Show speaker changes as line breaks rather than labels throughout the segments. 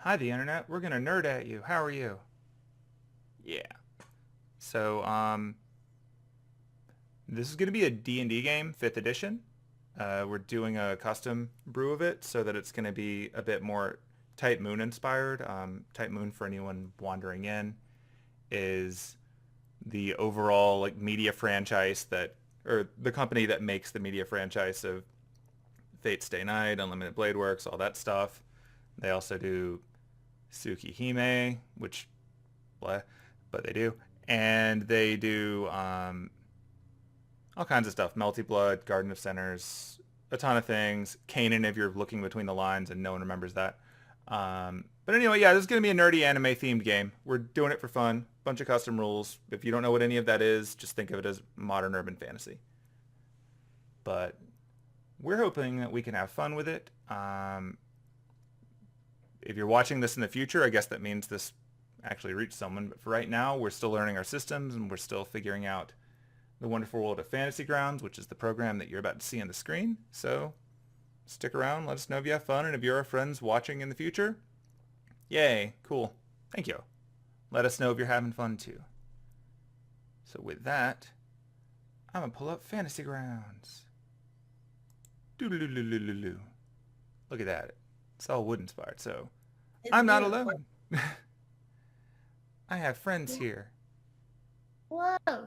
Hi, the internet. We're gonna nerd at you. How are you? Yeah. So, this is gonna be a D&D game, 5th edition. We're doing a custom brew of it so that it's gonna be a bit more Type Moon inspired. Type Moon, for anyone wandering in, is the overall like media franchise that, or the company that makes the media franchise of Fate Stay Night, Unlimited Blade Works, all that stuff. They also do Tsukihime, which blah, but they do. And they do all kinds of stuff. Melty Blood, Garden of Sinners, a ton of things. Kanan, if you're looking between the lines and no one remembers that. But anyway, yeah, this is going to be a nerdy anime themed game. We're doing it for fun. Bunch of custom rules. If you don't know what any of that is, just think of it as modern urban fantasy. But we're hoping that we can have fun with it. If you're watching this in the future, I guess that means this actually reached someone. But for right now, we're still learning our systems and we're still figuring out the wonderful world of Fantasy Grounds, which is the program that you're about to see on the screen. So stick around. Let us know if you have fun. And if you're our friends watching in the future, yay, cool. Thank you. Let us know if you're having fun too. So with that, I'm going to pull up Fantasy Grounds. Doo-doo-doo-doo-doo-doo. Look at that. It's all wood inspired, so
It's
I'm not
beautiful.
alone. I have friends here.
Whoa.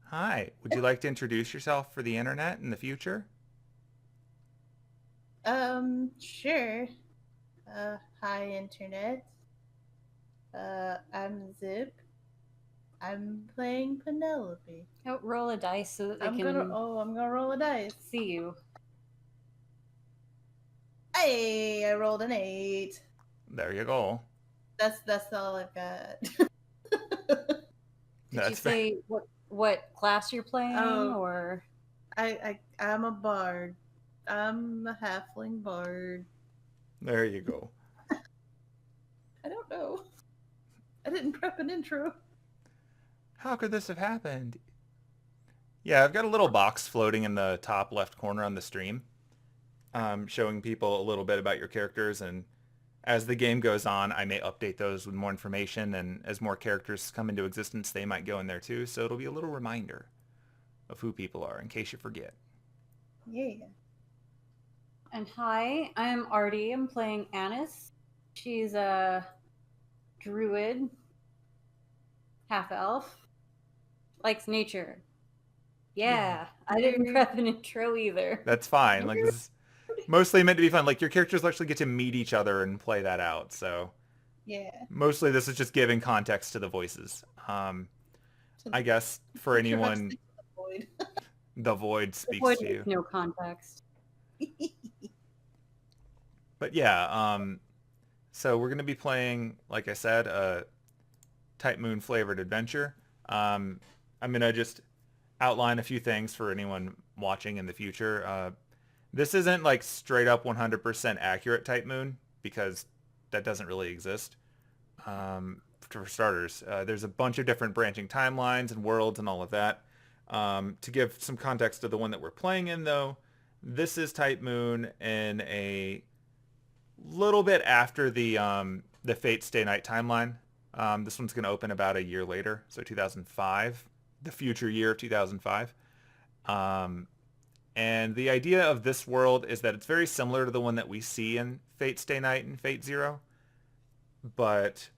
Hi, would you like to introduce yourself for the internet in the future?
Sure. Hi, internet. I'm Zip. I'm playing Penelope.
Oh, roll a dice so that they
I'm
can
gonna roll a dice.
see you.
Hey, I rolled an 8.
There you go.
That's all I've got.
Did you
That's fair.
say what class you're playing,
Oh,
or
I'm a bard. I'm a halfling bard.
There you go.
I don't know. I didn't prep an intro.
How could this have happened? Yeah, I've got a little box floating in the top left corner on the stream, showing people a little bit about your characters, and as the game goes on, I may update those with more information, and as more characters come into existence, they might go in there too, so it'll be a little reminder of who people are in case you forget.
Yeah.
and hi, I'm Artie. I'm playing Anise. She's a druid, half elf, likes nature. Yeah, I didn't prep an intro either.
That's fine. Like, this is mostly meant to be fun. Like, your characters actually get to meet each other and play that out, so
Yeah.
mostly this is just giving context to the voices. I guess for
Put your heart
anyone,
stick to the void.
the void
The
speaks
void
to
makes
you.
no context.
But yeah, so we're going to be playing, like I said, a Type Moon flavored adventure. I'm going to just outline a few things for anyone watching in the future. This isn't like straight up 100% accurate Type Moon because that doesn't really exist. For starters, there's a bunch of different branching timelines and worlds and all of that. To give some context to the one that we're playing in, though, this is Type Moon in a little bit after the Fate Stay Night timeline. This one's going to open about a year later, so 2005, the future year of 2005. And the idea of this world is that it's very similar to the one that we see in Fate Stay Night and Fate Zero, but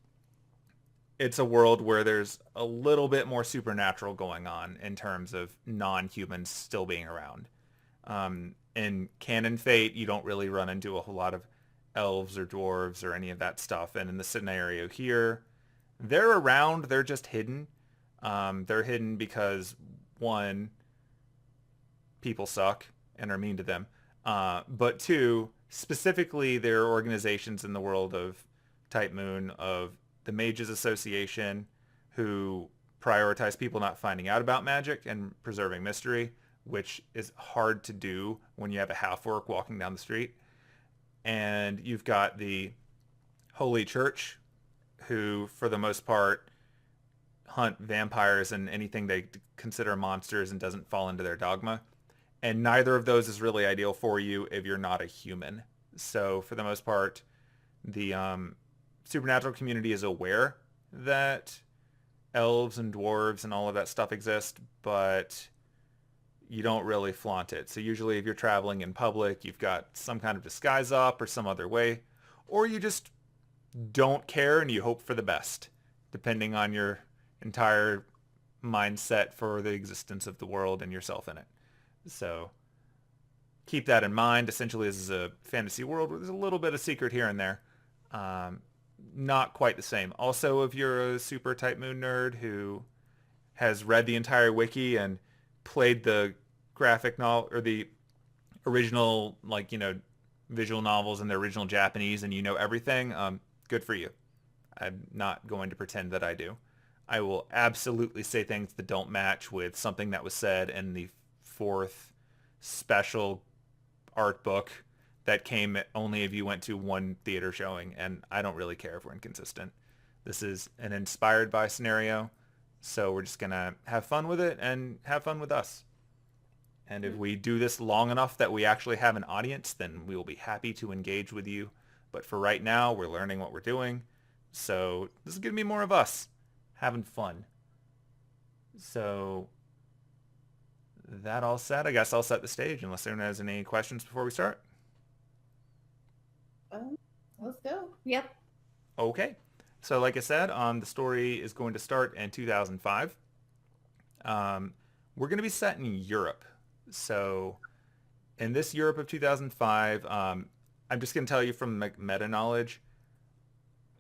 it's a world where there's a little bit more supernatural going on in terms of non-humans still being around. In canon Fate, you don't really run into a whole lot of elves or dwarves or any of that stuff. And in the scenario here, they're around, they're just hidden. They're hidden because, one, people suck and are mean to them. But two, specifically, there are organizations in the world of Type Moon, of the Mages Association, who prioritize people not finding out about magic and preserving mystery, which is hard to do when you have a half-orc walking down the street. And you've got the Holy Church, who, for the most part, hunt vampires and anything they consider monsters and doesn't fall into their dogma. And neither of those is really ideal for you if you're not a human. So for the most part, the supernatural community is aware that elves and dwarves and all of that stuff exist, but you don't really flaunt it. So usually if you're traveling in public, you've got some kind of disguise up or some other way, or you just don't care and you hope for the best, depending on your entire mindset for the existence of the world and yourself in it. So keep that in mind. Essentially, this is a fantasy world where there's a little bit of secret here and there. Not quite the same. Also, if you're a super Type Moon nerd who has read the entire wiki and played the graphic novel or the original, like, visual novels in the original Japanese and you know everything, good for you. I'm not going to pretend that I do. I will absolutely say things that don't match with something that was said in the fourth special art book that came only if you went to one theater showing, and I don't really care if we're inconsistent. This is an inspired by scenario, so we're just going to have fun with it and have fun with us. And if we do this long enough that we actually have an audience, then we will be happy to engage with you. But for right now, we're learning what we're doing. So this is going to be more of us having fun. So that all said, I guess I'll set the stage unless anyone has any questions before we start.
Let's go.
Yep.
Okay. So like I said, the story is going to start in 2005. We're going to be set in Europe. So in this Europe of 2005, I'm just going to tell you from meta knowledge,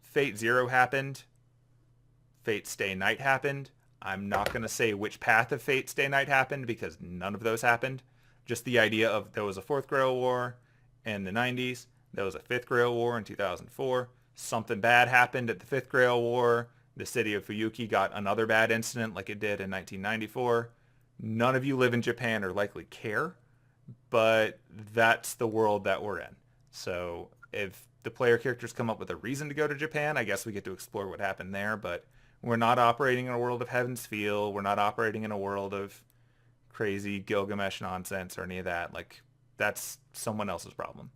Fate Zero happened. Fate Stay Night happened. I'm not going to say which path of Fate Stay Night happened because none of those happened. Just the idea of there was a Fourth Grail War in the 90s. There was a Fifth Grail War in 2004. Something bad happened at the Fifth Grail War. The city of Fuyuki got another bad incident like it did in 1994. None of you live in Japan or likely care, but that's the world that we're in. So if the player characters come up with a reason to go to Japan, I guess we get to explore what happened there, but we're not operating in a world of Heaven's Feel. We're not operating in a world of crazy Gilgamesh nonsense or any of that. Like, that's someone else's problem.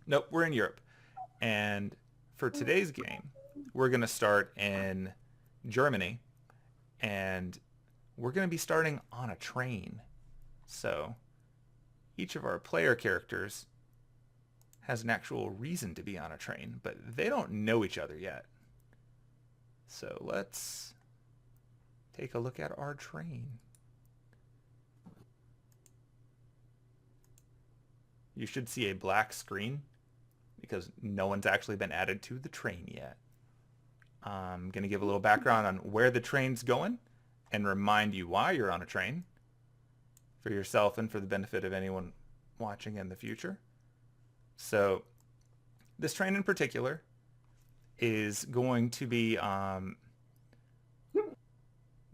Nope, we're in Europe. And for today's game, we're going to start in Germany, and we're going to be starting on a train. So each of our player characters has an actual reason to be on a train, but they don't know each other yet. So let's take a look at our train. You should see a black screen because no one's actually been added to the train yet. I'm going to give a little background on where the train's going and remind you why you're on a train for yourself and for the benefit of anyone watching in the future. So this train in particular is going to be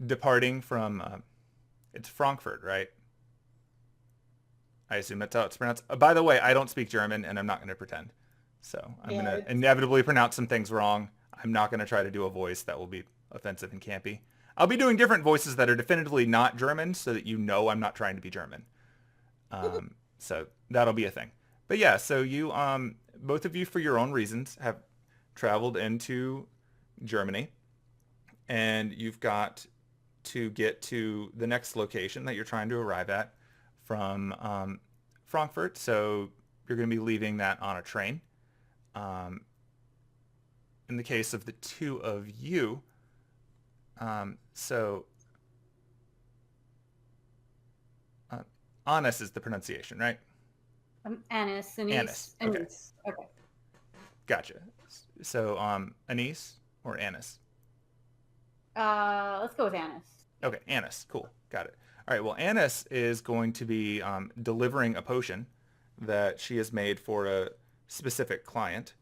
departing from, it's Frankfurt, right? I assume that's how it's pronounced. By the way, I don't speak German, and I'm not going to pretend. So I'm going to inevitably pronounce some things wrong. I'm not going to try to do a voice that will be offensive and campy. I'll be doing different voices that are definitively not German so that you know I'm not trying to be German. So that'll be a thing. But yeah, so you, both of you for your own reasons have traveled into Germany, and you've got to get to the next location that you're trying to arrive at from Frankfurt. So you're going to be leaving that on a train. In the case of the two of you, Anise is the pronunciation, right?
Anise.
Anise. Okay.
Anise. Okay.
Gotcha. So Anise or Anise?
Let's go with Anise.
Okay, Anise. Cool. Got it. All right, well, Anise is going to be delivering a potion that she has made for a specific client.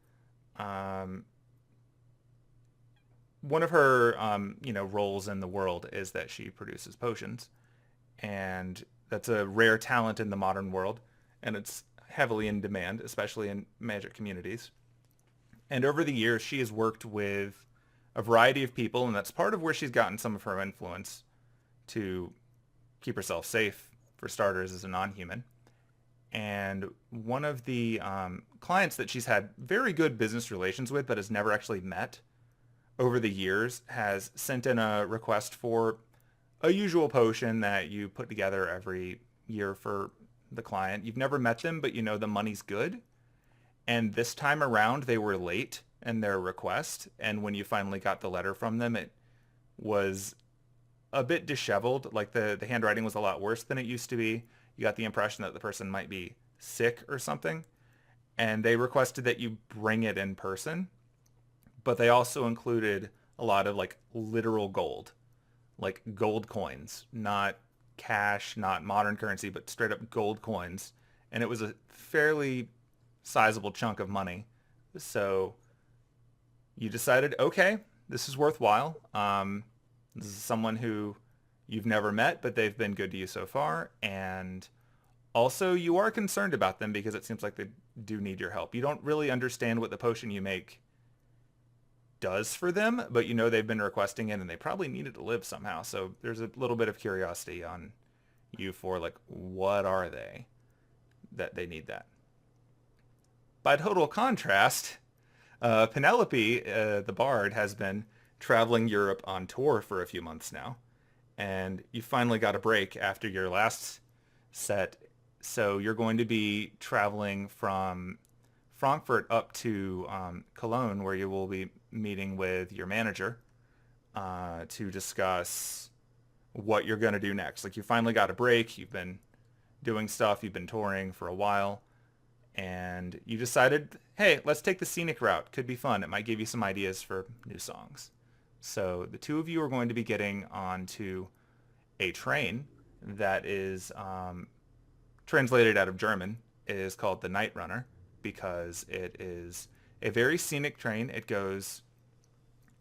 One of her, roles in the world is that she produces potions, and that's a rare talent in the modern world, and it's heavily in demand, especially in magic communities. And over the years, she has worked with a variety of people, and that's part of where she's gotten some of her influence to keep herself safe, for starters, as a non-human. And one of the clients that she's had very good business relations with but has never actually met over the years has sent in a request for a usual potion that you put together every year for the client. You've never met them, but you know the money's good. And this time around, they were late in their request. And when you finally got the letter from them, it was a bit disheveled. Like the handwriting was a lot worse than it used to be. You got the impression that the person might be sick or something. And they requested that you bring it in person. But they also included a lot of like literal gold, like gold coins, not cash, not modern currency, but straight up gold coins. And it was a fairly sizable chunk of money. So you decided, okay, this is worthwhile. This is someone who you've never met, but they've been good to you so far. And also you are concerned about them because it seems like they do need your help. You don't really understand what the potion you make does for them, but you know they've been requesting it and they probably need it to live somehow. So there's a little bit of curiosity on you for like, what are they that they need that? By total contrast, Penelope, the bard, has been traveling Europe on tour for a few months now, and you finally got a break after your last set. So you're going to be traveling from Frankfurt up to Cologne, where you will be meeting with your manager to discuss what you're going to do next. Like, you finally got a break. You've been doing stuff. You've been touring for a while. And you decided, hey, let's take the scenic route. Could be fun. It might give you some ideas for new songs. So the two of you are going to be getting onto a train that is translated out of German. It is called the Nightrunner because it is a very scenic train. It goes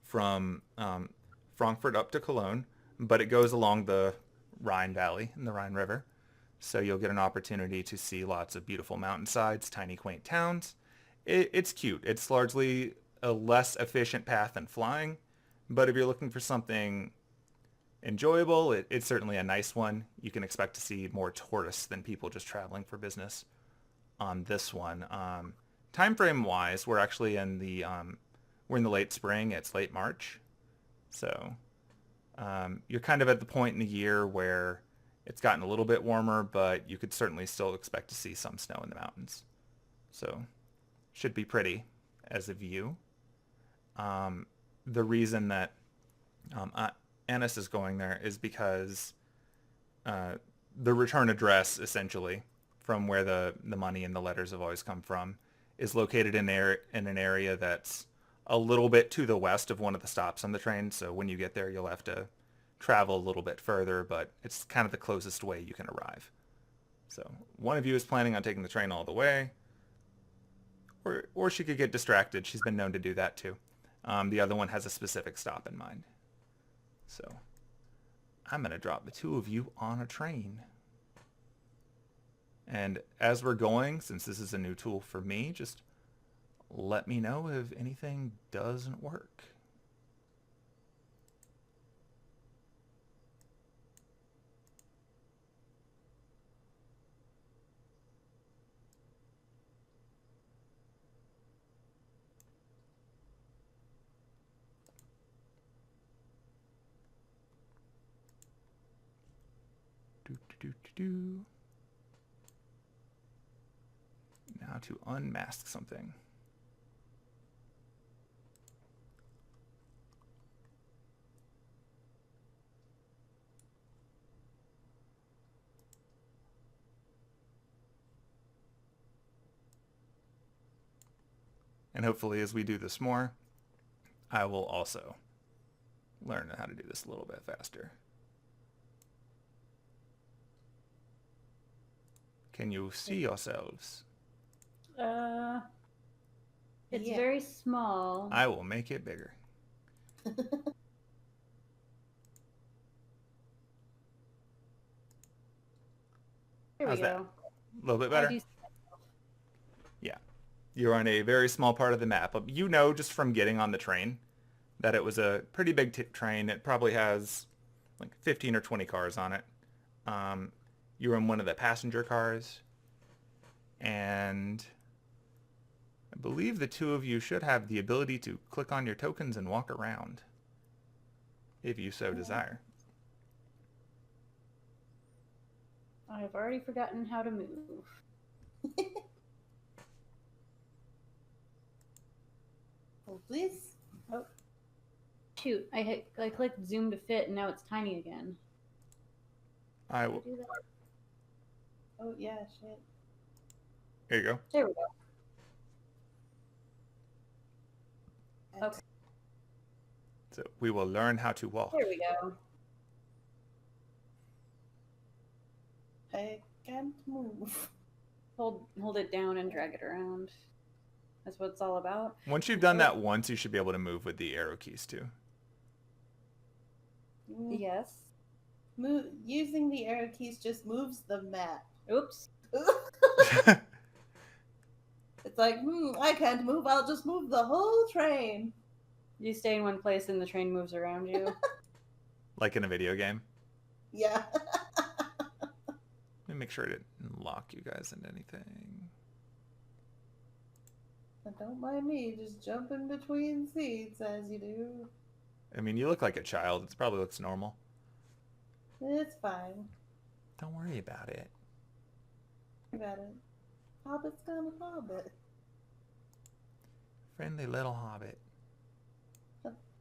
from Frankfurt up to Cologne, but it goes along the Rhine Valley and the Rhine River. So you'll get an opportunity to see lots of beautiful mountainsides, tiny quaint towns. It's cute. It's largely a less efficient path than flying, but if you're looking for something enjoyable, it's certainly a nice one. You can expect to see more tourists than people just traveling for business on this one. Time frame wise, we're actually in the late spring. It's late March, so you're kind of at the point in the year where it's gotten a little bit warmer, but you could certainly still expect to see some snow in the mountains. So should be pretty as a view. The reason that Anise is going there is because the return address, essentially, from where the money and the letters have always come from, is located in an area that's a little bit to the west of one of the stops on the train. So when you get there, you'll have to travel a little bit further, but it's kind of the closest way you can arrive. So one of you is planning on taking the train all the way, or she could get distracted. She's been known to do that too. The other one has a specific stop in mind. So I'm going to drop the two of you on a train. And as we're going, since this is a new tool for me, just let me know if anything doesn't work. Now to unmask something. And hopefully as we do this more, I will also learn how to do this a little bit faster. Can you see yourselves?
It's
Yeah.
very small.
I will make it bigger.
There we
How's that?
go.
A little bit
I
better?
do-
Yeah. You're on a very small part of the map. You know just from getting on the train that it was a pretty big train. It probably has like 15 or 20 cars on it. You were in one of the passenger cars. And I believe the two of you should have the ability to click on your tokens and walk around, if you so desire.
I have already forgotten how to move.
Oh, please.
Oh. Shoot, I clicked zoom to fit and now it's tiny again.
I
Did
will.
do that?
Oh, yeah, shit.
Here you go.
There we go. Okay.
So we will learn how to walk.
There we go.
I can't move.
Hold it down and drag it around. That's what it's all about.
Once you've done that once, you should be able to move with the arrow keys too.
Yes.
Using the arrow keys just moves the map.
Oops.
It's like, I can't move, I'll just move the whole train.
You stay in one place and the train moves around you.
Like in a video game.
Yeah.
Let me make sure I didn't lock you guys into anything.
And don't mind me, just jumping between seats as you do.
I mean, you look like a child. It probably looks normal.
It's fine.
Don't worry about it.
About it. Hobbit's gonna hobbit.
Friendly little hobbit.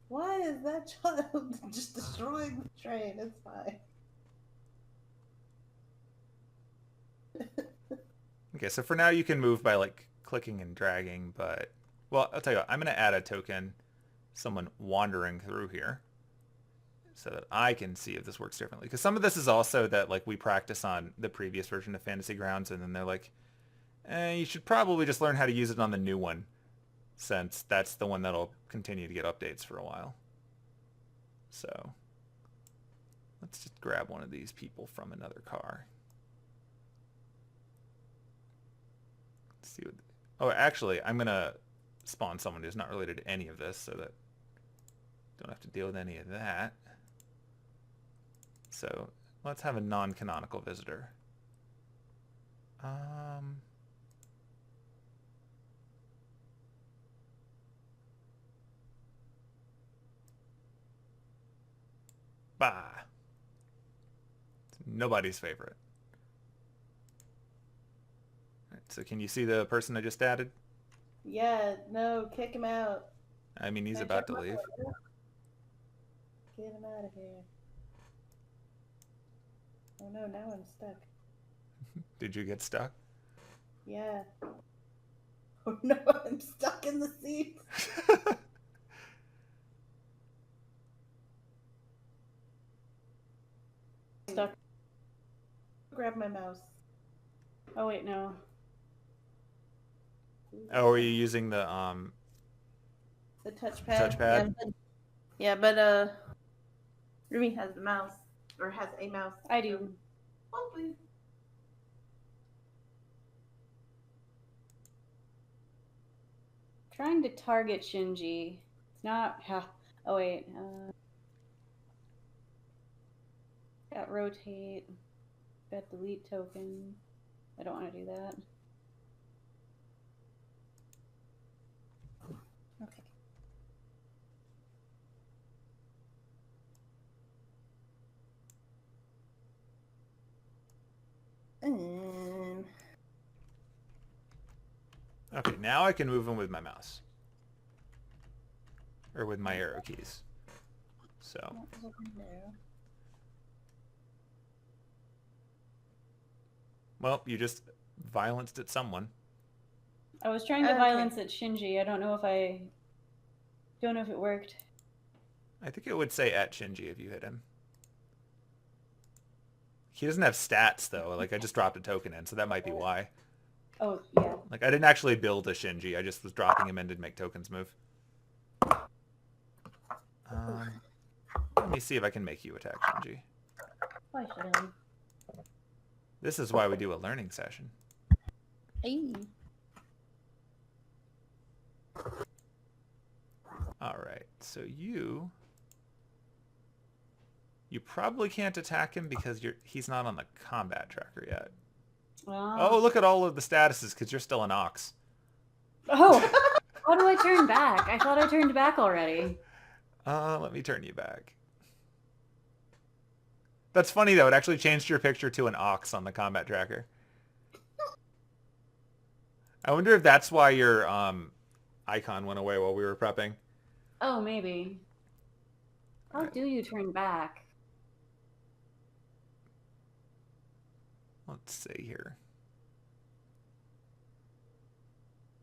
Why is that child just destroying the train? It's fine.
Okay, so for now you can move by like clicking and dragging, but well, I'll tell you what, I'm going to add a token, someone wandering through here, so that I can see if this works differently. Because some of this is also that like we practice on the previous version of Fantasy Grounds, and then they're like, you should probably just learn how to use it on the new one, since that's the one that'll continue to get updates for a while. So let's just grab one of these people from another car. Let's see what... Oh, actually, I'm going to spawn someone who's not related to any of this so that don't have to deal with any of that. So let's have a non-canonical visitor. Bah. It's nobody's favorite. All right, so can you see the person I just added?
Yeah, no, kick him out.
I mean, he's
Can I
about
check
to
my
leave.
order? Get him out of here. Oh no, now I'm stuck.
Did you get stuck?
Yeah. Oh no, I'm stuck in the seat.
Stuck.
Grab my mouse.
Oh wait, no.
Oh, are you using the
The touchpad.
touchpad?
Yeah, but Ruby has the mouse, or has a mouse.
I do.
Oh, please.
Trying to target Shinji. It's not. Oh wait. Got rotate. Got delete token. I don't want to do that.
Okay.
Okay, now I can move him with my mouse. Or with my arrow keys. So, well, you just violenced at someone.
I was trying to
Okay.
violence at Shinji. I don't know if it worked.
I think it would say at Shinji if you hit him. He doesn't have stats, though. Like, I just dropped a token in, so that might be why.
Oh yeah.
Like, I didn't actually build a Shinji. I just was dropping him in to make tokens move. Let me see if I can make you attack Shinji.
Why should I?
This is why we do a learning session.
Hey.
Alright, so you probably can't attack him because he's not on the combat tracker yet. Oh, look at all of the statuses because you're still an ox.
Oh, how do I turn back? I thought I turned back already.
Let me turn you back. That's funny though. It actually changed your picture to an ox on the combat tracker. I wonder if that's why your icon went away while we were prepping.
Oh, maybe. How
Alright.
do you turn back?
Let's see here.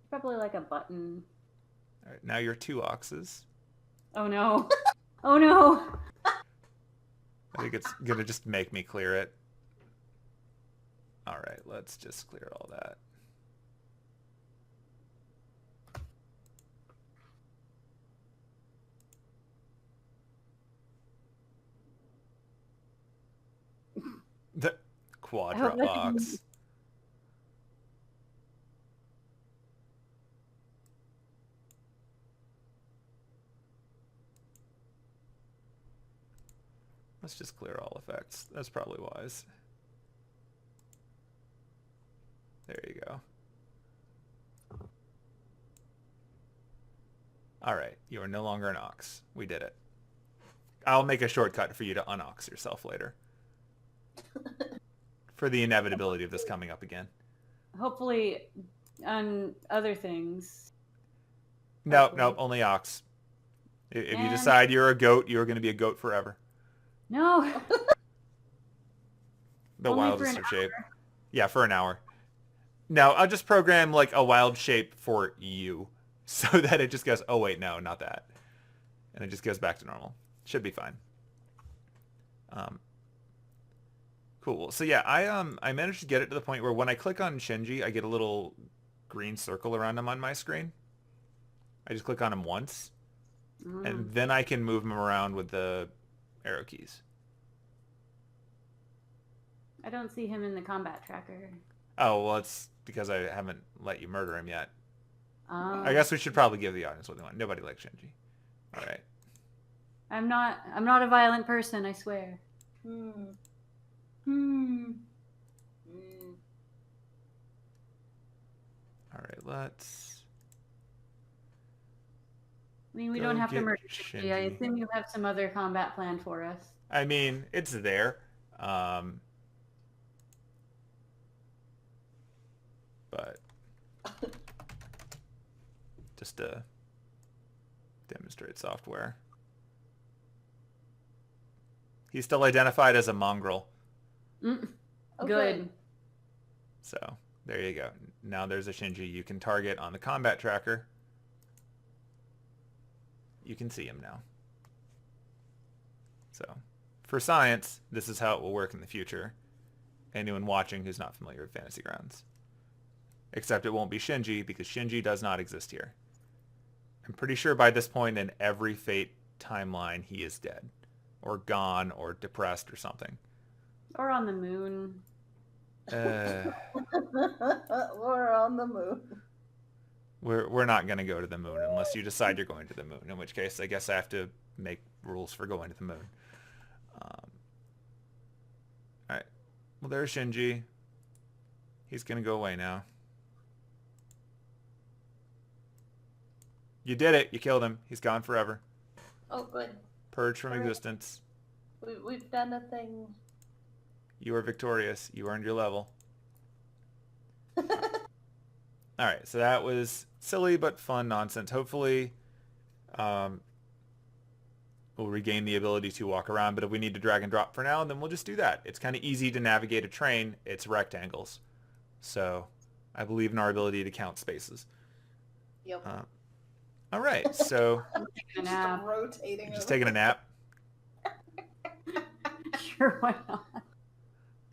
Probably like a button.
All right, now you're 2 oxes.
Oh no. Oh no.
I think it's gonna just make me clear it. All right, let's just clear all that. The quadra ox. Let's just clear all effects. That's probably wise. There you go. All right, you are no longer an ox. We did it. I'll make a shortcut for you to unox yourself later. For the inevitability of this coming up again.
Hopefully on other things.
Nope, nope, only ox. If you decide you're a goat, you're going to be a goat forever.
No.
The
Only
wildest
for
of
an
shape. Yeah, for an hour. No, I'll just program like a wild shape for you so that it just goes, oh wait, no, not that. And it just goes back to normal. Should be fine. Cool. So yeah, I managed to get it to the point where when I click on Shinji, I get a little green circle around him on my screen. I just click on him once, and then I can move him around with the arrow keys.
I don't see him in the combat tracker.
Oh, well, it's because I haven't let you murder him yet.
Oh.
I guess we should probably give the audience what they want. Nobody likes Shinji. All right.
I'm not a violent person, I swear.
All right, let's...
I mean, we
Go
don't have to
get
murder Shinji. I
Shinji.
assume you have some other combat plan for us.
I mean, it's there. But just to demonstrate software. He's still identified as a mongrel.
Good.
Okay.
So there you go. Now there's a Shinji you can target on the combat tracker. You can see him now. So for science, this is how it will work in the future. Anyone watching who's not familiar with Fantasy Grounds. Except it won't be Shinji because Shinji does not exist here. I'm pretty sure by this point in every Fate timeline he is dead. Or gone or depressed or something.
Or on the moon.
We're on the moon.
We're not going to go to the moon unless you decide you're going to the moon. In which case, I guess I have to make rules for going to the moon. Alright. Well, there's Shinji. He's going to go away now. You did it. You killed him. He's gone forever.
Oh, good.
Purged from existence.
We've done a thing.
You are victorious. You earned your level. Alright, so that was silly but fun nonsense. Hopefully, we'll regain the ability to walk around, but if we need to drag and drop for now, then we'll just do that. It's kind of easy to navigate a train. It's rectangles. So, I believe in our ability to count spaces.
Yep.
Alright, so...
I'm taking a nap.
Rotating.
Just taking a nap?
Sure, why not?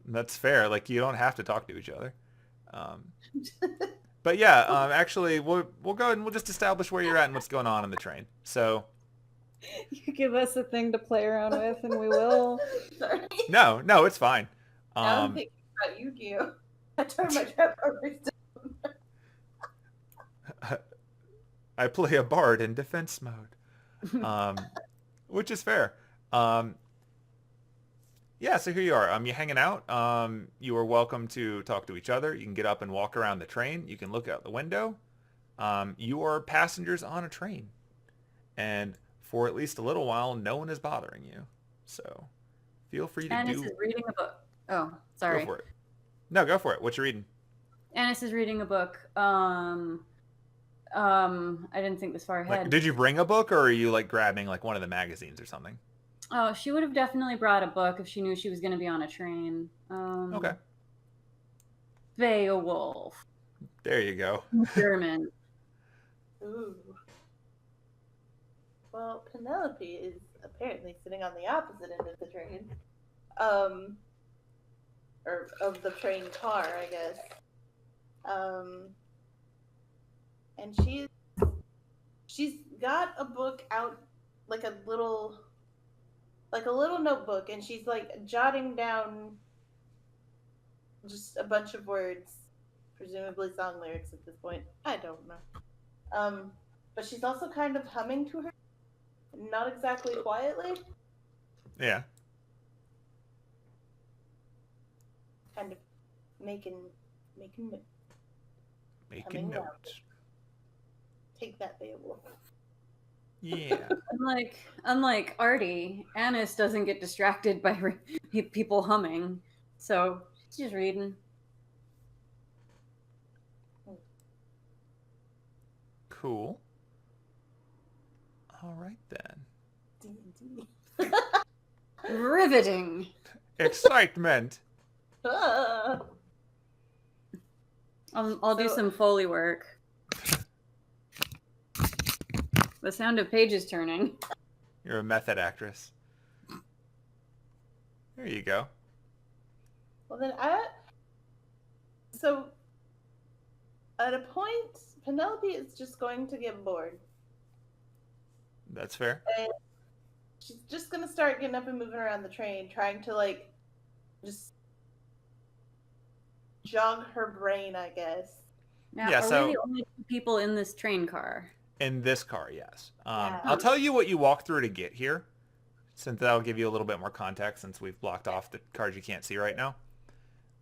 That's fair. Like, you don't have to talk to each other. But yeah, actually, we'll go ahead and we'll just establish where you're at and what's going on in the train. So...
You give us a thing to play around with, and we will.
Sorry.
No, it's fine.
I'm thinking about Yu-Gi-Oh! I turned my trap over.
I play a bard in defense mode, which is fair. Yeah, so here you are. You're hanging out. You are welcome to talk to each other. You can get up and walk around the train. You can look out the window. You are passengers on a train. And for at least a little while, no one is bothering you. So feel free to
Anise is reading a book. Oh,
Go
sorry.
for it. No, go for it. What you reading?
Anise is reading a book. I didn't think this far ahead.
Like, did you bring a book, or are you like grabbing like one of the magazines or something?
Oh, she would have definitely brought a book if she knew she was going to be on a train.
Okay.
Beowulf.
There you go.
German.
Ooh. Well, Penelope is apparently sitting on the opposite end of the train. Or of the train car, I guess. And she's got a book out, like a little notebook, and she's like jotting down just a bunch of words, presumably song lyrics at this point. I don't know. But she's also kind of humming to her, not exactly quietly.
Yeah.
Kind of making
Making notes.
Take that, Beowulf.
Yeah.
Unlike Artie, Anise doesn't get distracted by people humming, so she's just reading.
Cool. All right then.
D&D.
Riveting.
Excitement.
I'll do some Foley work. The sound of pages turning.
You're a method actress. There you go.
Well, then so at a point, Penelope is just going to get bored.
That's fair.
And she's just going to start getting up and moving around the train, trying to, like, just jog her brain, I guess.
Now,
Yeah,
are
so-
we the only two people in this train car?
In this car, yes.
Yeah.
I'll tell you what you walk through to get here, since that'll give you a little bit more context since we've blocked off the cars you can't see right now.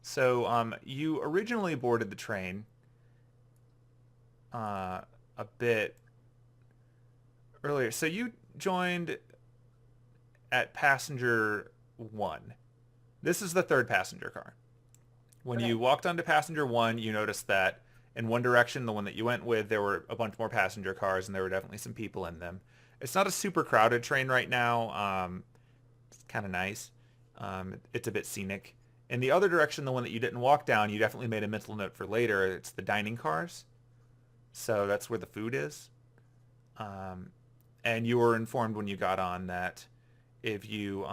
So you originally boarded the train a bit earlier. So you joined at passenger 1. This is the third passenger car. When
Okay.
you walked onto passenger 1, you noticed that in one direction, the one that you went with, there were a bunch more passenger cars, and there were definitely some people in them. It's not a super crowded train right now. It's kind of nice. It's a bit scenic. In the other direction, the one that you didn't walk down, you definitely made a mental note for later. It's the dining cars. So that's where the food is. And you were informed when you got on that if you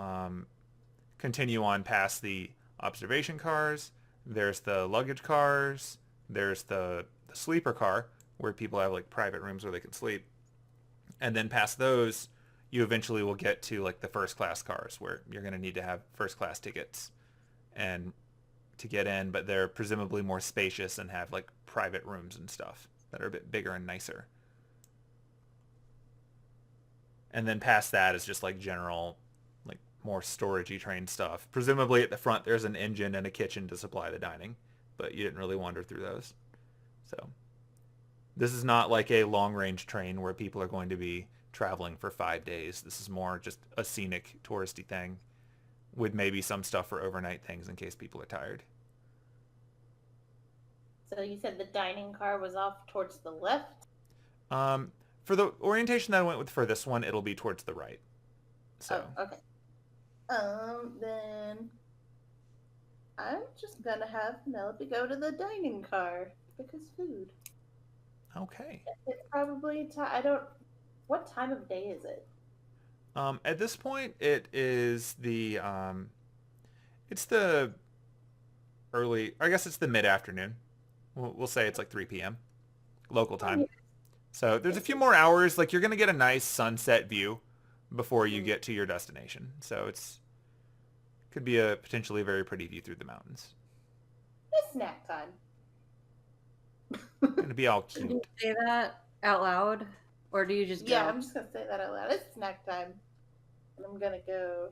continue on past the observation cars, there's the luggage cars, there's the sleeper car where people have like private rooms where they can sleep. And then past those, you eventually will get to like the first class cars where you're going to need to have first class tickets and to get in, but they're presumably more spacious and have like private rooms and stuff that are a bit bigger and nicer. And then past that is just like general, like more storagey train stuff. Presumably at the front there's an engine and a kitchen to supply the dining, but you didn't really wander through those. So this is not like a long-range train where people are going to be traveling for 5 days. This is more just a scenic, touristy thing with maybe some stuff for overnight things in case people are tired.
So you said the dining car was off towards the left?
For the orientation that I went with for this one, it'll be towards the right. So.
Oh, okay. Then I'm just gonna have Penelope go to the dining car because food.
Okay.
It's probably what time of day is it?
At this point, it is the it's the early. I guess it's the mid-afternoon. We'll say it's like 3 p.m. local time. So there's a few more hours. Like you're gonna get a nice sunset view before you get to your destination. So could be a potentially very pretty view through the mountains.
It's snack time.
Gonna be all
Do you
cute.
say that out loud, or do you just go?
Yeah, I'm just gonna say that out loud. It's snack time. And I'm gonna go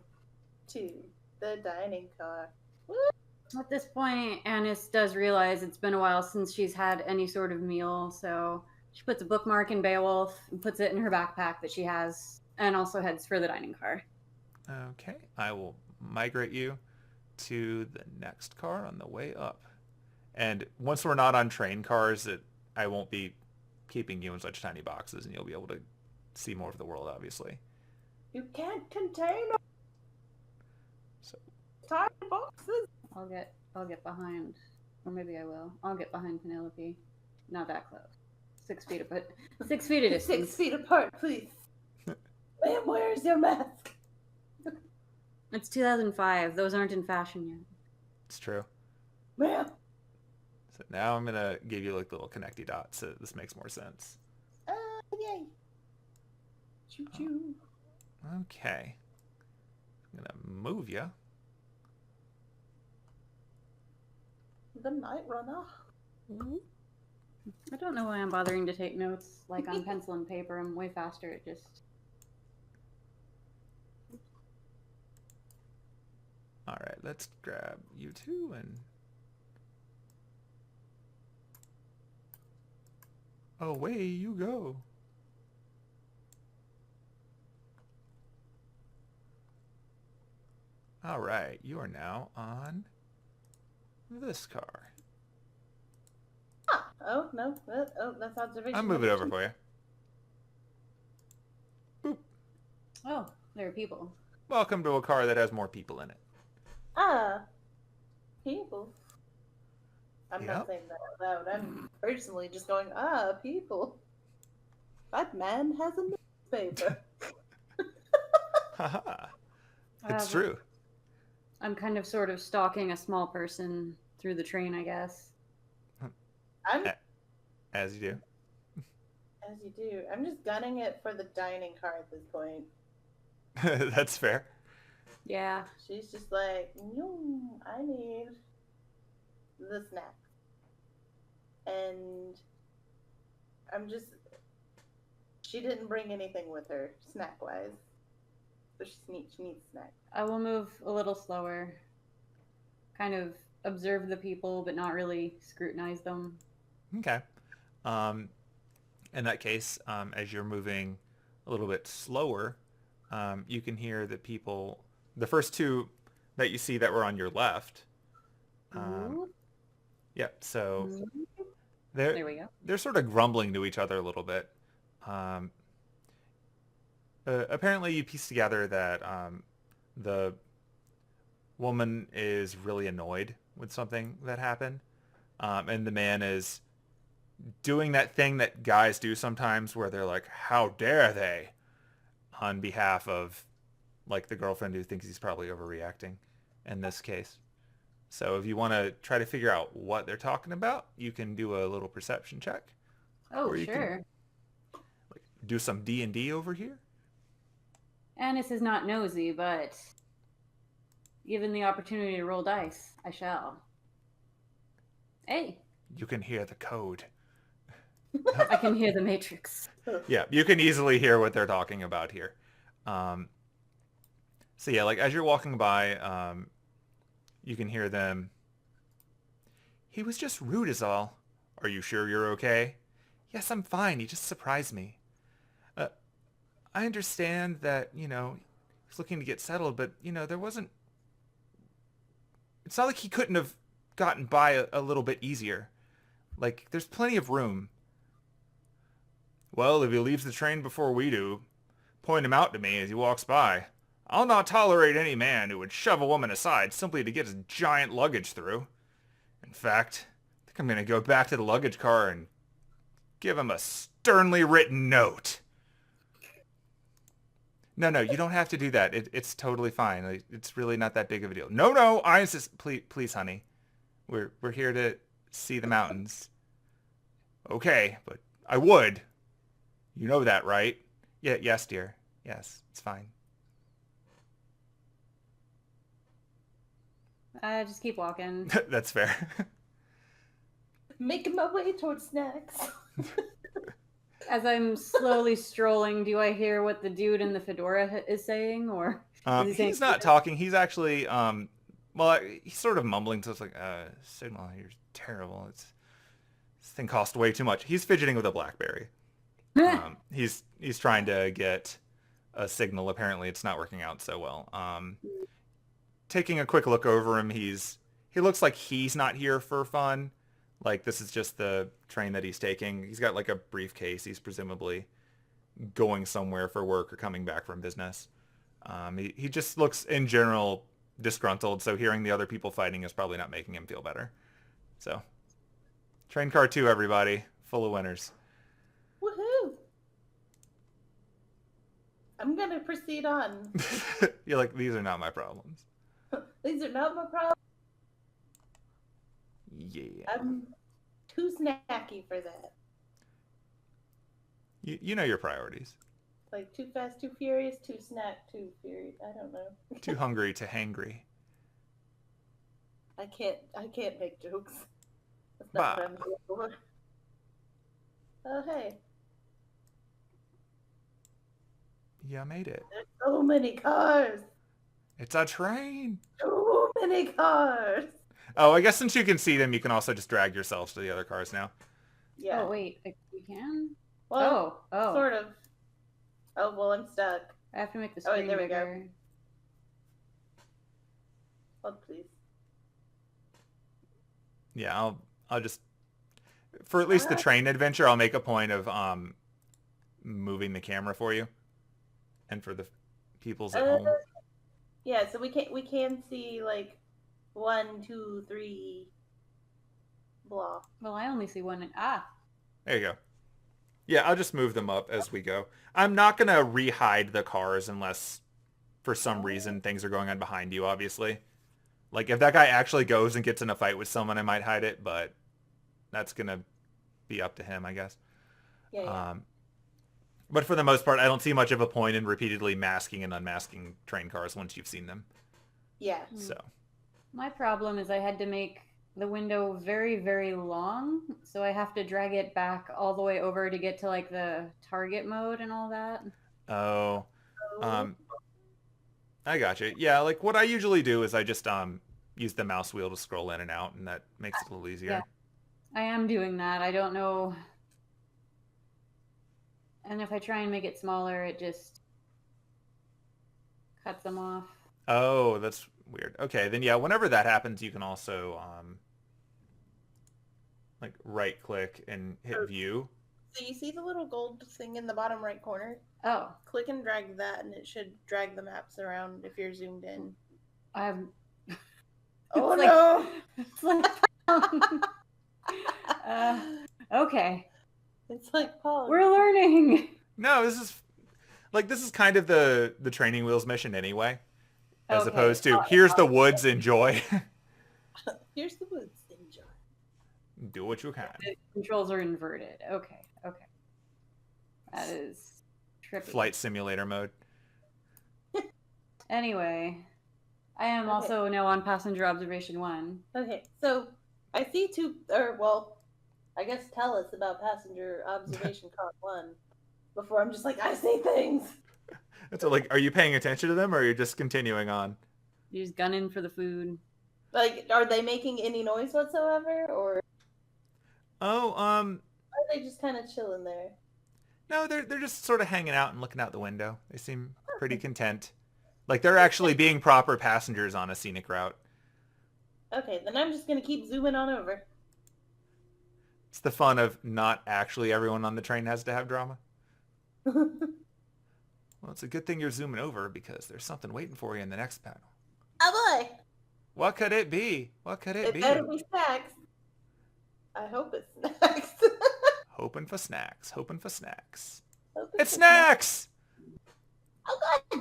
to the dining car. Woo!
At this point, Anise does realize it's been a while since she's had any sort of meal, so She puts a bookmark in Beowulf and puts it in her backpack that she has, and also heads for the dining car.
Okay, I will migrate you to the next car on the way up. And once we're not on train cars, I won't be keeping you in such tiny boxes, and you'll be able to see more of the world, obviously.
You can't contain
So
tiny boxes.
I'll get behind, or maybe I will. I'll get behind Penelope. Not that close. 6 feet apart. 6 feet of distance.
6 feet apart, please. Ma'am, where's your mask?
It's 2005. Those aren't in fashion yet.
it's true.
Ma'am.
So now I'm gonna give you like little connecty dots, so this makes more sense.
Yay. Choo choo.
Okay. I'm gonna move you.
The Nightrunner.
I don't know why I'm bothering to take notes like on pencil and paper. I'm way faster at just...
Alright, let's grab you two and... away you go. Alright, you are now on this car.
Oh, no. That's observation.
I'll move it over for you. Boop.
Oh, there are people.
Welcome to a car that has more people in it.
People. I'm
Yep.
not saying that out loud. I'm personally just going, people. That man has a newspaper.
Haha. It's
but
true.
I'm kind of sort of stalking a small person through the train, I guess.
I'm
As you do.
as you do. I'm just gunning it for the dining car at this point.
That's fair.
Yeah.
She's just like, no, I need the snack. And she didn't bring anything with her, snack-wise. So she needs snack.
I will move a little slower. Kind of observe the people, but not really scrutinize them.
Okay. In that case, as you're moving a little bit slower, you can hear the people, the first two that you see that were on your left. Yep. So
There we go.
they're sort of grumbling to each other a little bit. Apparently you piece together that the woman is really annoyed with something that happened. And the man is doing that thing that guys do sometimes where they're like, how dare they? On behalf of like the girlfriend who thinks he's probably overreacting in this case. So if you want to try to figure out what they're talking about, you can do a little perception check.
Oh,
Or you can-
sure.
Like, do some D&D over here.
Anise is not nosy, but given the opportunity to roll dice, I shall. Hey,
You can hear the code.
I can hear the Matrix.
Yeah, you can easily hear what they're talking about here. So yeah, like as you're walking by, you can hear them. He was just rude is all. Are you sure you're okay? Yes, I'm fine. He just surprised me. I understand that, he's looking to get settled, but, there wasn't... It's not like he couldn't have gotten by a little bit easier. Like, there's plenty of room. Well, if he leaves the train before we do, point him out to me as he walks by. I'll not tolerate any man who would shove a woman aside simply to get his giant luggage through. In fact, I think I'm going to go back to the luggage car and give him a sternly written note. No, you don't have to do that. It's totally fine. Like, it's really not that big of a deal. No, I insist. Please, honey. We're here to see the mountains. Okay, but I would. You know that, right? Yeah, yes, dear. Yes, it's fine.
Just keep walking.
That's fair.
Making my way towards snacks.
As I'm slowly strolling, do I hear what the dude in the fedora is saying, or is he saying
He's not talking. He's actually, he's sort of mumbling. So it's like, Signal, you're terrible. It's thing costs way too much. He's fidgeting with a BlackBerry. He's trying to get a signal. Apparently, it's not working out so well. Taking a quick look over him, he looks like he's not here for fun. Like this is just the train that he's taking. He's got like a briefcase. He's presumably going somewhere for work or coming back from business. He just looks in general disgruntled. So hearing the other people fighting is probably not making him feel better. So train car 2, everybody, full of winners.
Woohoo! I'm gonna proceed on.
You're like, these are not my problems.
These are not my problem.
Yeah.
I'm too snacky for that.
You know your priorities.
Like too fast, too furious, too snack, too furious. I don't know.
Too hungry to hangry.
I can't make jokes. That's not what I'm here for. Oh hey.
Yeah, I made it.
There's so many cars.
It's a train.
Too many cars.
Oh, I guess since you can see them, you can also just drag yourselves to the other cars now.
Yeah.
Oh wait, we can.
Well,
Oh.
sort of. Oh well, I'm stuck.
I have to make the
Oh, wait,
screen
there we go.
bigger.
Oh please.
Yeah, I'll just for at least the train adventure, I'll make a point of moving the camera for you, and for the people's at home.
Yeah, so we can see like 1, 2, 3. Blah.
Well, I only see one.
There you go. Yeah, I'll just move them up as we go. I'm not going to re-hide the cars unless for some reason things are going on behind you, obviously. Like, if that guy actually goes and gets in a fight with someone, I might hide it, but that's going to be up to him, I guess.
Yeah.
But for the most part, I don't see much of a point in repeatedly masking and unmasking train cars once you've seen them.
Yeah.
So.
My problem is I had to make the window very, very long, so I have to drag it back all the way over to get to like the target mode and all that.
Oh. I got you. Yeah, like what I usually do is I just use the mouse wheel to scroll in and out, and that makes it a little easier.
Yeah. I am doing that. I don't know. And if I try and make it smaller, it just cuts them off.
Oh, that's weird. Okay, then yeah, whenever that happens, you can also like right click and hit view.
So you see the little gold thing in the bottom right corner?
Oh,
Click and drag that, and it should drag the maps around if you're zoomed in.
I have.
Oh
It's
no!
It's like, okay,
It's like Paul.
we're learning.
No, this is kind of the training wheels mission anyway, as
Okay.
opposed to here's the woods, enjoy.
Here's the woods. Enjoy.
Do what you can.
The controls are inverted. Okay. That is trippy.
Flight simulator mode.
Anyway, I am also now on passenger observation 1.
Okay, so I see I guess tell us about passenger observation card 1 before I'm just like, I see things.
So like, are you paying attention to them, or are you just continuing on?
You just gunning for the food.
Like, are they making any noise whatsoever, or
Oh,
are they just kind of chilling there?
no, they're just sort of hanging out and looking out the window. They seem pretty content. Like they're actually being proper passengers on a scenic route.
Okay, then I'm just gonna keep zooming on over.
It's the fun of not actually everyone on the train has to have drama. Well, it's a good thing you're zooming over because there's something waiting for you in the next panel.
Oh boy!
What could it be? What could it
It
be?
better be snacks. I hope it's snacks.
Hoping for snacks. Hoping for snacks.
Hope
It's snacks!
Oh god!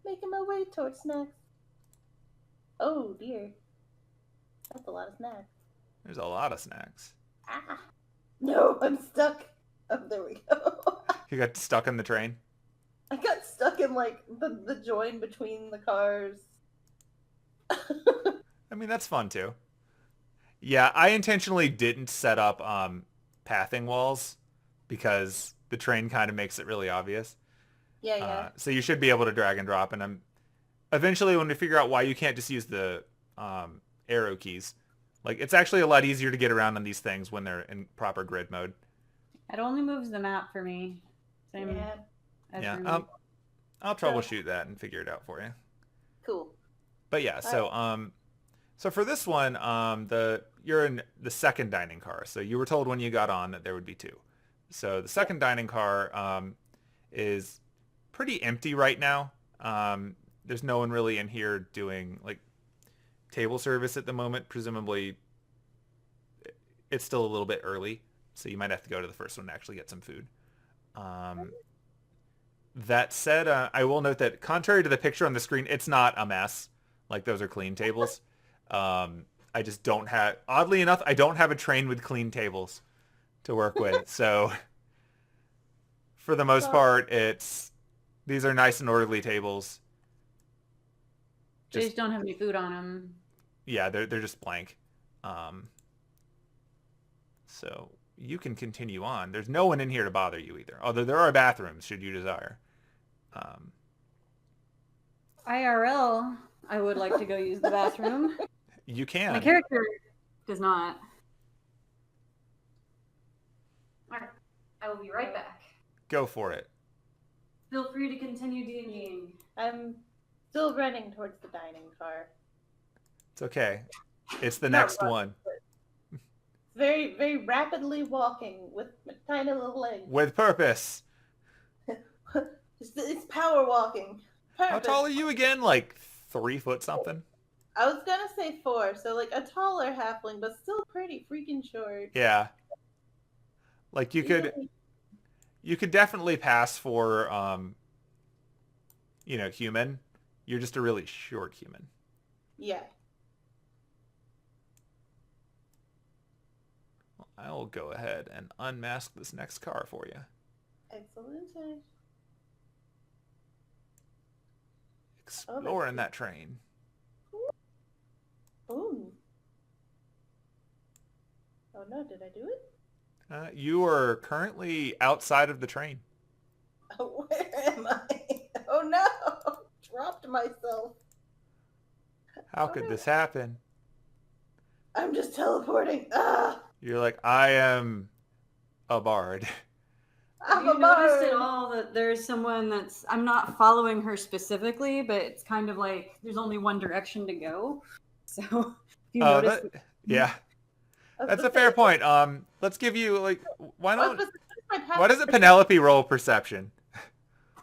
Making my way towards snacks. Oh dear. That's a lot of snacks.
There's a lot of snacks.
Ah. No, I'm stuck. Oh, there we go.
You got stuck in the train?
I got stuck in like the join between the cars.
I mean, that's fun too. Yeah, I intentionally didn't set up pathing walls because the train kind of makes it really obvious.
Yeah.
So you should be able to drag and drop, and eventually when we figure out why you can't just use the arrow keys, Like, it's actually a lot easier to get around on these things when they're in proper grid mode.
It only moves the map for me. Same
Yeah.
as
Yeah,
for me.
I'll troubleshoot that and figure it out for you.
Cool.
But yeah, so for this one, you're in the second dining car. So you were told when you got on that there would be two. So the second dining car is pretty empty right now. There's no one really in here doing like table service at the moment. Presumably, it's still a little bit early, so you might have to go to the first one to actually get some food. That said, I will note that contrary to the picture on the screen, it's not a mess. Like, those are clean tables. I just don't have, oddly enough, I don't have a train with clean tables to work with. So for the most part, these are nice and orderly tables.
They just don't have any food on them.
Yeah, they're just blank. So you can continue on. There's no one in here to bother you either. Although there are bathrooms, should you desire.
IRL, I would like to go use the bathroom.
You can.
My character does not. Alright, I will be right back.
Go for it.
Feel free to continue D&Ding.
I'm still running towards the dining car.
It's okay. It's the next one.
Very, very rapidly walking with my tiny little legs.
With purpose.
It's power walking. Purpose.
How tall are you again? Like 3 foot something?
I was gonna say 4, so like a taller halfling, but still pretty freaking short.
Yeah. Like you could definitely pass for human. You're just a really short human.
Yeah.
Well, I will go ahead and unmask this next car for you.
Excellent.
Exploring that train.
Ooh. Oh no, did I do it?
You are currently outside of the train.
Oh, where am I? Oh no! Dropped myself.
How could this happen?
I'm just teleporting. Ah!
You're like, I am a bard.
I'm
Have
a
you noticed at
bard.
all that there's someone that's, I'm not following her specifically, but it's kind of like there's only one direction to go. So if you notice,
Yeah. That's a fair point. Let's give you why doesn't Penelope roll perception?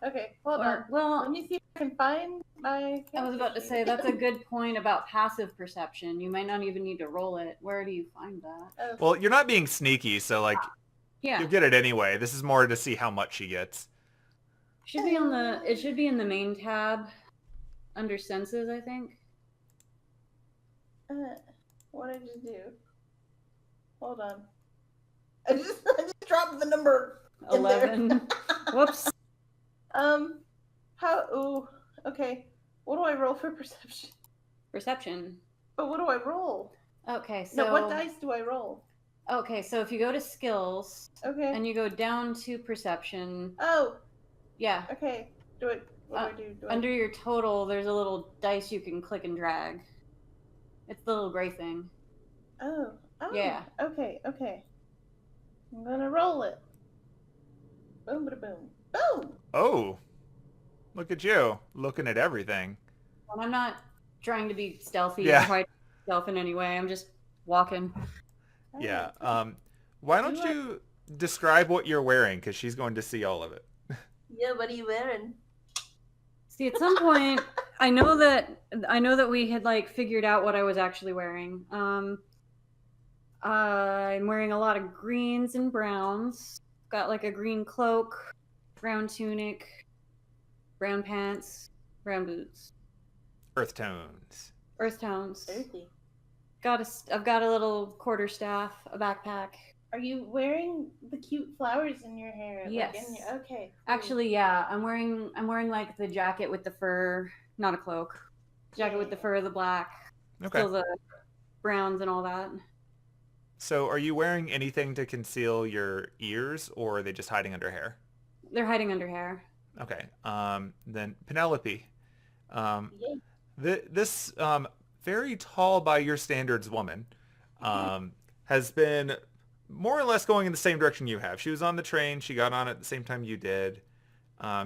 Okay, hold on.
well,
Let me see if I can find my.
I was about to say that's a good point about passive perception. You might not even need to roll it. Where do you find that?
Well, you're not being sneaky, so
Yeah,
you'll get it anyway. This is more to see how much she gets.
it should be in the main tab under senses, I think.
What did you do? Hold on. I just dropped the number.
11. Whoops.
How? Ooh. Okay. What do I roll for perception?
Perception.
But what do I roll?
Okay, so
No, what dice do I roll?
Okay, so if you go to skills
Okay.
and you go down to perception,
Oh.
yeah.
Okay. What do I do?
Under your total, there's a little dice you can click and drag. It's the little gray thing.
Oh.
Yeah.
Okay. I'm gonna roll it. Boom, bada boom. Boom!
Oh, look at you looking at everything.
And I'm not trying to be stealthy
Yeah.
or hide myself in any way. I'm just walking.
Yeah. Why don't you describe what you're wearing? Because she's going to see all of it.
Yeah, what are you wearing?
See, at some point, I know that we had figured out what I was actually wearing. I'm wearing a lot of greens and browns. Got a green cloak, brown tunic, brown pants, brown boots.
Earth tones.
Earth tones.
Earthy.
I've got a little quarterstaff, a backpack.
Are you wearing the cute flowers in your hair?
Yes.
Okay. Cool.
Actually, yeah. I'm wearing the jacket with the fur, not a cloak. Jacket with the fur, the black.
Okay.
Still the browns and all that.
So are you wearing anything to conceal your ears, or are they just hiding under hair?
They're hiding under hair.
Okay. Then Penelope.
Yay.
This very tall by your standards woman has been more or less going in the same direction you have. She was on the train. She got on at the same time you did.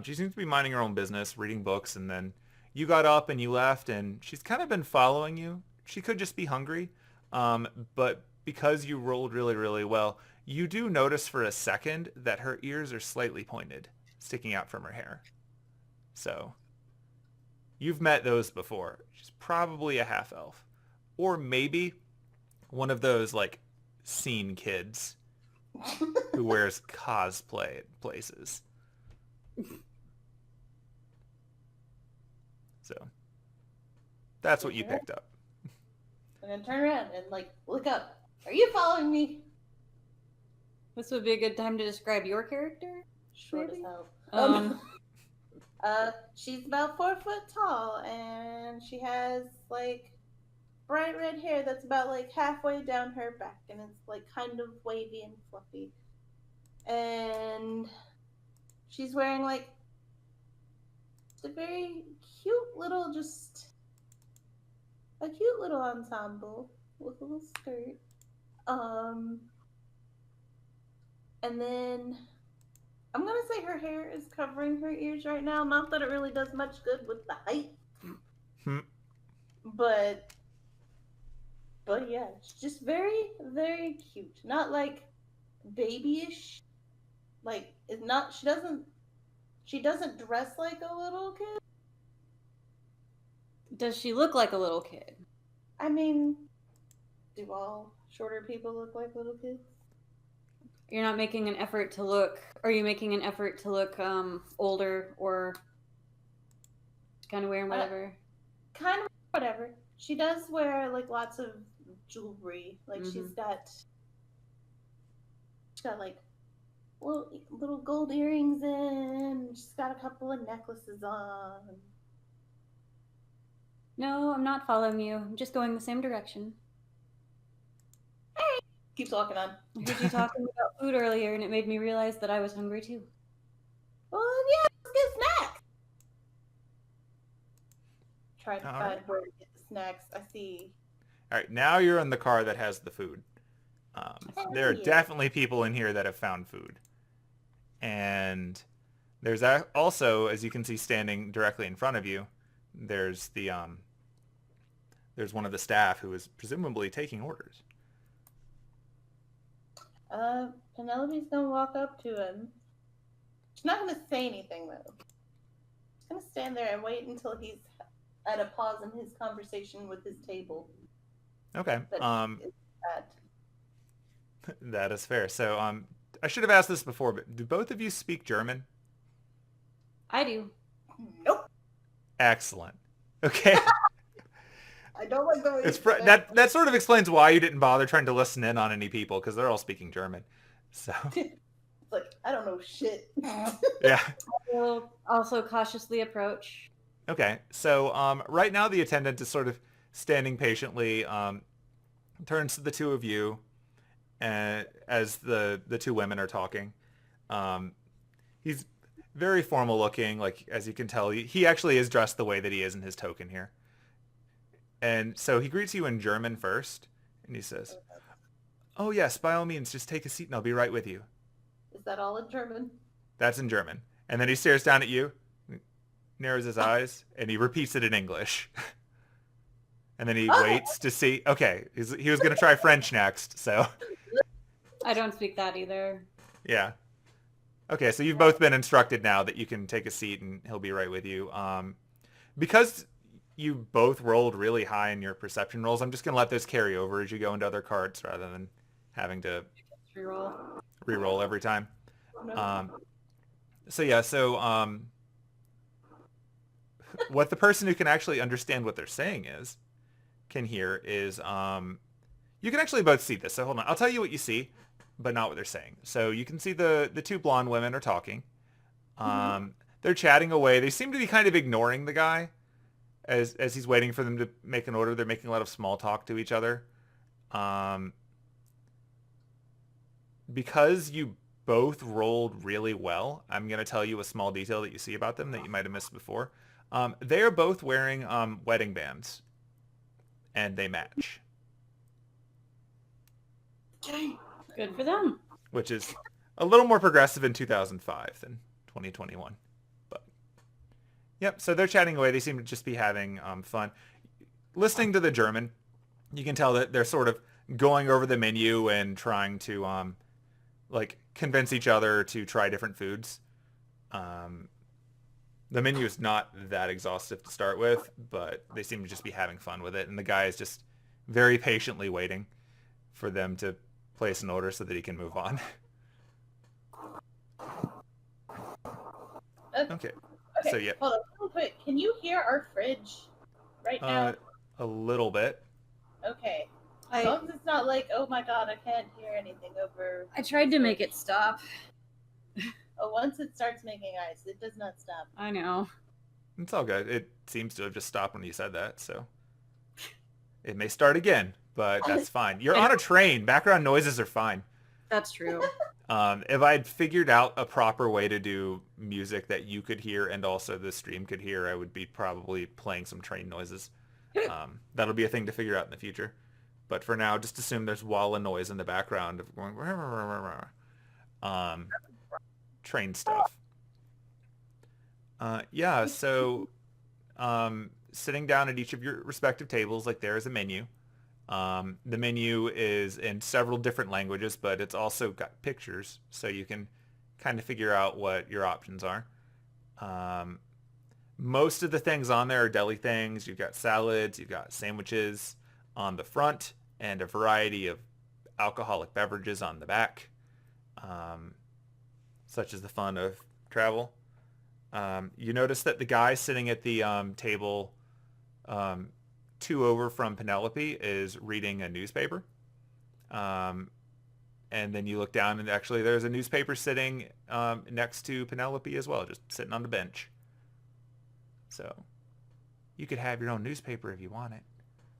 She seems to be minding her own business, reading books, and then you got up and you left, and she's kind of been following you. She could just be hungry, but because you rolled really, really well, you do notice for a second that her ears are slightly pointed, sticking out from her hair. So you've met those before. She's probably a half-elf. Or maybe one of those, like, scene kids who wears cosplay at places. So that's what you picked up.
I'm gonna turn around and like look up. Are you following me?
This would be a good time to describe your character.
Short
Maybe?
as hell. She's about 4 foot tall, and she has like bright red hair that's about like halfway down her back, and it's like kind of wavy and fluffy. And she's wearing like a very cute little ensemble with a little skirt. And then I'm gonna say her hair is covering her ears right now. Not that it really does much good with the height. But yeah, it's just very, very cute. Not like babyish. Like it's not she doesn't dress like a little kid.
Does she look like a little kid?
I mean, do all shorter people look like little kids?
You're not making an effort to look. Are you making an effort to look older or kind of wearing whatever?
Kind of whatever. She does wear like lots of jewelry. Like she's got like little gold earrings in. She's got a couple of necklaces on.
No, I'm not following you. I'm just going the same direction.
Hey! Keeps walking on.
I heard you talking about food earlier, and it made me realize that I was hungry too.
Well, yeah, let's get snacks. Trying to find where to get the snacks. I see.
All right, now you're in the car that has the food. There are definitely people in here that have found food. And there's also, as you can see standing directly in front of you, there's the there's one of the staff who is presumably taking orders.
Penelope's gonna walk up to him. She's not gonna say anything though. She's gonna stand there and wait until he's at a pause in his conversation with his table.
Okay. That is fair. So I should have asked this before, but do both of you speak German?
I do.
Nope.
Excellent. Okay.
I don't like the way
that sort of explains why you didn't bother trying to listen in on any people, because they're all speaking German. So
it's like, I don't know shit.
Yeah.
I will also cautiously approach.
Okay. So right now the attendant is sort of standing patiently, turns to the two of you as the two women are talking. He's very formal looking, like, as you can tell, he actually is dressed the way that he is in his token here. And so he greets you in German first, and he says, "Oh yes, by all means, just take a seat and I'll be right with you."
Is that all in German?
That's in German. And then he stares down at you, narrows his eyes, and he repeats it in English. And then he waits to see, okay, he was going to try French next, so.
I don't speak that either.
Yeah. Okay, so you've both been instructed now that you can take a seat and he'll be right with you. Because you both rolled really high in your perception rolls, I'm just going to let those carry over as you go into other carts rather than having to reroll every time. What the person who can actually understand what they're saying can hear is, you can actually both see this. So hold on. I'll tell you what you see, but not what they're saying. So you can see the two blonde women are talking. They're chatting away. They seem to be kind of ignoring the guy as he's waiting for them to make an order. They're making a lot of small talk to each other. Because you both rolled really well, I'm going to tell you a small detail that you see about them that you might have missed before. They are both wearing wedding bands, and they match.
Good for them.
which is a little more progressive in 2005 than 2021. But yep, so they're chatting away. They seem to just be having fun. Listening to the German, you can tell that they're sort of going over the menu and trying to like convince each other to try different foods. The menu is not that exhaustive to start with, but they seem to just be having fun with it. And the guy is just very patiently waiting for them to place an order so that he can move on. Okay. So yeah,
Hold on, real quick. Can you hear our fridge right now?
a little bit.
Okay. As long as it's not like, oh my god, I can't hear anything over.
I tried to make it stop.
Oh, once it starts making ice, it does not stop.
I know.
It's all good. It seems to have just stopped when you said that, so it may start again, but that's fine. You're on a train. Background noises are fine.
That's true.
If I'd figured out a proper way to do music that you could hear and also the stream could hear, I would be probably playing some train noises. That'll be a thing to figure out in the future. But for now, just assume there's wall of noise in the background of going train stuff. Yeah, so sitting down at each of your respective tables, like there is a menu. The menu is in several different languages, but it's also got pictures, so you can kind of figure out what your options are. Most of the things on there are deli things. You've got salads, you've got sandwiches on the front, and a variety of alcoholic beverages on the back, such as the fun of travel. You notice that the guy sitting at the table two over from Penelope is reading a newspaper. And then you look down and actually there's a newspaper sitting next to Penelope as well, just sitting on the bench. So you could have your own newspaper if you want it.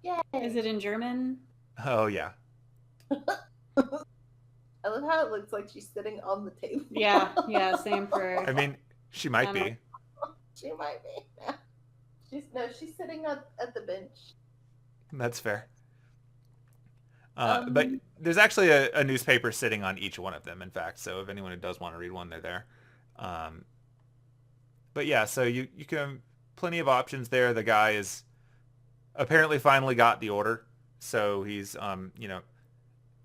Yay!
Is it in German?
Oh, yeah.
I love how it looks like she's sitting on the table.
Yeah, same for...
I mean, she might be.
She might be. She's sitting at the bench.
That's fair. But there's actually a newspaper sitting on each one of them, in fact. So if anyone who does want to read one, they're there. But yeah, so you can plenty of options there. The guy is apparently finally got the order, so he's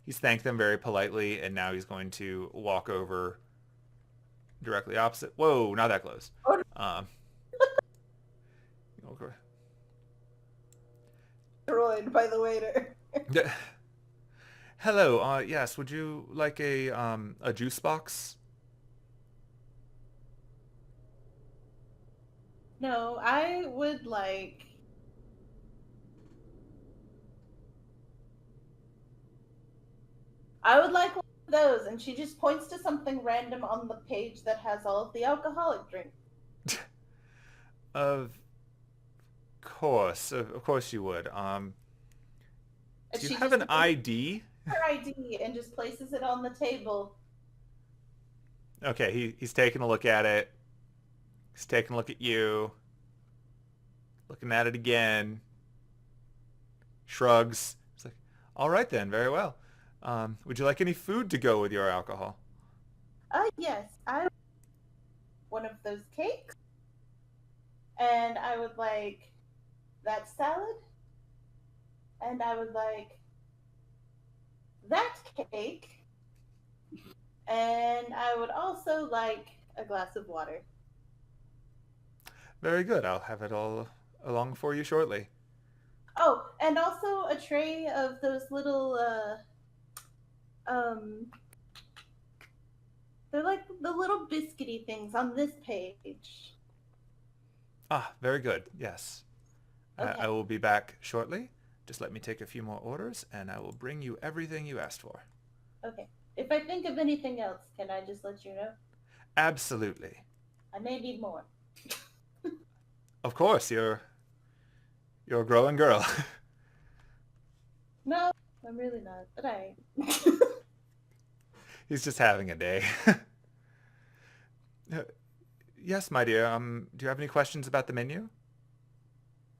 he's thanked them very politely, and now he's going to walk over directly opposite. Whoa, not that close. Okay.
Destroyed by the waiter.
Hello. Yes. Would you like a juice box?
No, I would like. I would like one of those, and she just points to something random on the page that has all of the alcoholic drinks.
Of course you would. Do you have an ID?
Her ID and just places it on the table.
Okay, he's taking a look at it. He's taking a look at you. Looking at it again. Shrugs. It's like, all right then, very well. Would you like any food to go with your alcohol?
Yes, I one of those cakes. And I would like that salad. And I would like that cake. And I would also like a glass of water.
Very good. I'll have it all along for you shortly.
Oh, and also a tray of those little, they're like the little biscuity things on this page.
Ah, very good. Yes.
Okay.
I will be back shortly. Just let me take a few more orders, and I will bring you everything you asked for.
Okay. If I think of anything else, can I just let you know?
Absolutely.
I may need more.
Of course, you're a growing girl.
No, I'm really not, but I...
He's just having a day. Yes, my dear. Do you have any questions about the menu?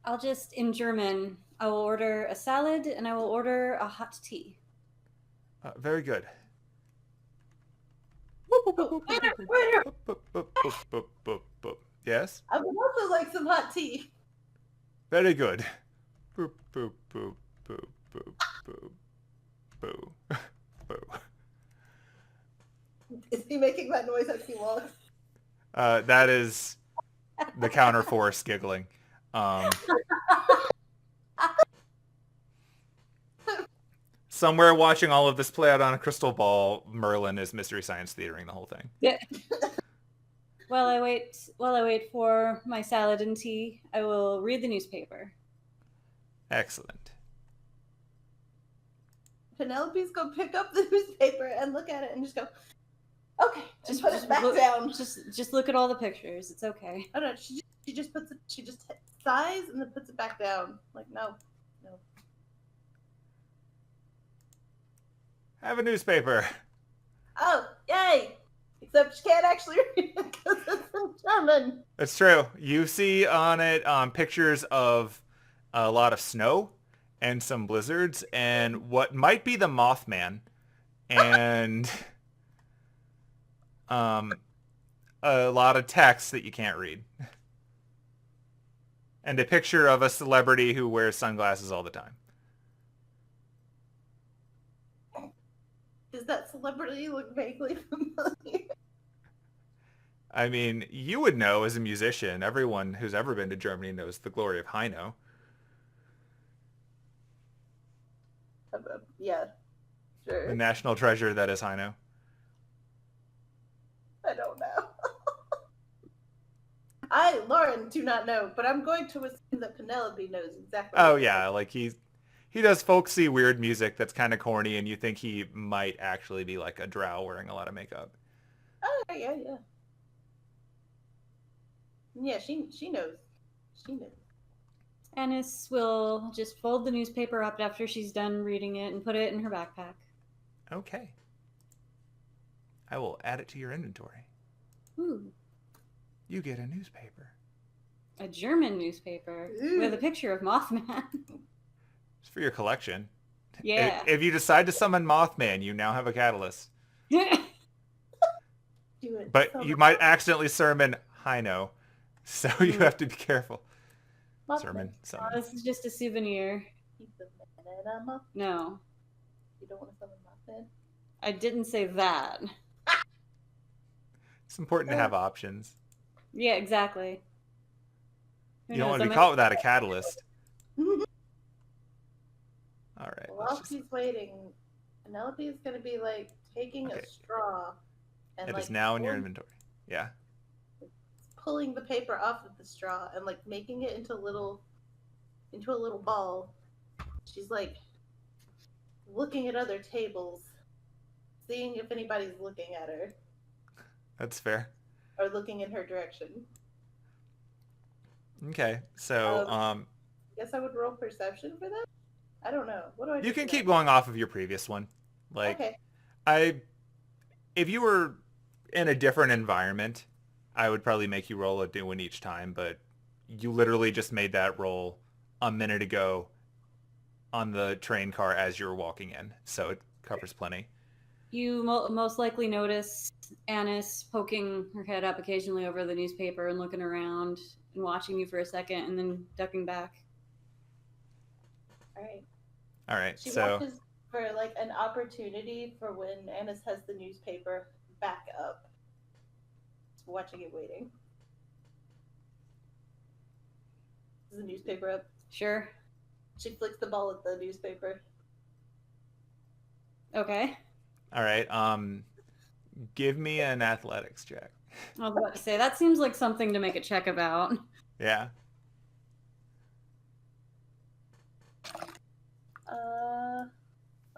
I'll just, in German, I will order a salad and I will order a hot tea.
Very good.
Waiter!
Yes?
I would also like some hot tea.
Very good. Boop, boop, boop, boop, boop, boop, boo, boo.
Is he making that noise as he walks?
That is the counterforce giggling. Somewhere watching all of this play out on a crystal ball, Merlin is Mystery Science Theatering the whole thing.
Yeah. While I wait for my salad and tea, I will read the newspaper.
Excellent.
Penelope's gonna pick up the newspaper and look at it and just go, okay, just put it back
look,
down.
Just look at all the pictures. It's okay.
Oh no, she just puts it. She just sighs and then puts it back down. Like no.
Have a newspaper.
Oh, yay! Except she can't actually read it because it's in German.
It's true. You see on it pictures of a lot of snow and some blizzards and what might be the Mothman and a lot of text that you can't read. And a picture of a celebrity who wears sunglasses all the time.
Does that celebrity look vaguely familiar?
I mean, you would know as a musician. Everyone who's ever been to Germany knows the glory of Heino.
Yeah, sure.
The national treasure that is Heino.
I don't know. Lauren, do not know, but I'm going to assume that Penelope knows exactly.
Oh yeah, like he does folksy weird music that's kind of corny, and you think he might actually be like a drow wearing a lot of makeup.
Oh yeah. Yeah, she knows. She knows.
Anise will just fold the newspaper up after she's done reading it and put it in her backpack.
Okay. I will add it to your inventory.
Ooh.
You get a newspaper.
A German newspaper with a picture of Mothman.
It's for your collection.
Yeah.
If you decide to summon Mothman, you now have a catalyst.
Do it.
But
So
you might accidentally summon Heino, so you have to be careful.
Mothman.
Summon.
This is just a souvenir.
He's the man.
No,
You don't want to summon Mothman?
I didn't say that.
It's important to have options.
Yeah, exactly. Who
You don't
knows,
want to be caught without a catalyst. All right.
While she's waiting, Penelope is going to be like taking
Okay.
a straw and
It
like
is now in your inventory. Yeah.
pulling the paper off of the straw and like making it into a little ball. She's like looking at other tables, seeing if anybody's looking at her
That's fair.
or looking in her direction.
Okay. So,
I guess I would roll perception for that. I don't know. What do I do?
you can
for
keep
that?
going off of your previous one. Like,
Okay.
if you were in a different environment, I would probably make you roll a new one each time, but you literally just made that roll a minute ago on the train car as you were walking in, so it covers plenty.
You most likely notice Anise poking her head up occasionally over the newspaper and looking around and watching you for a second and then ducking back.
All right.
All right,
She
so
watches for like an opportunity for when Anise has the newspaper back up. Just watching it waiting. Is the newspaper up?
Sure.
She flicks the ball at the newspaper.
Okay.
all right, give me an athletics check.
I was about to say, that seems like something to make a check about.
Yeah.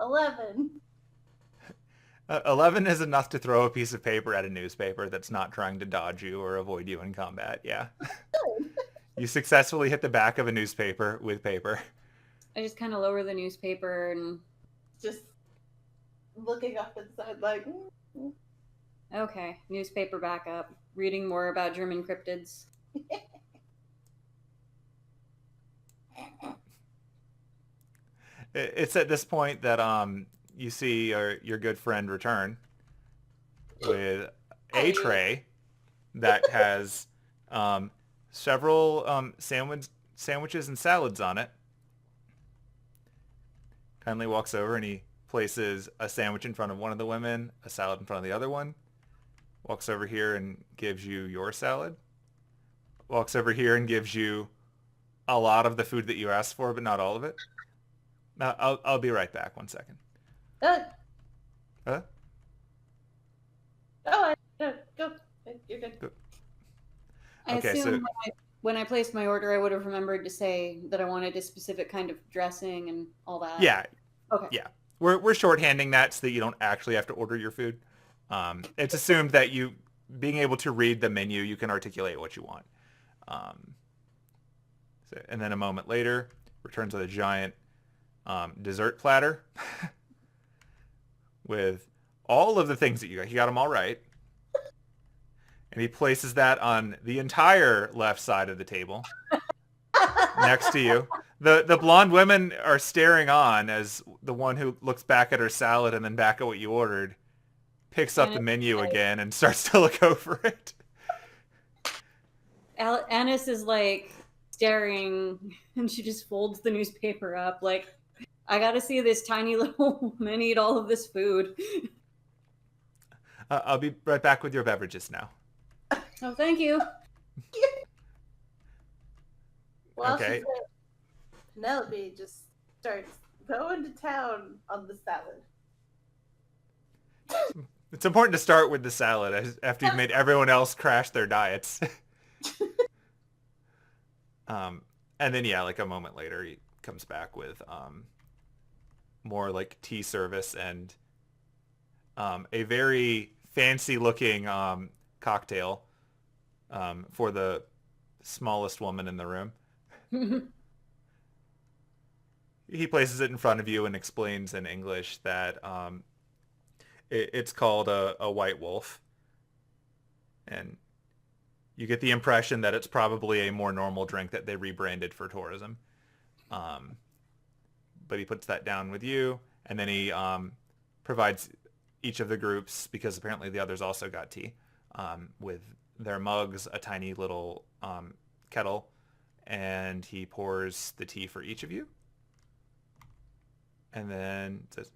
11.
11 is enough to throw a piece of paper at a newspaper that's not trying to dodge you or avoid you in combat. Yeah. You successfully hit the back of a newspaper with paper.
I just kind of lower the newspaper and...
Just looking up inside like...
Okay, newspaper back up. Reading more about German cryptids.
It's at this point that you see your good friend return with a
Hey.
tray that has several sandwiches and salads on it. Kindly walks over and he places a sandwich in front of one of the women, a salad in front of the other one. Walks over here and gives you your salad. Walks over here and gives you a lot of the food that you asked for, but not all of it. I'll be right back. 1 second.
Uh,
Huh?
Go. You're good.
Go.
I
Okay,
assume
so
when I placed my order, I would have remembered to say that I wanted a specific kind of dressing and all that.
yeah,
Okay.
yeah, we're shorthanding that so that you don't actually have to order your food. It's assumed that you being able to read the menu, you can articulate what you want. And then a moment later, returns with a giant dessert platter with all of the things that you got. You got them all right. And he places that on the entire left side of the table next to you. The blonde women are staring on as the one who looks back at her salad and then back at what you ordered picks up the menu again and starts to look over it.
Anise is like staring, and she just folds the newspaper up like, I gotta see this tiny little woman eat all of this food.
I'll be right back with your beverages now.
Oh, thank you.
While
Okay.
she's there, Penelope just starts going to town on the salad.
It's important to start with the salad after you've made everyone else crash their diets. And then, yeah, like a moment later, he comes back with more like tea service and a very fancy-looking cocktail for the smallest woman in the room. He places it in front of you and explains in English that it's called a white wolf. And you get the impression that it's probably a more normal drink that they rebranded for tourism. But he puts that down with you, and then he provides each of the groups, because apparently the others also got tea, with their mugs, a tiny little kettle, and he pours the tea for each of you. And then says,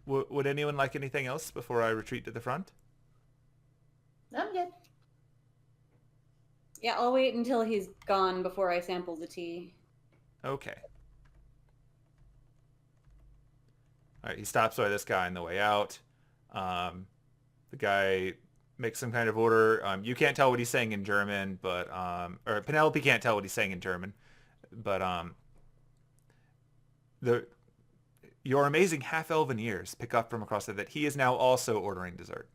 would anyone like anything else before I retreat to the front?
I'm good.
Yeah, I'll wait until he's gone before I sample the tea.
Okay. All right, he stops by this guy on the way out. The guy makes some kind of order. You can't tell what he's saying in German, but or Penelope can't tell what he's saying in German, but your amazing half-elven ears pick up from across there that he is now also ordering dessert.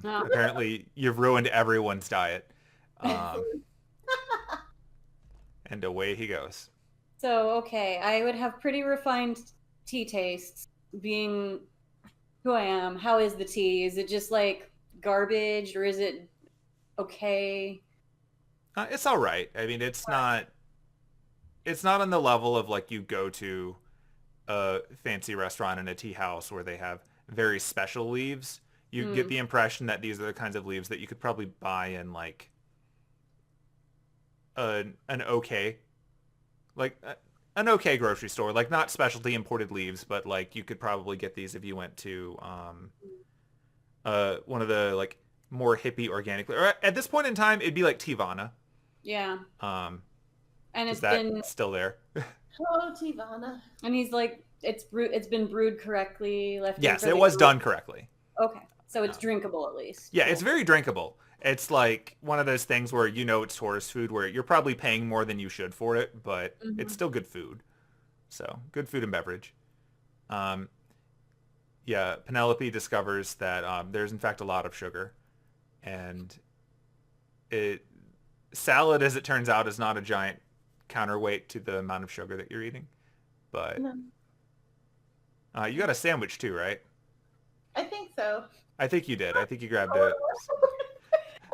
Apparently, you've ruined everyone's diet. And away he goes.
So, okay, I would have pretty refined tea tastes, being who I am. How is the tea? Is it just like garbage, or is it okay?
It's all right. I mean, it's not on the level of like you go to a fancy restaurant and a tea house where they have very special leaves. You get the impression that these are the kinds of leaves that you could probably buy in like an okay grocery store, like not specialty imported leaves, but like you could probably get these if you went to one of the like more hippie organic, or at this point in time it'd be like Tivana.
Yeah. And
Is
it's
that
been
still there?
Hello, Tivana.
and he's like it's been brewed correctly, left in
Yes,
for
it
the
was
group.
done correctly.
Okay. So it's drinkable at least.
Yeah, it's very drinkable. It's like one of those things where you know it's tourist food where you're probably paying more than you should for it, but it's still good food. So, good food and beverage. Yeah, Penelope discovers that there's in fact a lot of sugar. And salad, as it turns out, is not a giant counterweight to the amount of sugar that you're eating. But
No.
You got a sandwich too, right?
I think so.
I think you did. I think you grabbed it.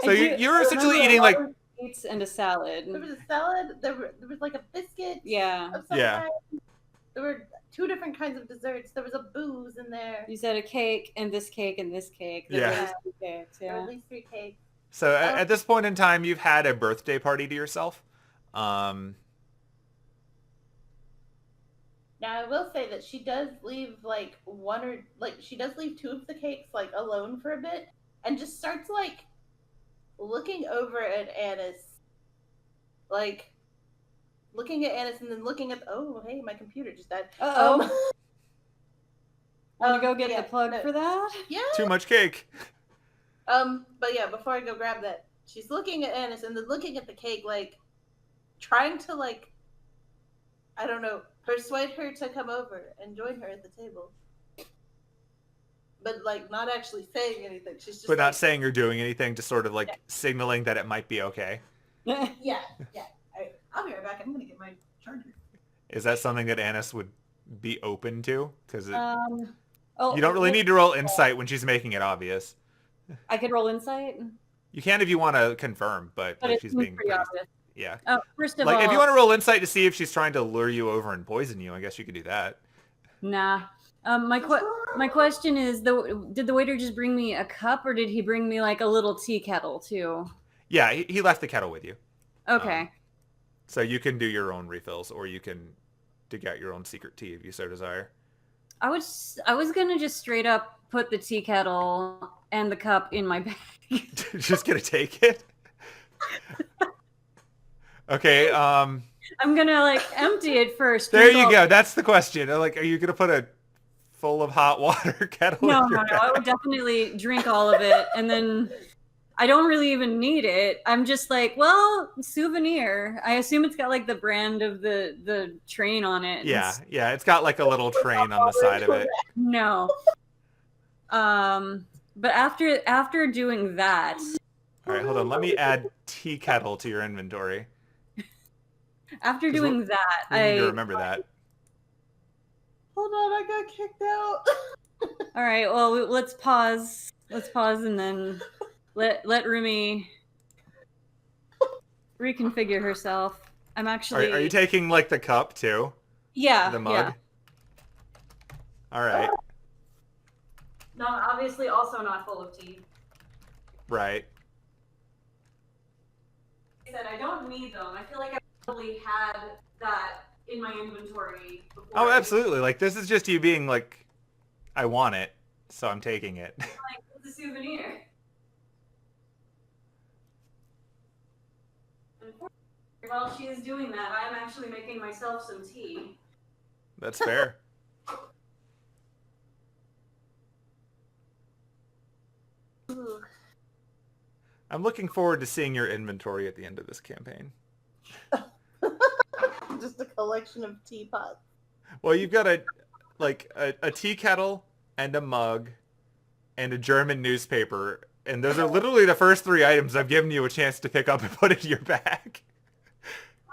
So
I
you were essentially
remember
eating
a
like
lot of sweets and a salad.
There was a salad. There was like a biscuit
Yeah.
of some
Yeah.
kind. There were 2 different kinds of desserts. There was a booze in there.
You said a cake and this cake and this cake. There
Yeah.
were at least 2 cakes,
There were
yeah.
at least 3 cakes.
So at this point in time, you've had a birthday party to yourself.
Now I will say that she does leave like she does leave 2 of the cakes like alone for a bit, and just starts like looking over at Anise, like looking at Anise and then looking at oh hey my computer just died.
Uh-oh. Want to go get
yeah,
the plug for that?
Yeah.
Too much cake.
But yeah, before I go grab that, she's looking at Anise and then looking at the cake, like trying to like, I don't know, persuade her to come over and join her at the table. But like not actually saying anything. She's just
But
like,
not saying or doing anything, just sort of like signaling that it might be okay.
yeah. I'll be right back. I'm gonna get my charger.
Is that something that Anise would be open to? Because you
Oh,
don't really need to roll insight when she's making it obvious.
I could roll insight,
You can if you want to confirm, but
but
if
it's
she's being
pretty obvious.
yeah.
First of
Like
all,
if you want to roll insight to see if she's trying to lure you over and poison you, I guess you could do that.
nah. My question is, did the waiter just bring me a cup, or did he bring me like a little tea kettle too?
Yeah, he left the kettle with you.
Okay.
So you can do your own refills, or you can dig out your own secret tea if you so desire.
I was gonna just straight up put the tea kettle and the cup in my bag.
Just gonna take it. Okay.
I'm gonna like empty it first.
There you go. That's the question. Like, are you gonna put a full of hot water kettle?
No,
in your bag?
I would definitely drink all of it, and then I don't really even need it. I'm just like, well, souvenir. I assume it's got like the brand of the train on it.
Yeah. It's got like a little train on the side of it.
No. But after doing that,
All right, hold on. Let me add tea kettle to your inventory.
after doing that,
We need to remember that.
Hold on, I got kicked out.
All right. Well, let's pause. Let's pause and then let Rumi reconfigure herself. I'm actually.
Are you taking like the cup too?
Yeah.
The mug?
Yeah.
All right.
No, obviously also not full of tea.
Right.
I said I don't need them. I feel like I probably had that in my inventory before.
Oh, absolutely. Like, this is just you being like, I want it, so I'm taking it.
Like, it's a souvenir. While she is doing that, I am actually making myself some tea.
That's fair. I'm looking forward to seeing your inventory at the end of this campaign.
Just a collection of teapots.
Well, you've got a tea kettle and a mug and a German newspaper, and those are literally the first 3 items I've given you a chance to pick up and put in your bag.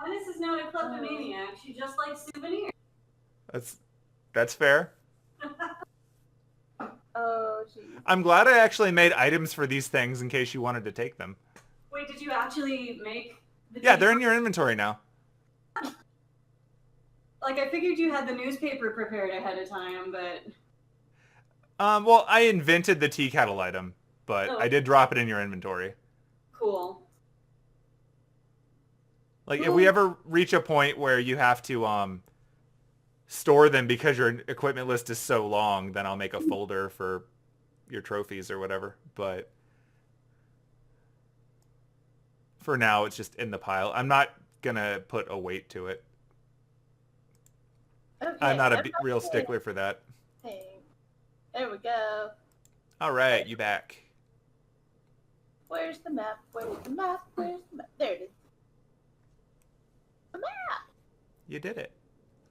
Anise is not a kleptomaniac. She just likes souvenirs.
That's fair.
Oh, jeez.
I'm glad I actually made items for these things in case you wanted to take them.
Wait, did you actually make the
Yeah,
tea?
they're in your inventory now.
Like, I figured you had the newspaper prepared ahead of time, but...
Well, I invented the tea kettle item, but
Oh.
I did drop it in your inventory.
Cool.
Like, if we ever reach a point where you have to store them because your equipment list is so long, then I'll make a folder for your trophies or whatever. But for now, it's just in the pile. I'm not gonna put a weight to it.
Okay,
I'm not a
that's
real
okay.
stickler for that.
Hey, there we go.
All right, you back.
Where's the map? Where's the map? Where's the map? There it is. The map!
You did it.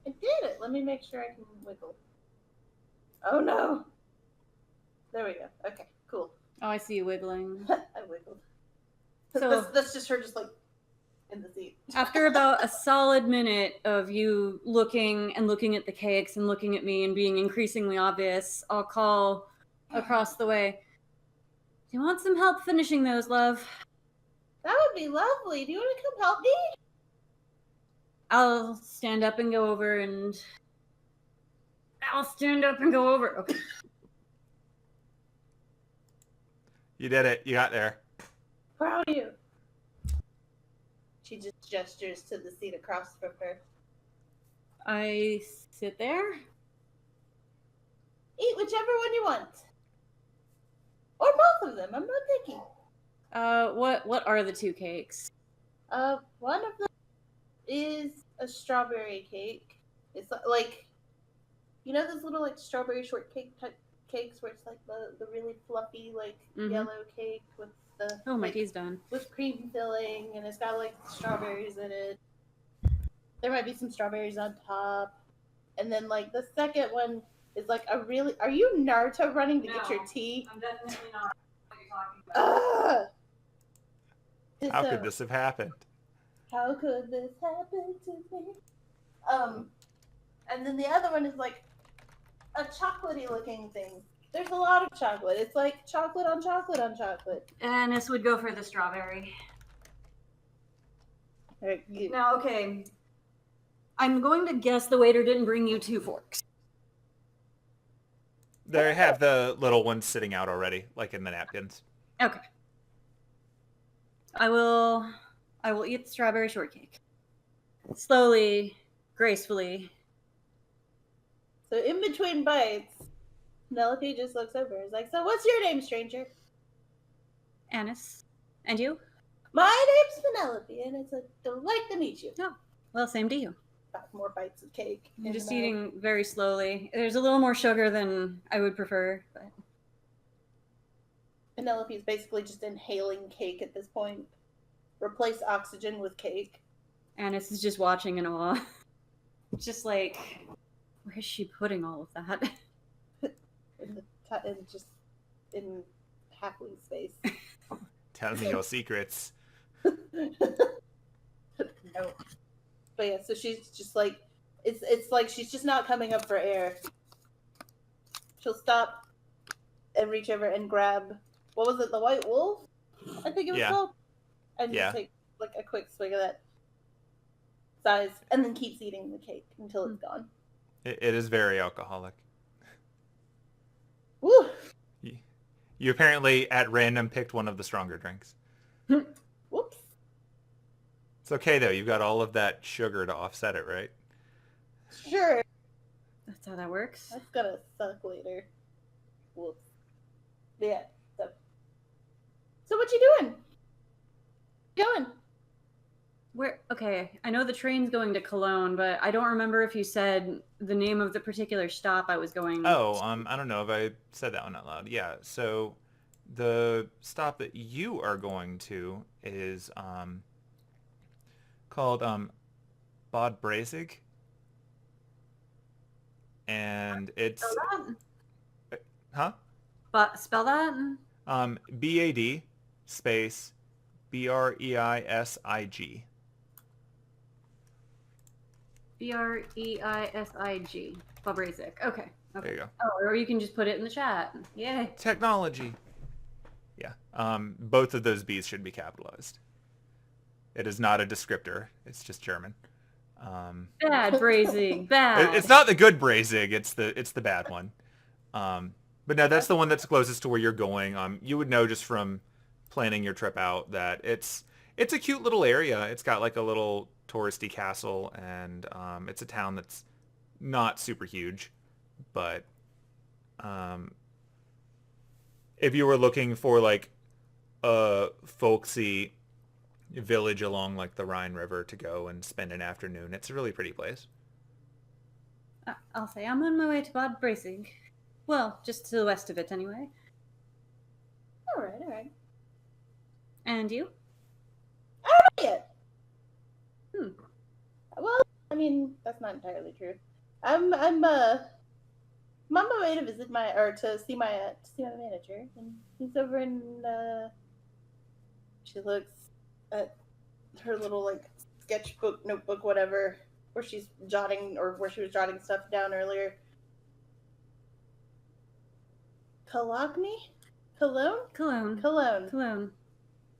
I did it. Let me make sure I can wiggle. Oh no! There we go. Okay, cool.
Oh, I see you wiggling.
I wiggled.
So-
That's just her, just like in the seat.
After about a solid minute of you looking and looking at the cakes and looking at me and being increasingly obvious, I'll call across the way. Do you want some help finishing those, love?
That would be lovely. Do you want to come help me?
I'll stand up and go over and I'll stand up and go over. Okay.
You did it. You got there.
Proud of you. She just gestures to the seat across from her.
I sit there.
Eat whichever one you want. Or both of them. I'm not picky.
What are the 2 cakes?
One of them is a strawberry cake. It's like, you know those little like strawberry shortcake type cakes where it's like the really fluffy like yellow cake with the
Oh, my
like,
tea's done.
with cream filling, and it's got like strawberries in it. There might be some strawberries on top, and then like the second one is like a really. Are you Naruto running to get your tea?
I'm definitely not what you're talking about.
How could this have happened?
How could this happen to me? And then the other one is like a chocolatey looking thing. There's a lot of chocolate. It's like chocolate on chocolate on chocolate.
Anise would go for the strawberry. Now, okay. I'm going to guess the waiter didn't bring you 2 forks.
They have the little ones sitting out already, like in the napkins.
Okay. I will eat the strawberry shortcake. Slowly, gracefully.
So in between bites, Penelope just looks over. Is like, so what's your name, stranger?
Anise. And you?
My name's Penelope, and it's a delight to meet you.
Oh, well, same to you.
5 more bites of cake.
You're just eating very slowly. There's a little more sugar than I would prefer, but
Penelope is basically just inhaling cake at this point. Replace oxygen with cake.
Anise is just watching in awe. Just like, where is she putting all of that?
in halfling space.
Tell me your secrets.
No. But yeah, so she's just like, it's like she's just not coming up for air. She'll stop and reach over and grab, what was it, the white wolf? I think it was called. And just take like a quick swig of that size, and then keeps eating the cake until it's gone.
It is very alcoholic.
Woo!
You apparently at random picked one of the stronger drinks.
Whoops.
It's okay though. You've got all of that sugar to offset it, right?
Sure.
That's how that works.
That's gonna suck later. Whoops. Yeah. So what you doing? Going?
Where? Okay, I know the train's going to Cologne, but I don't remember if you said the name of the particular stop I was going.
Oh, I don't know if I said that one out loud. Yeah, so the stop that you are going to is called Bad Brazig, and it's huh?
But spell that.
BAD space BREISIG.
BREISIG. Fabrizic. Okay.
There you go.
Oh, or you can just put it in the chat. Yay.
Technology. Yeah. Both of those B's should be capitalized. It is not a descriptor. It's just German.
Bad Brazig. Bad.
It's not the good Brazig. It's the bad one. But no, that's the one that's closest to where you're going. You would know just from planning your trip out that it's a cute little area. It's got like a little touristy castle, and it's a town that's not super huge, but if you were looking for like a folksy village along like the Rhine River to go and spend an afternoon, it's a really pretty place.
I'll say I'm on my way to Bad Brazig. Well, just to the west of it anyway.
All right.
And you?
I don't know yet.
Hmm.
Well, I mean, that's not entirely true. I'm on my way to visit to see my manager, and he's over in. She looks at her little like sketchbook, notebook, whatever, where she was jotting stuff down earlier. Cologne?
Cologne.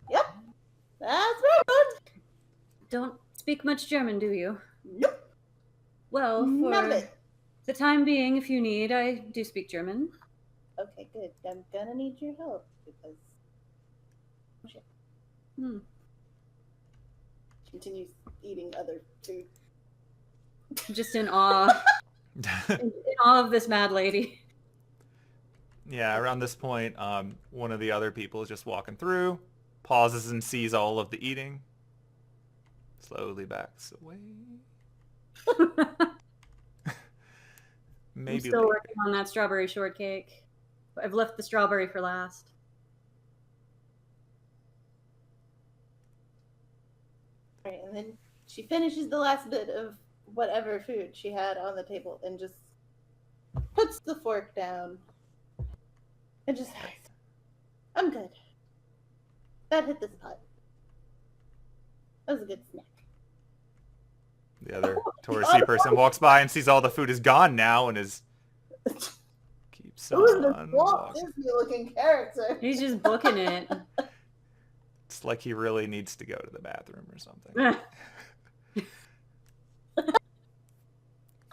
Yep, that's right, bud.
Don't speak much German, do you?
Nope.
Well,
None of it.
The time being, if you need, I do speak German.
Okay, good. I'm gonna need your help because. Oh, shit.
Hmm.
She continues eating other food.
Just in awe. in awe of this mad lady.
Yeah, around this point, one of the other people is just walking through, pauses and sees all of the eating, slowly backs away.
I'm
Maybe
still
later.
working on that strawberry shortcake. I've left the strawberry for last.
Right, and then she finishes the last bit of whatever food she had on the table and just puts the fork down and just says, I'm good. That hit the spot. That was a good snack.
The other Taurus person walks by and sees all the food is gone now and keeps
Who is this
on
Walt
walking.
Disney looking character?
He's just booking it.
It's like he really needs to go to the bathroom or something.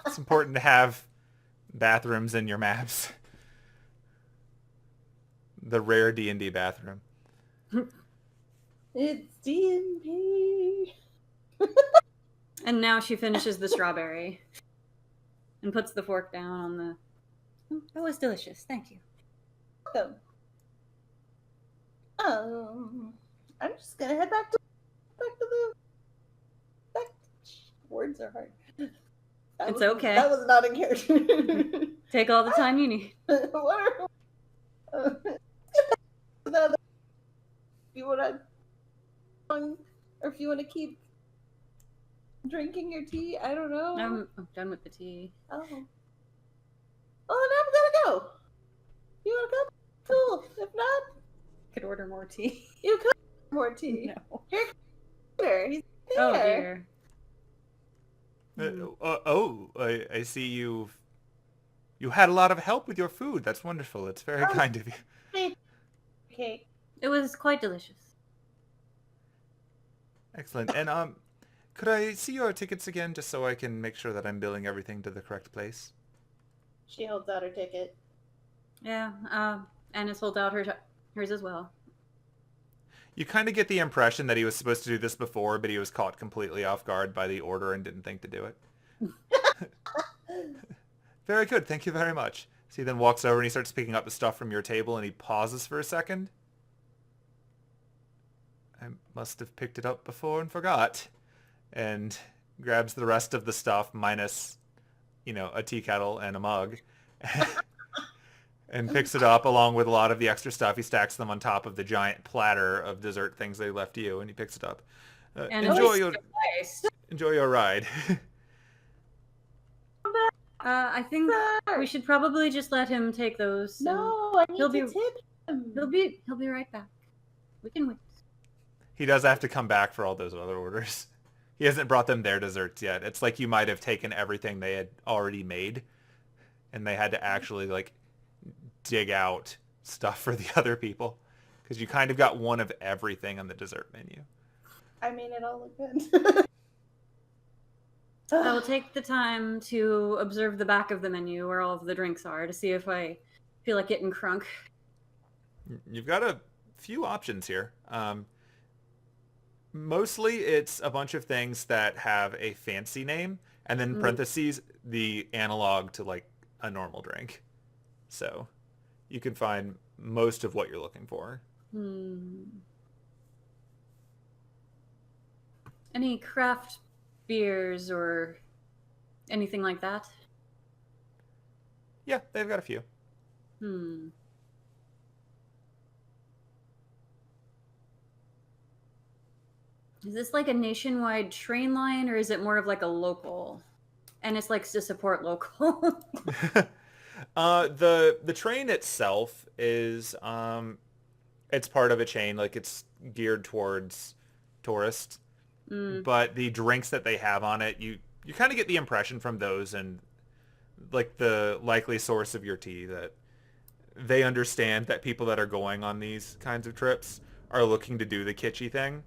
It's important to have bathrooms in your maps. The rare D&D bathroom.
It's D&D.
And now she finishes the strawberry and puts the fork down on the... Oh, that was delicious. Thank you.
Welcome. I'm just gonna head back to the words are hard.
It's okay.
That was not in character.
Take all the time you need.
What are if you wanna or if you wanna keep drinking your tea, I don't know.
I'm done with the tea.
Oh. Well, then I'm gonna go. You wanna come? Cool. If not,
Could order more tea.
you could more tea.
No.
Here, he's there.
Oh dear.
I see you had a lot of help with your food. That's wonderful. It's very kind of you.
Okay.
It was quite delicious.
Excellent. And could I see your tickets again just so I can make sure that I'm billing everything to the correct place?
She holds out her ticket.
Yeah, Anise holds out hers as well.
You kind of get the impression that he was supposed to do this before, but he was caught completely off guard by the order and didn't think to do it. Very good. Thank you very much. So he then walks over and he starts picking up the stuff from your table and he pauses for a second. I must have picked it up before and forgot. And grabs the rest of the stuff minus, a tea kettle and a mug. And picks it up along with a lot of the extra stuff. He stacks them on top of the giant platter of dessert things they left you, and he picks it up.
And
Enjoy your ride.
I think we should probably just let him take those.
No, I need
he'll
to
be-
tip him.
He'll be right back. We can wait.
He does have to come back for all those other orders. He hasn't brought them their desserts yet. It's like you might have taken everything they had already made, and they had to actually dig out stuff for the other people, because you kind of got one of everything on the dessert menu.
I mean, it all looked good.
I will take the time to observe the back of the menu where all of the drinks are to see if I feel like getting crunk.
You've got a few options here. Mostly it's a bunch of things that have a fancy name, and then parentheses, the analog to a normal drink. So you can find most of what you're looking for.
Any craft beers or anything like that?
Yeah, they've got a few.
Is this like a nationwide train line, or is it more of like a local? And it's likes to support local.
The train itself is it's part of a chain, it's geared towards tourists. But the drinks that they have on it, you kind of get the impression from those and the likely source of your tea that they understand that people that are going on these kinds of trips are looking to do the kitschy thing.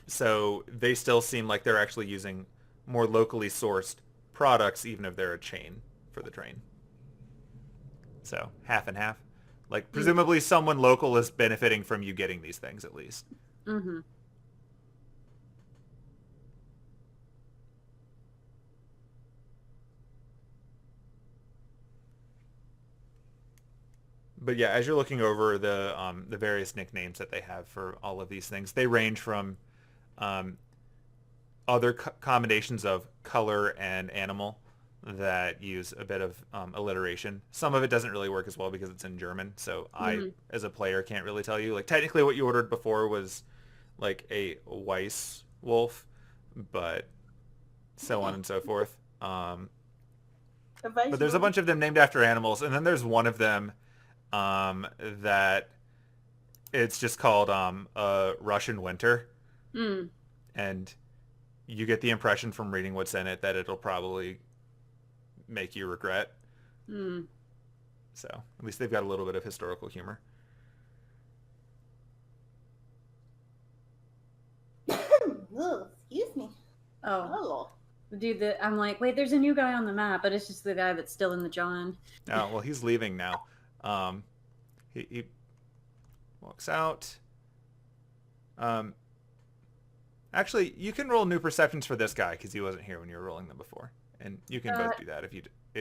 So they still seem like they're actually using more locally sourced products, even if they're a chain for the train. So half and half. Like presumably someone local is benefiting from you getting these things at least.
Mm-hmm.
But yeah, as you're looking over the various nicknames that they have for all of these things, they range from other combinations of color and animal that use a bit of alliteration. Some of it doesn't really work as well because it's in German, so I, as a player, can't really tell you. Like technically, what you ordered before was like a Weiss wolf, but so on and so forth. But there's a bunch of them named after animals, and then there's one of them that it's just called Russian Winter, and you get the impression from reading what's in it that it'll probably make you regret. So at least they've got a little bit of historical humor.
Excuse me.
Oh. Dude, I'm like, wait, there's a new guy on the map, but it's just the guy that's still in the John.
Oh, well, he's leaving now. He walks out. Actually, you can roll new perceptions for this guy because he wasn't here when you were rolling them before, and you can both do that if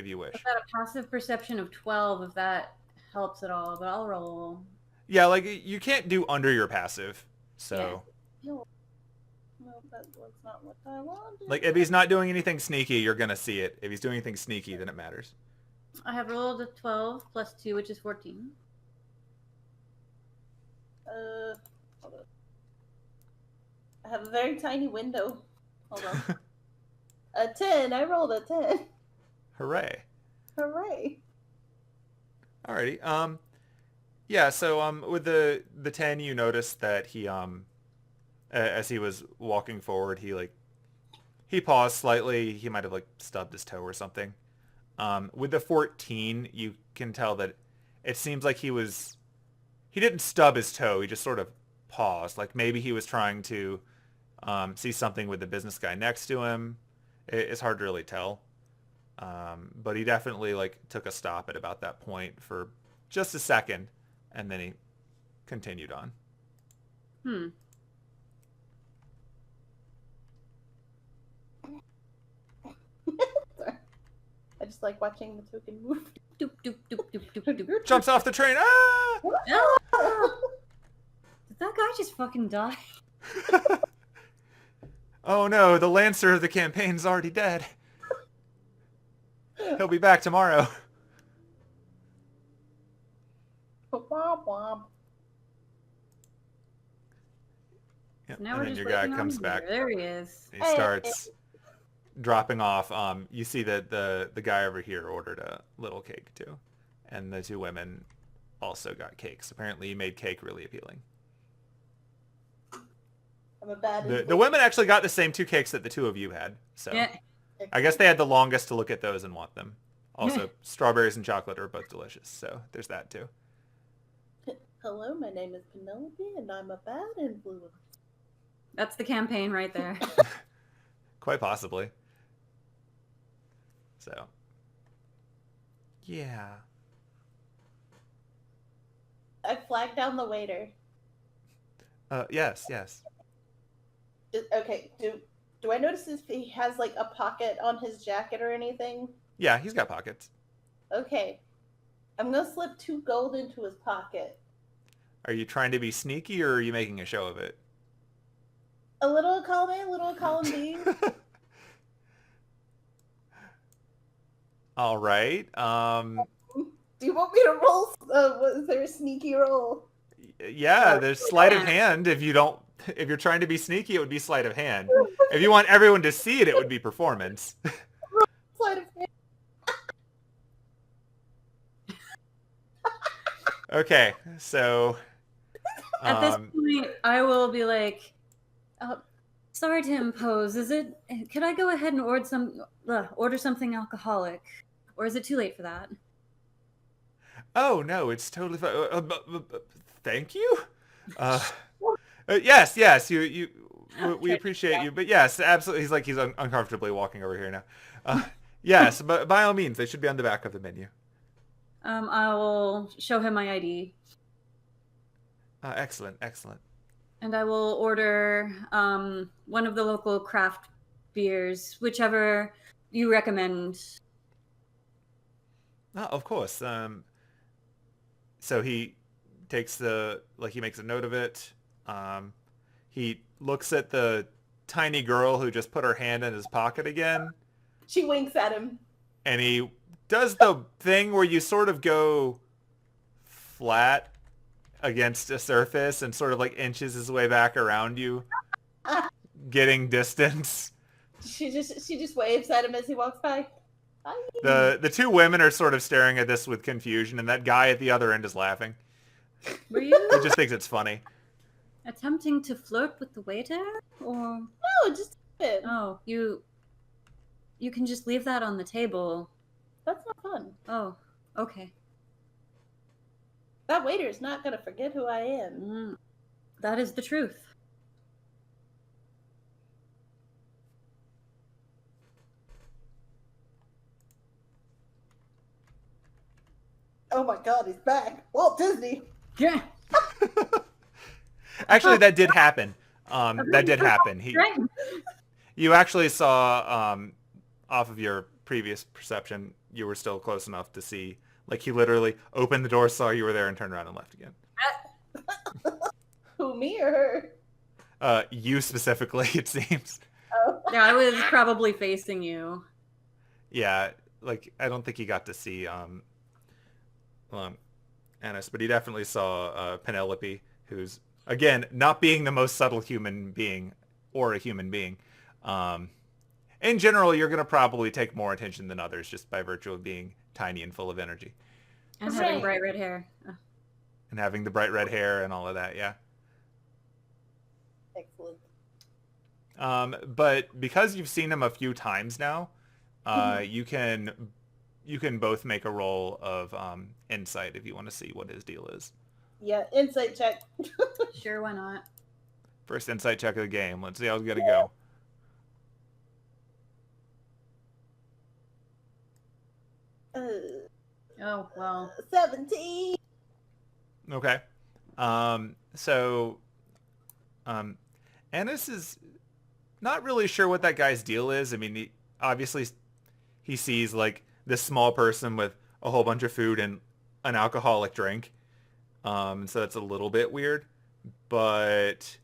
you wish.
I've got a passive perception of 12 if that helps at all, but I'll roll.
Yeah, like you can't do under your passive, so.
Yeah. No, that was not what I wanted.
Like if he's not doing anything sneaky, you're gonna see it. If he's doing anything sneaky, then it matters.
I have rolled a 12 plus 2, which is 14.
Hold on. I have a very tiny window. Hold on. A 10. I rolled a 10.
Hooray.
Hooray.
Alrighty. Yeah, so with the 10, you noticed that he as he was walking forward, he paused slightly. He might have like stubbed his toe or something. With the 14, you can tell that it seems like he didn't stub his toe. He just sort of paused. Like maybe he was trying to see something with the business guy next to him. It's hard to really tell. But he definitely like took a stop at about that point for just a second, and then he continued on.
I just like watching the token move.
Doop, doop, doop, doop, doop, doop.
Jumps off the train. Ah!
Did that guy just fucking die?
Oh no, the Lancer of the campaign's already dead. He'll be back tomorrow. Yep.
Now
And
we're
then
just
your guy
waiting on
comes
him.
back.
There he is.
He starts dropping off. You see that the guy over here ordered a little cake too, and the two women also got cakes. Apparently, you made cake really appealing.
I'm a bad
The women actually got the same two cakes that the two of you had. So
Yeah.
I guess they had the longest to look at those and want them. Also, strawberries and chocolate are both delicious. So there's that too.
Hello, my name is Penelope, and I'm a bad influence.
That's the campaign right there.
Quite possibly. So, yeah.
I flagged down the waiter.
Yes.
Okay, do I notice if he has like a pocket on his jacket or anything?
Yeah, he's got pockets.
Okay. I'm gonna slip 2 gold into his pocket.
Are you trying to be sneaky or are you making a show of it?
A little column A, a little column B.
All right.
Do you want me to roll? Was there a sneaky roll?
Yeah, there's sleight of hand. If you're trying to be sneaky, it would be sleight of hand. If you want everyone to see it, it would be performance.
Sleight of hand.
Okay, so
At this point, I will be like, sorry to impose. Could I go ahead and order something alcoholic? Or is it too late for that?
oh no, it's totally fine. Thank you. Yes, we appreciate you, but yes, absolutely. He's uncomfortably walking over here now. Yes, but by all means, they should be on the back of the menu.
I will show him my ID.
Excellent, excellent.
And I will order one of the local craft beers, whichever you recommend.
Of course. So he takes he makes a note of it. He looks at the tiny girl who just put her hand in his pocket again.
She winks at him.
And he does the thing where you sort of go flat against a surface and sort of like inches his way back around you, getting distance.
She just waves at him as he walks by. Bye.
The two women are sort of staring at this with confusion, and that guy at the other end is laughing.
Were you
He just thinks it's funny.
attempting to flirt with the waiter? Or
No, just a bit.
oh, you can just leave that on the table.
That's not fun.
Oh, okay.
That waiter is not gonna forget who I am.
That is the truth.
Oh my God, he's back. Walt Disney.
Yeah.
Actually, that did happen. That did happen.
Right.
You actually saw, off of your previous perception, you were still close enough to see, like he literally opened the door, saw you were there, and turned around and left again.
Who, me or her?
You specifically, it seems.
Oh.
Yeah, I was probably facing you.
Yeah, like I don't think he got to see Anise, but he definitely saw Penelope, who's again not being the most subtle human being or a human being. In general, you're gonna probably take more attention than others just by virtue of being tiny and full of energy.
And
Right.
having bright red hair.
And having the bright red hair and all of that, yeah.
Excellent.
But because you've seen him a few times now, you can both make a roll of insight if you want to see what his deal is.
Yeah, insight check.
Sure, why not?
First insight check of the game. Let's see how it's gonna go.
Oh, well.
17.
Okay. Anise is not really sure what that guy's deal is. I mean, obviously he sees like this small person with a whole bunch of food and an alcoholic drink. So that's a little bit weird. But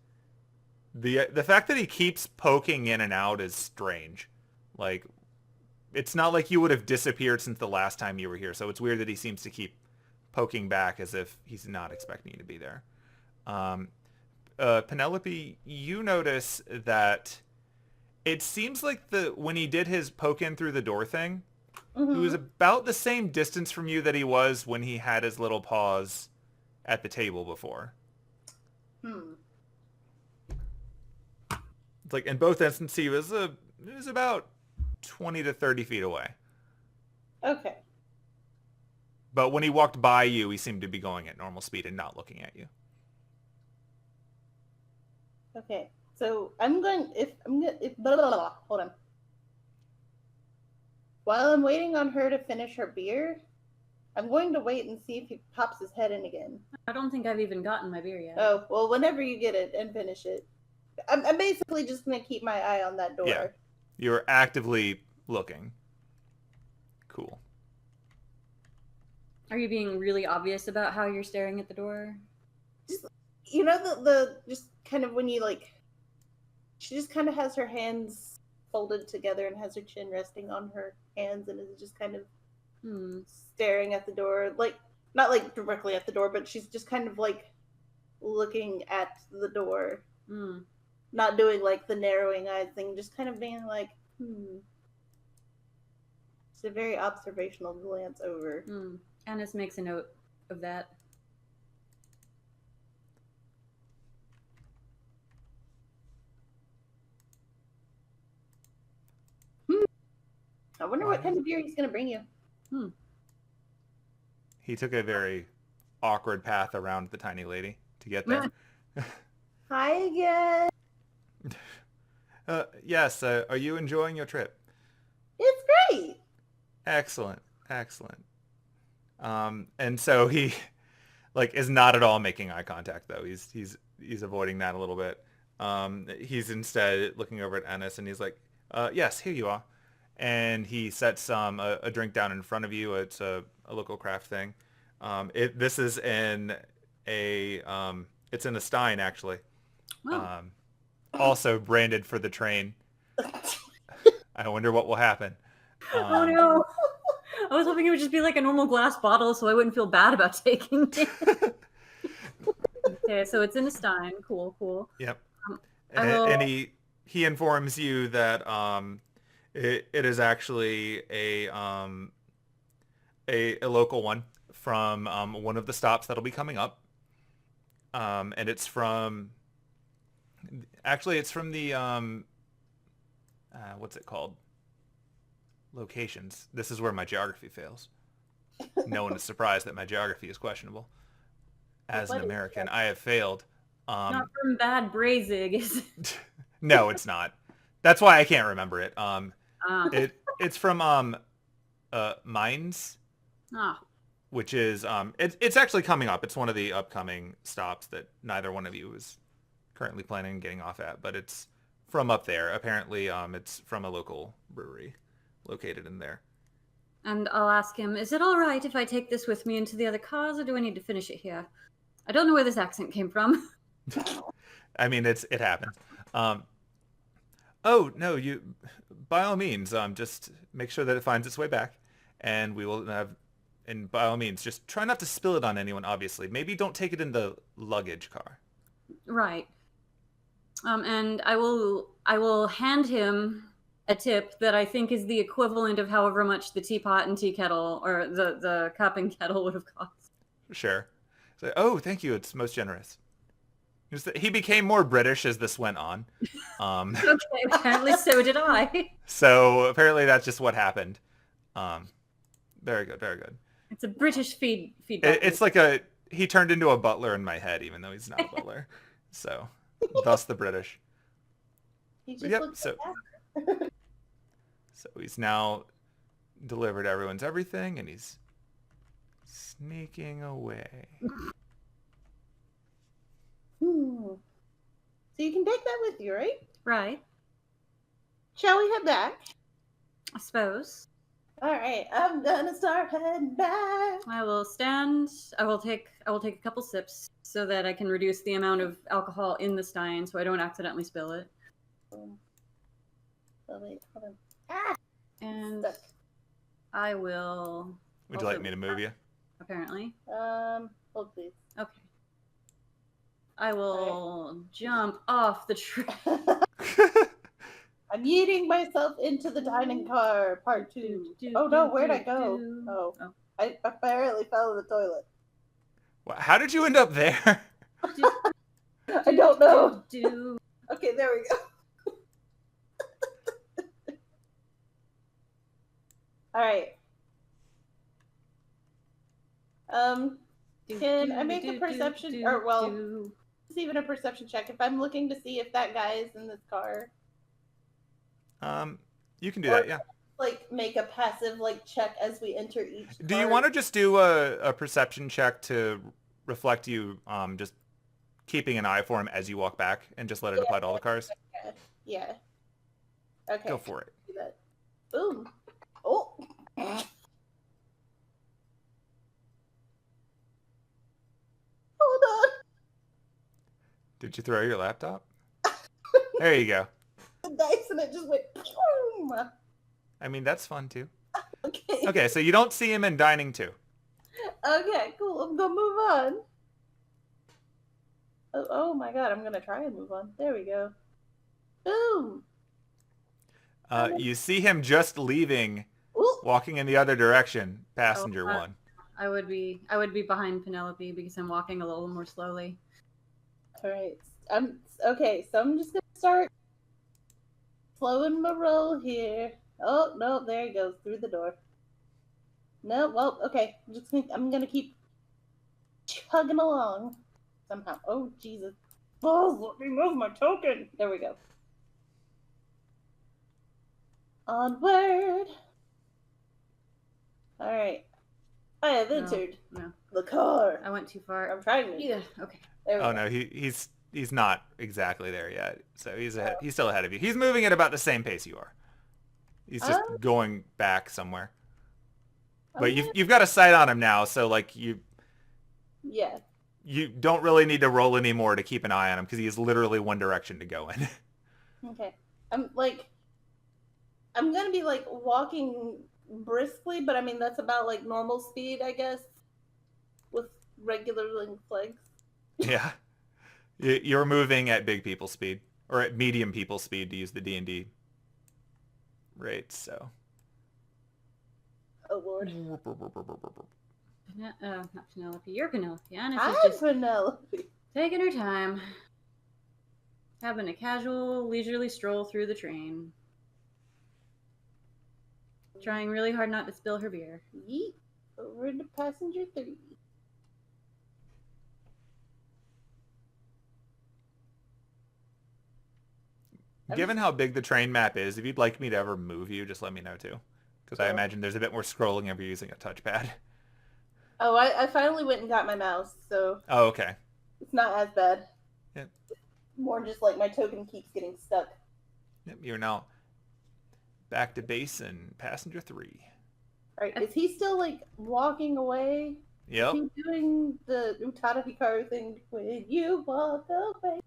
the fact that he keeps poking in and out is strange. Like, it's not like you would have disappeared since the last time you were here. So it's weird that he seems to keep poking back as if he's not expecting you to be there. Penelope, you notice that it seems like when he did his poke in through the door thing, he was about the same distance from you that he was when he had his little paws at the table before. It's like in both instances, he was about 20 to 30 feet away.
Okay.
But when he walked by you, he seemed to be going at normal speed and not looking at you.
Okay. So blah, blah, blah, blah. Hold on. While I'm waiting on her to finish her beer, I'm going to wait and see if he pops his head in again.
I don't think I've even gotten my beer yet.
Oh, well, whenever you get it and finish it. I'm basically just going to keep my eye on that door.
Yeah. You're actively looking. Cool.
Are you being really obvious about how you're staring at the door?
Just, you know, the just kind of when you like, she just kind of has her hands folded together and has her chin resting on her hands and is just kind of staring at the door. Like, not like directly at the door, but she's just kind of like looking at the door. Not doing like the narrowing eyes thing, just kind of being like, It's a very observational glance over.
Anise makes a note of that.
I wonder what kind of beer he's going to bring you.
He took a very awkward path around the tiny lady to get there.
Hi again.
Yes, are you enjoying your trip?
It's great.
Excellent. Excellent. And so he like is not at all making eye contact though. He's avoiding that a little bit. He's instead looking over at Anise and he's like, yes, here you are. And he sets a drink down in front of you. It's a local craft thing. This is in it's in a stein actually.
Oh.
Also branded for the train. I wonder what will happen.
Oh no! I was hoping it would just be like a normal glass bottle, so I wouldn't feel bad about taking it. Okay, so it's in a stein. Cool, cool.
Yep.
I will...
And he informs you that it is actually a local one from one of the stops that'll be coming up. And it's from the what's it called? Locations. This is where my geography fails. No one is surprised that my geography is questionable. As an American, I have failed.
Not from Bad Brazig, is it?
No, it's not. That's why I can't remember it. It's from Mines, which is it's actually coming up. It's one of the upcoming stops that neither one of you is currently planning on getting off at, but it's from up there. Apparently, it's from a local brewery located in there.
And I'll ask him, is it all right if I take this with me into the other cars, or do I need to finish it here? I don't know where this accent came from.
I mean, it happens. Oh, no, you, by all means, just make sure that it finds its way back, and we will have, and by all means, just try not to spill it on anyone, obviously. Maybe don't take it in the luggage car.
Right. And I will hand him a tip that I think is the equivalent of however much the teapot and tea kettle, or the cup and kettle would have cost.
Sure. So, oh, thank you. It's most generous. He became more British as this went on.
Okay, apparently so did I.
So apparently that's just what happened. Very good, very good.
It's a British feedback.
It's like he turned into a butler in my head, even though he's not a butler. So, thus the British.
He just looks
so he's now delivered everyone's everything, and he's sneaking away.
So you can take that with you, right?
Right.
Shall we head back?
I suppose.
All right, I'm gonna start heading back.
I will stand. I will take a couple sips so that I can reduce the amount of alcohol in the stein, so I don't accidentally spill it.
Oh, wait, hold on. Ah!
And I will.
Would you like me to move you?
Hold
Apparently.
please.
Okay. I will jump off the tree.
I'm yeeting myself into the dining car, part 2. Oh no, where'd I go? Oh. I apparently fell in the toilet.
How did you end up there?
I don't know. Okay, there we go. All right. Can I make a perception, or well, it's even a perception check if I'm looking to see if that guy is in this car?
You can do that, yeah.
Like make a passive check as we enter each car.
Do you want to just do a perception check to reflect you just keeping an eye for him as you walk back, and just let it apply to all the cars?
Yeah. Okay.
Go for it.
Do that. Boom. Oh. Hold on.
Did you throw your laptop? There you go.
The dice and it just went boom.
I mean, that's fun too.
Okay.
Okay, so you don't see him in dining too.
Okay, cool. I'm gonna move on. Oh my god, I'm gonna try and move on. There we go. Boom.
You see him just leaving, walking in the other direction, passenger one.
I would be behind Penelope because I'm walking a little more slowly.
All right. Okay, so I'm just gonna start slowing my roll here. Oh no, there he goes through the door. No, well, okay. I'm gonna keep chugging along somehow. Oh Jesus! Oh, let me move my token. There we go. Onward. All right. I have
No,
entered
no.
the car.
I went too far.
I'm trying to.
Yeah. Okay.
There we
Oh
go.
no, he's not exactly there yet. So he's still ahead of you. He's moving at about the same pace you are. He's just going back somewhere. But you've got a sight on him now, so like
Yeah.
you don't really need to roll anymore to keep an eye on him because he has literally one direction to go in.
Okay. I'm gonna be like walking briskly, but I mean that's about like normal speed, I guess, with regular length legs.
Yeah. You're moving at big people speed or at medium people speed to use the D&D rates, so.
Oh lord.
Not Penelope. You're Penelope. Anise is
Hi,
just
Penelope.
taking her time, having a casual, leisurely stroll through the train, trying really hard not to spill her beer.
Yeet. Over to passenger 3.
Given how big the train map is, if you'd like me to ever move you, just let me know too. Because I imagine there's a bit more scrolling if you're using a touchpad.
Oh, I finally went and got my mouse, so
Oh, okay.
it's not as bad.
Yep.
More just like my token keeps getting stuck.
Yep, you're now back to base and passenger 3.
Alright, is he still like walking away?
Yep.
Is he doing the Utada Hikaru thing when you walk away?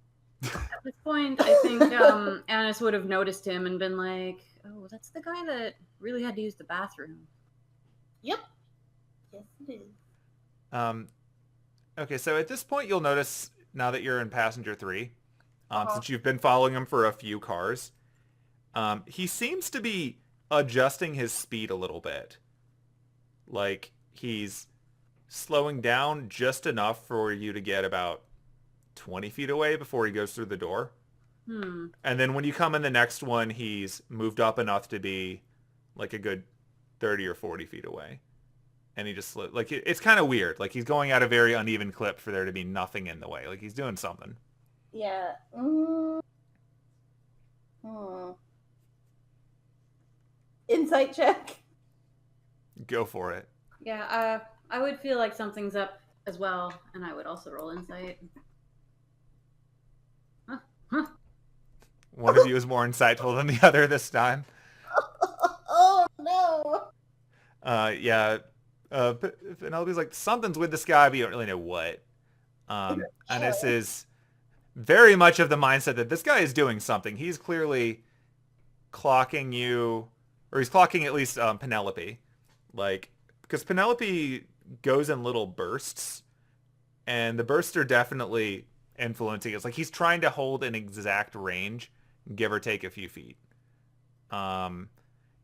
At this point, I think Anise would have noticed him and been like, "Oh, that's the guy that really had to use the bathroom."
Yep. Yes, it is.
Okay, so at this point you'll notice now that you're in passenger 3,
Uh-huh.
since you've been following him for a few cars, he seems to be adjusting his speed a little bit. Like he's slowing down just enough for you to get about 20 feet away before he goes through the door. And then when you come in the next one, he's moved up enough to be like a good 30 or 40 feet away. And he just, like, it's kind of weird. Like, he's going at a very uneven clip for there to be nothing in the way. Like, he's doing something.
Yeah. Insight check.
Go for it.
Yeah, I would feel like something's up as well, and I would also roll insight.
One of you is more insightful than the other this time.
Oh, no.
Yeah. Penelope's like, something's with this guy, but you don't really know what. And this is very much of the mindset that this guy is doing something. He's clearly clocking you, or he's clocking at least Penelope. Like, because Penelope goes in little bursts, and the bursts are definitely influencing. It's like he's trying to hold an exact range, give or take a few feet.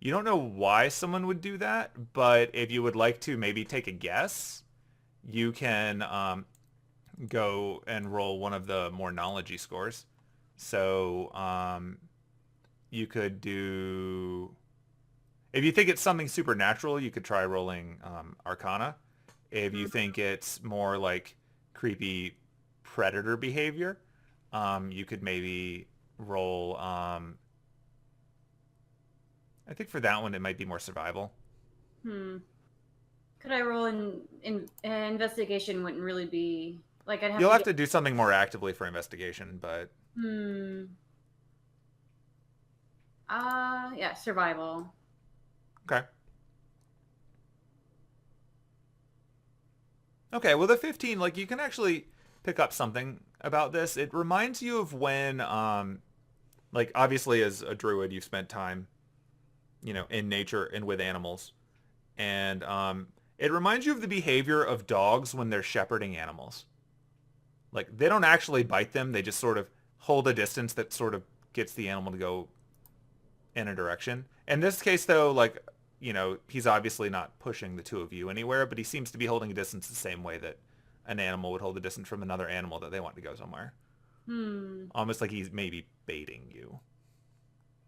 You don't know why someone would do that, but if you would like to maybe take a guess, you can go and roll one of the more knowledge-y scores. So you could do... If you think it's something supernatural, you could try rolling Arcana. If you think it's more like creepy predator behavior, you could maybe roll... I think for that one, it might be more survival.
Could I roll in investigation? Wouldn't really be like I'd have.
You'll have to do something more actively for investigation, but.
Yeah, survival.
Okay. Okay, well the 15, like you can actually pick up something about this. It reminds you of when, like obviously as a druid, you've spent time in nature and with animals. And it reminds you of the behavior of dogs when they're shepherding animals. Like, they don't actually bite them. They just sort of hold a distance that sort of gets the animal to go in a direction. In this case, though, like, he's obviously not pushing the two of you anywhere, but he seems to be holding a distance the same way that an animal would hold a distance from another animal that they want to go somewhere. Almost like he's maybe baiting you.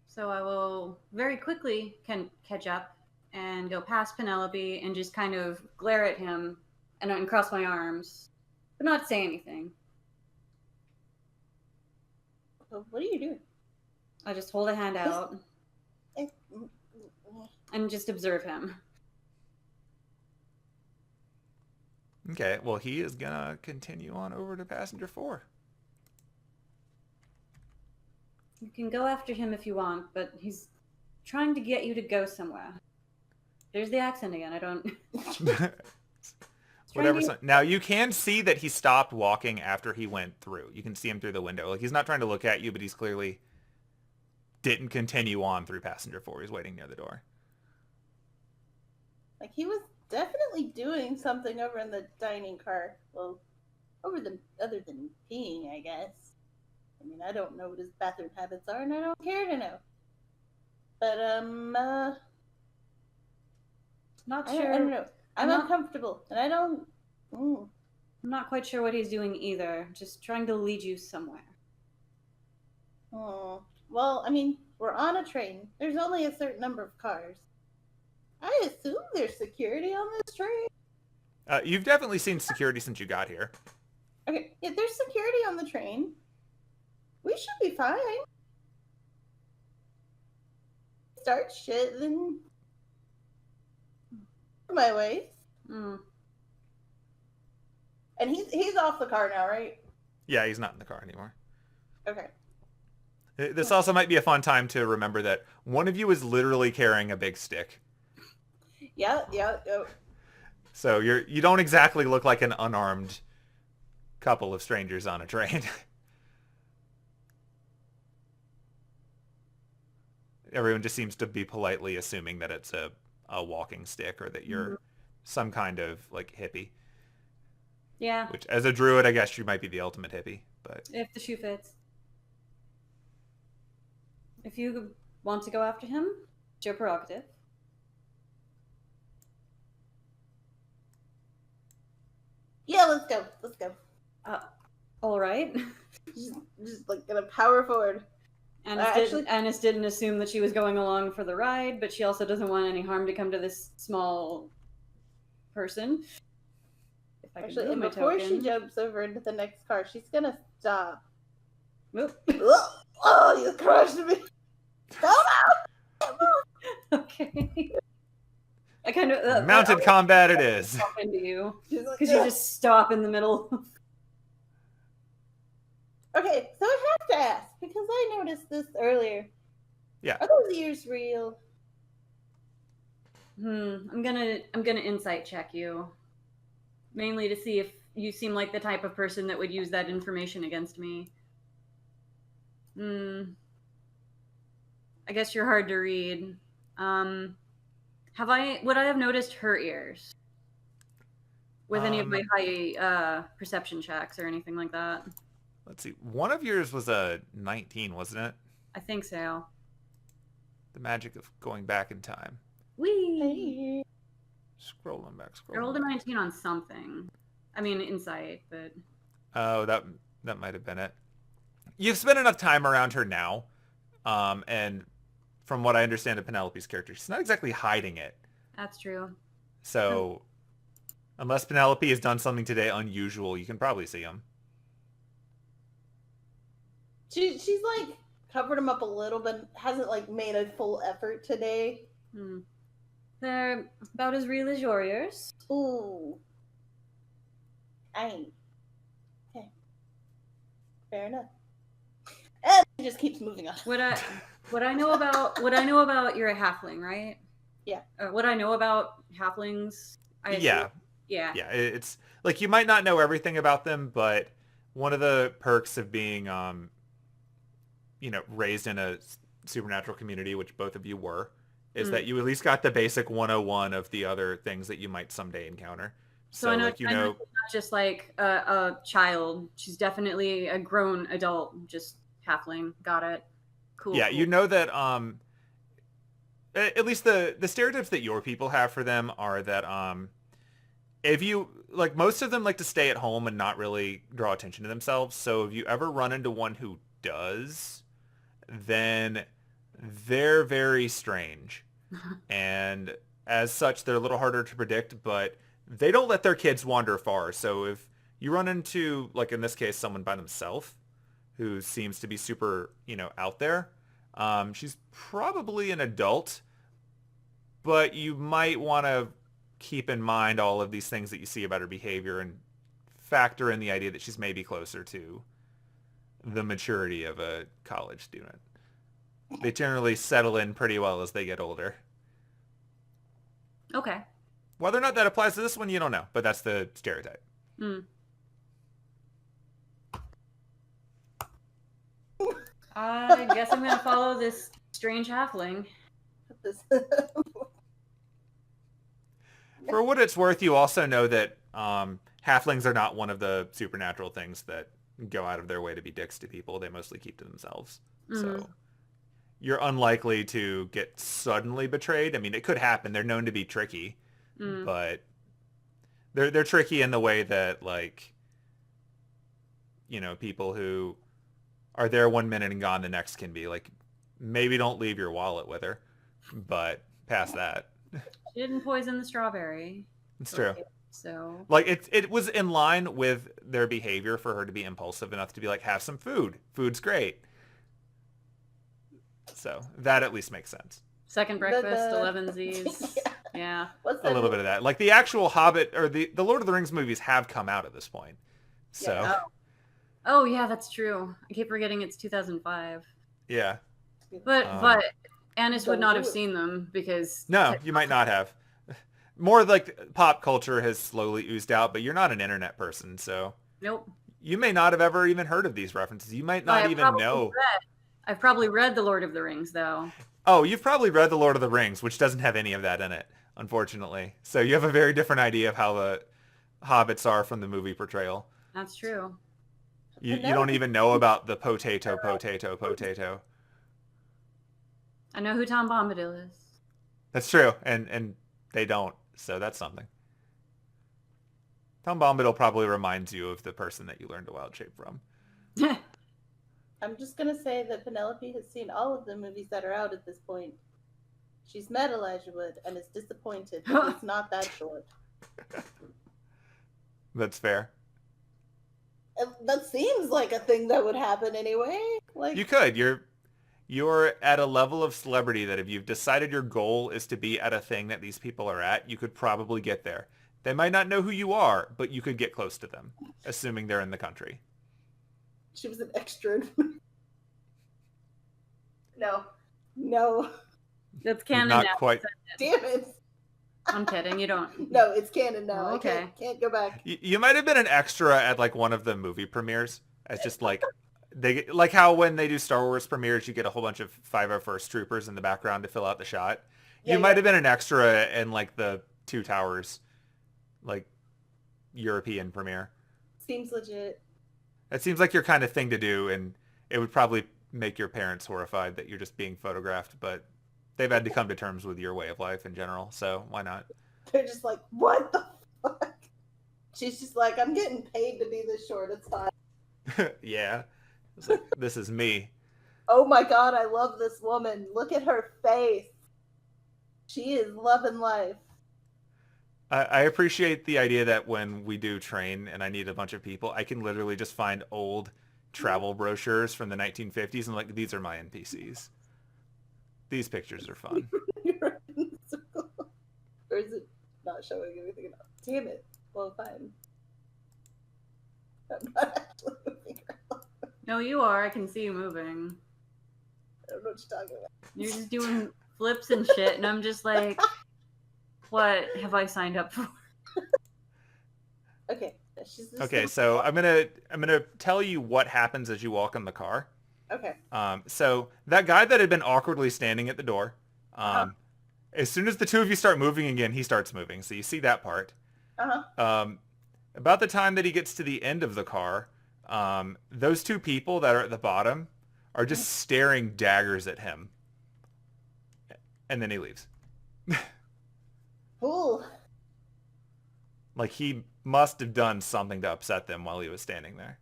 So I will very quickly catch up and go past Penelope and just kind of glare at him and cross my arms, but not say anything.
What are you doing?
I just hold a hand out and just observe him.
Okay, well, he is gonna continue on over to passenger 4.
You can go after him if you want, but he's trying to get you to go somewhere. There's the accent again. I don't.
Whatever.
to...
Now, you can see that he stopped walking after he went through. You can see him through the window. Like, he's not trying to look at you, but he's clearly didn't continue on through passenger 4. He's waiting near the door.
Like, he was definitely doing something over in the dining car. Well, other than peeing, I guess. I mean, I don't know what his bathroom habits are, and I don't care to know. But,
Not
I
sure.
don't know. I'm uncomfortable, and I don't...
I'm not quite sure what he's doing either. Just trying to lead you somewhere.
Oh. Well, I mean, we're on a train. There's only a certain number of cars. I assume there's security on this train.
You've definitely seen security since you got here.
Okay, if there's security on the train, we should be fine. Start shit, then my way.
Mm.
And he's off the car now, right?
Yeah, he's not in the car anymore.
Okay.
This also might be a fun time to remember that one of you is literally carrying a big stick.
Yeah.
So you don't exactly look like an unarmed couple of strangers on a train. Everyone just seems to be politely assuming that it's a walking stick or that you're some kind of like hippie.
Yeah.
Which, as a druid, I guess you might be the ultimate hippie. But
If the shoe fits. If you want to go after him, it's your prerogative.
Yeah, let's go.
All right.
Just like gonna power forward.
Anise didn't assume that she was going along for the ride, but she also doesn't want any harm to come to this small person. If I can
Actually,
move
and
my
before
token.
she jumps over into the next car, she's gonna stop.
Oop.
Oh, you crushed me!
Okay. I kind of
mounted combat it is.
into you
She's like,
because you just stop in the middle.
Okay, so I have to ask because I noticed this earlier.
Yeah.
Are those ears real?
I'm gonna insight check you, mainly to see if you seem like the type of person that would use that information against me. I guess you're hard to read. Would I have noticed her ears with any of my high perception checks or anything like that?
Let's see. One of yours was a 19, wasn't it?
I think so.
The magic of going back in time.
Whee!
Hey.
Scrolling back.
I rolled a 19 on something. I mean, insight, but...
Oh, that might have been it. You've spent enough time around her now, and from what I understand of Penelope's character, she's not exactly hiding it.
That's true.
So, unless Penelope has done something today unusual, you can probably see him.
She's like covered him up a little, but hasn't like made a full effort today.
They're about as real as your ears.
Ooh. Okay. Fair enough. And it just keeps moving on.
What I know about you're a halfling, right?
Yeah.
What I know about halflings,
Yeah. It's like you might not know everything about them, but one of the perks of being, raised in a supernatural community, which both of you were, is that you at least got the basic 101 of the other things that you might someday encounter. So
I know,
like,
she's not just like a child. She's definitely a grown adult, just halfling. Got it. Cool.
Yeah,
cool.
you know that at least the stereotypes that your people have for them are that if you like, most of them like to stay at home and not really draw attention to themselves. So if you ever run into one who does, then they're very strange. And as such, they're a little harder to predict, but they don't let their kids wander far. So if you run into, like in this case, someone by themselves who seems to be super, out there, she's probably an adult, but you might want to keep in mind all of these things that you see about her behavior and factor in the idea that she's maybe closer to the maturity of a college student. They generally settle in pretty well as they get older.
Okay.
Whether or not that applies to this one, you don't know, but that's the stereotype.
I guess I'm going to follow this strange halfling.
For what it's worth, you also know that halflings are not one of the supernatural things that go out of their way to be dicks to people. They mostly keep to themselves. So you're unlikely to get suddenly betrayed. I mean, it could happen. They're known to be tricky, but they're tricky in the way that, like, you know, people who are there 1 minute and gone the next can be. Like, maybe don't leave your wallet with her, but past that.
She didn't poison the strawberry.
It's true.
So,
like, it was in line with their behavior for her to be impulsive enough to be like, have some food. Food's great. So that at least makes sense.
second breakfast, 11 Z's. Yeah.
What's
A little bit of that. Like, the actual Hobbit or the Lord of the Rings movies have come out at this point. So
Yeah.
Oh, yeah, that's true. I keep forgetting it's 2005.
yeah.
But Anise would
Don't
not
do
have
it.
seen them because...
No, you might not have. More like pop culture has slowly oozed out, but you're not an internet person, so
Nope.
you may not have ever even heard of these references. You might not even know.
I've probably read The Lord of the Rings, though.
Oh, you've probably read The Lord of the Rings, which doesn't have any of that in it, unfortunately. So you have a very different idea of how the hobbits are from the movie portrayal.
That's true.
You don't even know about the potato.
I know who Tom Bombadil is.
That's true, and they don't, so that's something. Tom Bombadil probably reminds you of the person that you learned a wild shape from.
I'm just gonna say that Penelope has seen all of the movies that are out at this point. She's met Elijah Wood and is disappointed that it's not that short.
That's fair.
That seems like a thing that would happen anyway. Like,
You could. You're at a level of celebrity that if you've decided your goal is to be at a thing that these people are at, you could probably get there. They might not know who you are, but you could get close to them, assuming they're in the country.
she was an extra. No.
That's canon
Not
now.
quite.
Damn it.
I'm kidding. You don't.
No, it's canon now.
Oh, okay.
I can't go back.
You might have been an extra at like one of the movie premieres. As just like they like how when they do Star Wars premieres, you get a whole bunch of 501st troopers in the background to fill out the shot.
Yeah,
You might have been an extra in like the Two Towers, like European premiere.
Seems legit.
That seems like your kind of thing to do, and it would probably make your parents horrified that you're just being photographed, but they've had to come to terms with your way of life in general, so why not?
They're just like, what the fuck? She's just like, I'm getting paid to be this short. It's fine.
Yeah. It's like, this is me.
Oh my god, I love this woman. Look at her face. She is loving life.
I appreciate the idea that when we do train and I need a bunch of people, I can literally just find old travel brochures from the 1950s and like, these are my NPCs. These pictures are fun.
You're in a circle. Or is it not showing anything enough? Damn it. Well, fine. I'm not actually moving around.
No, you are. I can see you moving.
I don't know what you're talking about.
You're just doing flips and shit, and I'm just like, what have I signed up for?
Okay. She's just
Okay, so I'm gonna tell you what happens as you walk in the car.
Okay.
So that guy that had been awkwardly standing at the door, as soon as the two of you start moving again, he starts moving. So you see that part.
Uh-huh.
About the time that he gets to the end of the car, those two people that are at the bottom are just staring daggers at him. And then he leaves.
Cool.
Like he must have done something to upset them while he was standing there.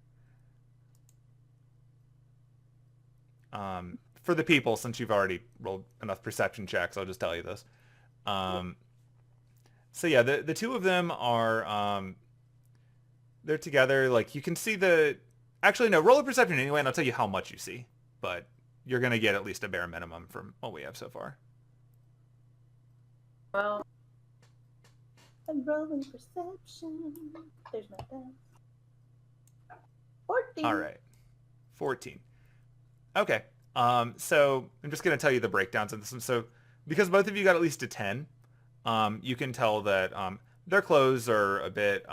For the people, since you've already rolled enough perception checks, I'll just tell you this. So yeah, the two of them are, they're together. Like you can see actually no, roll a perception anyway, and I'll tell you how much you see. But you're going to get at least a bare minimum from what we have so far.
Well,
I'm rolling perception. There's my dice. 14.
All right. 14. Okay. So I'm just going to tell you the breakdowns of this one. So because both of you got at least a 10, you can tell that their clothes are a bit,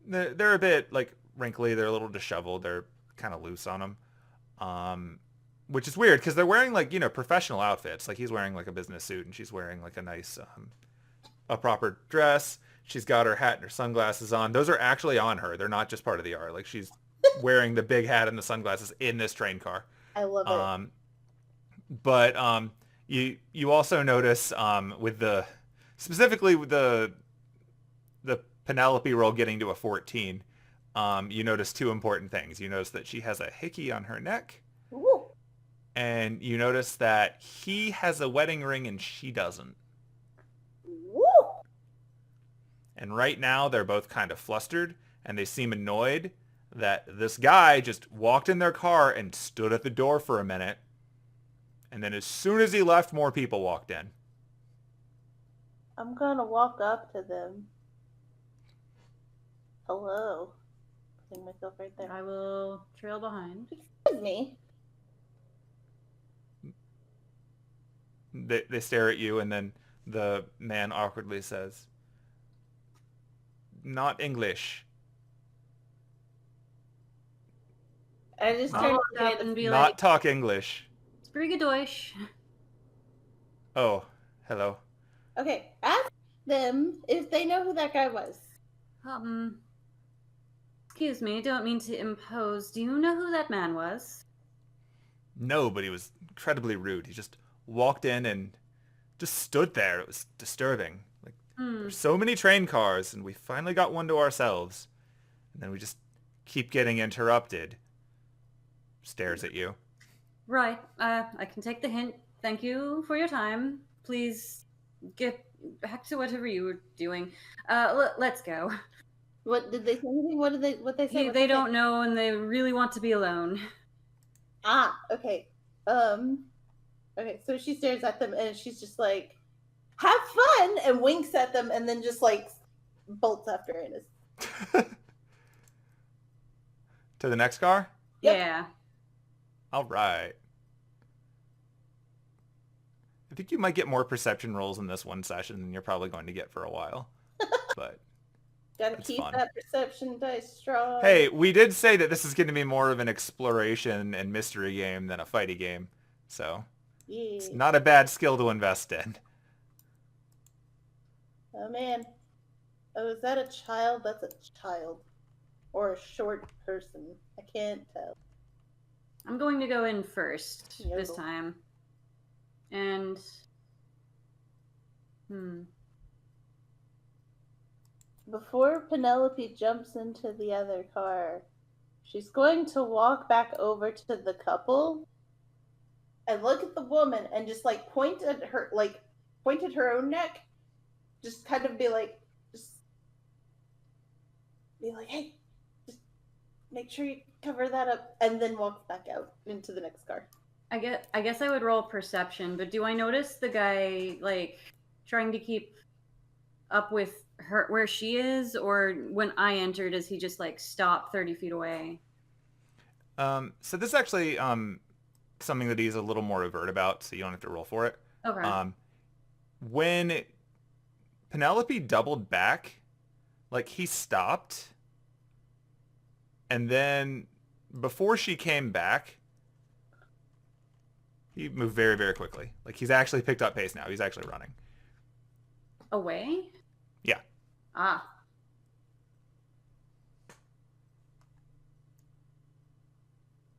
they're a bit like wrinkly. They're a little disheveled. They're kind of loose on them, which is weird because they're wearing like, professional outfits. Like he's wearing like a business suit and she's wearing like a nice, a proper dress. She's got her hat and her sunglasses on. Those are actually on her. They're not just part of the art. Like she's wearing the big hat and the sunglasses in this train car.
I love it.
But you also notice with the specifically with the Penelope roll getting to a 14, you notice two important things. You notice that she has a hickey on her neck,
Ooh.
and you notice that he has a wedding ring and she doesn't.
Woo.
And right now they're both kind of flustered and they seem annoyed that this guy just walked in their car and stood at the door for a minute. And then as soon as he left, more people walked in.
I'm gonna walk up to them. Hello. Putting myself right there.
I will trail behind.
Excuse me.
They stare at you and then the man awkwardly says, "Not English.
I just
I'll
turned
look up and be
Not
like,
talk English."
Sprigga Deutsch.
Oh, hello.
Okay, ask them if they know who that guy was.
Excuse me, don't mean to impose. Do you know who that man was?
No, but he was incredibly rude. He just walked in and just stood there. It was disturbing. Like, there's so many train cars, and we finally got one to ourselves. And then we just keep getting interrupted. Stares at you.
Right. I can take the hint. Thank you for your time. Please get back to whatever you were doing. Let's go.
What did they say? Anything? What they say?
They don't know, and they really want to be alone.
Ah, okay. Okay. So she stares at them, and she's just like, "Have fun," and winks at them, and then just like bolts after Anise.
To the next car?
Yep.
Yeah.
All right. I think you might get more perception rolls in this one session than you're probably going to get for a while. But
Gotta
it's
keep
fun.
that perception dice strong.
Hey, we did say that this is going to be more of an exploration and mystery game than a fighty game. So
Yeah.
it's not a bad skill to invest in.
Oh man. Oh, is that a child? That's a child. Or a short person. I can't tell.
I'm going to go in first this
Yo.
time. And
Before Penelope jumps into the other car, she's going to walk back over to the couple and look at the woman and just like point at her own neck. Just kind of be like, hey, just make sure you cover that up, and then walk back out into the next car.
I guess I would roll perception, but do I notice the guy like trying to keep up with her where she is, or when I enter, does he just like stop 30 feet away?
So this is actually something that he's a little more overt about, so you don't have to roll for it.
Okay.
When Penelope doubled back, like he stopped, and then before she came back, he moved very, very quickly. Like he's actually picked up pace now. He's actually running.
Away?
Yeah.
Ah.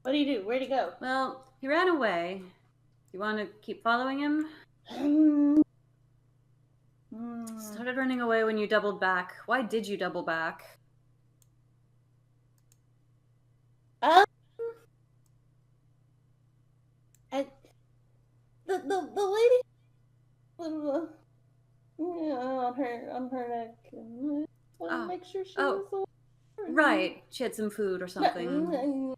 What do you do? Where'd he go?
Well, he ran away. You want to keep following him? Started running away when you doubled back. Why did you double back?
The lady on her neck. And I wanted to make sure she was okay.
Right. She had some food or something.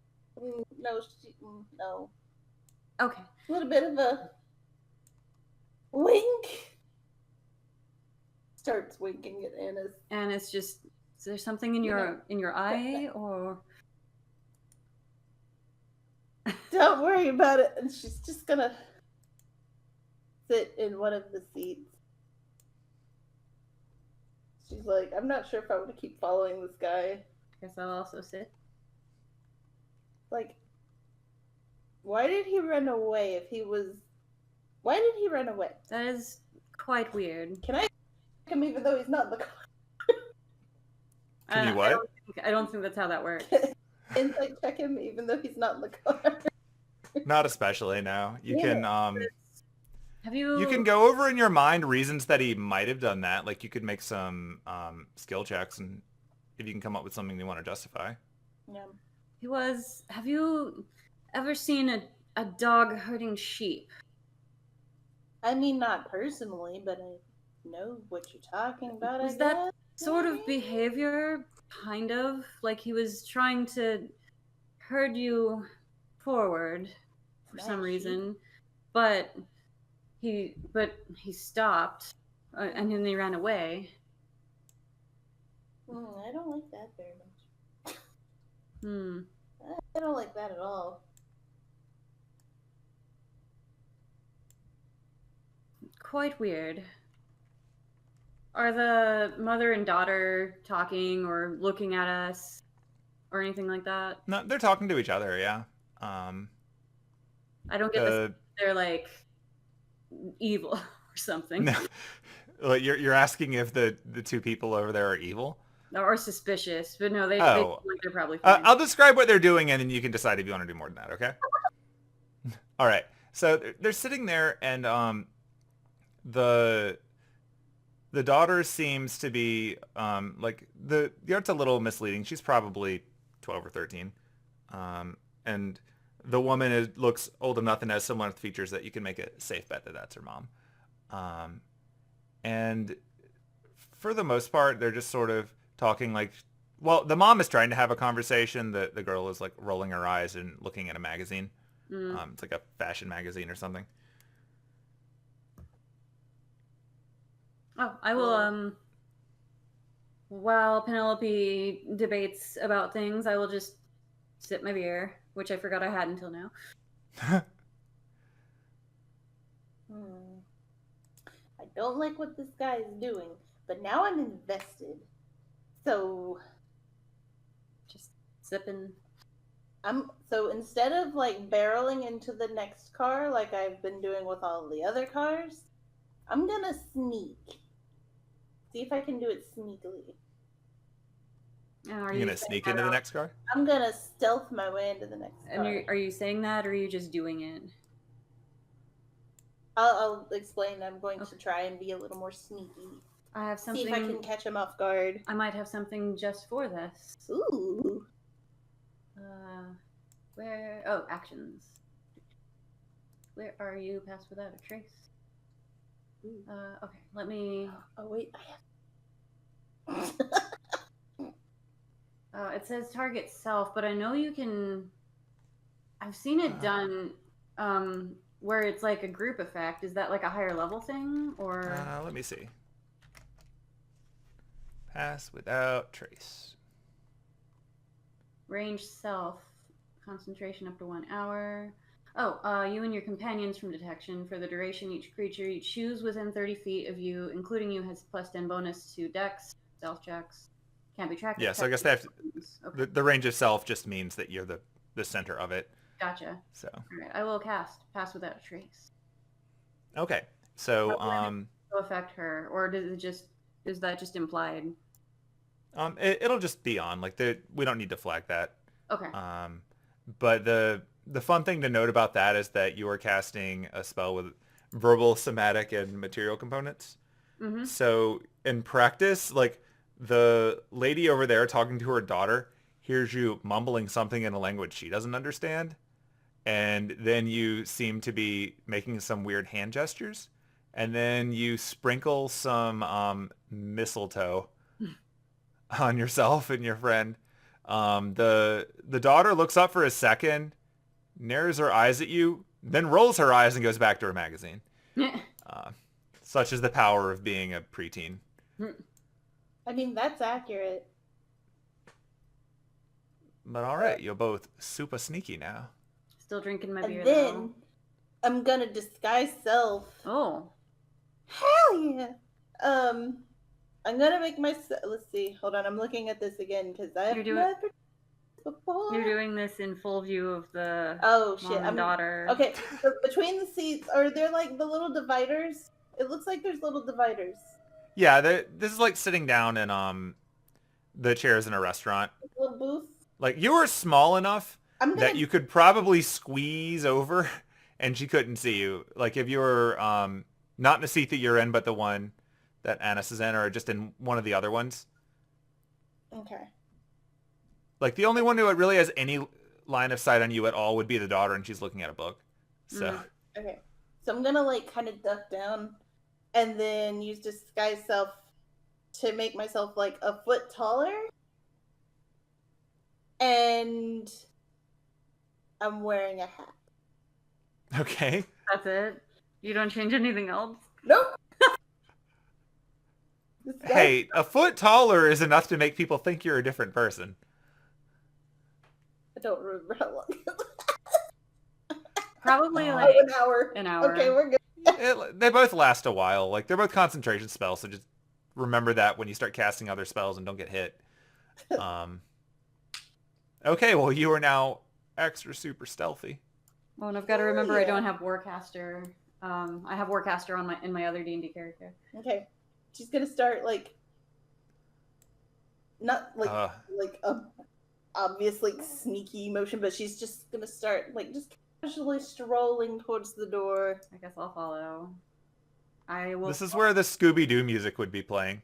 No.
Okay.
A little bit of a wink. Starts winking at Anise.
And it's just, is there something in your eye, or?
Don't worry about it. And she's just gonna sit in one of the seats. She's like, I'm not sure if I want to keep following this guy.
Guess I'll also sit.
Like, why did he run away if he was... Why did he run away?
That is quite weird.
Can I check him even though he's not in the car?
Can you what?
I don't think that's how that works.
Insight check him even though he's not in the car.
Not especially, no. You can
Have you...
You can go over in your mind reasons that he might have done that. Like you could make some skill checks, and if you can come up with something you want to justify.
Yeah.
He was... Have you ever seen a dog herding sheep?
I mean, not personally, but I know what you're talking about.
Was that sort of behavior, kind of? Like he was trying to herd you forward for some reason, but he stopped, and then he ran away.
I don't like that very much.
Hmm.
I don't like that at all.
Quite weird. Are the mother and daughter talking or looking at us or anything like that?
No, they're talking to each other, yeah.
I don't get this. They're like evil or something.
No. Well, you're asking if the two people over there are evil?
Or suspicious, but no, they seem like they're probably fine.
I'll describe what they're doing, and then you can decide if you want to do more than that, okay? All right. So they're sitting there, and the daughter seems to be like the art's a little misleading. She's probably 12 or 13, and the woman looks old enough and has similar features that you can make a safe bet that that's her mom. And for the most part, they're just sort of talking like, well, the mom is trying to have a conversation. The girl is like rolling her eyes and looking at a magazine. It's like a fashion magazine or something.
Oh, I will, while Penelope debates about things, I will just sip my beer, which I forgot I had until now.
I don't like what this guy is doing, but now I'm invested. So...
Just sipping.
So instead of, like, barreling into the next car like I've been doing with all the other cars, I'm gonna sneak. See if I can do it sneakily.
Are
you gonna sneak into the next car?
I'm gonna stealth my way into the next car.
And are you saying that, or are you just doing it?
I'll explain. I'm going to try and be a little more sneaky.
I have something...
See if I can catch him off guard.
I might have something just for this.
Ooh.
Where... Oh, actions. Where are you? Pass without a trace. Okay, let me...
Oh, wait, I have...
it says target self, but I know you can... I've seen it done, where it's like a group effect. Is that like a higher level thing, or...
Let me see. Pass without trace.
Range self. Concentration up to 1 hour. Oh, you and your companions from detection. For the duration, each creature you choose within 30 feet of you, including you, has plus 10 bonus to dex, stealth checks. Can't be tracked.
Yeah, so I guess they have to,
okay.
the range of self just means that you're the center of it.
Gotcha.
So.
All right, I will cast Pass Without a Trace.
Okay, so
Will affect her, or is that just implied?
It'll just be on. Like we don't need to flag that.
Okay.
But the fun thing to note about that is that you are casting a spell with verbal, somatic, and material components.
Mm-hmm.
So in practice, like the lady over there talking to her daughter hears you mumbling something in a language she doesn't understand, and then you seem to be making some weird hand gestures, and then you sprinkle some mistletoe on yourself and your friend. The daughter looks up for a second, narrows her eyes at you, then rolls her eyes and goes back to her magazine. Such is the power of being a preteen.
I mean, that's accurate.
But all right, you're both super sneaky now.
Still drinking my beer,
And then I'm gonna disguise self.
though. Oh.
Hell yeah! I'm gonna make myself. Let's see. Hold on. I'm looking at this again because I have never done this before.
You're doing this in full view of the
shit!
mom and daughter.
Okay, so between the seats, are there like the little dividers? It looks like there's little dividers.
Yeah, this is like sitting down in the chairs in a restaurant.
A little booth.
Like you were small enough that you could probably squeeze over, and she couldn't see you. Like if you were not in the seat that you're in, but the one that Anise is in, or just in one of the other ones.
Okay.
Like the only one who really has any line of sight on you at all would be the daughter, and she's looking at a book. So.
Okay. So I'm gonna like kind of duck down, and then use disguise self to make myself like a foot taller. And I'm wearing a hat.
Okay.
That's it? You don't change anything else?
Nope.
Hey, a foot taller is enough to make people think you're a different person.
I don't remember how long.
Probably like
an hour.
An hour.
Okay, we're good.
They both last a while. Like they're both concentration spells, so just remember that when you start casting other spells and don't get hit. Okay, well you are now extra super stealthy.
Oh, and I've got to remember I don't have Warcaster. I have Warcaster in my other D&D character.
Okay. She's gonna start like not like a obviously sneaky motion, but she's just gonna start like just casually strolling towards the door.
I guess I'll follow. I will.
This is where the Scooby-Doo music would be playing.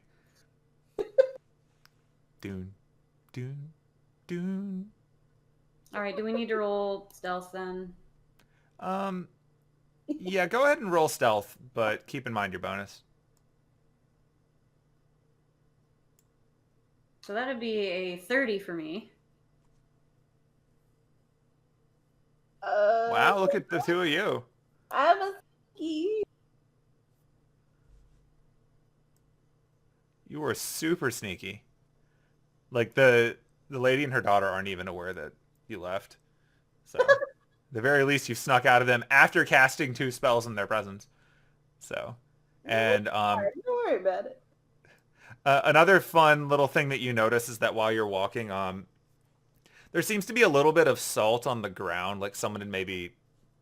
Doon, doon, doon.
All right. Do we need to roll stealth then?
Yeah, go ahead and roll stealth, but keep in mind your bonus.
So that'd be a 30 for me.
Wow, look at the two of you.
I'm a sneaky.
You were super sneaky. Like the lady and her daughter aren't even aware that you left. So, at the very least, you snuck out of them after casting 2 spells in their presence. So, and
Don't worry about it.
another fun little thing that you notice is that while you're walking, there seems to be a little bit of salt on the ground, like someone had maybe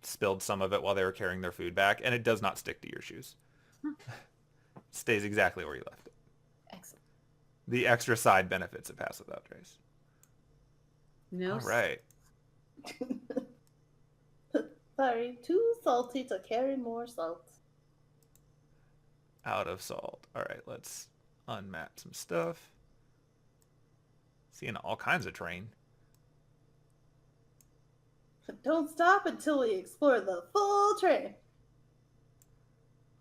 spilled some of it while they were carrying their food back, and it does not stick to your shoes. Stays exactly where you left it.
Excellent.
The extra side benefits of Pass Without Trace.
No.
All right.
Sorry, too salty to carry more salt.
Out of salt. All right, let's unmap some stuff. Seeing all kinds of terrain.
Don't stop until we explore the full train.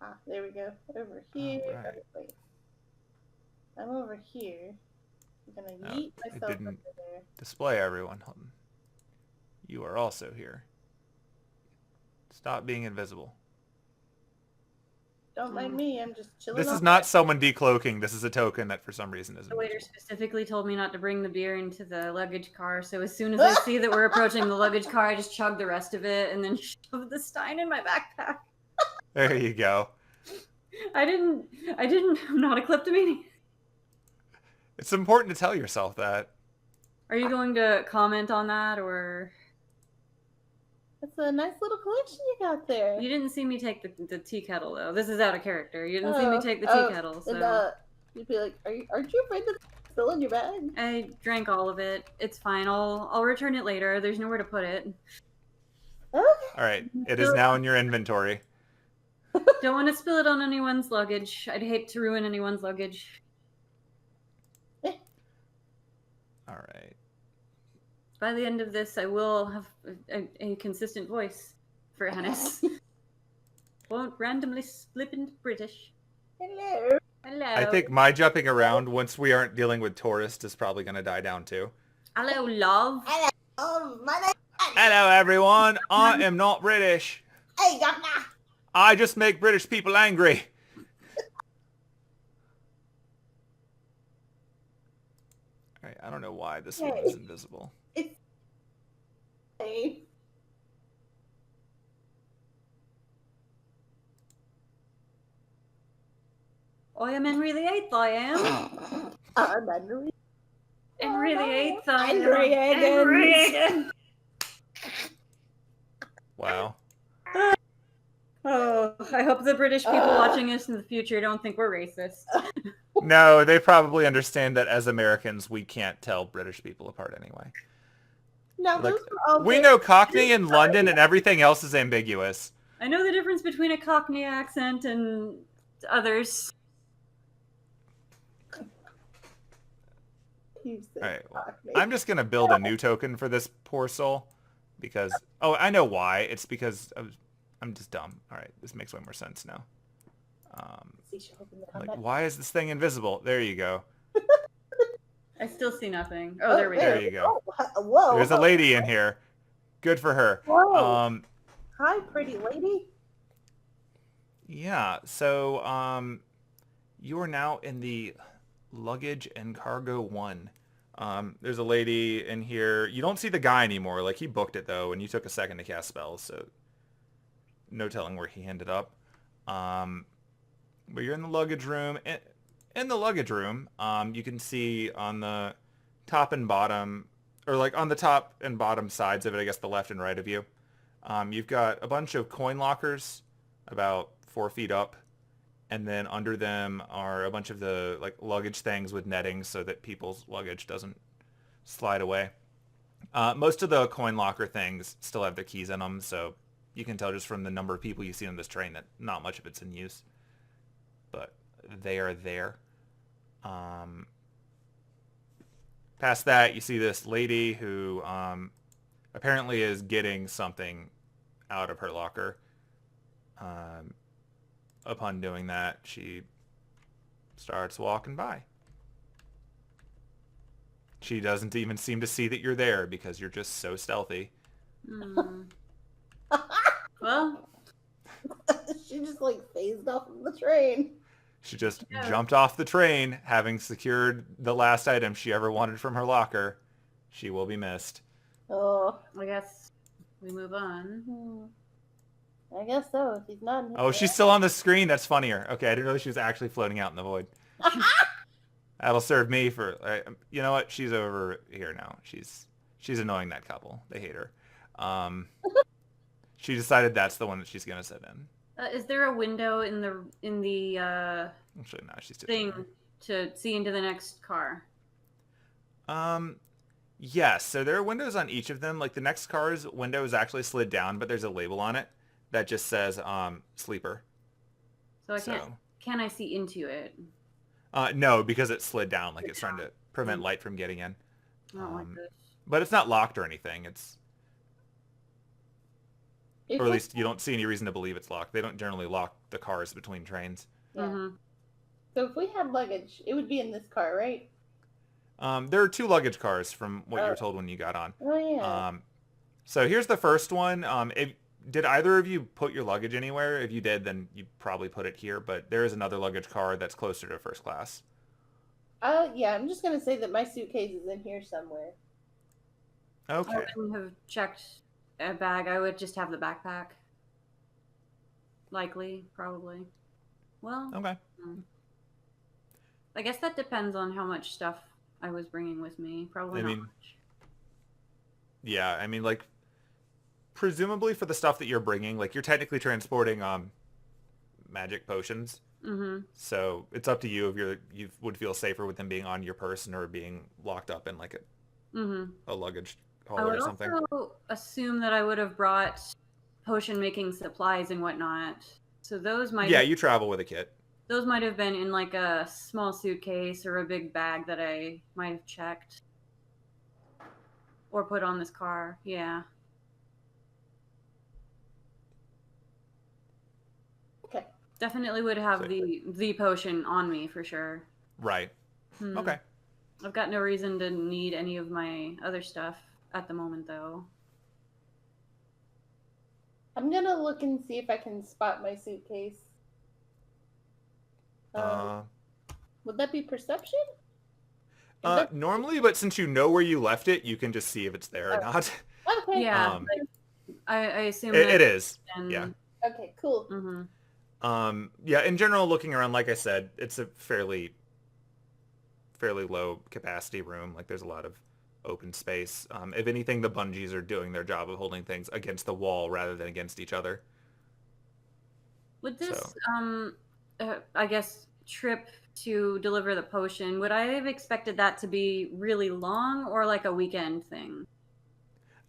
Ah, there we go. Over here.
Right.
Wait. I'm over here. I'm gonna yeet myself
didn't
over there.
display everyone. Hold on. You are also here. Stop being invisible.
Don't mind me. I'm just chilling.
This is
on
not someone decloaking. This is a token that for some reason is
The waiter
invisible.
specifically told me not to bring the beer into the luggage car, so as soon as I see that we're approaching the luggage car, I just chug the rest of it and then shove the stein in my backpack.
There you go.
I'm not a kleptomaniac.
It's important to tell yourself that.
Are you going to comment on that, or?
That's a nice little collection you got there.
You didn't see me take the tea kettle, though. This is out of character. You didn't see me take the tea kettle, so...
And, you'd be like, aren't you afraid that it's still in your bag?
I drank all of it. It's fine. I'll return it later. There's nowhere to put it.
Okay.
All right. It is now in your inventory.
Don't want to spill it on anyone's luggage. I'd hate to ruin anyone's luggage.
All right.
By the end of this, I will have a consistent voice for Anise. Won't randomly slip into British.
Hello.
Hello.
I think my jumping around once we aren't dealing with tourists is probably going to die down too.
Hello, love.
Hello. My name.
Hello, everyone. I am not British.
Hey, governor.
I just make British people angry. I don't know why this one is invisible.
It's hey.
I am Henry VIII, I am.
I'm Henry.
Henry VIII, I am.
Henry Higgins.
Wow.
Oh, I hope the British people watching us in the future don't think we're racist.
No, they probably understand that as Americans, we can't tell British people apart anyway.
Now
Like,
those are all
we
very-
know Cockney in London and everything else is ambiguous.
I know the difference between a Cockney accent and others.
You said
Alright, well,
Cockney.
I'm just going to build a new token for this poor soul. Because, oh, I know why. It's because I'm just dumb. Alright, this makes way more sense now.
See, she'll open the
Like,
combat.
why is this thing invisible? There you go.
I still see nothing. Oh, there we go.
There you go.
Oh, whoa.
There's a lady in here. Good for her.
Whoa. Hi, pretty lady.
Yeah, so you are now in the luggage and cargo 1. There's a lady in here. You don't see the guy anymore. Like, he booked it, though, and you took a second to cast spells, so no telling where he ended up. But you're in the luggage room. In the luggage room, you can see on the top and bottom, or like on the top and bottom sides of it, I guess the left and right of you, you've got a bunch of coin lockers about 4 feet up. And then under them are a bunch of the like luggage things with netting so that people's luggage doesn't slide away. Most of the coin locker things still have their keys in them, so you can tell just from the number of people you see on this train that not much of it's in use. But they are there. Past that, you see this lady who apparently is getting something out of her locker. Upon doing that, she starts walking by. She doesn't even seem to see that you're there because you're just so stealthy.
Well,
She just like phased off of the train.
She just jumped off the train, having secured the last item she ever wanted from her locker. She will be missed.
Oh,
I guess we move on.
I guess so. If he's not. In
Oh, she's still on the screen. That's funnier. Okay, I didn't know she was actually floating out in the void. That'll serve me for. You know what? She's over here now. She's annoying that couple. They hate her. She decided that's the one that she's gonna sit in.
Is there a window in the
Actually, no, she's too
thing to see into the next car?
Yes. So there are windows on each of them. Like the next car's window is actually slid down, but there's a label on it that just says sleeper.
So can I see into it?
No, because it slid down. Like it's trying to prevent light from getting in.
I don't like this.
But it's not locked or anything. Or at
If
least you don't see any reason to believe it's locked. They don't generally lock the cars between trains.
Yeah. So if we had luggage, it would be in this car, right?
There are 2 luggage cars from what you were told when you got on.
Oh yeah.
So here's the first one. Did either of you put your luggage anywhere? If you did, then you probably put it here. But there is another luggage car that's closer to first class.
Yeah. I'm just gonna say that my suitcase is in here somewhere.
Okay.
I wouldn't have checked a bag. I would just have the backpack. Likely, probably. Well,
Okay.
I guess that depends on how much stuff I was bringing with me. Probably
I
not
mean,
much.
Yeah, I mean, like, presumably for the stuff that you're bringing, like, you're technically transporting magic potions.
Mm-hmm.
So it's up to you if you would feel safer with them being on your person or being locked up in like a luggage
I
hauler
would
or something.
also assume that I would have brought potion making supplies and whatnot. So those might
Yeah, you travel with a kit.
those might have been in like a small suitcase or a big bag that I might have checked or put on this car. Yeah.
Okay.
Definitely would have
So-
the potion on me for sure.
Right. Okay.
I've got no reason to need any of my other stuff at the moment, though.
I'm gonna look and see if I can spot my suitcase. Would that be perception?
Normally, but since you know where you left it, you can just see if it's there or not.
Okay.
Yeah,
Um,
I assume
it
that.
is.
And,
Yeah.
Okay, cool.
Mm-hmm.
Yeah, in general, looking around, like I said, it's a fairly low capacity room. Like there's a lot of open space. If anything, the bungees are doing their job of holding things against the wall rather than against each other.
Would
So.
this, I guess, trip to deliver the potion, would I have expected that to be really long or like a weekend thing?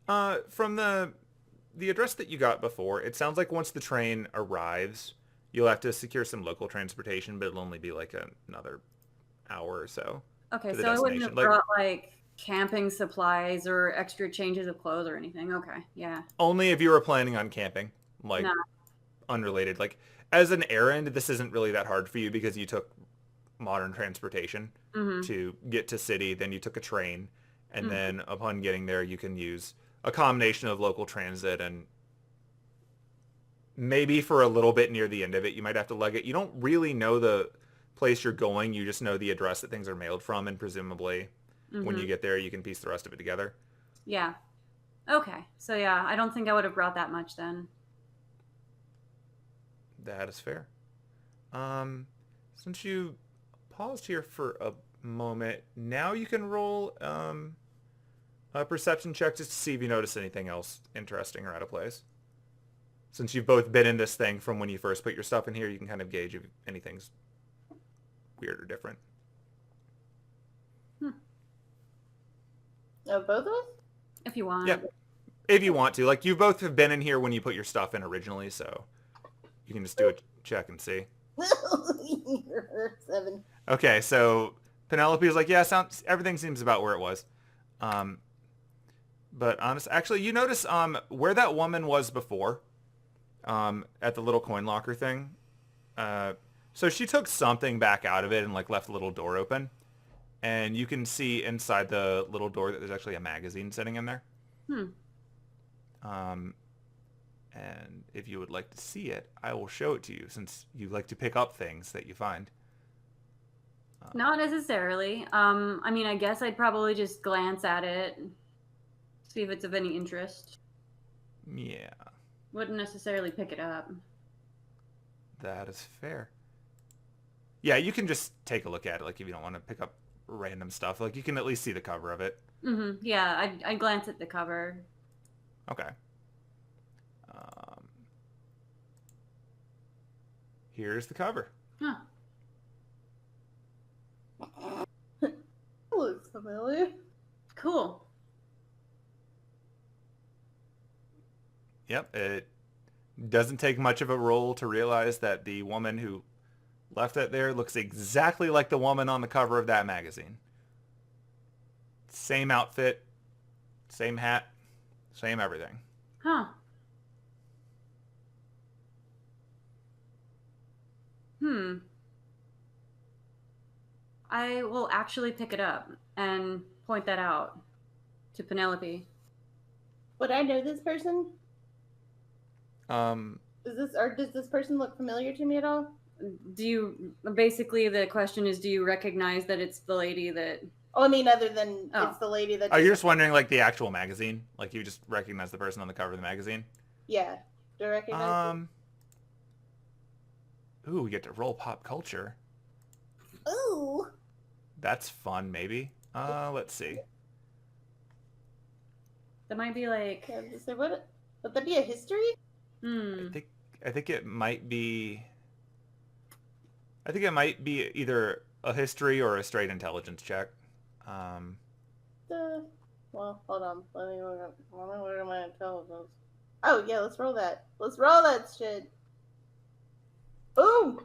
From the address that you got before, it sounds like once the train arrives, you'll have to secure some local transportation, but it'll only be like another hour or so
Okay,
to the
so I wouldn't
destination.
have
Like
brought like camping supplies or extra changes of clothes or anything. Okay, yeah.
only if you were planning on camping, like
No.
unrelated. Like as an errand, this isn't really that hard for you because you took modern transportation
Mm-hmm.
to get to city, then you took a train, and
Mm-hmm.
then upon getting there, you can use a combination of local transit and maybe for a little bit near the end of it, you might have to lug it. You don't really know the place you're going. You just know the address that things are mailed from, and presumably when
Mm-hmm.
you get there, you can piece the rest of it together.
Yeah. Okay. So yeah, I don't think I would have brought that much then.
That is fair. Since you paused here for a moment, now you can roll a perception check just to see if you notice anything else interesting or out of place. Since you've both been in this thing from when you first put your stuff in here, you can kind of gauge if anything's weird or different.
Oh, both of us?
If you want.
Yep. If you want to. Like, you both have been in here when you put your stuff in originally, so you can just do a check and see.
7.
Okay, so Penelope is like, yeah, everything seems about where it was. But actually, you notice where that woman was before, at the little coin locker thing. So she took something back out of it and like left a little door open, and you can see inside the little door that there's actually a magazine sitting in there. And if you would like to see it, I will show it to you since you like to pick up things that you find.
Not necessarily. I mean, I guess I'd probably just glance at it, see if it's of any interest.
Yeah,
Wouldn't necessarily pick it up.
that is fair. Yeah, you can just take a look at it, like if you don't want to pick up random stuff. Like you can at least see the cover of it.
Mm-hmm. Yeah, I'd glance at the cover.
Okay. Here's the cover.
Huh.
Looks familiar.
Cool.
Yep, it doesn't take much of a roll to realize that the woman who left it there looks exactly like the woman on the cover of that magazine. Same outfit, same hat, same everything.
Huh. I will actually pick it up and point that out to Penelope.
Would I know this person?
Um,
Does this person look familiar to me at all?
Basically the question is, do you recognize that it's the lady that...
Oh, I mean, other than
Oh.
it's the lady that.
are you just wondering like the actual magazine? Like you just recognize the person on the cover of the magazine?
Yeah. Do I recognize?
Ooh, we get to roll pop culture.
Ooh.
That's fun, maybe. Let's see.
That might be like...
Yeah, just say, would that be a history?
I think it might be. I think it might be either a history or a straight intelligence check.
Well, hold on. Let me look at my intelligence. Oh yeah, let's roll that. Let's roll that shit. Boom.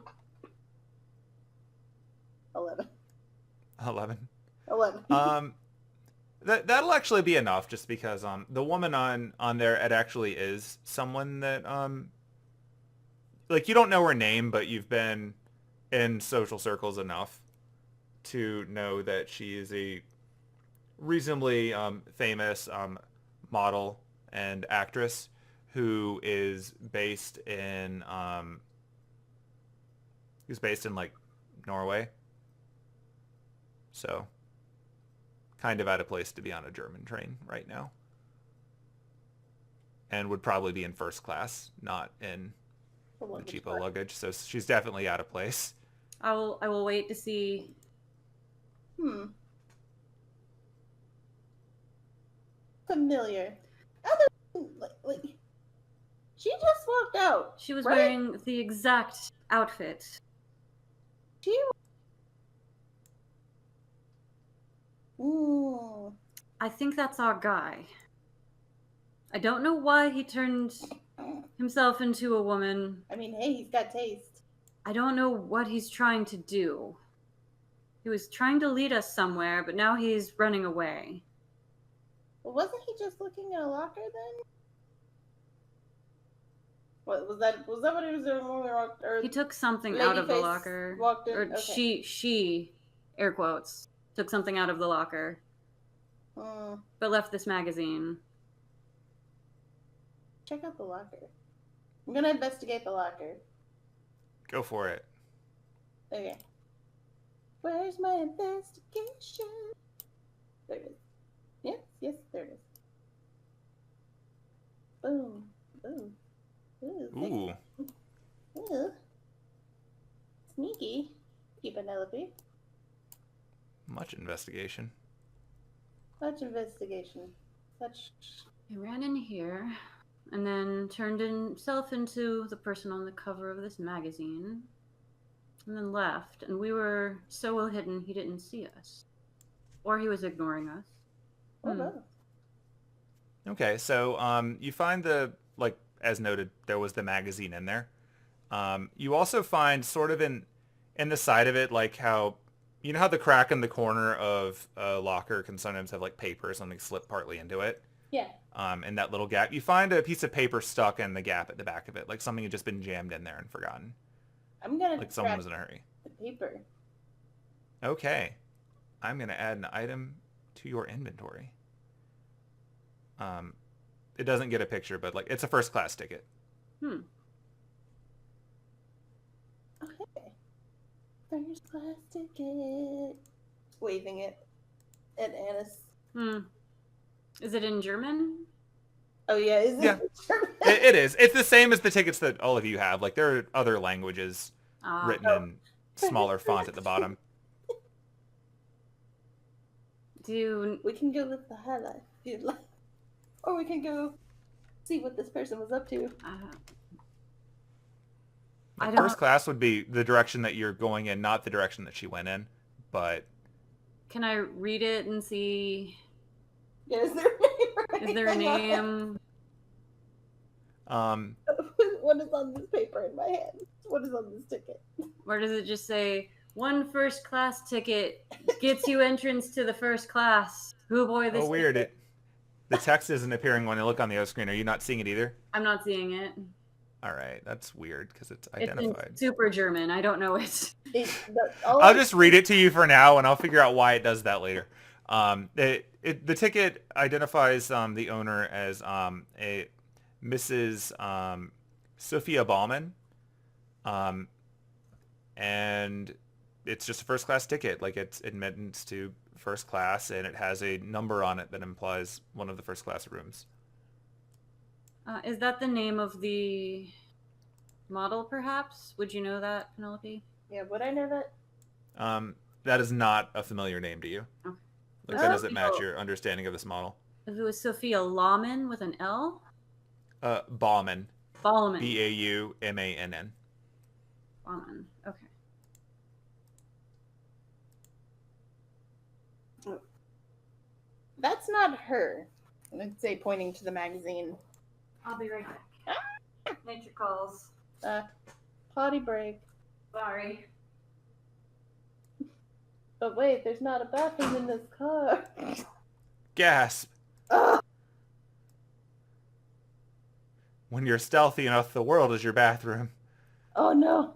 11.
11. That'll actually be enough, just because the woman on there, it actually is someone that like you don't know her name, but you've been in social circles enough to know that she is a reasonably famous model and actress who is based in like Norway. So kind of out of place to be on a German train right now. And would probably be in first class, not in the cheapo luggage. So she's definitely out of place.
I will wait to see.
Familiar. Other like she just walked out.
She was
right?
wearing the exact outfit.
She. Ooh.
I think that's our guy. I don't know why he turned himself into a woman.
I mean, hey, he's got taste.
I don't know what he's trying to do. He was trying to lead us somewhere, but now he's running away.
Well, wasn't he just looking at a locker then? What was that? Was that what he was doing when we walked? Or
He took something out of the locker.
Walked in.
Or
Okay.
she, air quotes, took something out of the locker. But left this magazine.
Check out the locker. I'm gonna investigate the locker.
Go for it.
Okay. Where's my investigation? There it is. Yes, there it is. Boom. Boom.
Ooh.
Ooh. Sneaky. Penelope.
Much investigation.
Much investigation. Such.
He ran in here and then turned himself into the person on the cover of this magazine and then left. And we were so well hidden he didn't see us. Or he was ignoring us.
Oh no.
Okay, so you find as noted, there was the magazine in there. You also find sort of in the side of it, like how, you know how the crack in the corner of a locker can sometimes have like paper or something slip partly into it?
Yeah.
In that little gap. You find a piece of paper stuck in the gap at the back of it, like something had just been jammed in there and forgotten.
I'm gonna
like someone was in a hurry.
The paper.
Okay. I'm going to add an item to your inventory. It doesn't get a picture, but it's a first class ticket.
Okay. First class ticket. Waving it at Anise.
Is it in German?
Oh yeah, is it?
Yeah, it is. It's the same as the tickets that all of you have. Like there are other languages written in smaller font at the bottom.
We can go live the high life if you'd like. Or we can go see what this person was up to.
First class would be the direction that you're going in, not the direction that she went in. But
can I read it and see?
Yeah, is there a name?
Is there a name?
What is on this paper in my hand? What is on this ticket?
Or does it just say, one first class ticket gets you entrance to the first class? Oh boy, this.
Oh, weird. The text isn't appearing when I look on the other screen. Are you not seeing it either?
I'm not seeing it.
All right, that's weird because it's identified.
It's in super German. I don't know it.
I'll just read it to you for now, and I'll figure out why it does that later. The ticket identifies the owner as a Mrs. Sophia Ballman, and it's just a first class ticket. Like it's admittance to first class, and it has a number on it that implies one of the first class rooms.
Is that the name of the model, perhaps? Would you know that, Penelope?
Yeah, would I know that?
That is not a familiar name to you.
Oh.
That doesn't match your understanding of this model.
If it was Sophia Lawman with an L?
Baumann.
Ballman.
Baumann.
Ballman. Okay.
That's not her. I'd say pointing to the magazine.
I'll be right back. Nature calls.
Potty break.
Sorry.
But wait, there's not a bathroom in this car.
Gasp. When you're stealthy enough, the world is your bathroom.
Oh no.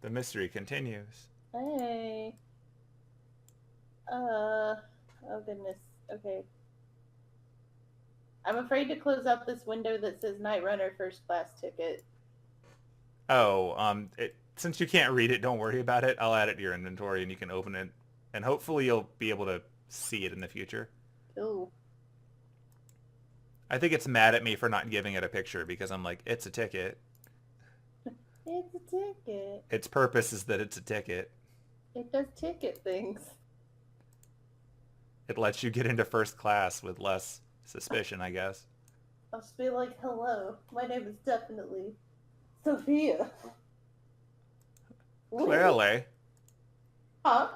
The mystery continues.
Hey. Oh goodness. Okay. I'm afraid to close out this window that says Nightrunner first class ticket.
Oh, since you can't read it, don't worry about it. I'll add it to your inventory and you can open it. And hopefully you'll be able to see it in the future.
Cool.
I think it's mad at me for not giving it a picture because I'm like, it's a ticket.
It's a ticket.
Its purpose is that it's a ticket.
It does ticket things.
It lets you get into first class with less suspicion, I guess.
I'll just be like, hello, my name is definitely Sophia.
Clearly.
Huh?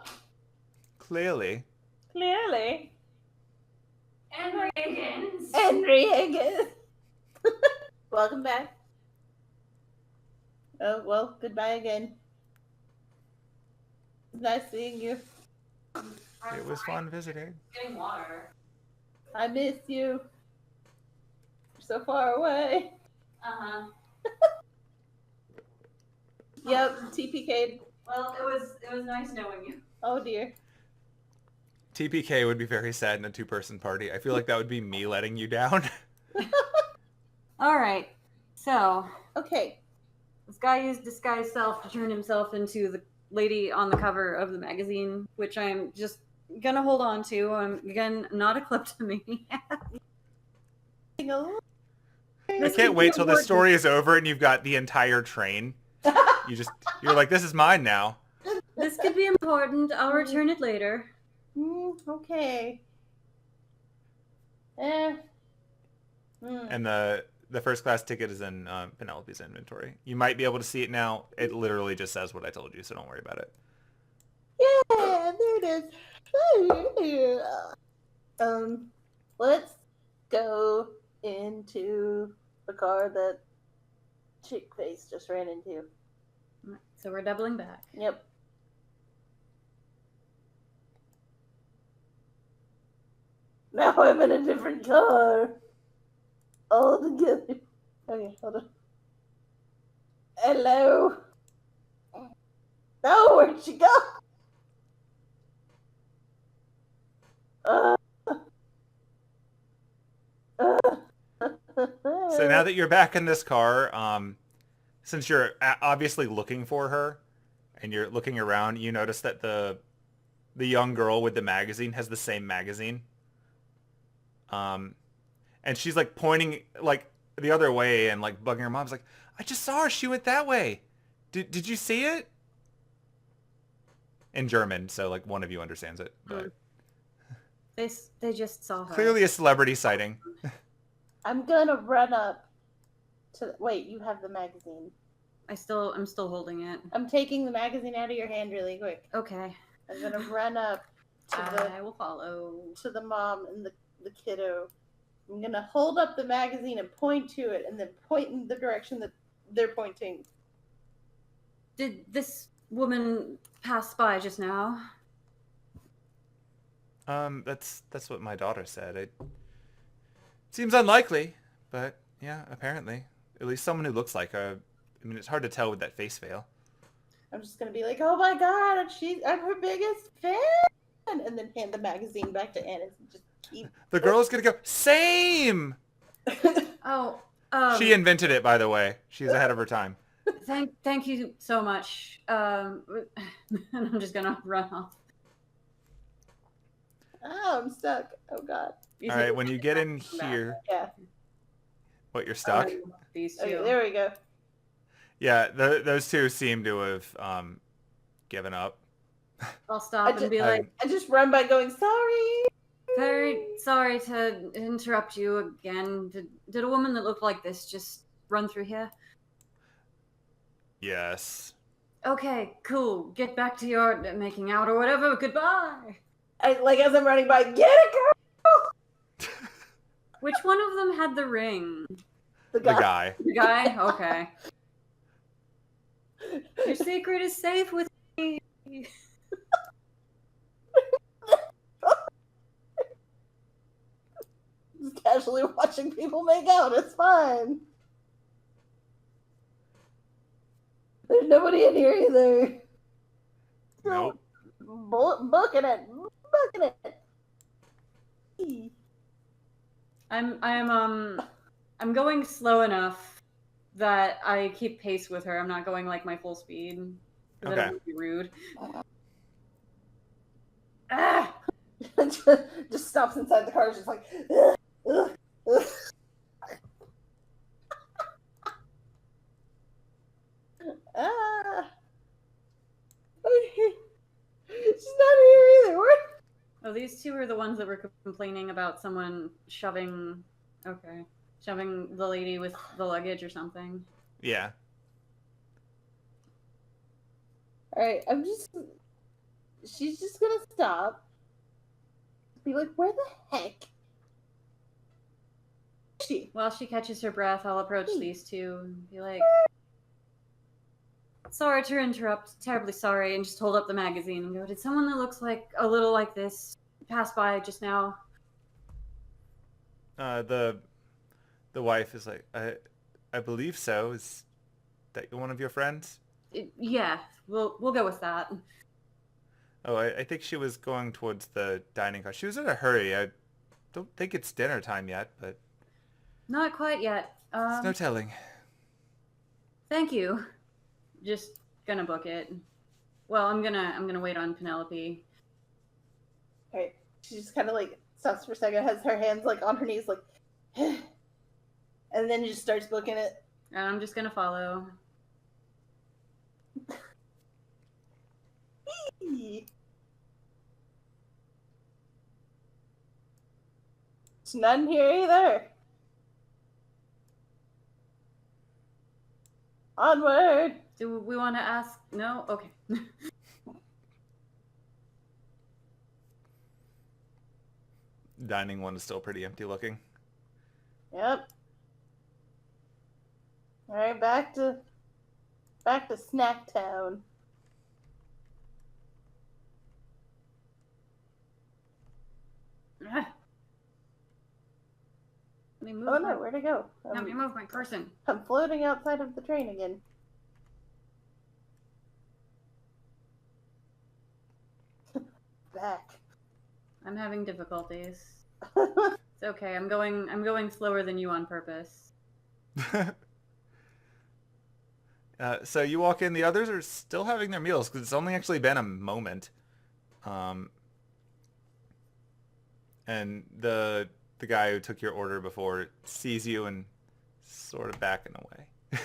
Clearly.
Clearly.
Henry Higgins.
Henry Higgins. Welcome back. Oh, well, goodbye again. Nice seeing you.
It was fun visiting.
Getting water.
I miss you. You're so far away.
Uh-huh.
Yep, TPK'd.
Well, it was nice knowing you.
Oh dear.
TPK would be very sad in a two-person party. I feel like that would be me letting you down.
All right. So,
Okay.
this guy used disguise self to turn himself into the lady on the cover of the magazine, which I'm just gonna hold on to. I'm, again, not a kleptomaniac.
I can't wait till the story is over and you've got the entire train. You're like, this is mine now.
This could be important. I'll return it later.
Okay.
And the first class ticket is in Penelope's inventory. You might be able to see it now. It literally just says what I told you, so don't worry about it.
Yeah, there it is. Let's go into the car that Chick Face just ran into.
So we're doubling back.
Yep. Now I'm in a different car. All together. Okay, hold on. Hello. Oh, where'd she go?
So now that you're back in this car, since you're obviously looking for her and you're looking around, you notice that the young girl with the magazine has the same magazine. And she's like pointing like the other way and like bugging her mom's like, I just saw her. She went that way. Did you see it? In German, so like one of you understands it. But
They just saw her.
clearly a celebrity sighting.
I'm gonna run up to. Wait, you have the magazine.
I'm still holding it.
I'm taking the magazine out of your hand really quick.
Okay.
I'm gonna run up to
I will follow.
the mom and the kiddo. I'm gonna hold up the magazine and point to it, and then point in the direction that they're pointing.
Did this woman pass by just now?
That's what my daughter said. It seems unlikely, but yeah, apparently. At least someone who looks like her. I mean, it's hard to tell with that face veil.
I'm just gonna be like, oh my god, I'm her biggest fan, and then hand the magazine back to Anise and just keep.
The girl's gonna go, same!
Oh,
She invented it, by the way. She's ahead of her time.
Thank you so much. And I'm just gonna run off.
Oh, I'm stuck. Oh god.
All right, when you get in here,
Yeah.
what, you're stuck?
These two.
Okay, there we go.
Yeah, those two seem to have given up.
I'll stop and be like,
I just run by going, sorry.
very sorry to interrupt you again. Did a woman that looked like this just run through here?
Yes.
Okay, cool. Get back to your making out or whatever. Goodbye.
As I'm running by, get it, girl.
Which one of them had the ring?
The guy.
The guy? Okay. Your secret is safe with me.
Just casually watching people make out. It's fine. There's nobody in here either.
Nope.
Booking it.
I'm going slow enough that I keep pace with her. I'm not going like my full speed. Because
Okay.
that would be rude. Ah!
just stops inside the car, just like, ugh, ugh, ugh. Ah. She's not here either.
Oh, these two are the ones that were complaining about someone shoving the lady with the luggage or something.
Yeah.
Alright, she's just gonna stop. Be like, where the heck is she?
While she catches her breath, I'll approach these two and be like, sorry to interrupt, terribly sorry, and just hold up the magazine and go, did someone that looks like a little like this pass by just now?
The wife is like, I believe so. Is that one of your friends?
Yeah, we'll go with that.
Oh, I think she was going towards the dining car. She was in a hurry. I don't think it's dinner time yet, but
Not quite yet.
there's no telling.
Thank you. Just gonna book it. Well, I'm gonna wait on Penelope.
Alright, she just kind of like stops for a second, has her hands like on her knees, like, and then just starts booking it.
And I'm just gonna follow.
There's none here either. Onward.
Do we want to ask? No? Okay.
Dining one is still pretty empty looking.
Yep. Alright, back to Snack Town.
Let me move.
Oh no, where'd it go?
Let me move my person.
I'm floating outside of the train again. Back.
I'm having difficulties. It's okay. I'm going slower than you on purpose.
So you walk in. The others are still having their meals because it's only actually been a moment. And the guy who took your order before sees you and sort of backing away.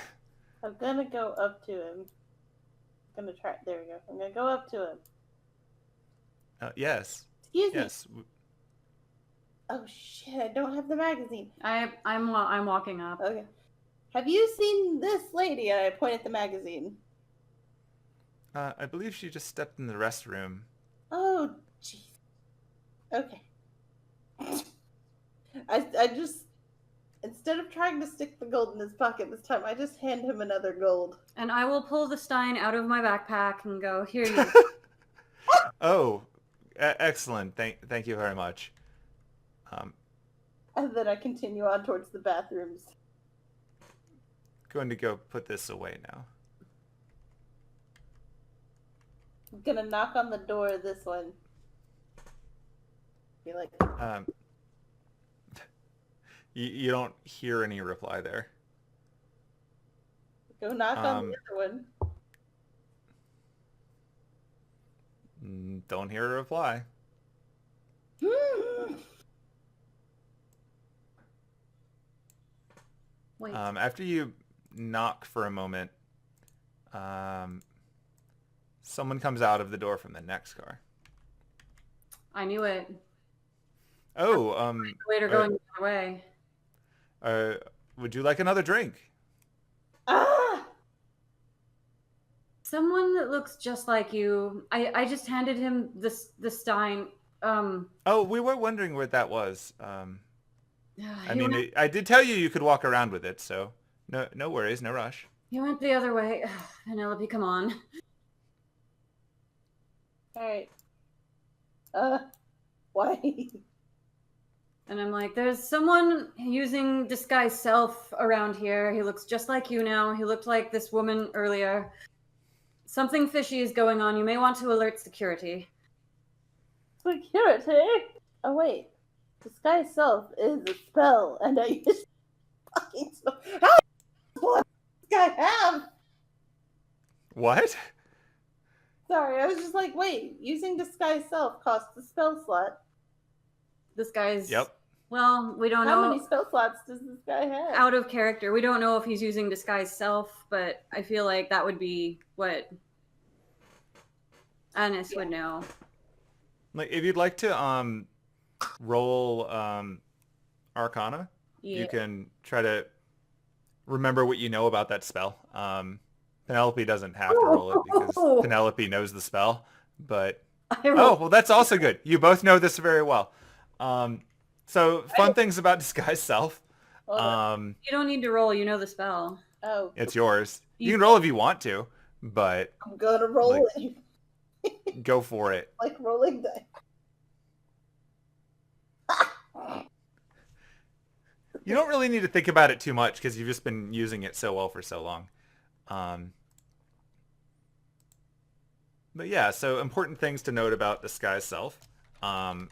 I'm gonna go up to him. I'm gonna try. There we go. I'm gonna go up to him.
Yes.
Excuse me.
Yes.
Oh shit! I don't have the magazine.
I'm walking up.
Okay. Have you seen this lady? And I point at the magazine.
I believe she just stepped in the restroom.
Oh, jeez. Okay. I just, instead of trying to stick the gold in his pocket this time, I just hand him another gold.
And I will pull the stein out of my backpack and go, here you go.
Oh, excellent. Thank you very much.
And then I continue on towards the bathrooms.
Going to go put this away now.
I'm gonna knock on the door of this one. Be like,
You don't hear any reply there.
go knock on the other one.
Don't hear a reply.
Wait.
After you knock for a moment, someone comes out of the door from the next car.
I knew it.
Oh,
Waiter going the other way.
Would you like another drink?
Ah!
Someone that looks just like you. I just handed him the stein.
Oh, we were wondering what that was. I
he
mean,
went,
I did tell you could walk around with it, so no worries, no rush.
he went the other way. Penelope, come on.
Alright. Why?
And I'm like, there's someone using disguise self around here. He looks just like you now. He looked like this woman earlier. Something fishy is going on. You may want to alert security.
Security? Oh wait. Disguise self is a spell, and I use fucking spell. guy have?
What?
Sorry, I was just like, wait, using disguise self costs a spell slot.
This guy's.
Yep.
Well, we don't
How
know.
many spell slots does this guy have?
Out of character. We don't know if he's using disguise self, but I feel like that would be what Anise would know.
Like, if you'd like to roll Arcana,
Yeah.
you can try to remember what you know about that spell. Penelope doesn't have to roll it because Penelope knows the spell, but well, that's also good. You both know this very well. So fun things about disguise self.
You don't need to roll. You know the spell.
Oh,
It's yours. You can roll if you want to, but
I'm gonna roll it.
go for it.
Like rolling dice.
You don't really need to think about it too much because you've just been using it so well for so long. But yeah, so important things to note about disguise self. I'm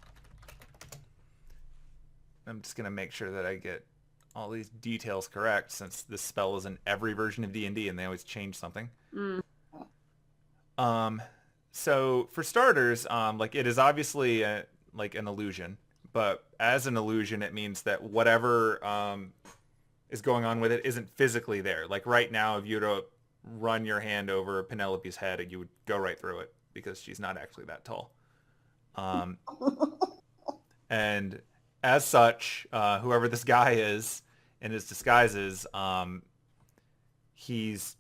just going to make sure that I get all these details correct since this spell is in every version of D&D and they always change something. So for starters, like it is obviously like an illusion, but as an illusion, it means that whatever is going on with it isn't physically there. Like right now, if you were to run your hand over Penelope's head, you would go right through it because she's not actually that tall. And as such, whoever this guy is in his disguises, he's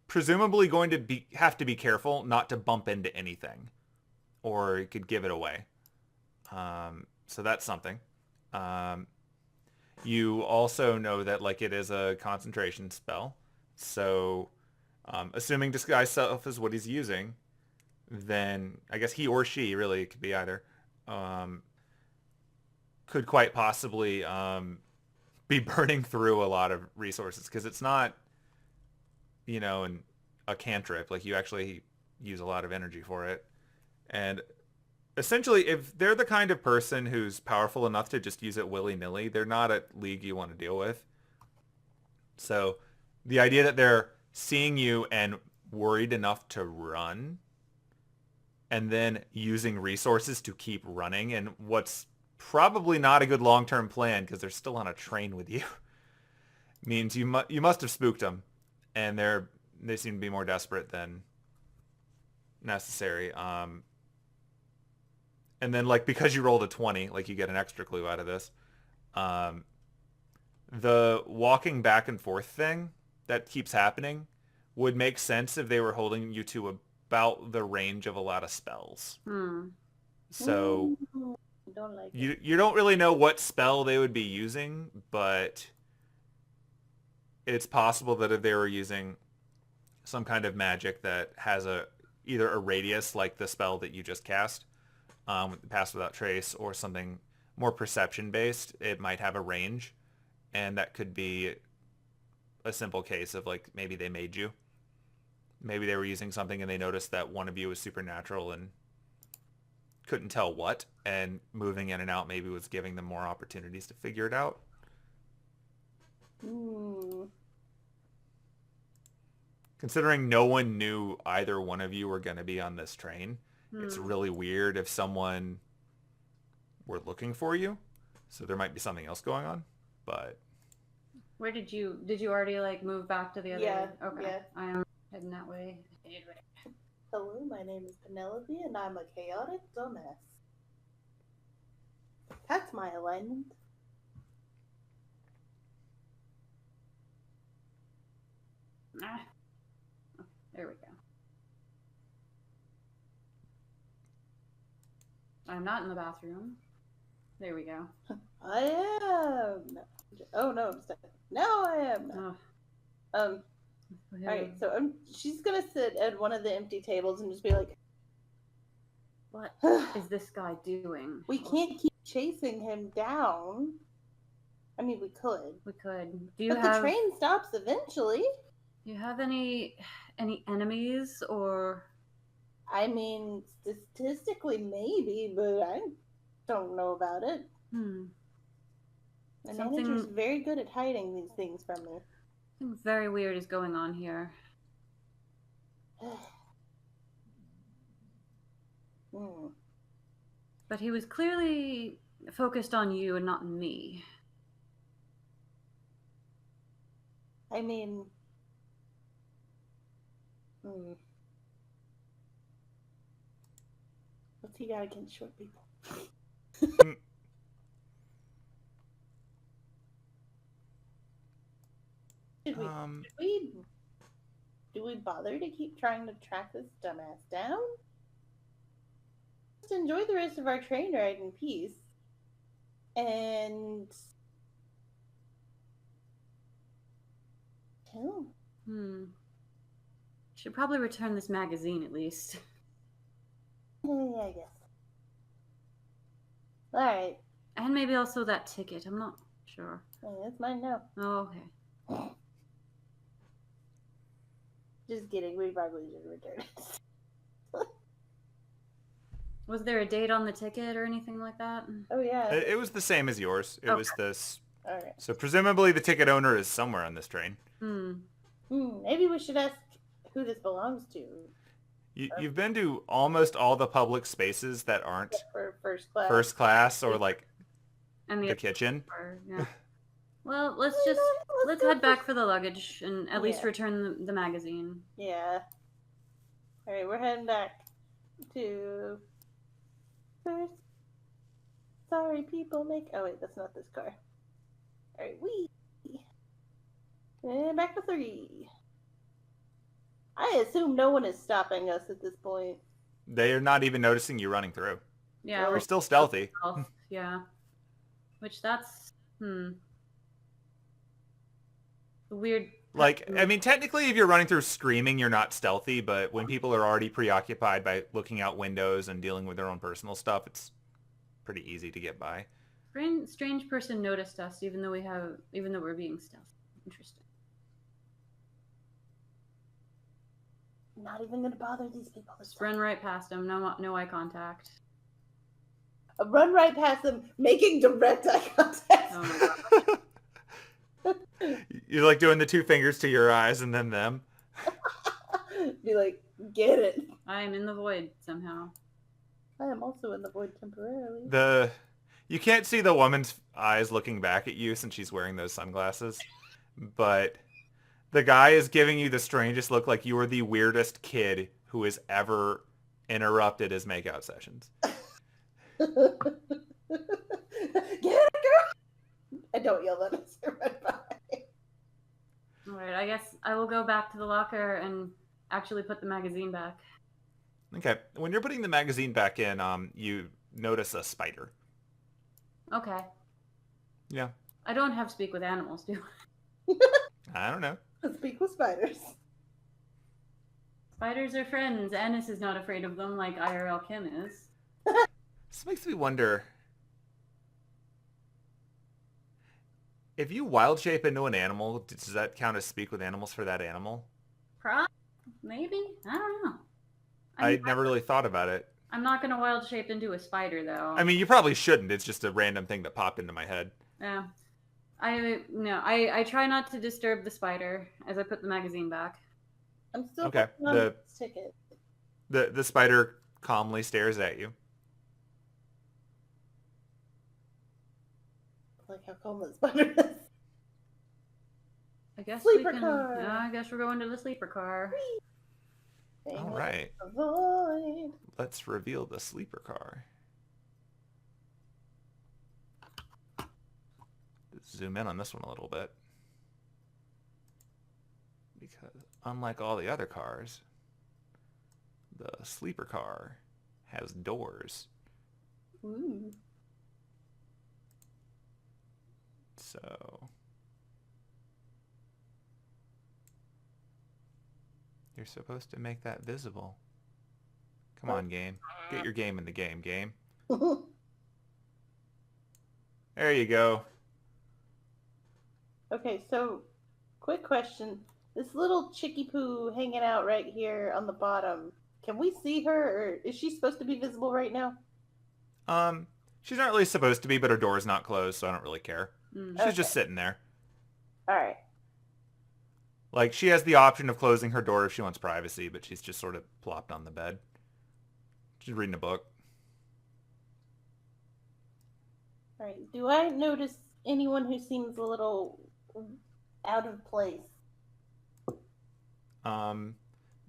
presumably going to have to be careful not to bump into anything, or he could give it away. So that's something. You also know that like it is a concentration spell. So assuming disguise self is what he's using, then I guess he or she, really, it could be either, could quite possibly be burning through a lot of resources because it's not, you know, a cantrip. Like you actually use a lot of energy for it. And essentially, if they're the kind of person who's powerful enough to just use it willy-nilly, they're not a league you want to deal with. So the idea that they're seeing you and worried enough to run and then using resources to keep running, and what's probably not a good long-term plan because they're still on a train with you, means you must have spooked them, and they seem to be more desperate than necessary. And then like because you rolled a 20, like you get an extra clue out of this. The walking back and forth thing that keeps happening would make sense if they were holding you to about the range of a lot of spells. So
Don't like
you don't really know what spell they would be using, but it's possible that if they were using some kind of magic that has either a radius like the spell that you just cast, Pass Without Trace, or something more perception based, it might have a range, and that could be a simple case of like maybe they made you. Maybe they were using something and they noticed that one of you was supernatural and couldn't tell what, and moving in and out maybe was giving them more opportunities to figure it out. Considering no one knew either one of you were going to be on this train, it's really weird if someone were looking for you. So there might be something else going on, but...
Where did you already like move back to the other?
Yeah,
Okay.
yeah.
I am heading that way.
Hello, my name is Penelope, and I'm a chaotic dumbass. That's my alignment.
There we go. I'm not in the bathroom. There we go.
I am. Oh no, I'm stuck. Now I am.
Oh.
Alright, so she's gonna sit at one of the empty tables and just be like,
What is this guy doing?
We can't keep chasing him down. I mean, we could.
We could.
But the train stops eventually.
Do you have any enemies or?
I mean, statistically maybe, but I don't know about it. My manager's very good at hiding these things from me.
Something very weird is going on here. But he was clearly focused on you and not me.
I mean, what's he got against short people? Do we bother to keep trying to track this dumbass down? Just enjoy the rest of our train ride in peace. And kill him.
Should probably return this magazine at least.
Yeah, I guess. Alright.
And maybe also that ticket. I'm not sure.
That's mine now.
Oh, okay.
Just kidding. We probably should return it.
Was there a date on the ticket or anything like that?
Oh, yeah.
It was the same as yours. It was this.
Alright.
So presumably the ticket owner is somewhere on this train.
Maybe we should ask who this belongs to.
You've been to almost all the public spaces that aren't
for first
class or like
and
the kitchen.
Yeah. Well, let's head back for the luggage and at least return the magazine.
Yeah. All right, we're heading back to first. Sorry, people make. Oh wait, that's not this car. All right, and back to 3. I assume no one is stopping us at this point.
They are not even noticing you running through.
Yeah,
you're still stealthy.
Yeah, which that's weird.
Like, I mean, technically, if you're running through screaming, you're not stealthy. But when people are already preoccupied by looking out windows and dealing with their own personal stuff, it's pretty easy to get by.
Strange person noticed us, even though we're being stealthy. Interesting.
Not even gonna bother these people.
Just run right past them. No eye contact.
Run right past them, making direct eye contact.
Oh my
You're like doing the 2 fingers to your eyes and then them.
Be like, get it.
I am in the void somehow.
I am also in the void temporarily.
You can't see the woman's eyes looking back at you since she's wearing those sunglasses, but the guy is giving you the strangest look, like you are the weirdest kid who has ever interrupted his makeout sessions.
Get it, girl! I don't yell that as I run by.
Alright, I guess I will go back to the locker and actually put the magazine back.
Okay, when you're putting the magazine back in, you notice a spider.
Okay.
Yeah.
I don't have speak with animals, do I?
I don't know.
Speak with spiders.
Spiders are friends. Anise is not afraid of them like IRL Kim is.
This makes me wonder, if you wild shape into an animal, does that count as speak with animals for that animal?
Maybe? I don't know.
I never really thought about it.
I'm not going to wild shape into a spider, though.
I mean, you probably shouldn't. It's just a random thing that popped into my head.
Yeah. I try not to disturb the spider as I put the magazine back.
I'm still
okay.
on the ticket.
The spider calmly stares at you.
Like how calm the spider is.
I guess
sleeper car.
Yeah, I guess we're going to the sleeper car.
All right.
Avoid.
Let's reveal the sleeper car. Zoom in on this one a little bit. Because unlike all the other cars, the sleeper car has doors.
Ooh.
So you're supposed to make that visible. Come on, game. Get your game in the game, game. There you go.
Okay, so quick question. This little chickie poo hanging out right here on the bottom, can we see her, or is she supposed to be visible right now?
She's not really supposed to be, but her door's not closed, so I don't really care. She's just sitting there.
Alright.
Like, she has the option of closing her door if she wants privacy, but she's just sort of plopped on the bed. She's reading a book.
All right. Do I notice anyone who seems a little out of place?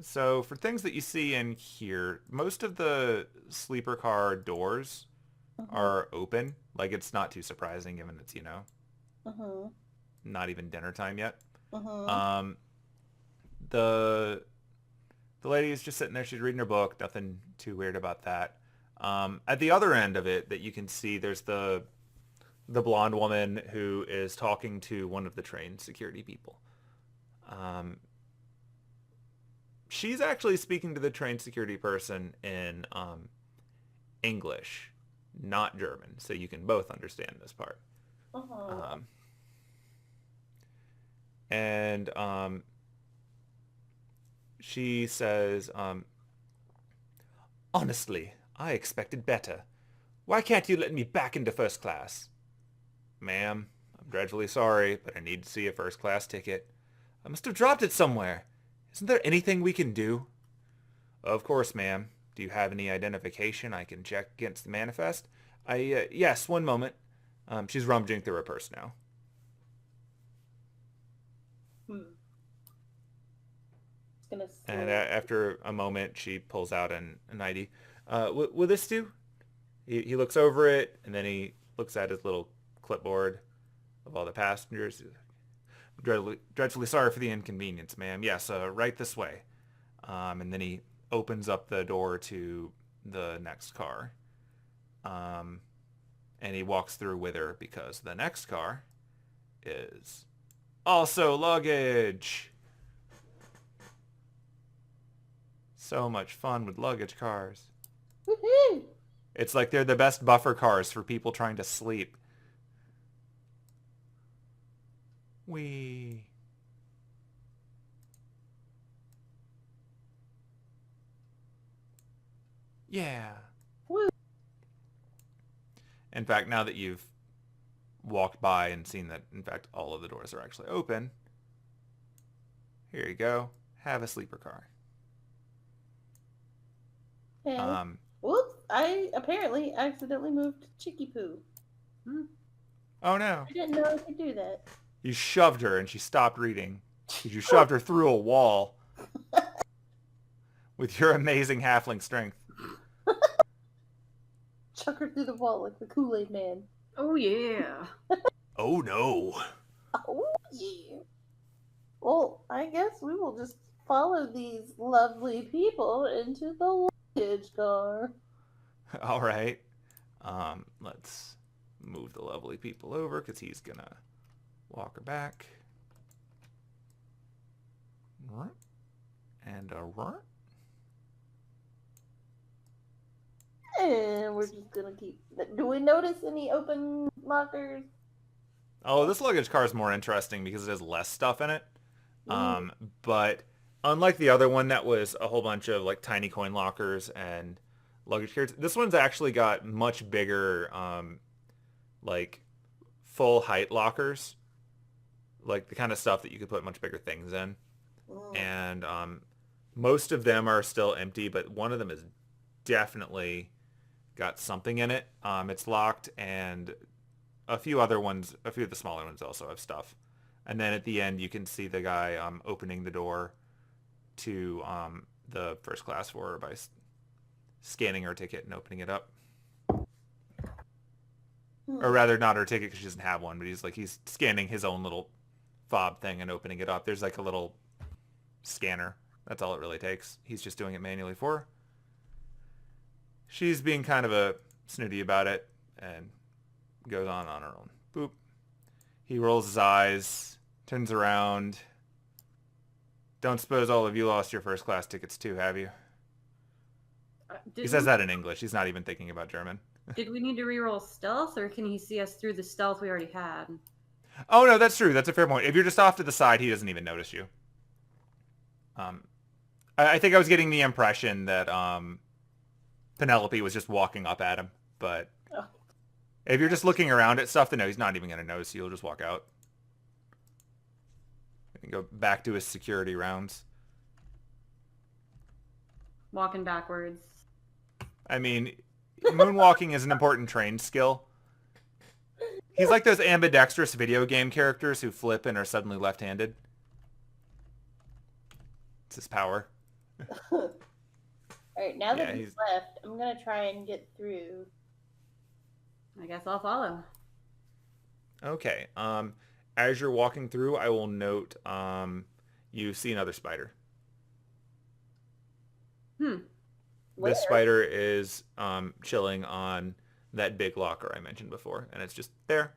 So for things that you see in here, most of the sleeper car doors are open. Like, it's not too surprising given it's, not even dinner time yet. The lady is just sitting there. She's reading her book. Nothing too weird about that. At the other end of it that you can see, there's the blonde woman who is talking to one of the trained security people. She's actually speaking to the trained security person in English, not German, so you can both understand this part. And she says, honestly, I expected better. Why can't you let me back into first class? Ma'am, I'm dreadfully sorry, but I need to see a first class ticket. I must have dropped it somewhere. Isn't there anything we can do? Of course, ma'am. Do you have any identification I can check against the manifest? Yes, one moment. She's rummaging through her purse now. And after a moment, she pulls out an ID. Will this do? He looks over it, and then he looks at his little clipboard of all the passengers. Dreadfully sorry for the inconvenience, ma'am. Yes, right this way. And then he opens up the door to the next car. And he walks through with her because the next car is also luggage. So much fun with luggage cars.
Woohoo!
It's like they're the best buffer cars for people trying to sleep. Wee. Yeah.
Woo.
In fact, now that you've walked by and seen that, in fact, all of the doors are actually open, here you go. Have a sleeper car.
And, whoops, I apparently accidentally moved Chicky Poo.
Oh no.
I didn't know I could do that.
You shoved her and she stopped reading. You shoved her through a wall with your amazing halfling strength.
Chuck her through the wall like the Kool-Aid Man.
Oh, yeah.
Oh no.
Oh, yeah. Well, I guess we will just follow these lovely people into the luggage car.
All right. Let's move the lovely people over because he's going to walk her back. And
And we're just gonna keep... Do we notice any open lockers?
Oh, this luggage car is more interesting because it has less stuff in it. But unlike the other one that was a whole bunch of like tiny coin lockers and luggage carriers, this one's actually got much bigger like full height lockers. Like the kind of stuff that you could put much bigger things in. And most of them are still empty, but one of them is definitely got something in it. It's locked, and a few of the smaller ones also have stuff. And then at the end, you can see the guy opening the door to the first class for her by scanning her ticket and opening it up. Or rather, not her ticket because she doesn't have one, but he's scanning his own little fob thing and opening it up. There's like a little scanner. That's all it really takes. He's just doing it manually for her. She's being kind of a snooty about it and goes on her own. Boop. He rolls his eyes, turns around. Don't suppose all of you lost your first class tickets too, have you? He says that in English. He's not even thinking about German.
Did we need to reroll stealth, or can he see us through the stealth we already had?
Oh, no, that's true. That's a fair point. If you're just off to the side, he doesn't even notice you. I think I was getting the impression that Penelope was just walking up at him. But if you're just looking around at stuff, then no, he's not even going to notice you. He'll just walk out. And go back to his security rounds.
Walking backwards.
I mean, moonwalking is an important trained skill. He's like those ambidextrous video game characters who flip and are suddenly left-handed. It's his power.
Alright, now that
Yeah,
he's left, I'm gonna try and get through.
I guess I'll follow.
Okay. As you're walking through, I will note you see another spider.
Hmm.
Where?
This spider is chilling on that big locker I mentioned before, and it's just there,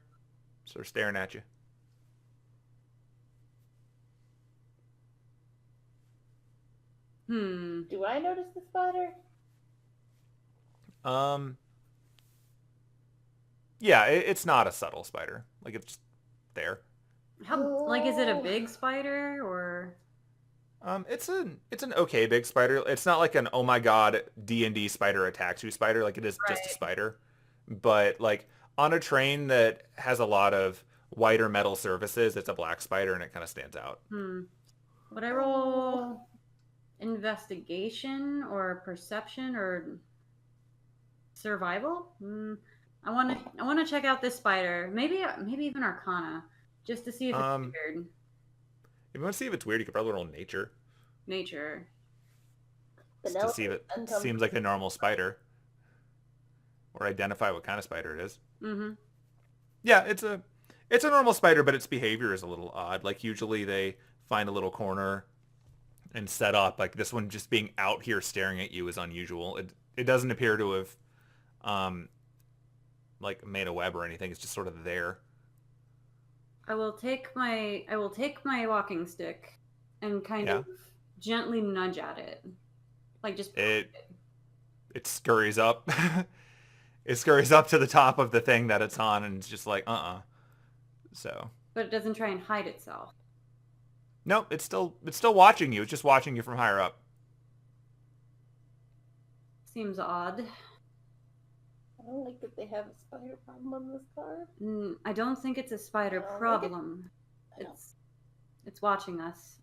sort of staring at you.
Do I notice the spider?
Yeah, it's not a subtle spider. Like, it's just there.
How, like, is it a big spider or?
It's an okay big spider. It's not like an oh my god D&D spider attacks you spider. Like, it is just a
Right.
spider. But like on a train that has a lot of whiter metal surfaces, it's a black spider and it kind of stands out.
Would I roll investigation or perception or survival? I want to check out this spider. Maybe even Arcana, just to see if it's weird.
If you want to see if it's weird, you could probably roll nature.
Nature.
Just to see if it seems like a normal spider. Or identify what kind of spider it is.
Mm-hmm.
Yeah, it's a normal spider, but its behavior is a little odd. Like, usually they find a little corner and set up. Like, this one just being out here staring at you is unusual. It doesn't appear to have like made a web or anything. It's just sort of there.
I will take my walking stick and kind of gently nudge at it. Like, just
it scurries up. It scurries up to the top of the thing that it's on, and it's just like, So.
But it doesn't try and hide itself.
Nope, it's still watching you. It's just watching you from higher up.
Seems odd.
I don't like that they have a spider problem on this car.
I don't think it's a spider problem. It's watching us.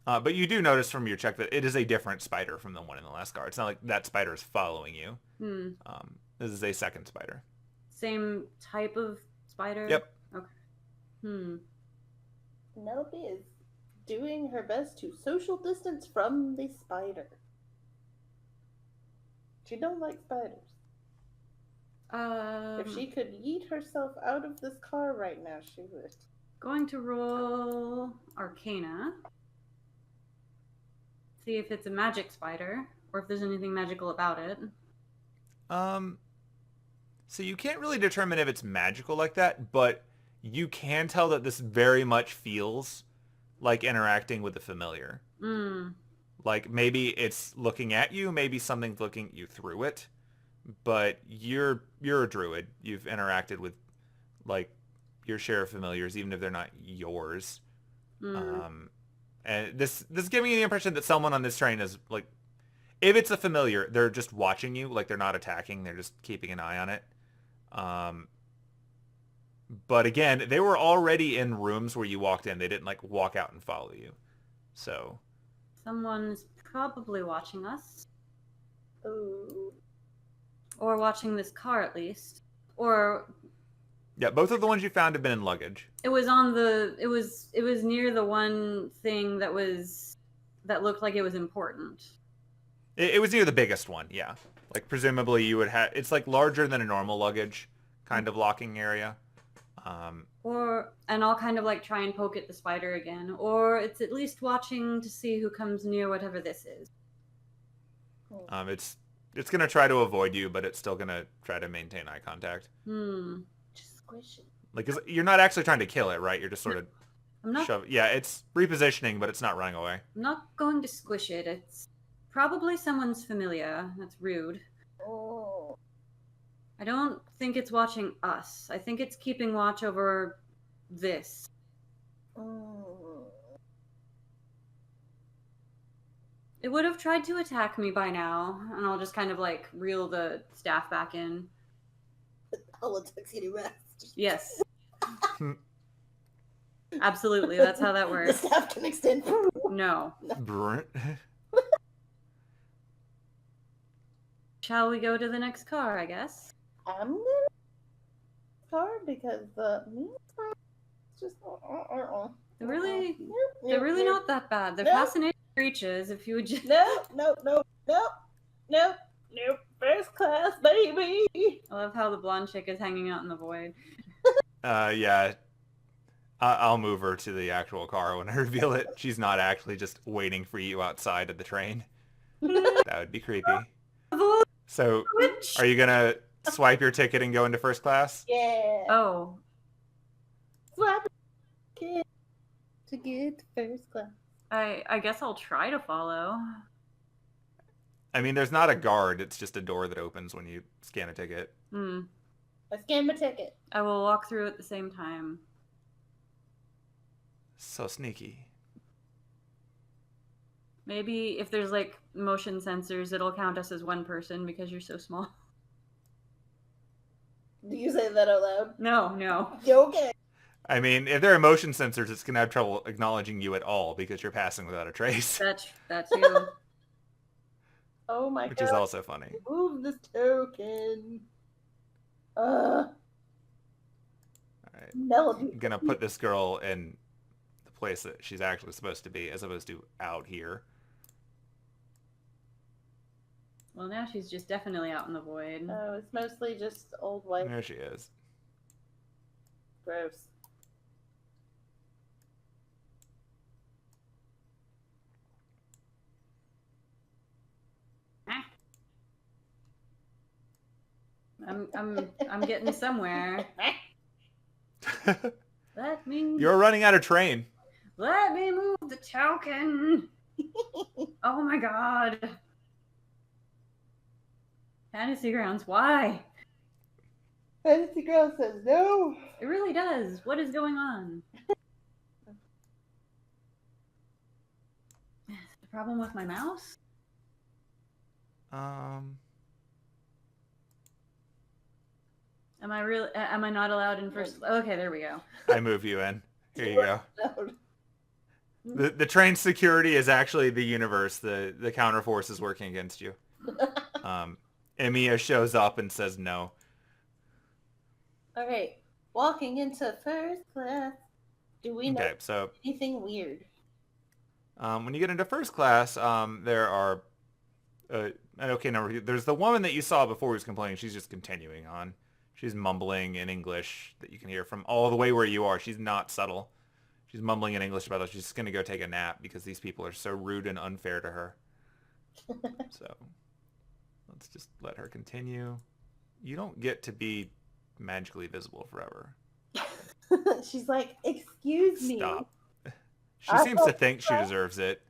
But you do notice from your check that it is a different spider from the one in the last car. It's not like that spider is following you. This is a second spider.
Same type of spider?
Yep.
Okay.
Penelope is doing her best to social distance from the spider. She don't like spiders. If she could yeet herself out of this car right now, she would.
Going to roll Arcana. See if it's a magic spider, or if there's anything magical about it.
So you can't really determine if it's magical like that, but you can tell that this very much feels like interacting with a familiar. Like, maybe it's looking at you, maybe something's looking at you through it, but you're a druid. You've interacted with, like, your share of familiars, even if they're not yours. And this is giving you the impression that someone on this train is, like, if it's a familiar, they're just watching you. Like, they're not attacking. They're just keeping an eye on it. But again, they were already in rooms where you walked in. They didn't, like, walk out and follow you. So.
Someone's probably watching us.
Ooh.
Or watching this car, at least. Or...
Yeah, both of the ones you found have been in luggage.
It was on the... It was near the one thing that looked like it was important.
It was near the biggest one, yeah. Like, presumably you would have... It's, like, larger than a normal luggage kind of locking area.
And I'll kind of, like, try and poke at the spider again. Or it's at least watching to see who comes near whatever this is.
It's going to try to avoid you, but it's still going to try to maintain eye contact.
Just squish it.
Like, you're not actually trying to kill it, right? You're just sort of...
I'm not...
Yeah, it's repositioning, but it's not running away.
I'm not going to squish it. It's probably someone's familiar. That's rude.
Oh.
I don't think it's watching us. I think it's keeping watch over this. It would have tried to attack me by now, and I'll just kind of, like, reel the staff back in.
Politics getting rest.
Yes. Absolutely, that's how that
The
works.
staff can extend.
No.
Brr.
Shall we go to the next car, I guess?
I'm gonna car because the me just
They're really
Nope,
not that bad. They're
Nope.
fascinating creatures, if you would just...
nope. First class, baby.
I love how the blonde chick is hanging out in the void.
Yeah. I'll move her to the actual car when I reveal it. She's not actually just waiting for you outside of the train. That would be creepy. So, are you gonna swipe your ticket and go into first class?
Yeah.
Oh,
Swap kid to get first class.
I guess I'll try to follow.
I mean, there's not a guard. It's just a door that opens when you scan a ticket.
Hmm.
I scanned my ticket.
I will walk through at the same time.
So sneaky.
Maybe if there's like motion sensors, it'll count us as one person because you're so small.
Do you say that out loud?
No.
Okay.
I mean, if there are motion sensors, it's gonna have trouble acknowledging you at all because you're passing without a trace,
That's you.
Oh my
which
god.
is also funny.
Move this token.
All right,
Penelope.
I'm gonna put this girl in the place that she's actually supposed to be, as opposed to out here.
Well, now she's just definitely out in the void.
Oh, it's mostly just old white.
There she is.
Gross.
I'm getting somewhere. Let me
You're running out of train.
move the token. Oh my god. Fantasy grounds, why?
Fantasy girl says no.
It really does. What is going on? The problem with my mouse? Am I not allowed in first? Okay, there we go.
I move you in. Here you go. The train security is actually the universe. The counterforce is working against you. Emiya shows up and says no.
All right, walking into first class. Do we know
Okay, so
anything weird?
when you get into first class, there are an okay number. There's the woman that you saw before who was complaining. She's just continuing on. She's mumbling in English that you can hear from all the way where you are. She's not subtle. She's mumbling in English about it. She's just going to go take a nap because these people are so rude and unfair to her. So let's just let her continue. You don't get to be magically visible forever.
She's like, excuse me.
Stop. She seems to think she deserves it.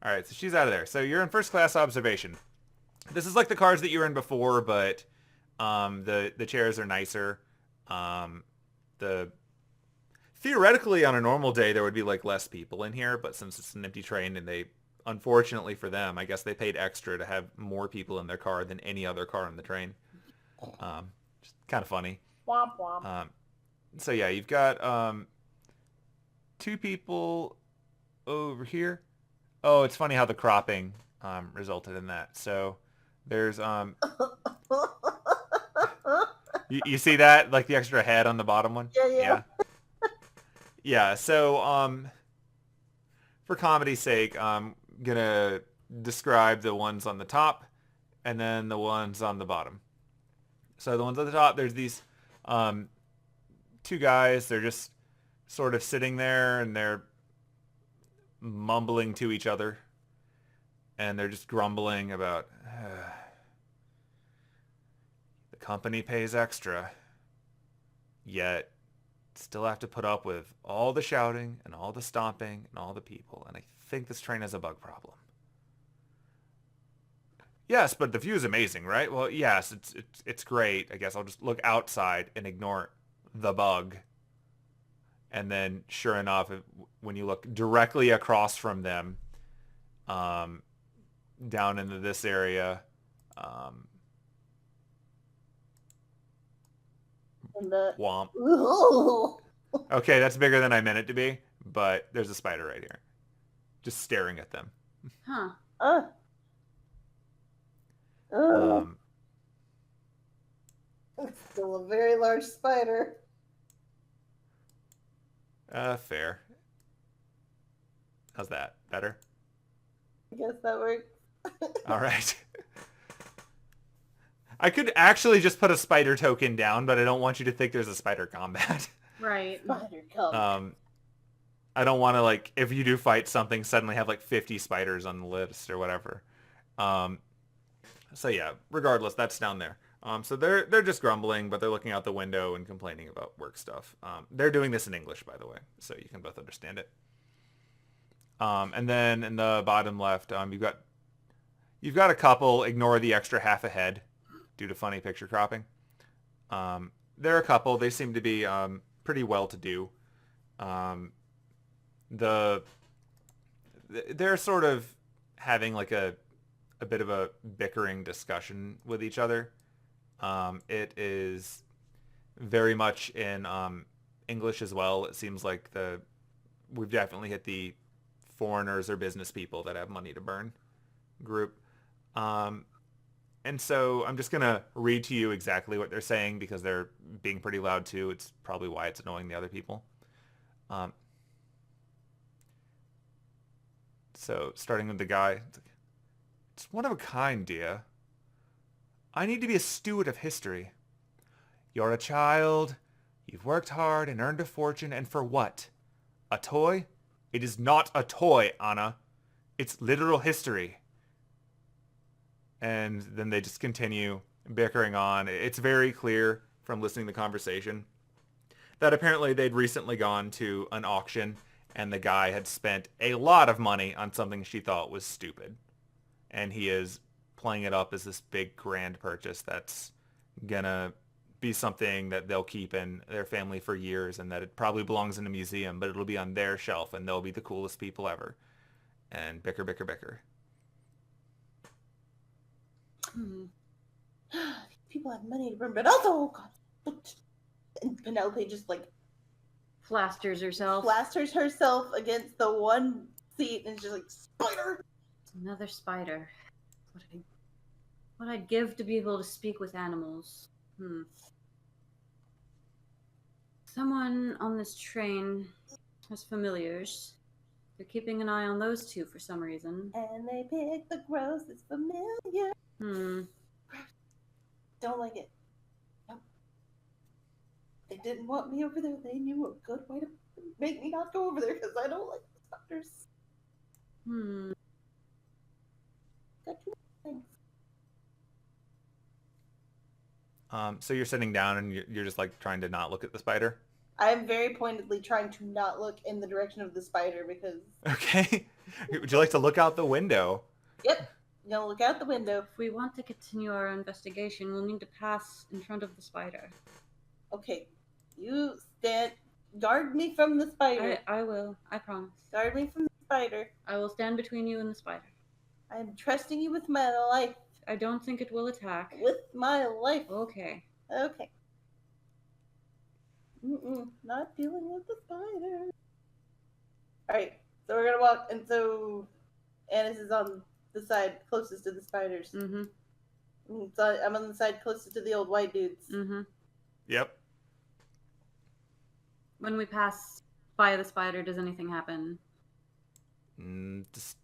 All right, so she's out of there. So you're in first class observation. This is like the cars that you were in before, but the chairs are nicer. Theoretically, on a normal day, there would be like less people in here, but since it's an empty train and they, unfortunately for them, I guess they paid extra to have more people in their car than any other car on the train. Just kind of funny.
Womp womp.
So yeah, you've got two people over here. Oh, it's funny how the cropping resulted in that. So there's you see that, like the extra head on the bottom one?
Yeah.
Yeah, so for comedy's sake, I'm gonna describe the ones on the top and then the ones on the bottom. So the ones at the top, there's these two guys. They're just sort of sitting there and they're mumbling to each other. And they're just grumbling about the company pays extra, yet still have to put up with all the shouting and all the stomping and all the people. And I think this train has a bug problem. Yes, but the view is amazing, right? Well, yes, it's great. I guess I'll just look outside and ignore the bug. And then, sure enough, when you look directly across from them, down into this area,
And the
womp.
ooh,
Okay, that's bigger than I meant it to be, but there's a spider right here. Just staring at them.
Huh.
Oh. Oh.
Um,
It's still a very large spider.
fair. How's that? Better?
I guess that works.
All right. I could actually just put a spider token down, but I don't want you to think there's a spider combat.
Right.
Spider come.
I don't want to, like, if you do fight something, suddenly have like 50 spiders on the list or whatever. So yeah, regardless, that's down there. So they're just grumbling, but they're looking out the window and complaining about work stuff. They're doing this in English, by the way, so you can both understand it. And then in the bottom left, you've got a couple. Ignore the extra half a head due to funny picture cropping. There are a couple. They seem to be pretty well to do. They're sort of having like a bit of a bickering discussion with each other. It is very much in English as well. It seems like we've definitely hit the foreigners or business people that have money to burn group. And so I'm just going to read to you exactly what they're saying because they're being pretty loud too. It's probably why it's annoying the other people. So starting with the guy, it's one of a kind, dear. I need to be a steward of history. You're a child. You've worked hard and earned a fortune, and for what? A toy? It is not a toy, Anna. It's literal history. And then they just continue bickering on. It's very clear from listening to the conversation that apparently they'd recently gone to an auction and the guy had spent a lot of money on something she thought was stupid. And he is playing it up as this big grand purchase that's gonna be something that they'll keep in their family for years and that it probably belongs in a museum, but it'll be on their shelf and they'll be the coolest people ever. And bicker, bicker, bicker.
People have money to burn, but also, oh God. And Penelope just like
Flasters herself.
plasters herself against the one seat and is just like, spider!
Another spider. What I'd give to be able to speak with animals. Someone on this train has familiars. They're keeping an eye on those two for some reason.
And they pick the grossest familiar. Don't like it. Nope. They didn't want me over there. They knew a good way to make me not go over there because I don't like the spiders. Got two things.
So you're sitting down and you're just like trying to not look at the spider?
I am very pointedly trying to not look in the direction of the spider because...
Okay. Would you like to look out the window?
Yep. You know, look out the window.
If we want to continue our investigation, we'll need to pass in front of the spider.
Okay. You guard me from the spider.
I will. I promise.
Guard me from the spider.
I will stand between you and the spider.
I am trusting you with my life.
I don't think it will attack.
With my life.
Okay.
Okay. Not dealing with the spider. Alright, so we're gonna walk, and so Anise is on the side closest to the spiders. So I'm on the side closest to the old white dudes.
Yep.
When we pass by the spider, does anything happen?
Just,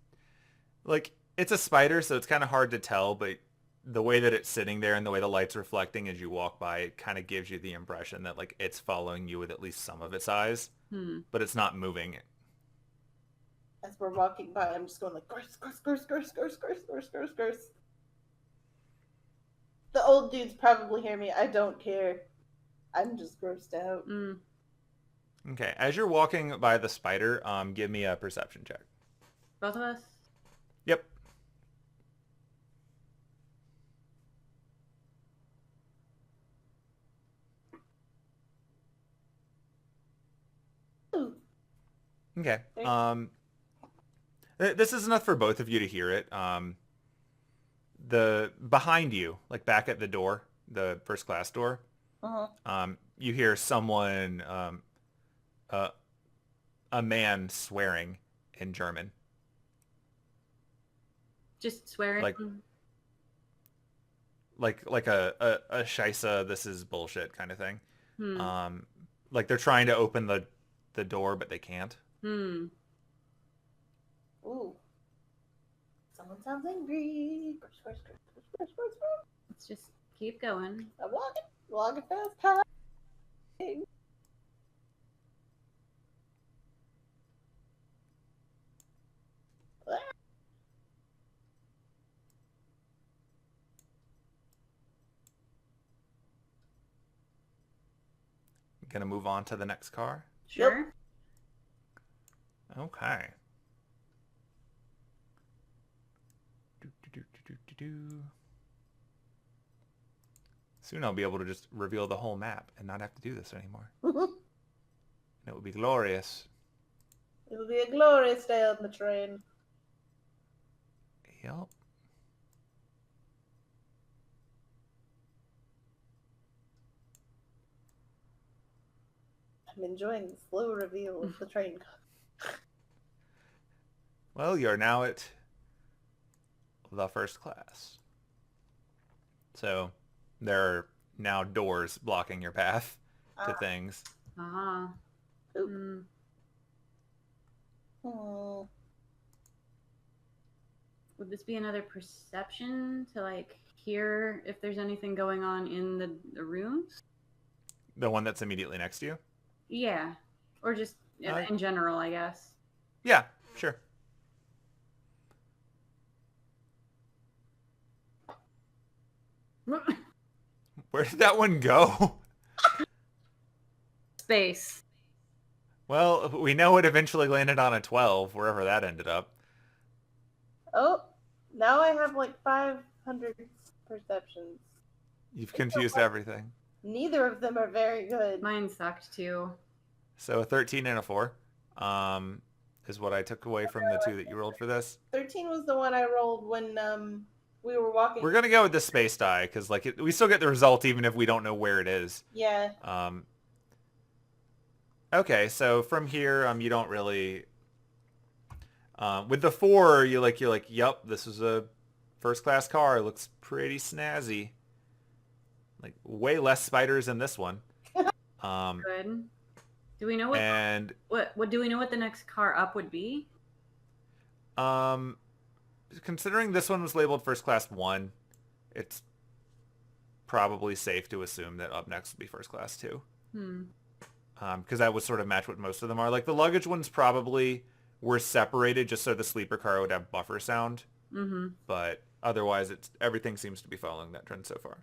like, it's a spider, so it's kind of hard to tell, but the way that it's sitting there and the way the light's reflecting as you walk by, it kind of gives you the impression that, like, it's following you with at least some of its eyes, but it's not moving.
As we're walking by, I'm just going like, gross, gross, gross, gross, gross, gross, gross, gross, gross. The old dudes probably hear me. I don't care. I'm just grossed out.
Okay, as you're walking by the spider, give me a perception check.
Both of us?
Yep.
Ooh.
Okay. This is enough for both of you to hear it. The behind you, like back at the door, the first class door, you hear someone a man swearing in German.
Just swearing.
Like a Scheisse, this is bullshit kind of thing.
Hmm.
Like they're trying to open the door, but they can't.
Hmm.
Ooh. Someone sounds angry.
Let's just keep going.
I'm walking fast.
Gonna move on to the next car.
Sure.
Okay. Do. Soon I'll be able to just reveal the whole map and not have to do this anymore. And it would be glorious.
It will be a glorious day on the train.
Yep.
I'm enjoying the slow reveal of the train.
Well, you're now at the first class. So there are now doors blocking your path to things.
Ah.
Oop.
Hmm.
Oh.
Would this be another perception to like hear if there's anything going on in the rooms?
The one that's immediately next to you?
Yeah. Or just in general, I guess.
Yeah, sure. Where did that one go?
Space.
Well, we know it eventually landed on a 12, wherever that ended up.
Oh, now I have like 500 perceptions.
You've confused everything.
Neither of them are very good.
Mine sucked too.
So a 13 and a 4 is what I took away from the 2 that you rolled for this.
13 was the one I rolled when we were walking.
We're going to go with the space die, because like we still get the result even if we don't know where it is.
Yeah.
Okay, so from here, you don't really... with the 4, you're like, yep, this is a first-class car. It looks pretty snazzy. Like, way less spiders in this one.
Good. Do we know what do we know what the next car up would be?
Considering this one was labeled first class 1, it's probably safe to assume that up next would be first class 2. Because that would sort of match what most of them are. Like the luggage ones probably were separated just so the sleeper car would have buffer sound. But otherwise, everything seems to be following that trend so far.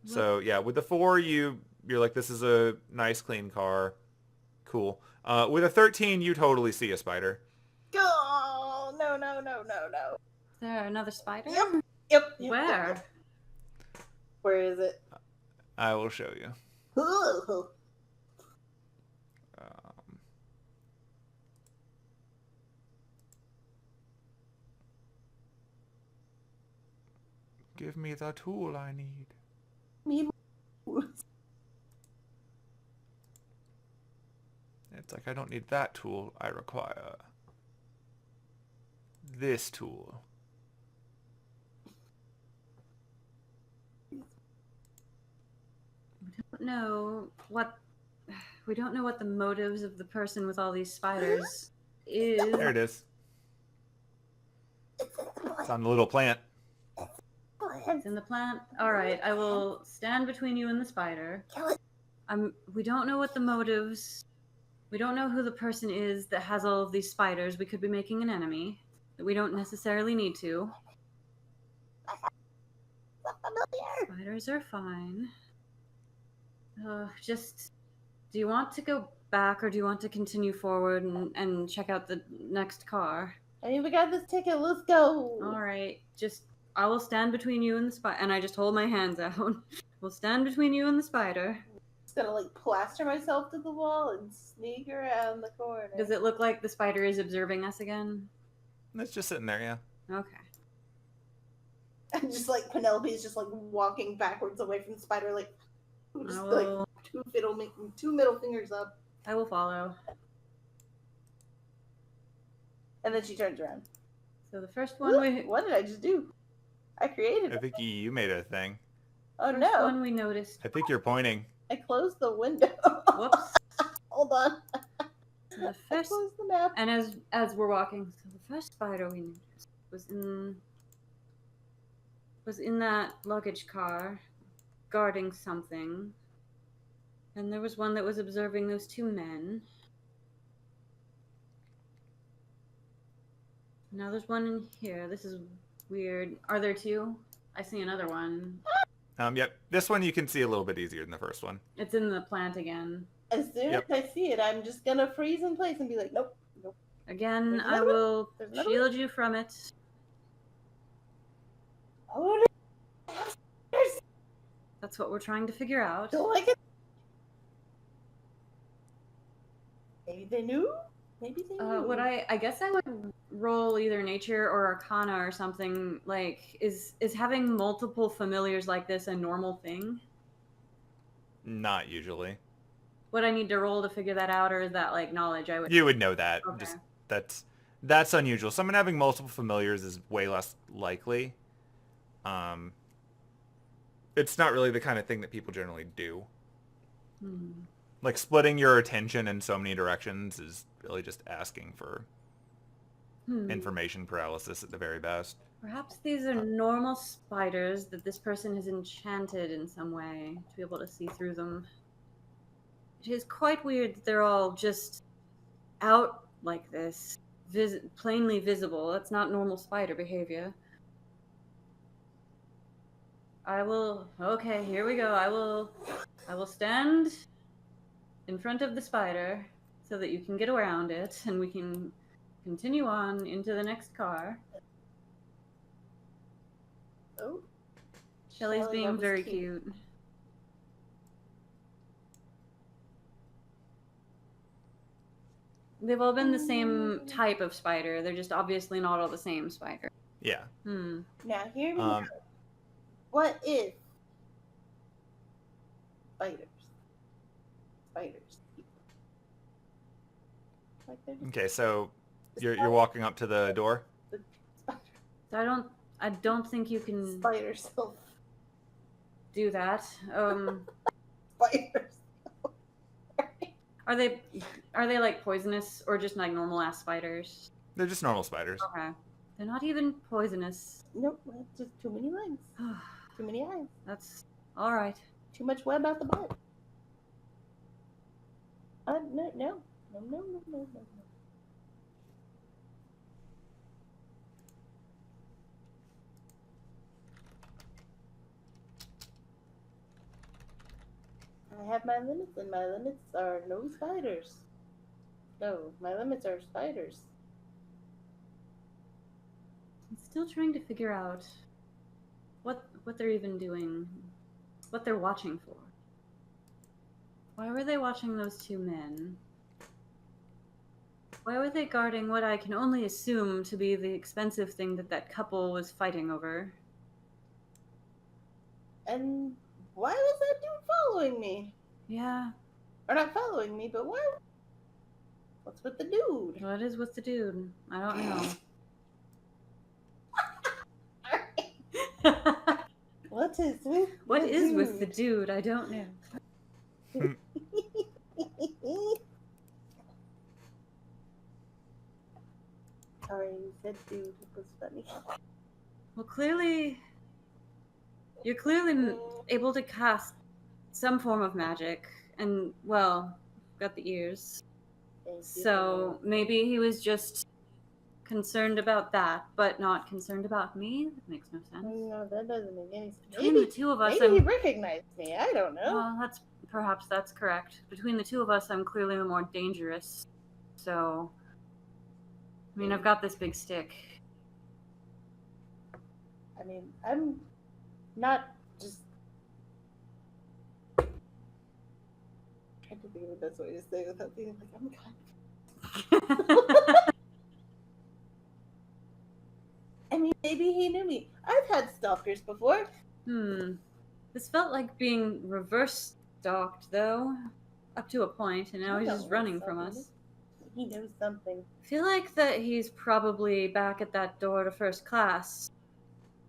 So yeah, with the 4, you're like, this is a nice, clean car. Cool. With a 13, you totally see a spider.
Oh, no.
Is there another spider?
Yep.
Where?
Where is it?
I will show you.
Ooh.
Give me the tool I need. It's like, I don't need that tool. I require this tool.
We don't know what the motives of the person with all these spiders is.
There it is. It's on the little plant.
It's in the plant. All right, I will stand between you and the spider. We don't know what the motives. We don't know who the person is that has all of these spiders. We could be making an enemy that we don't necessarily need to. Spiders are fine. Just, do you want to go back or do you want to continue forward and check out the next car?
I mean, we got this ticket. Let's go.
All right, I will stand between you and the spider, and I just hold my hands out. We'll stand between you and the spider.
Just gonna like plaster myself to the wall and sneak around the corner.
Does it look like the spider is observing us again?
It's just sitting there, yeah.
Okay.
And just like Penelope is just like walking backwards away from the spider, like just like two middle fingers up.
I will follow.
And then she turns around.
So the first one we
What did I just do? I created
I
it.
think you made a thing.
Oh
first
no.
one we noticed.
I think you're pointing.
I closed the window.
Whoops.
Hold on.
So the
I
first
closed the map.
and as we're walking, so the first spider we noticed was in that luggage car, guarding something. And there was one that was observing those two men. Now there's one in here. This is weird. Are there two? I see another one.
Yep. This one you can see a little bit easier than the first one.
It's in the plant again.
As soon
Yep.
as I see it, I'm just gonna freeze in place and be like, nope, nope.
Again,
There's
I
another one?
will
There's another
shield you from it.
Oh,
That's what we're trying to figure out.
don't like it. Maybe they knew. Maybe they knew.
I guess I would roll either nature or arcana or something. Like, is having multiple familiars like this a normal thing?
Not usually.
Would I need to roll to figure that out, or is that like knowledge I would?
You would know that.
Okay.
Just that's unusual. Someone having multiple familiars is way less likely. It's not really the kind of thing that people generally do.
Hmm.
Like splitting your attention in so many directions is really just asking for information paralysis at the very best.
Perhaps these are normal spiders that this person has enchanted in some way to be able to see through them. It is quite weird that they're all just out like this, plainly visible. That's not normal spider behavior. Okay, here we go. I will stand in front of the spider so that you can get around it and we can continue on into the next car.
Oh.
Shelly's
Shelley,
being
that was
very cute. They've all been the same type of spider. They're just obviously not all the same spider.
Yeah.
Now hear me out. What if spiders? Like they're just
Okay, so you're walking up to the door.
spiders.
I don't think you can
Spider self.
do that.
Spiders.
Are they like poisonous or just like normal ass spiders?
They're just normal spiders.
Okay. They're not even poisonous.
Nope, that's just too many legs. Too many eyes.
That's all right.
Too much web out the butt. No. I have my limits, and my limits are no spiders. No, my limits are spiders.
I'm still trying to figure out what they're even doing, what they're watching for. Why were they watching those two men? Why were they guarding what I can only assume to be the expensive thing that couple was fighting over?
And why was that dude following me?
Yeah.
Or not following me, but why? What's with the dude?
What is with the dude? I don't know.
What is with
What
the
is
dude?
with the dude? I don't know.
Sorry, you said dude. It was funny.
Well, you're clearly able to cast some form of magic, and, well, got the ears.
Thank you
So maybe he was just concerned about that, but not concerned about me? That makes no sense.
No, that doesn't make any sense.
Between the two of us,
Maybe he recognized me. I don't know.
well, perhaps that's correct. Between the two of us, I'm clearly the more dangerous. So, I mean, I've got this big stick.
I mean, I'm not just trying to think of the best way to say it without being like, oh my god. I mean, maybe he knew me. I've had stalkers before.
This felt like being reverse stalked, though, up to a point, and now he's just running from us.
He knows something.
I feel like that he's probably back at that door to first class,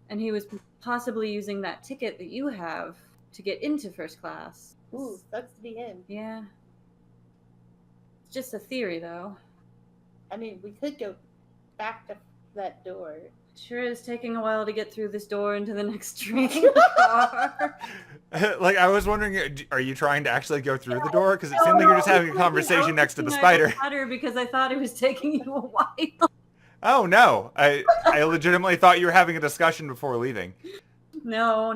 and he was possibly using that ticket that you have to get into first class.
Ooh, sucks to be him.
Yeah. It's just a theory, though.
I mean, we could go back to that door.
It sure is taking a while to get through this door into the next train car.
Like, I was wondering, are you trying to actually go through the door? Because it seemed like you're just having a conversation next to the spider.
Because I thought it was taking you a while.
Oh, no. I legitimately thought you were having a discussion before leaving.
No.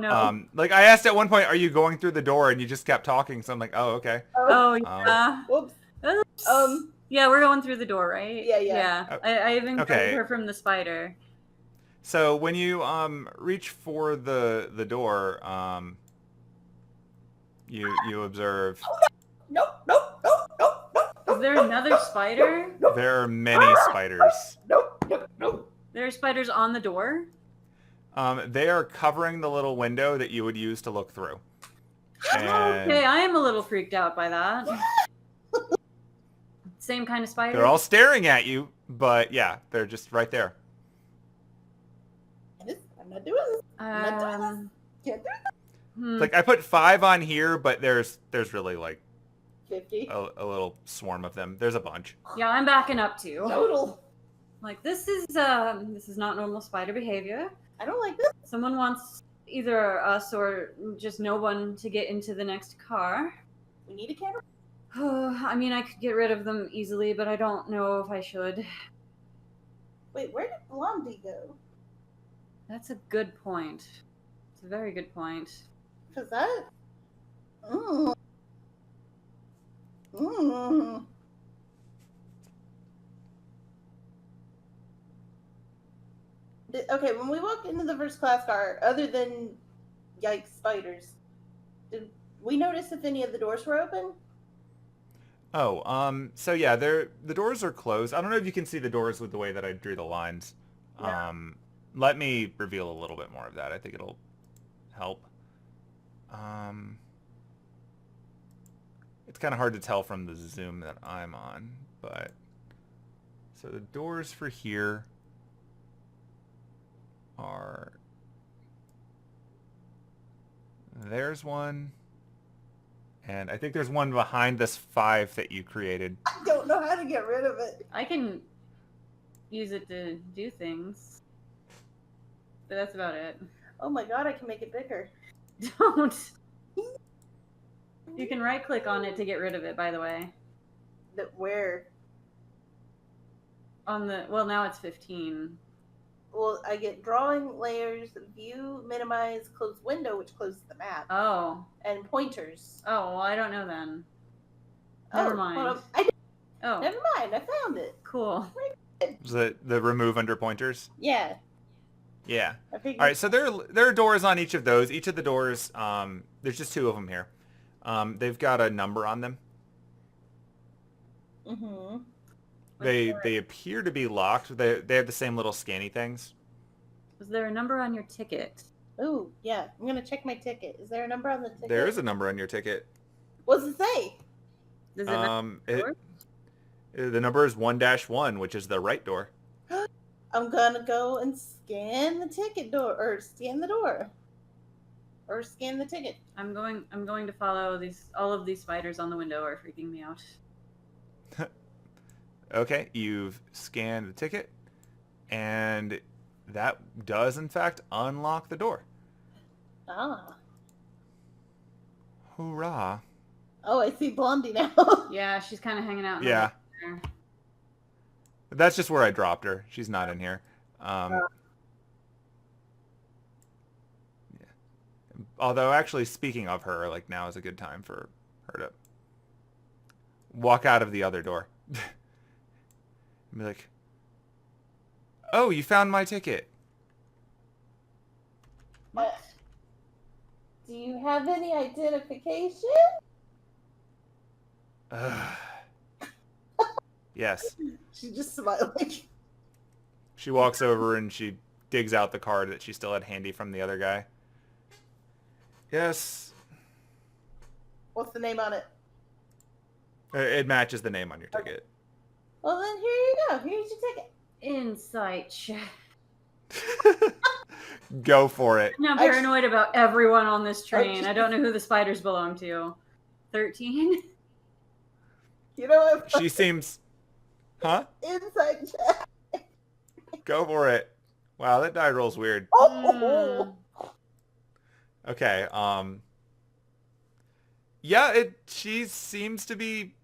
Like, I asked at one point, are you going through the door? And you just kept talking. So I'm like, oh, okay.
Oh, yeah.
Whoops.
Oops. Yeah, we're going through the door, right?
Yeah.
I even called her from the spider.
So when you reach for the door, you observe.
Nope.
Is there another spider?
There are many spiders.
Nope.
There are spiders on the door?
They are covering the little window that you would use to look through. And
Okay, I am a little freaked out by that. Same kind of spider?
they're all staring at you, but yeah, they're just right there.
I'm not doing this. Can't do it.
Like, I put 5 on here, but there's really like
50.
a little swarm of them. There's a bunch.
Yeah, I'm backing up too.
Total.
Like, this is not normal spider behavior.
I don't like this.
Someone wants either us or just no one to get into the next car.
We need a camera.
I mean, I could get rid of them easily, but I don't know if I should.
Wait, where did Blondie go?
That's a good point. It's a very good point.
Cause that. Okay, when we walked into the first class car, other than yikes spiders, did we notice if any of the doors were open?
Oh, so yeah, the doors are closed. I don't know if you can see the doors with the way that I drew the lines.
Yeah.
Let me reveal a little bit more of that. I think it'll help. It's kind of hard to tell from the zoom that I'm on, but so the doors for here are, there's one, and I think there's one behind this 5 that you created.
I don't know how to get rid of it.
I can use it to do things, but that's about it.
Oh my god, I can make it bigger.
Don't. You can right-click on it to get rid of it, by the way.
Where?
On the, well, now it's 15.
Well, I get drawing layers, view, minimize, close window, which closes the map,
Oh.
and pointers.
Oh, well, I don't know then. Never mind.
Well,
Oh,
never mind. I found it.
cool.
Is it the remove under pointers?
Yeah.
Yeah.
I figured.
All right, so there are doors on each of those. Each of the doors, there's just 2 of them here. They've got a number on them.
Mm-hmm.
They appear to be locked. They have the same little scanny things.
Was there a number on your ticket?
Ooh, yeah. I'm gonna check my ticket. Is there a number on the ticket?
There is a number on your ticket.
What does it say?
Does it
The number is 1-1, which is the right door.
I'm gonna go and scan the ticket door, or scan the door, or scan the ticket.
I'm going to follow these. All of these spiders on the window are freaking me out.
Okay, you've scanned the ticket, and that does, in fact, unlock the door.
Ah.
Hoorah.
Oh, I see Blondie now.
Yeah, she's kind of hanging out. In
Yeah.
the there.
That's just where I dropped her. She's not in here. Yeah. Although, actually, speaking of her, like, now is a good time for her to walk out of the other door. And be like, oh, you found my ticket.
Do you have any identification?
Yes.
She's just smiling.
She walks over and she digs out the card that she still had handy from the other guy. Yes.
What's the name on it?
It matches the name on your ticket.
Well, then here you go. Here's your ticket.
Insight check.
Go for it.
I'm paranoid about everyone on this train. I don't know who the spiders belong to. 13?
You know what?
She seems... Huh?
Insight check.
Go for it. Wow, that die roll's weird.
Oh!
Okay, yeah, she seems to be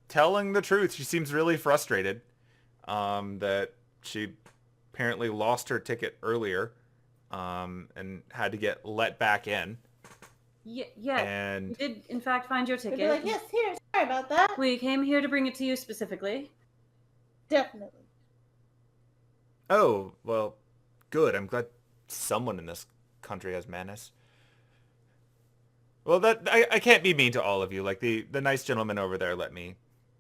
telling the truth. She seems really frustrated that she apparently lost her ticket earlier and had to get let back in.
Yeah,
and
we did in fact find your ticket.
They'd be like, yes, here, sorry about that.
We came here to bring it to you specifically.
Definitely.
Oh, well, good. I'm glad someone in this country has manners. Well, I can't be mean to all of you. Like, the nice gentleman over there let me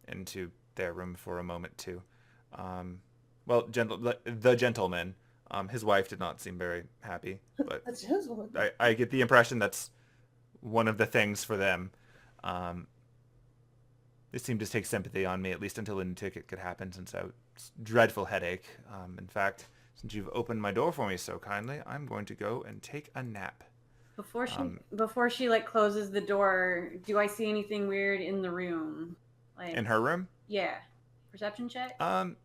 into their room for a moment, too. Well, the gentleman. His wife did not seem very happy, but
That's his one.
I get the impression that's one of the things for them. They seem to take sympathy on me, at least until a new ticket could happen, since I had a dreadful headache. In fact, since you've opened my door for me so kindly, I'm going to go and take a nap.
Before she like closes the door, do I see anything weird in the room? Like
In her room?
Yeah. Perception check?
I'm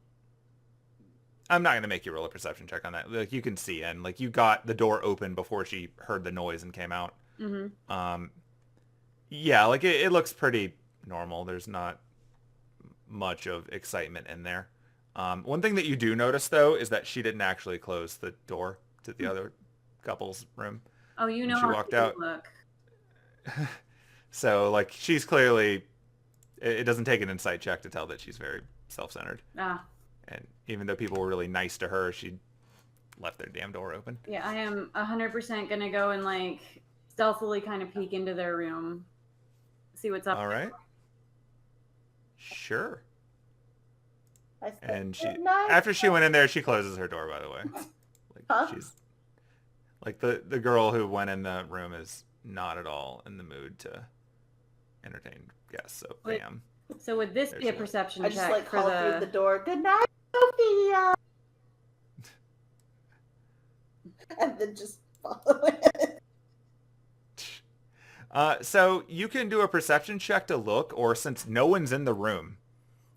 not going to make you roll a perception check on that. Like, you can see in. Like, you got the door open before she heard the noise and came out.
Mm-hmm.
Yeah, like, it looks pretty normal. There's not much of excitement in there. One thing that you do notice, though, is that she didn't actually close the door to the other couple's room.
Oh, you know
she
how
walked
people
out.
look.
So, like, she's clearly... It doesn't take an insight check to tell that she's very self-centered.
Ah.
And even though people were really nice to her, she left their damn door open.
Yeah, I am 100% going to go and, like, stealthily kind of peek into their room. See what's up.
All right. Sure. And after she went in there, she closes her door, by the way. Like, she's... Like, the girl who went in the room is not at all in the mood to entertain guests, so bam.
So would this be a perception check?
I just, like,
for
call through the door, good night, Sophia! And then just follow it.
So you can do a perception check to look, or since no one's in the room,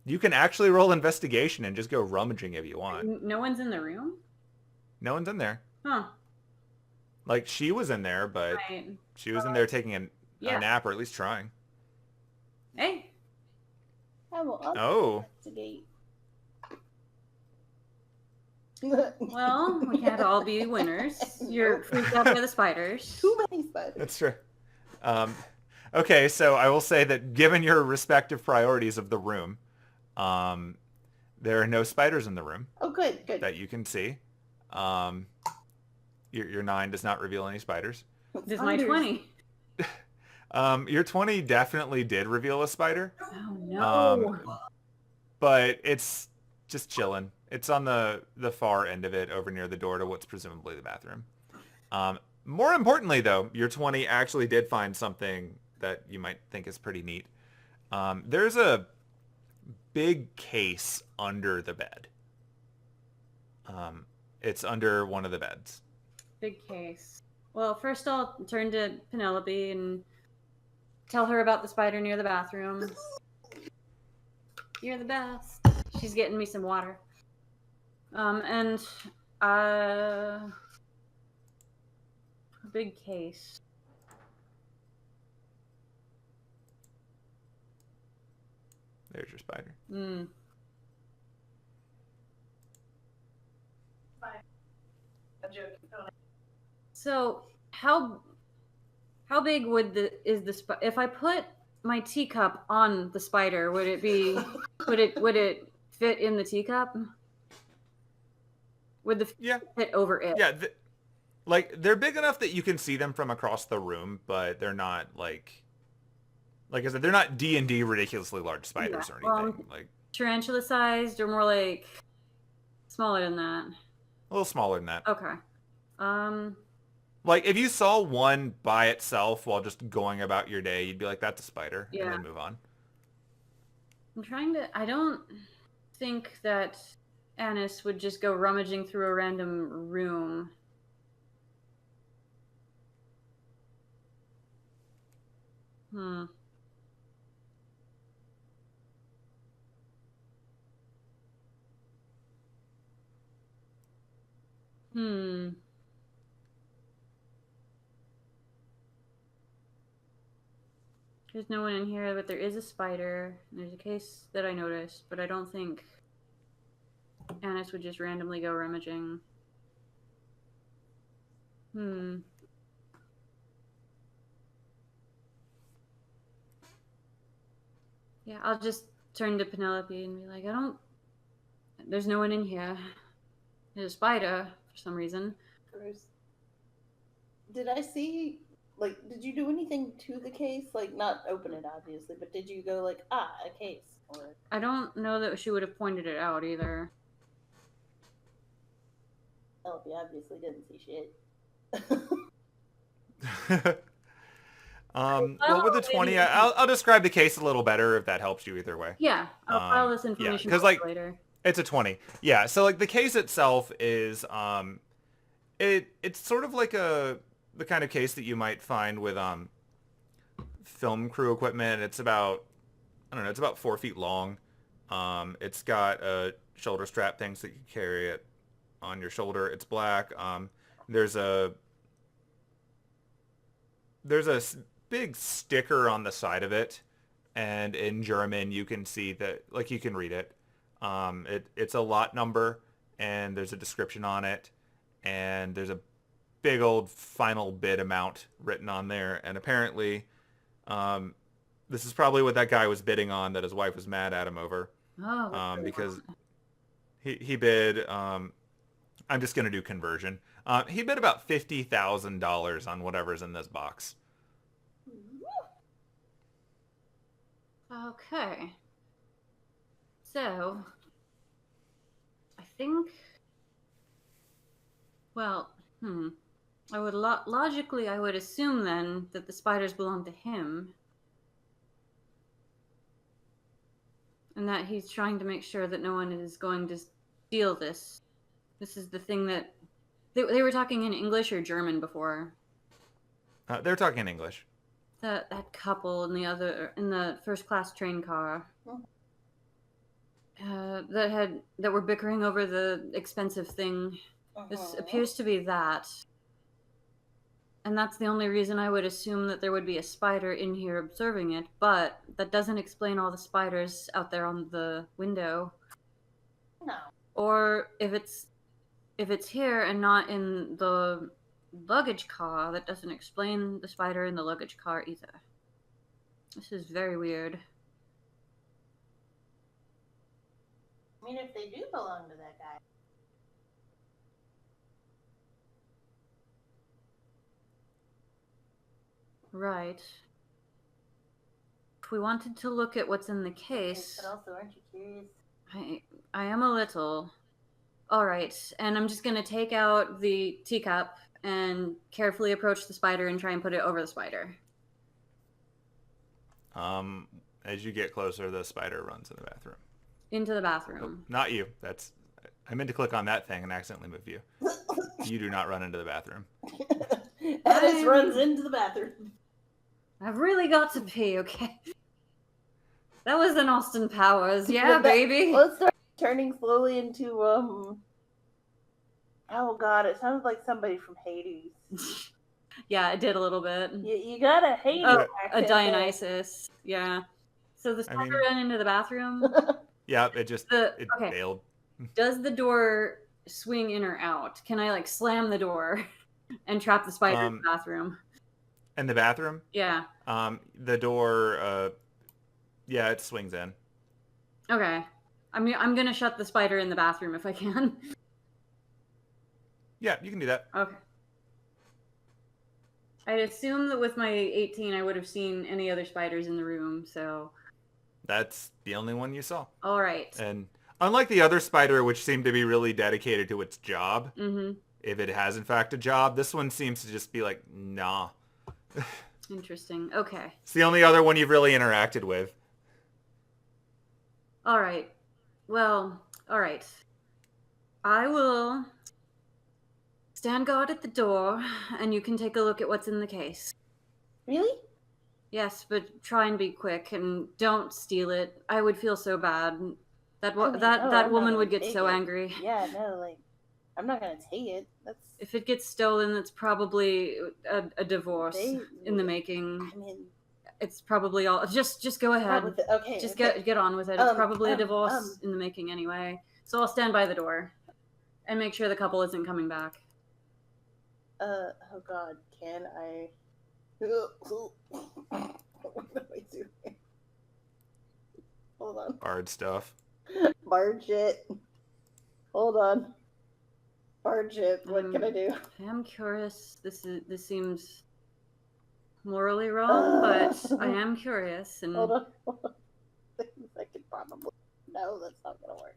you can actually roll investigation and just go rummaging if you want.
No one's in the room?
No one's in there.
Huh.
Like, she was in there, but she was in there taking a nap, or at least trying.
Hey.
I will investigate.
Well, we can't all be winners. You're freaked out by the spiders.
Too many spiders.
That's true. Okay, so I will say that given your respective priorities of the room, there are no spiders in the room.
Oh, good.
That you can see. Your 9 does not reveal any spiders.
This is my 20.
Your 20 definitely did reveal a spider.
Oh, no.
But it's just chilling. It's on the far end of it, over near the door to what's presumably the bathroom. More importantly, though, your 20 actually did find something that you might think is pretty neat. There's a big case under the bed. It's under one of the beds.
Big case. Well, first I'll turn to Penelope and tell her about the spider near the bathroom. You're the best. She's getting me some water. A big case.
There's your spider.
Hmm. So how big is the if I put my teacup on the spider, would it fit in the teacup? Would the fit over it?
Yeah, they're big enough that you can see them from across the room, but they're not like I said, they're not D&D ridiculously large spiders or anything. Like
tarantula sized, or more like smaller than that.
A little smaller than that.
Okay.
Like, if you saw one by itself while just going about your day, you'd be like, that's a spider, and then move on.
I'm trying to... I don't... think that Anise would just go rummaging through a random room. Hmm. There's no one in here, but there is a spider. There's a case that I noticed, but I don't think Anise would just randomly go rummaging. Yeah, I'll just turn to Penelope and be like, there's no one in here. There's a spider for some reason.
Gross. Did I see, like, did you do anything to the case? Like, not open it, obviously, but did you go, like, a case? Or...
I don't know that she would have pointed it out either.
Penelope obviously didn't see shit.
Well, with the 20, I'll describe the case a little better if that helps you either way.
Yeah, I'll file this information later.
It's a 20. Yeah, so like the case itself is it's sort of like the kind of case that you might find with film crew equipment. It's about, I don't know, it's about 4 feet long. It's got a shoulder strap thing so you can carry it on your shoulder. It's black. There's a big sticker on the side of it, and in German you can see that, like, you can read it. It's a lot number, and there's a description on it, and there's a big old final bid amount written on there. And apparently this is probably what that guy was bidding on that his wife was mad at him over. Because he bid, I'm just going to do conversion. He bid about $50,000 on whatever's in this box.
Okay. So, I think, well, I would logically, I would assume then that the spiders belong to him. And that he's trying to make sure that no one is going to steal this. This is the thing that, they were talking in English or German before?
They're talking in English.
That couple in the first class train car. That were bickering over the expensive thing. This appears to be that. And that's the only reason I would assume that there would be a spider in here observing it, but that doesn't explain all the spiders out there on the window.
No.
Or if it's here and not in the luggage car, that doesn't explain the spider in the luggage car either. This is very weird.
I mean, if they do belong to that guy.
Right. If we wanted to look at what's in the case...
But also, aren't you curious?
I am a little. Alright, and I'm just going to take out the teacup and carefully approach the spider and try and put it over the spider.
As you get closer, the spider runs in the bathroom.
Into the bathroom.
Oh, not you. I meant to click on that thing and accidentally move you. You do not run into the bathroom.
Anise runs into the bathroom.
I've really got to pee, okay? That was an Austin Powers. Yeah, baby.
Let's start turning slowly into, oh god, it sounded like somebody from Hades.
Yeah, it did a little bit.
You gotta hate
a Dionysus. Yeah. So the spider ran into the bathroom?
Yeah, it failed.
Does the door swing in or out? Can I, like, slam the door and trap the spider in the bathroom?
In the bathroom?
Yeah.
The door, yeah, it swings in.
Okay. I'm gonna shut the spider in the bathroom if I can.
Yeah, you can do that.
Okay. I'd assume that with my 18 I would have seen any other spiders in the room, so...
That's the only one you saw.
Alright.
And unlike the other spider, which seemed to be really dedicated to its job, if it has in fact a job, this one seems to just be like, nah.
Interesting. Okay.
It's the only other one you've really interacted with.
Alright. Well, all right. I will stand guard at the door, and you can take a look at what's in the case.
Really?
Yes, but try and be quick, and don't steal it. I would feel so bad. That
I mean,
that
no,
that
I'm not
woman
gonna
would get
take
so
it.
angry.
Yeah, no, like, I'm not gonna take it. That's.
If it gets stolen, it's probably a divorce in the making.
I mean,
It's probably all. Just go ahead.
with it. Okay.
Just
okay.
get on with it. It's probably a divorce in the making anyway. So I'll stand by the door and make sure the couple isn't coming back.
Oh God, can I? What am I doing? Hold on.
Bard stuff.
Barge it. Hold on. Barge it. What can I do?
I'm curious. This seems morally wrong, but I am curious. And
Hold on. I could probably. No, that's not gonna work.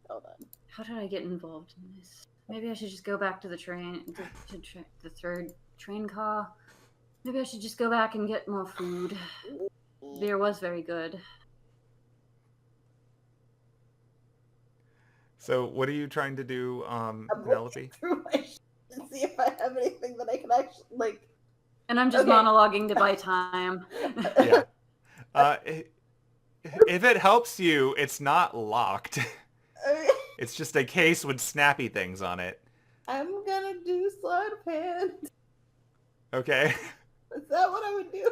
Hold on.
How did I get involved in this? Maybe I should just go back to the train, to the third train car. Maybe I should just go back and get more food. Beer was very good.
So what are you trying to do,
I'm
Penelope?
looking through my shit to see if I have anything that I can actually like.
And I'm just monologuing to buy time.
Yeah. If it helps you, it's not locked. It's just a case with snappy things on it.
I'm gonna do sleight of hand.
Okay.
Is that what I would do?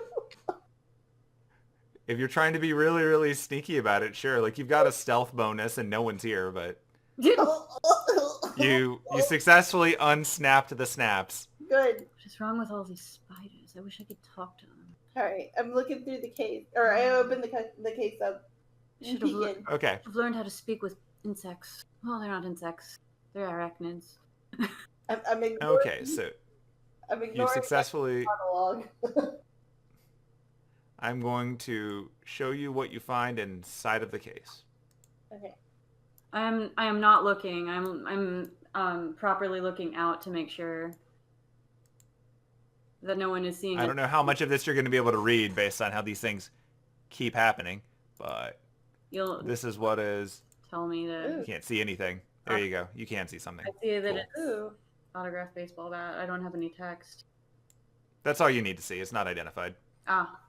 If you're trying to be really, really sneaky about it, sure. Like, you've got a stealth bonus and no one's here, but you successfully unsnapped the snaps.
Good.
What is wrong with all these spiders? I wish I could talk to them.
All right, I'm looking through the case, or I opened the case up.
Okay.
I've learned how to speak with insects. Well, they're not insects. They're arachnids.
I'm ignoring.
Okay, so
I'm ignoring
you successfully.
monologue.
I'm going to show you what you find inside of the case.
Okay.
I am not looking. I'm properly looking out to make sure that no one is seeing.
I don't know how much of this you're going to be able to read based on how these things keep happening, but this is what is.
Tell me that
you can't see anything. There you go. You can see something.
I see that
Cool.
it's autographed baseball bat. I don't have any text.
That's all you need to see. It's not identified.
Ah.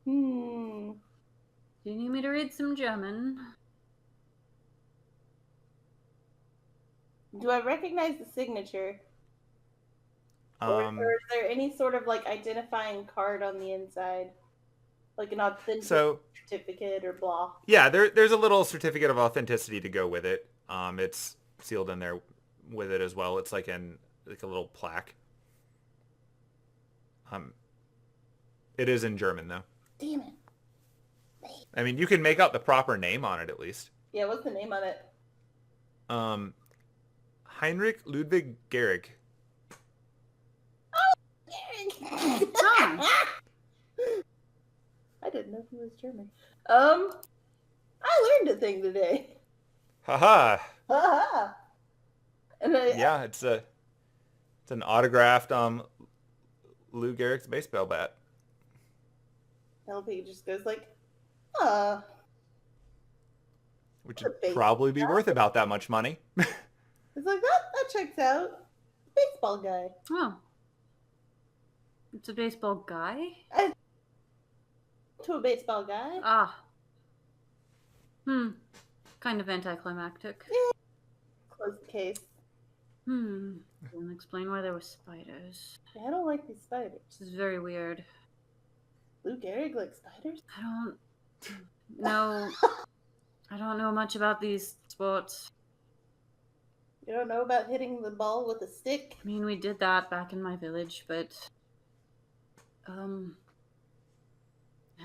Do
you need me to read some German?
Do I recognize the signature? Or is there any sort of like identifying card on the inside? Like an authentic certificate or blah?
Yeah, there's a little certificate of authenticity to go with it. It's sealed in there with it as well. It's like a little plaque. It is in German though.
Damn it.
I mean, you can make out the proper name on it at least.
Yeah, what's the name on it?
Heinrich Ludwig Gehrig.
Oh, I didn't know he was German. I learned a thing today.
Haha.
Haha. And
yeah, it's an autographed Lou Gehrig's baseball bat.
Penelope just goes like,
which would probably be worth about that much money.
It's like, that checks out. Baseball guy.
Oh. It's a baseball guy?
To a baseball guy.
Ah. Kind of anticlimactic.
Yeah. Close the case.
Doesn't explain why there were spiders.
I don't like these spiders.
This is very weird.
Lou Gehrig likes spiders?
I don't know. I don't know much about these sports.
You don't know about hitting the ball with a stick?
I mean, we did that back in my village, but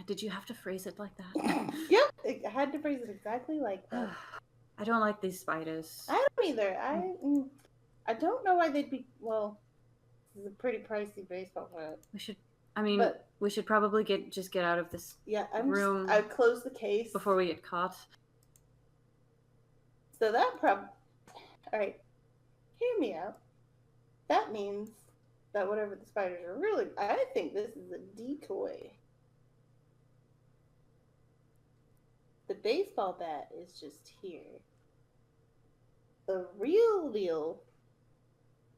did you have to phrase it like that?
Yep, I had to phrase it exactly like that.
I don't like these spiders.
I don't either. I don't know why they'd be. Well, this is a pretty pricey baseball bat.
We should probably get out of this room.
I've closed the case
before we get caught.
So that all right. Hear me out. That means that whatever the spiders are really, I think this is a decoy. The baseball bat is just here. The real deal,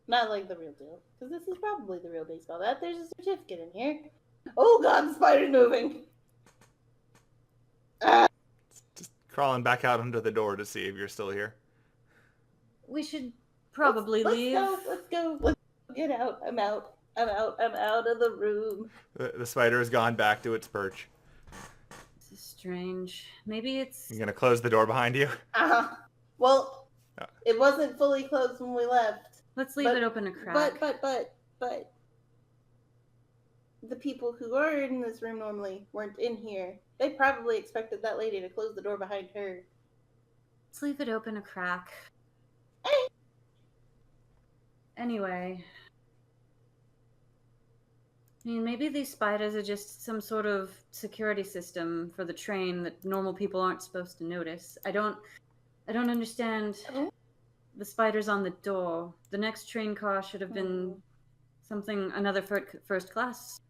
not like the real deal, because this is probably the real baseball bat. There's a certificate in here. Oh god, the spider's moving! Ah!
Just crawling back out under the door to see if you're still here.
We should probably leave.
Let's go. Let's get out. I'm out. I'm out of the room.
The spider has gone back to its perch.
This is strange. Maybe it's...
You gonna close the door behind you?
Well, it wasn't fully closed when we left.
Let's leave it open a crack.
But the people who are in this room normally weren't in here. They probably expected that lady to close the door behind her.
Let's leave it open a crack.
Hey.
Anyway. I mean, maybe these spiders are just some sort of security system for the train that normal people aren't supposed to notice. I don't understand the spiders on the door. The next train car should have been another first class.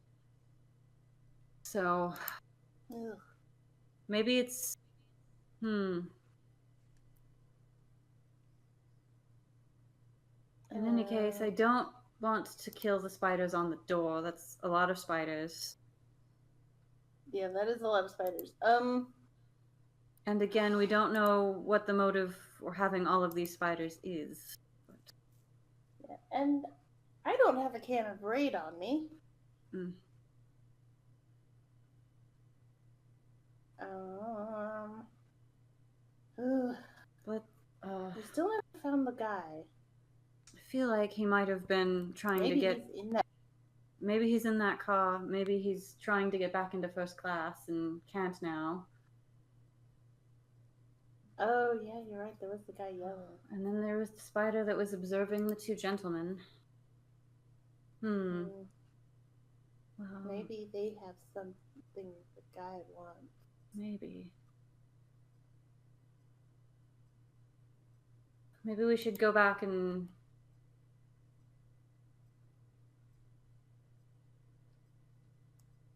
So, maybe it's... In any case, I don't want to kill the spiders on the door. That's a lot of spiders.
Yeah, that is a lot of spiders.
And again, we don't know what the motive for having all of these spiders is. But...
Yeah, and I don't have a can of Raid on me.
But
we still haven't found the guy.
I feel like he might have been trying to get...
He's in that.
Maybe he's in that car. Maybe he's trying to get back into first class and can't now.
Oh, yeah, you're right. There was the guy yelling.
And then there was the spider that was observing the two gentlemen. Well,
maybe they have something the guy wants.
Maybe. Maybe we should go back and...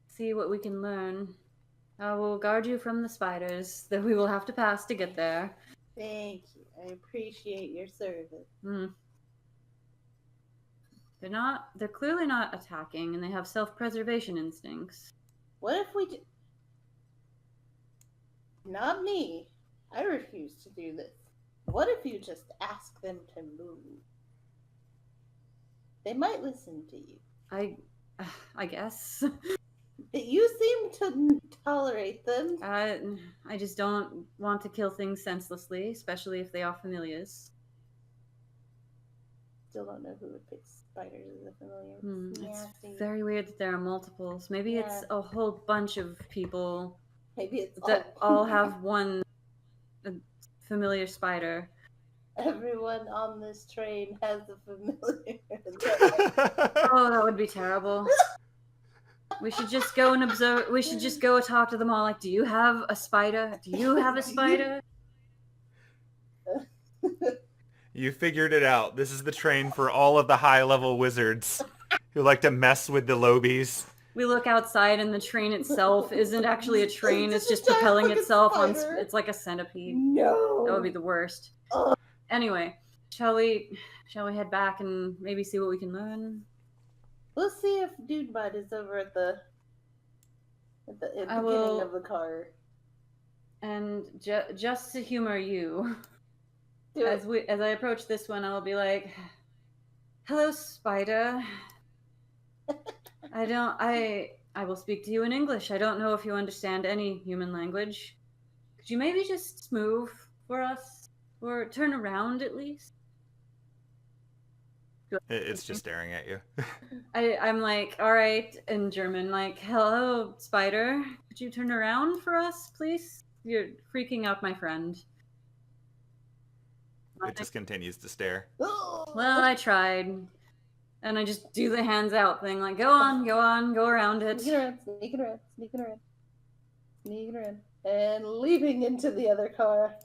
see what we can learn. I will guard you from the spiders that we will have to pass to get there.
Thank you. I appreciate your service.
They're clearly not attacking, and they have self-preservation instincts.
What if we Not me. I refuse to do this. What if you just ask them to move? They might listen to you.
I guess.
You seem to tolerate them.
I just don't want to kill things senselessly, especially if they are familiars.
Still don't know who would pick spiders as a familiar.
It's very weird that there are multiples. Maybe it's a whole bunch of people.
Maybe it's
that all have one familiar spider.
Everyone on this train has a familiar.
Oh, that would be terrible. We should just go and observe. We should just go talk to them all. Like, do you have a spider? Do you have a spider?
You figured it out. This is the train for all of the high-level wizards who like to mess with the lobies.
We look outside and the train itself isn't actually a train. It's just propelling itself on... It's like a centipede.
No!
That would be the worst. Anyway, shall we head back and maybe see what we can learn?
We'll see if Dude Bud is over at the beginning of the car.
And just to humor you,
as
I approach this one, I'll be like, "Hello, spider. I will speak to you in English. I don't know if you understand any human language. Could you maybe just move for us? Or turn around at least?"
It's just staring at you.
I'm like, all right, in German, like, "Hello, spider. Could you turn around for us, please? You're freaking out my friend."
It just continues to stare.
Well, I tried. And I just do the hands out thing, like, go on, go around it.
Sneaking around, and leaping into the other car.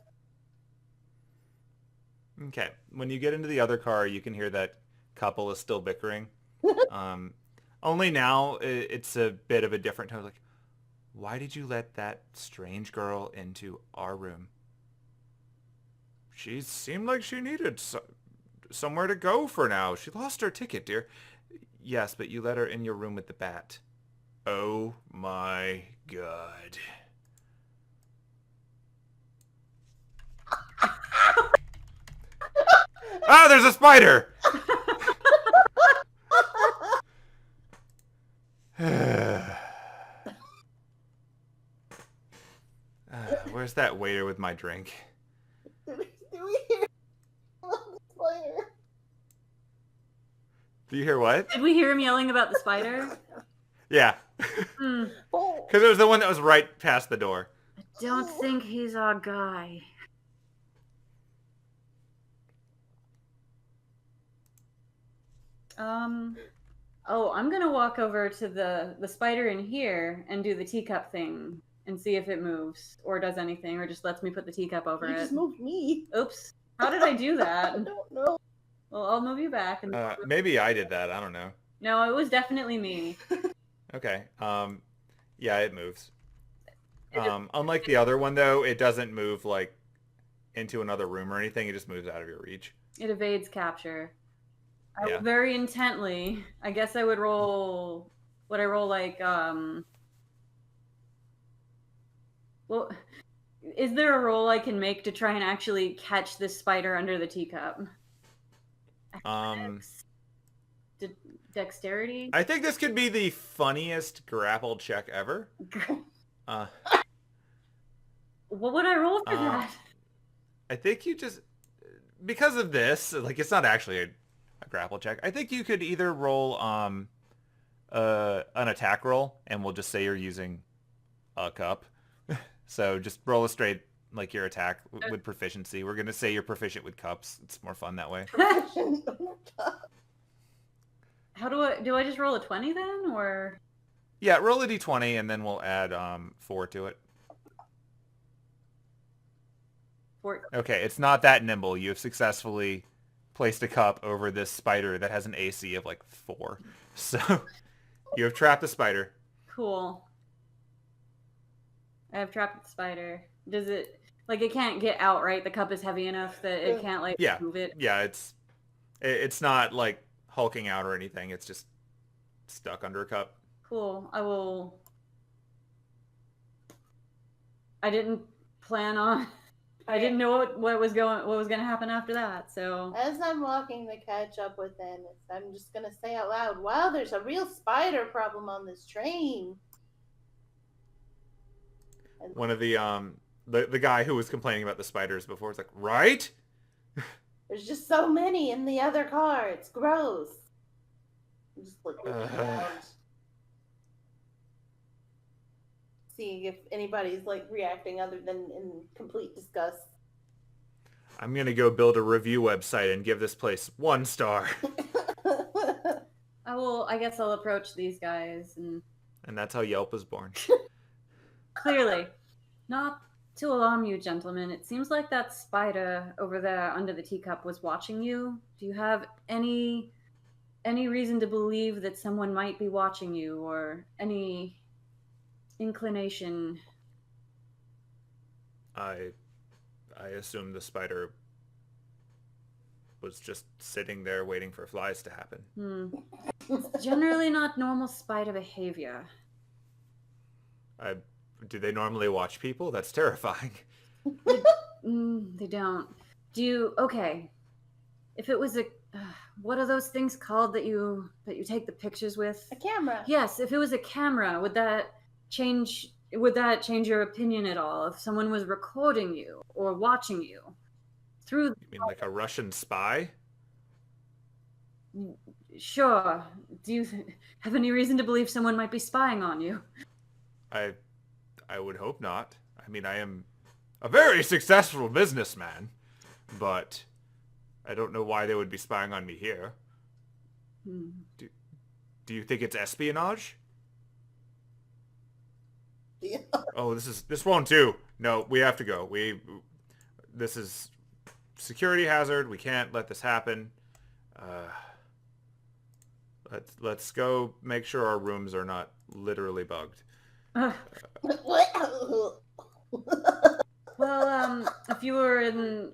Okay. When you get into the other car, you can hear that couple is still bickering. Only now it's a bit of a different tone. Like, Why did you let that strange girl into our room? She seemed like she needed somewhere to go for now. She lost her ticket, dear. Yes, but you let her in your room with the bat. Oh my god. Ah, there's a spider! Where's that waiter with my drink?
Do we hear the spider?
Do you hear what?
Did we hear him yelling about the spider?
Yeah.
Hmm.
Oh.
Because it was the one that was right past the door.
I don't think he's our guy. Oh, I'm gonna walk over to the spider in here and do the teacup thing and see if it moves or does anything or just lets me put the teacup over
You
it.
just moved me.
Oops. How did I do
I
that?
don't know.
Well, I'll move you back. And
Maybe I did that. I don't know.
No, it was definitely me.
Okay. Yeah, it moves. Unlike the other one, though, it doesn't move, like, into another room or anything. It just moves out of your reach.
It evades capture. I
Yeah.
very intently. I guess I would roll. Would I roll like Well, is there a roll I can make to try and actually catch this spider under the teacup? Dexterity?
I think this could be the funniest grapple check ever.
What would I roll for that?
I think you just... Because of this, like, it's not actually a grapple check. I think you could either roll an attack roll, and we'll just say you're using a cup. So just roll a straight, like, your attack with proficiency. We're going to say you're proficient with cups. It's more fun that way.
How do I just roll a 20 then, or?
Yeah, roll a d20, and then we'll add 4 to it.
4.
Okay, it's not that nimble. You have successfully placed a cup over this spider that has an AC of like 4. So you have trapped the spider.
Cool. I have trapped the spider. Does it, like, it can't get out, right? The cup is heavy enough that it can't, like, move it?
Yeah, it's not, like, hulking out or anything. It's just stuck under a cup.
Cool. I didn't plan on... I didn't know what was going to happen after that, so...
As I'm walking to catch up with Anise, I'm just going to say out loud, wow, there's a real spider problem on this train.
One of the guy who was complaining about the spiders before was like, right?
There's just so many in the other car. It's gross. I'm just looking around. Seeing if anybody's, like, reacting other than in complete disgust.
I'm going to go build a review website and give this place 1 star.
I guess I'll approach these guys and
that's how Yelp was born.
clearly, not to alarm you, gentlemen, it seems like that spider over there under the teacup was watching you. Do you have any reason to believe that someone might be watching you, or any inclination?
I assume the spider was just sitting there waiting for flies to happen.
It's generally not normal spider behavior.
Do they normally watch people? That's terrifying.
They don't. Okay. If it was what are those things called that you take the pictures with?
A camera.
Yes, if it was a camera, would that change your opinion at all? If someone was recording you or watching you through...
You mean like a Russian spy?
Sure. Do you have any reason to believe someone might be spying on you?
I would hope not. I mean, I am a very successful businessman, but I don't know why they would be spying on me here. Do you think it's espionage?
Yeah.
Oh, this won't do. No, we have to go. This is security hazard. We can't let this happen. Let's go make sure our rooms are not literally bugged.
Ugh. Well, if you were in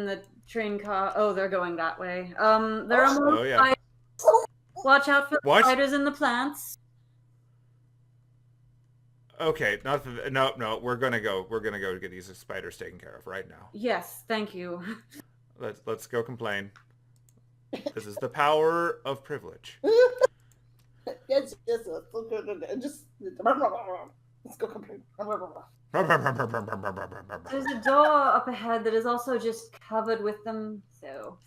the train car, oh, they're going that way. There are more
Oh, yeah.
Watch out for the
What?
spiders in the plants.
Okay, no, we're gonna go to get these spiders taken care of right now.
Yes, thank you.
Let's go complain. This is the power of privilege.
Yes, let's go. Just let's go complain.
There's a door up ahead that is also just covered with them, so...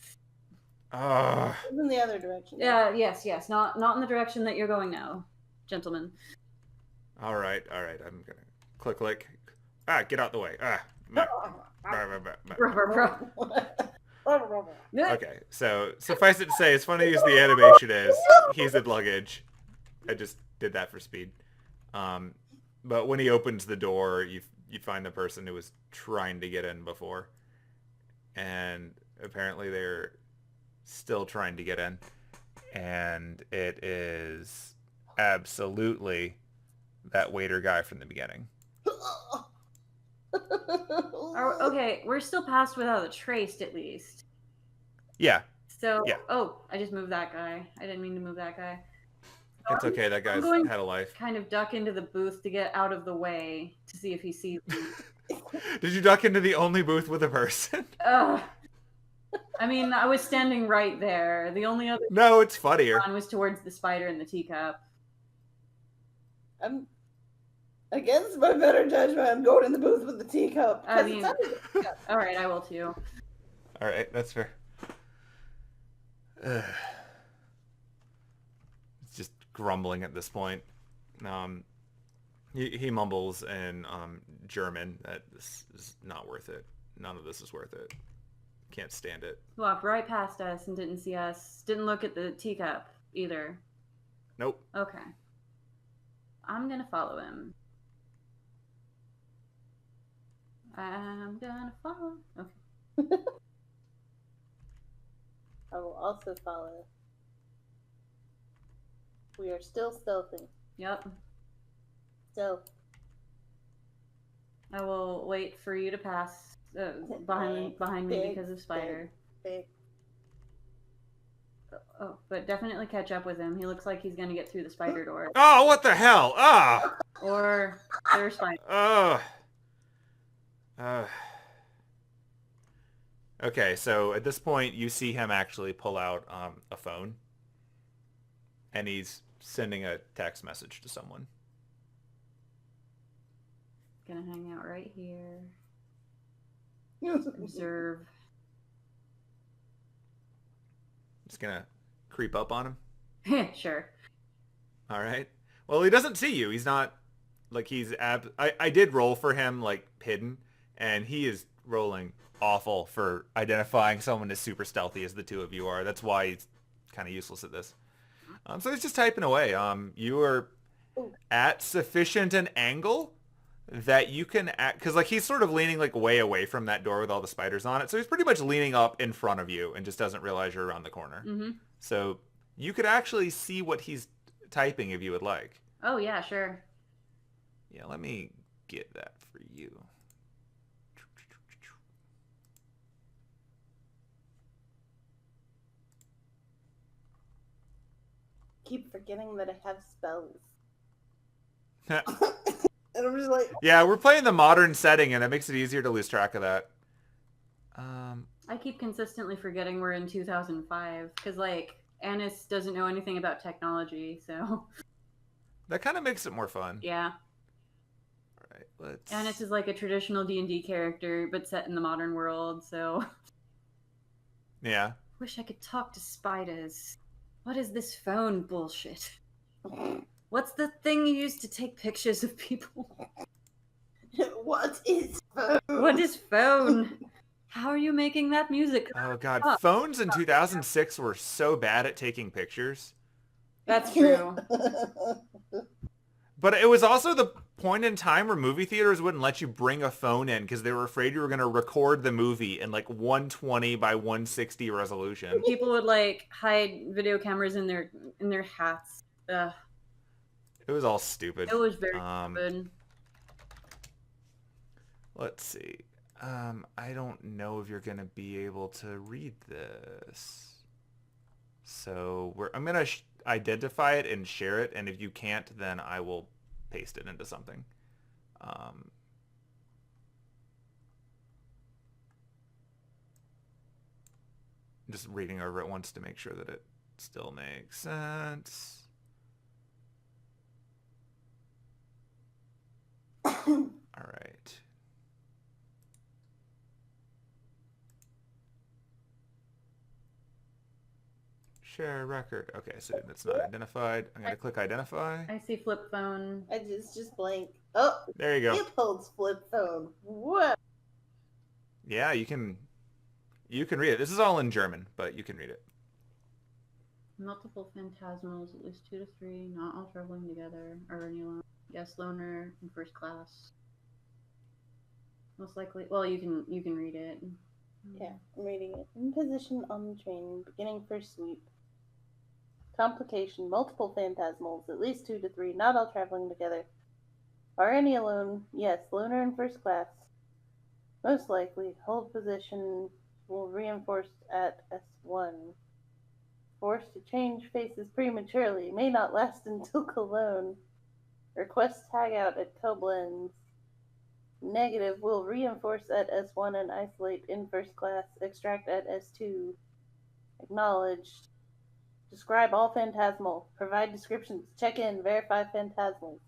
In the other direction.
Yeah, yes, not in the direction that you're going now, gentlemen.
All right. I'm gonna click. Get out the way. Okay, so suffice it to say, as funny as the animation is, he's in luggage. I just did that for speed. But when he opens the door, you find the person who was trying to get in before, and apparently they're still trying to get in, and it is absolutely that waiter guy from the beginning.
Okay, we're still past without a trace, at least.
Yeah.
So,
Yeah.
Oh, I just moved that guy. I didn't mean to move that guy.
It's okay, that guy's
going
had a life.
Kind of duck into the booth to get out of the way to see if he sees me.
Did you duck into the only booth with a person?
Ugh. I mean, I was standing right there. The only other
No, it's funnier.
one was towards the spider in the teacup.
I'm against my better judgment. I'm going in the booth with the teacup.
I mean, all right, I will too.
All right, that's fair. It's just grumbling at this point. He mumbles in German that this is not worth it. None of this is worth it. Can't stand it.
Walked right past us and didn't see us. Didn't look at the teacup either.
Nope.
Okay. I'm gonna follow him. I'm gonna follow. Okay.
I will also follow. We are still stealthy.
Yep.
Stealth.
I will wait for you to pass behind me because of Spider.
Big.
Oh, but definitely catch up with him. He looks like he's gonna get through the spider door.
Oh, what the hell? Ah!
Or there's Spider.
Okay, so at this point, you see him actually pull out a phone, and he's sending a text message to someone.
Gonna hang out right here. Observe.
Just gonna creep up on him.
Sure.
All right. Well, he doesn't see you. He's not like he's I did roll for him like hidden, and he is rolling awful for identifying someone as super stealthy as the two of you are. That's why he's kind of useless at this. So he's just typing away. You are at sufficient an angle that you can act, because like he's sort of leaning like way away from that door with all the spiders on it. So he's pretty much leaning up in front of you and just doesn't realize you're around the corner.
Mm-hmm.
So you could actually see what he's typing if you would like.
Oh yeah, sure.
Yeah, let me get that for you.
Keep forgetting that I have spells. And I'm just like...
Yeah, we're playing the modern setting, and it makes it easier to lose track of that.
I keep consistently forgetting we're in 2005, because, like, Anise doesn't know anything about technology, so...
That kind of makes it more fun.
Yeah.
Alright, let's...
Anise is like a traditional D&D character, but set in the modern world, so...
Yeah.
Wish I could talk to spiders. What is this phone bullshit? What's the thing you use to take pictures of people?
What is phone?
What is phone? How are you making that music?
Oh god, phones in 2006 were so bad at taking pictures.
That's true.
But it was also the point in time where movie theaters wouldn't let you bring a phone in because they were afraid you were going to record the movie in like 120 by 160 resolution.
People would like hide video cameras in their hats. Ugh.
It was all stupid.
It was very stupid.
Let's see. I don't know if you're gonna be able to read this. So I'm gonna identify it and share it, and if you can't, then I will paste it into something. Just reading over it once to make sure that it still makes sense. All right. Share record. Okay, so that's not identified. I'm going to click identify.
I see flip phone.
It's just blank. Oh,
there you go.
It holds flip phone. What?
Yeah, you can read it. This is all in German, but you can read it.
Multiple phantasmals, at least 2 to 3, not all traveling together, or any alone. Yes, loner in first class. Most likely, well, you can read it.
Yeah, I'm reading it. In position on the train, beginning first sweep. Complication, multiple phantasmals, at least 2 to 3, not all traveling together. Are any alone? Yes, loner in first class. Most likely, hold position will reinforce at S1. Forced to change faces prematurely, may not last until Cologne. Request tag out at Koblenz. Negative will reinforce at S1 and isolate in first class. Extract at S2. Acknowledged. Describe all phantasmal. Provide descriptions. Check in. Verify phantasmals.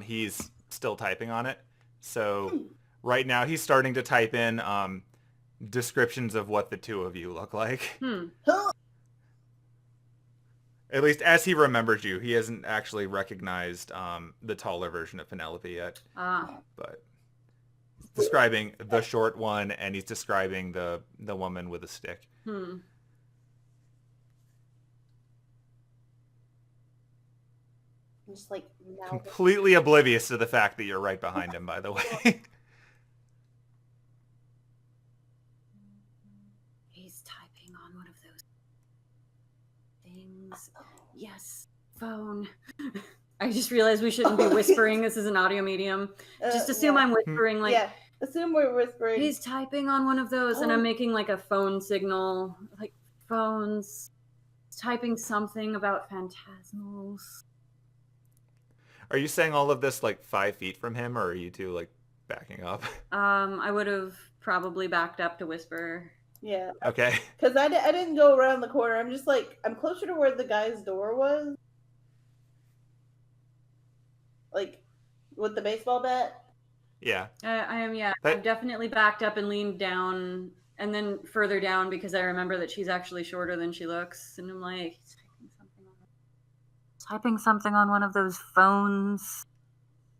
He's still typing on it. So right now he's starting to type in descriptions of what the two of you look like. At least as he remembers you. He hasn't actually recognized the taller version of Penelope yet. But he's describing the short one, and he's describing the woman with a stick.
Just like
completely oblivious to the fact that you're right behind him, by the way.
He's typing on one of those things. Yes, phone. I just realized we shouldn't be whispering. This is an audio medium. Just assume I'm whispering. Like,
yeah, assume we're whispering.
He's typing on one of those, and I'm making like a phone signal. Like, phones. Typing something about phantasmals.
Are you saying all of this like 5 feet from him, or are you two like backing up?
I would have probably backed up to whisper.
Yeah.
Okay.
Because I didn't go around the corner. I'm just like, I'm closer to where the guy's door was. Like, with the baseball bat?
Yeah.
I am, yeah. I've definitely backed up and leaned down, and then further down because I remember that she's actually shorter than she looks. And I'm like, typing something on one of those phones.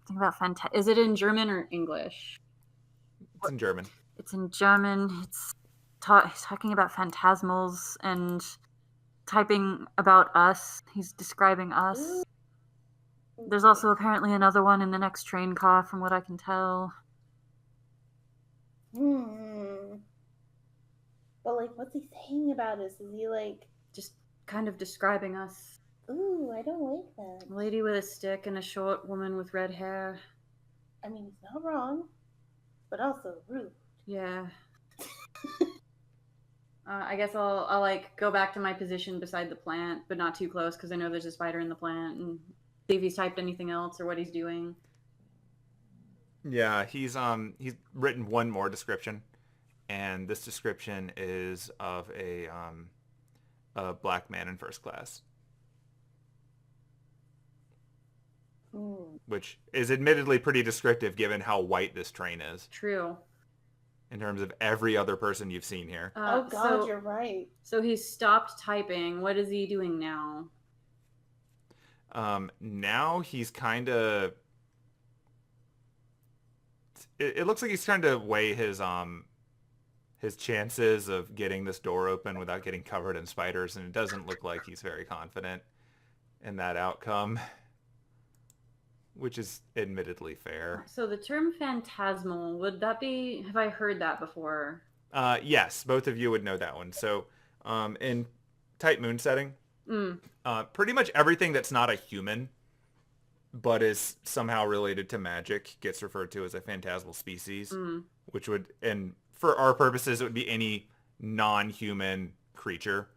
Think about is it in German or English?
It's in German.
It's in German. He's talking about phantasmals and typing about us. He's describing us. There's also apparently another one in the next train car, from what I can tell.
But like, what's he saying about us? Is he like
just kind of describing us?
Ooh, I don't like that.
A lady with a stick and a short woman with red hair.
I mean, he's not wrong, but also rude.
Yeah. I guess I'll like go back to my position beside the plant, but not too close because I know there's a spider in the plant, and see if he's typed anything else or what he's doing.
Yeah, he's written one more description, and this description is of a black man in first class. Which is admittedly pretty descriptive given how white this train is.
True.
In terms of every other person you've seen here.
Oh God, you're right.
So he's stopped typing. What is he doing now?
Now he's kind of... It looks like he's trying to weigh his chances of getting this door open without getting covered in spiders, and it doesn't look like he's very confident in that outcome. Which is admittedly fair.
So the term phantasmal, would that be... Have I heard that before?
Yes, both of you would know that one. So in type moon setting,
Mm.
Pretty much everything that's not a human but is somehow related to magic gets referred to as a phantasmal species,
Mm.
which would, and for our purposes, it would be any non-human creature,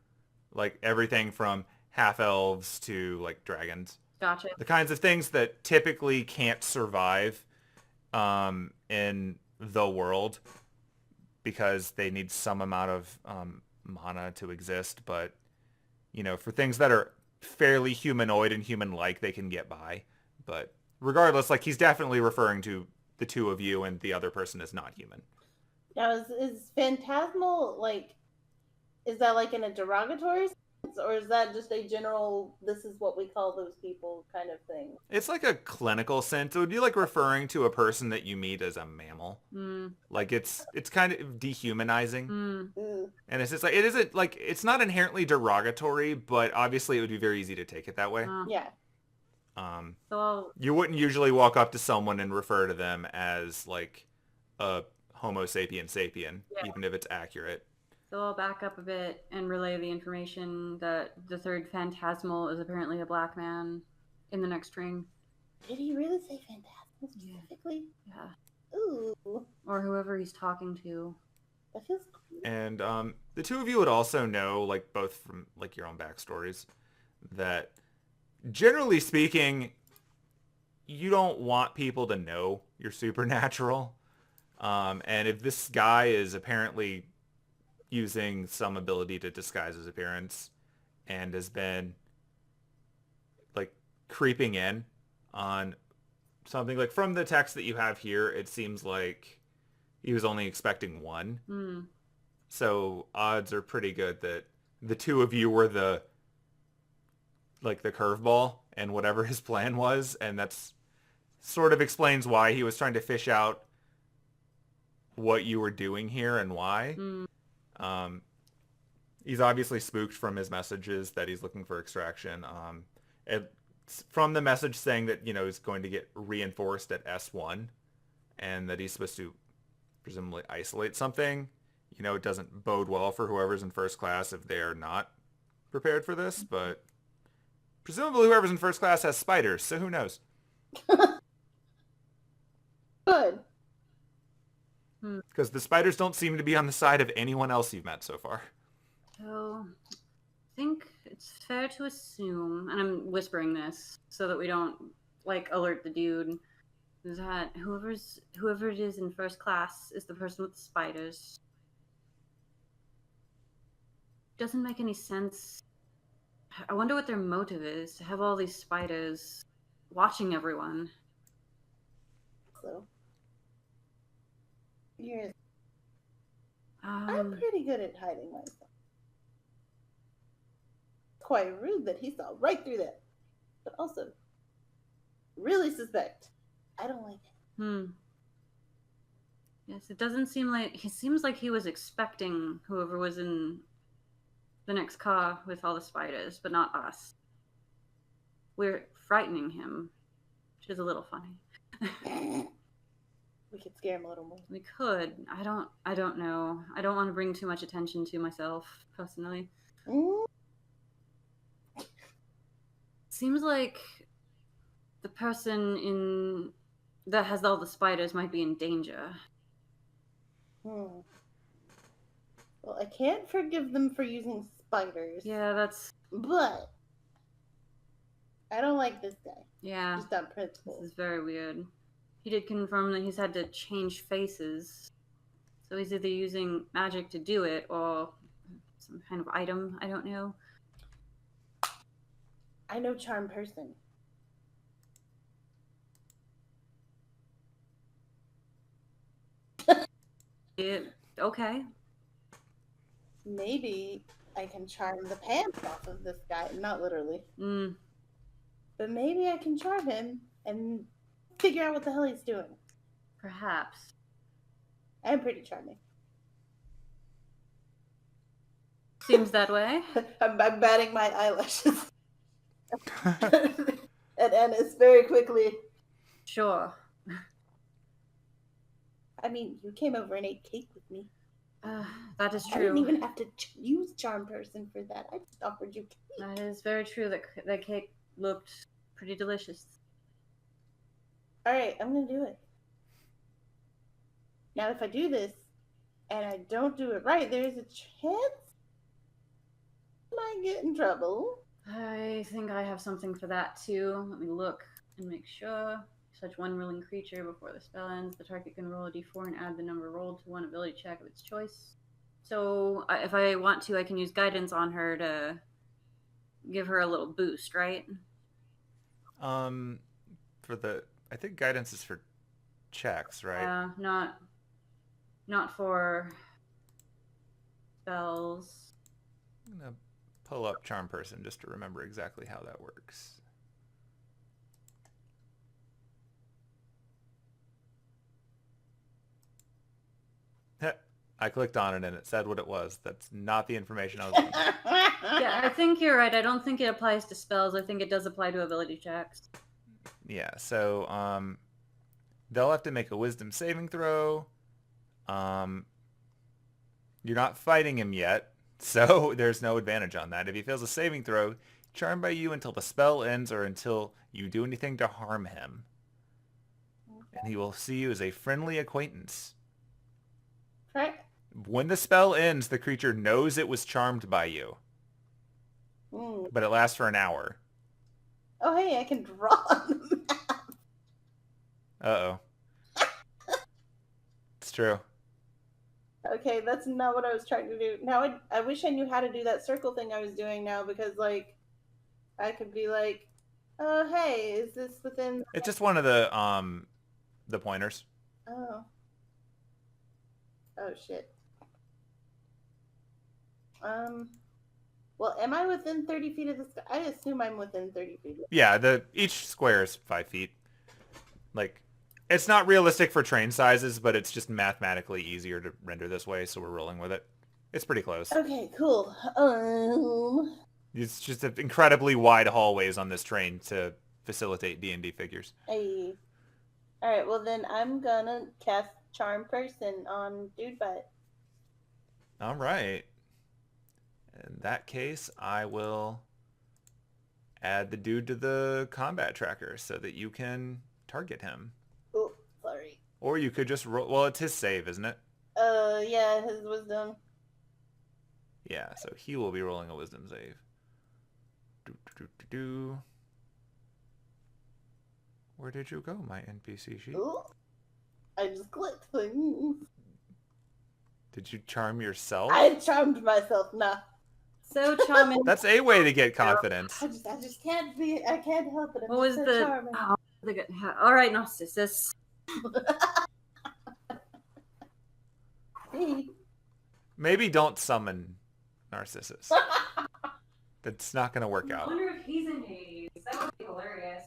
like everything from half-elves to like dragons.
Gotcha.
The kinds of things that typically can't survive in the world because they need some amount of mana to exist. But, you know, for things that are fairly humanoid and human-like, they can get by. But regardless, like, he's definitely referring to the two of you and the other person is not human.
Now, is phantasmal, like, is that like in a derogatory sense, or is that just a general, this is what we call those people kind of thing?
It's like a clinical sense. It would be like referring to a person that you meet as a mammal.
Mm.
Like it's kind of dehumanizing.
Mm.
Ugh.
And it's just like, it isn't like, it's not inherently derogatory, but obviously it would be very easy to take it that way.
Yeah.
So
You wouldn't usually walk up to someone and refer to them as like a Homo sapien sapien, even if it's accurate.
So I'll back up a bit and relay the information that the third phantasmal is apparently a black man in the next ring.
Did he really say phantasmal specifically?
Yeah.
Ooh.
Or whoever he's talking to.
That feels cool.
And the two of you would also know, like both from like your own backstories, that generally speaking, you don't want people to know you're supernatural. And if this guy is apparently using some ability to disguise his appearance and has been like creeping in on something, like from the text that you have here, it seems like he was only expecting one.
Mm.
So odds are pretty good that the two of you were the curveball and whatever his plan was, and that's sort of explains why he was trying to fish out what you were doing here and why.
Mm.
He's obviously spooked from his messages that he's looking for extraction. From the message saying that, you know, he's going to get reinforced at S1 and that he's supposed to presumably isolate something, you know, it doesn't bode well for whoever's in first class if they're not prepared for this, but presumably whoever's in first class has spiders, so who knows?
Good.
Because the spiders don't seem to be on the side of anyone else you've met so far.
So I think it's fair to assume, and I'm whispering this so that we don't like alert the dude, is that whoever it is in first class is the person with the spiders. Doesn't make any sense. I wonder what their motive is to have all these spiders watching everyone.
So, I'm pretty good at hiding myself. Quite rude that he saw right through that, but also really suspect. I don't like it.
Yes, it doesn't seem like he seems like he was expecting whoever was in the next car with all the spiders, but not us. We're frightening him, which is a little funny.
We could scare him a little more.
We could. I don't know. I don't want to bring too much attention to myself personally. Seems like the person that has all the spiders might be in danger.
Well, I can't forgive them for using spiders.
Yeah,
But I don't like this guy.
Yeah.
Just on principle.
This is very weird. He did confirm that he's had to change faces. So he's either using magic to do it or some kind of item. I don't know.
I know charm person.
Okay.
Maybe I can charm the pants off of this guy. Not literally. But maybe I can charm him and figure out what the hell he's doing.
Perhaps.
I'm pretty charming.
Seems that way.
I'm batting my eyelashes at Anise very quickly.
Sure.
I mean, you came over and ate cake with me.
That is
I didn't
true.
even have to use charm person for that. I just offered you cake.
That is very true. That cake looked pretty delicious.
All right, I'm gonna do it. Now, if I do this and I don't do it right, there's a chance I might get in trouble.
I think I have something for that too. Let me look and make sure. Such one willing creature before the spell ends. The target can roll a d4 and add the number rolled to one ability check of its choice. So if I want to, I can use guidance on her to give her a little boost, right?
I think guidance is for checks, right?
Not for spells.
I'm gonna pull up charm person just to remember exactly how that works. I clicked on it and it said what it was. That's not the information I was looking for.
Yeah, I think you're right. I don't think it applies to spells. I think it does apply to ability checks.
Yeah, so they'll have to make a wisdom saving throw. You're not fighting him yet, so there's no advantage on that. If he fails a saving throw, charmed by you until the spell ends or until you do anything to harm him. And he will see you as a friendly acquaintance.
Right.
When the spell ends, the creature knows it was charmed by you. But it lasts for an hour.
Oh, hey, I can draw on the map.
Uh-oh. It's true.
Okay, that's not what I was trying to do. Now I wish I knew how to do that circle thing I was doing now, because, like, I could be like, oh, hey, is this within...
It's just one of the pointers.
Oh. Oh, shit. Well, am I within 30 feet of the sky? I assume I'm within 30 feet.
Yeah, each square is 5 feet. Like, it's not realistic for train sizes, but it's just mathematically easier to render this way, so we're rolling with it. It's pretty close.
Okay, cool.
It's just incredibly wide hallways on this train to facilitate D&D figures.
Hey. Alright, well then I'm gonna cast Charm Person on Dude Butt.
All right. In that case, I will add the dude to the combat tracker so that you can target him.
Oh, sorry.
Or you could just roll... Well, it's his save, isn't it?
Yeah, his wisdom.
Yeah, so he will be rolling a wisdom save. Where did you go, my NPC sheet?
Ooh. I just clicked things.
Did you charm yourself?
I charmed myself, nah.
So charming.
That's a way to get confidence.
I just can't be, I can't help it. I'm
What was
so
the...
charming.
Oh, all right, Narcissus.
See?
Maybe don't summon Narcissus. That's not going to work
I
out.
wonder if he's in Hades. That would be hilarious.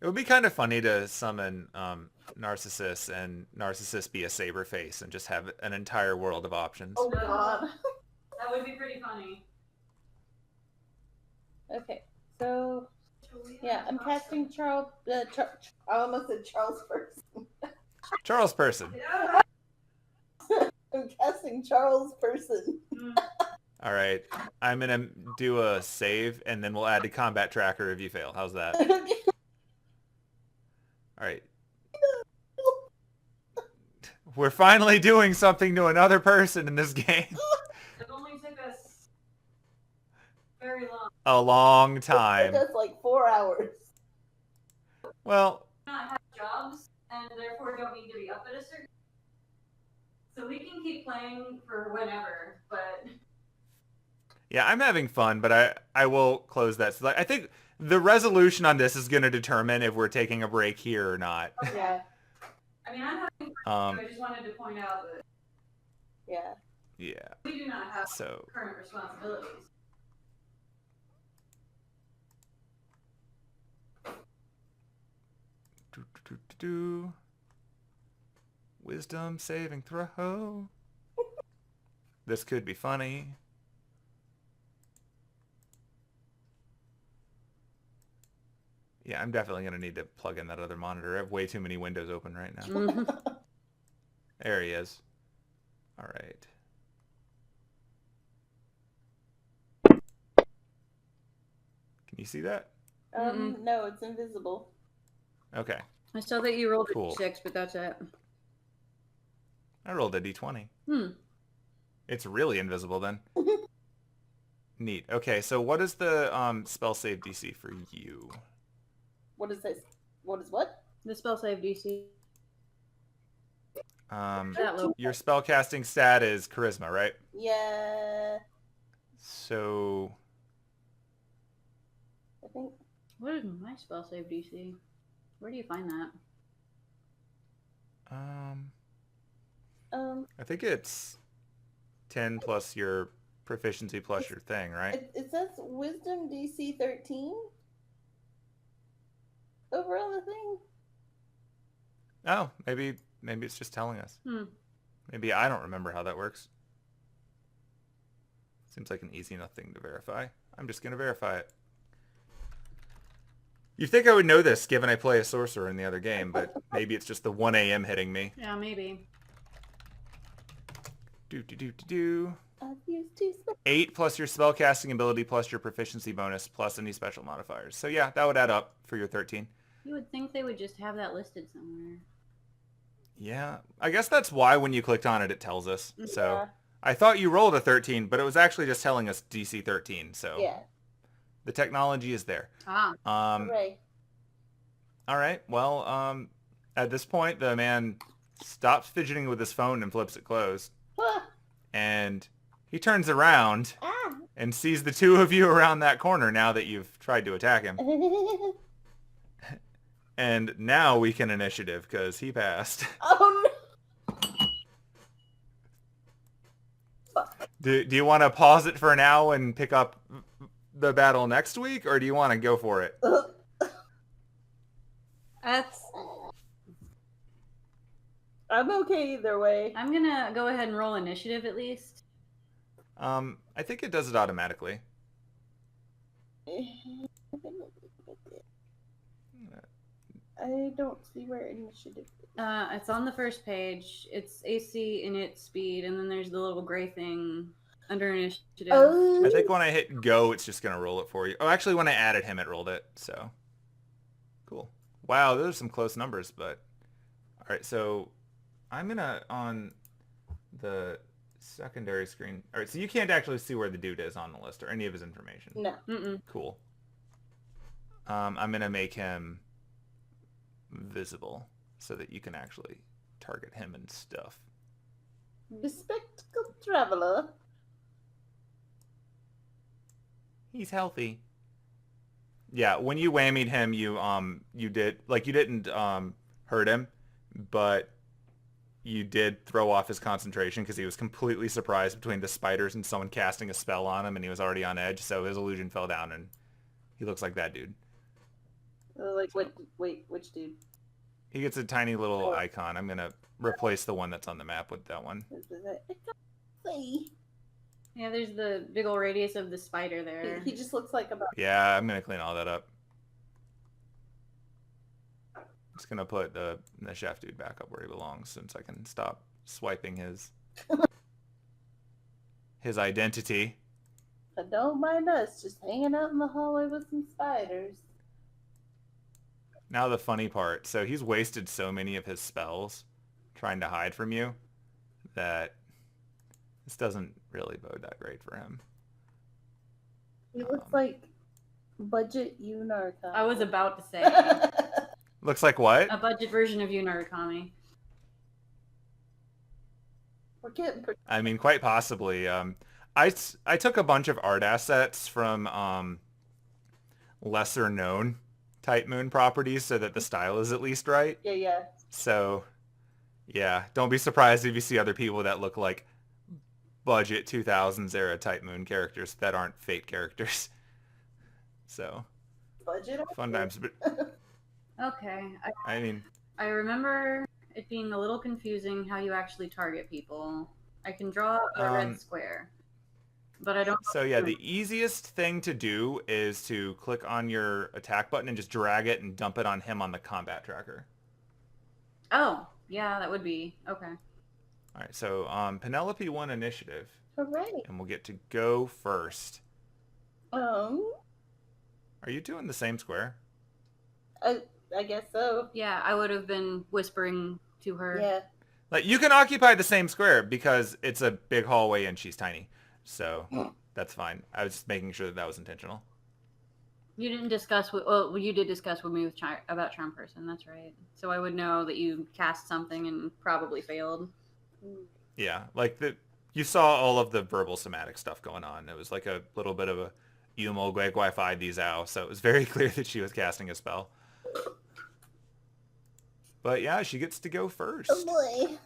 It would be kind of funny to summon Narcissus and Narcissus be a saber face and just have an entire world of options.
Oh god.
That would be pretty funny.
Okay, so yeah, I'm casting Charles. I almost said Charles Person.
Charles Person.
I'm casting Charles Person.
All right. I'm going to do a save, and then we'll add to combat tracker if you fail. How's that? All right. We're finally doing something to another person in this game.
It only took us very long.
A long
It
time.
took us like 4 hours.
Well,
Not have jobs and therefore don't need to be up at a certain. So we can keep playing for whenever, but
yeah, I'm having fun, but I will close that. So I think the resolution on this is going to determine if we're taking a break here or not.
okay.
Yeah,
I mean, I'm having fun. I just wanted to point out that
yeah.
Yeah.
we do not have
So
current responsibilities.
Wisdom saving throw. This could be funny. Yeah, I'm definitely going to need to plug in that other monitor. I have way too many windows open right now. There he is. All right. Can you see that?
No, it's invisible.
Okay.
I saw that you rolled
Cool.
a 6, but that's it.
I rolled a d20. It's really invisible then. Neat. Okay, so what is the spell save DC for you?
What is this? What is what?
The spell save DC. That low.
Your spellcasting stat is charisma, right?
Yeah.
So
I think.
What is my spell save DC? Where do you find that?
I think it's 10 plus your proficiency plus your thing, right?
It says Wisdom DC 13 over on the thing.
Oh, maybe it's just telling us. Maybe I don't remember how that works. Seems like an easy enough thing to verify. I'm just going to verify it. You'd think I would know this given I play a sorcerer in the other game, but maybe it's just the 1 a.m. hitting me.
Yeah, maybe.
Do.
I've used 2 spells.
8 plus your spellcasting ability plus your proficiency bonus plus any special modifiers. So yeah, that would add up for your 13.
You would think they would just have that listed somewhere.
Yeah, I guess that's why when you clicked on it, it tells us. So
Yeah.
I thought you rolled a 13, but it was actually just telling us DC 13. So
Yeah.
the technology is there.
Hooray.
All right. Well, at this point, the man stops fidgeting with his phone and flips it closed.
Ah.
And he turns around
Ah.
and sees the two of you around that corner now that you've tried to attack him. And now we can initiative because he passed.
Oh no. Fuck.
Do you want to pause it for now and pick up the battle next week, or do you want to go for it?
I'm okay either way.
I'm gonna go ahead and roll initiative at least.
I think it does it automatically.
I don't see where initiative is.
It's on the first page. It's AC, init, speed, and then there's the little gray thing under initiative.
Oh.
I think when I hit go, it's just going to roll it for you. Oh, actually, when I added him, it rolled it. So, cool. Wow, those are some close numbers, but... All right, so I'm going to, on the secondary screen... All right, so you can't actually see where the dude is on the list or any of his information.
No.
Cool. I'm going to make him visible so that you can actually target him and stuff.
Bespectacled traveler.
He's healthy. Yeah, when you whammied him, you didn't hurt him, but you did throw off his concentration because he was completely surprised between the spiders and someone casting a spell on him, and he was already on edge, so his illusion fell down, and he looks like that dude.
Like, what? Wait, which dude?
He gets a tiny little icon. I'm going to replace the one that's on the map with that one.
Yeah, there's the big old radius of the spider there.
He just looks like about...
Yeah, I'm going to clean all that up. Just going to put the chef dude back up where he belongs since I can stop swiping his identity.
But don't mind us, just hanging out in the hallway with some spiders.
Now the funny part. So he's wasted so many of his spells trying to hide from you that this doesn't really bode that great for him.
He looks like budget Unarkami.
I was about to say.
Looks like what?
A budget version of Unarkami.
We're getting pretty...
I mean, quite possibly. I took a bunch of art assets from lesser known Type Moon properties so that the style is at least right.
Yeah.
So, yeah, don't be surprised if you see other people that look like budget 2000s era Type Moon characters that aren't Fate characters. So,
Budget?
fun times. But
Okay.
I mean,
I remember it being a little confusing how you actually target people. I can draw a red square, but I don't...
So yeah, the easiest thing to do is to click on your attack button and just drag it and dump it on him on the combat tracker.
Oh, yeah, that would be... Okay.
All right, so Penelope won initiative,
Hooray.
and we'll get to go first. Are you doing the same square?
I guess so.
Yeah, I would have been whispering to her.
Yeah.
Like, you can occupy the same square because it's a big hallway and she's tiny. So that's fine. I was just making sure that that was intentional.
You didn't discuss well, you did discuss with me about charm person. That's right. So I would know that you cast something and probably failed.
Yeah, like you saw all of the verbal somatic stuff going on. It was like a little bit of a Yumo Guai Fi Di Zao, so it was very clear that she was casting a spell. But yeah, she gets to go first.
Oh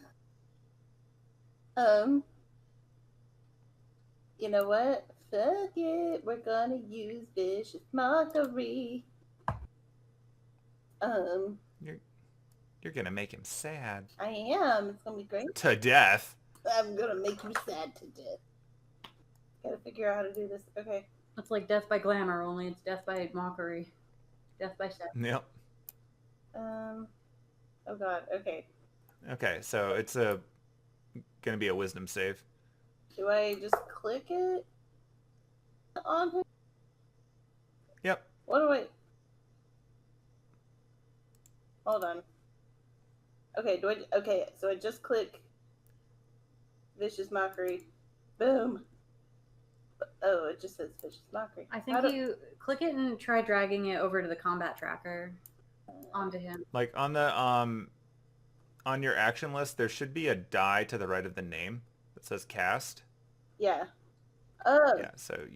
boy. You know what? Fuck it. We're gonna use vicious mockery.
You're gonna make him sad.
I am. It's gonna be great.
To death.
I'm gonna make you sad to death. Gotta figure out how to do this. Okay.
It's like death by glamour, only it's death by mockery. Death by sad.
Yep.
Oh god. Okay.
Okay, so it's gonna be a wisdom save.
Do I just click it on him?
Yep.
What do I? Hold on. Okay. Okay. So I just click vicious mockery. Boom. Oh, it just says vicious mockery.
I think you click it and try dragging it over to the combat tracker onto him.
Like on the on your action list, there should be a die to the right of the name that says cast.
Yeah. Oh.
Yeah. So.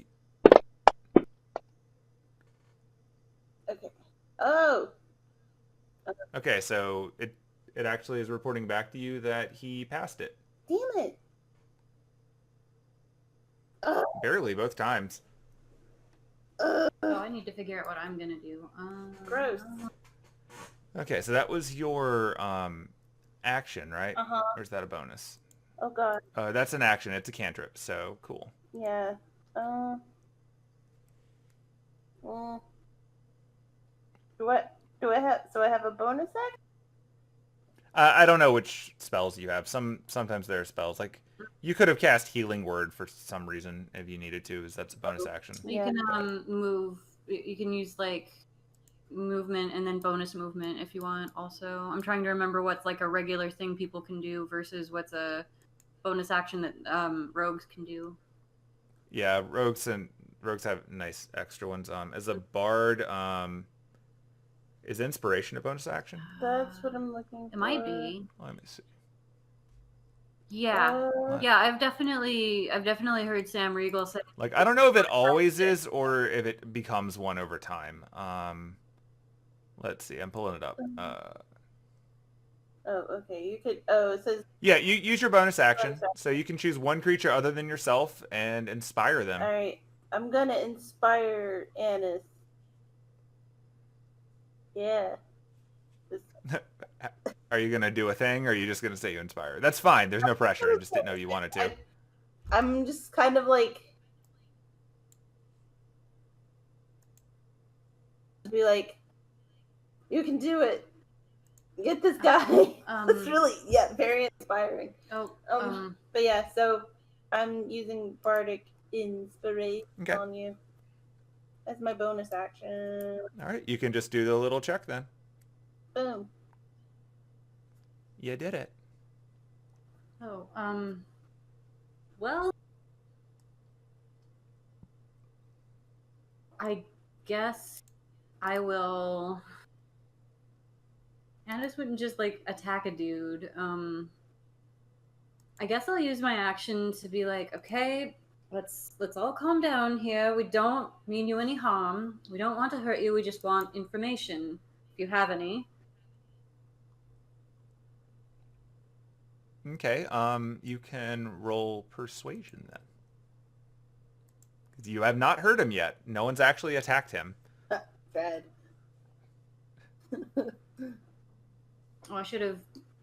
Okay. Oh.
Okay, so it actually is reporting back to you that he passed it.
Damn it.
Barely, both times.
Oh, I need to figure out what I'm gonna do.
Gross.
Okay, so that was your action, right?
Uh-huh.
Or is that a bonus?
Oh god.
That's an action. It's a cantrip, so cool.
Yeah. Well, do I have? So I have a bonus action?
I don't know which spells you have. Sometimes there are spells like you could have cast Healing Word for some reason if you needed to, as that's a bonus action.
You can move. You can use like movement and then bonus movement if you want. Also, I'm trying to remember what's like a regular thing people can do versus what's a bonus action that rogues can do.
Yeah, rogues have nice extra ones. As a bard, is inspiration a bonus action?
That's what I'm looking for.
It might be.
Let me see.
Yeah, yeah. I've definitely heard Sam Riegel say.
Like, I don't know if it always is or if it becomes one over time. Let's see. I'm pulling it up.
Oh, okay. You could. Oh, it says.
Yeah, you use your bonus action, so you can choose one creature other than yourself and inspire them.
All right. I'm gonna inspire Anise. Yeah.
Are you gonna do a thing, or are you just gonna say you inspire? That's fine. There's no pressure. I just didn't know you wanted to.
I'm just kind of like. Be like, you can do it. Get this guy. It's really very inspiring. But yeah, so I'm using bardic inspiration on you as my bonus action.
All right, you can just do the little check then.
Boom.
You did it.
Oh, well, I guess I will. Anise wouldn't just like attack a dude. I guess I'll use my action to be like, okay, let's all calm down here. We don't mean you any harm. We don't want to hurt you. We just want information, if you have any.
Okay. You can roll persuasion then. You have not hurt him yet. No one's actually attacked him.
Bad.
Oh, I should have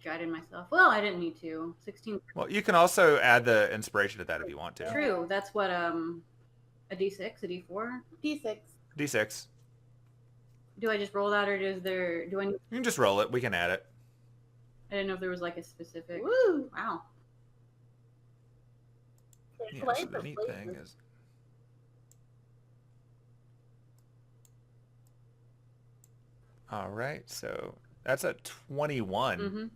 guided myself. Well, I didn't need to. 16.
Well, you can also add the inspiration to that if you want to.
True. That's what a D6, a D4?
D6.
D6.
Do I just roll that, or do I?
You can just roll it. We can add it.
I didn't know if there was like a specific.
Woo!
Wow.
There's
Yeah, so
loads
the
of
neat
places.
thing is... All right, so that's a 21.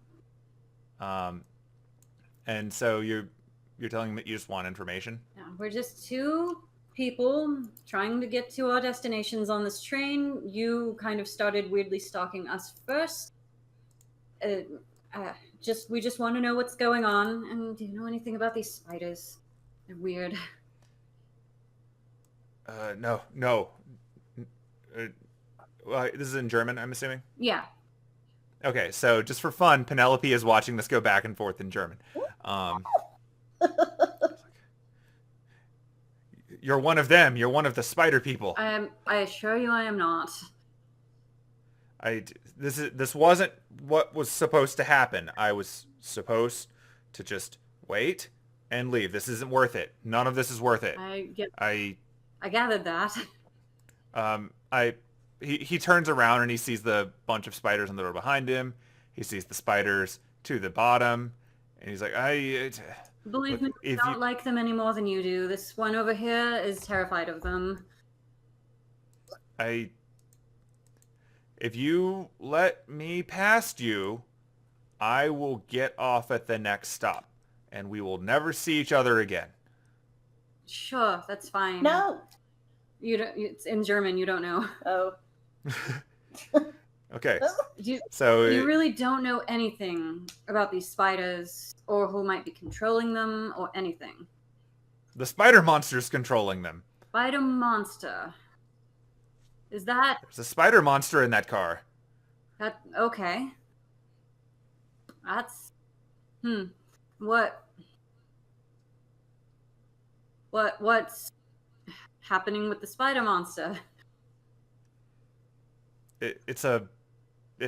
Mm-hmm.
And so you're telling me that you just want information?
Yeah, we're just two people trying to get to our destinations on this train. You kind of started weirdly stalking us first. Uh, we just want to know what's going on. And do you know anything about these spiders? They're weird.
No, no. Well, this is in German, I'm assuming?
Yeah.
Okay, so just for fun, Penelope is watching this go back and forth in German. You're one of them. You're one of the spider people.
I assure you I am not.
This wasn't what was supposed to happen. I was supposed to just wait and leave. This isn't worth it. None of this is worth it.
I gathered that.
He turns around and he sees the bunch of spiders on the door behind him. He sees the spiders to the bottom, and he's like,
Believe me, I don't like them any more than you do. This one over here is terrified of them.
If you let me past you, I will get off at the next stop, and we will never see each other again.
Sure, that's fine.
No.
You don't. It's in German. You don't know.
Oh.
Okay.
You
So
really don't know anything about these spiders, or who might be controlling them, or anything.
the spider monster's controlling them.
Spider monster. Is that
There's a spider monster in that car.
okay? That's what's happening with the spider monster?
It's a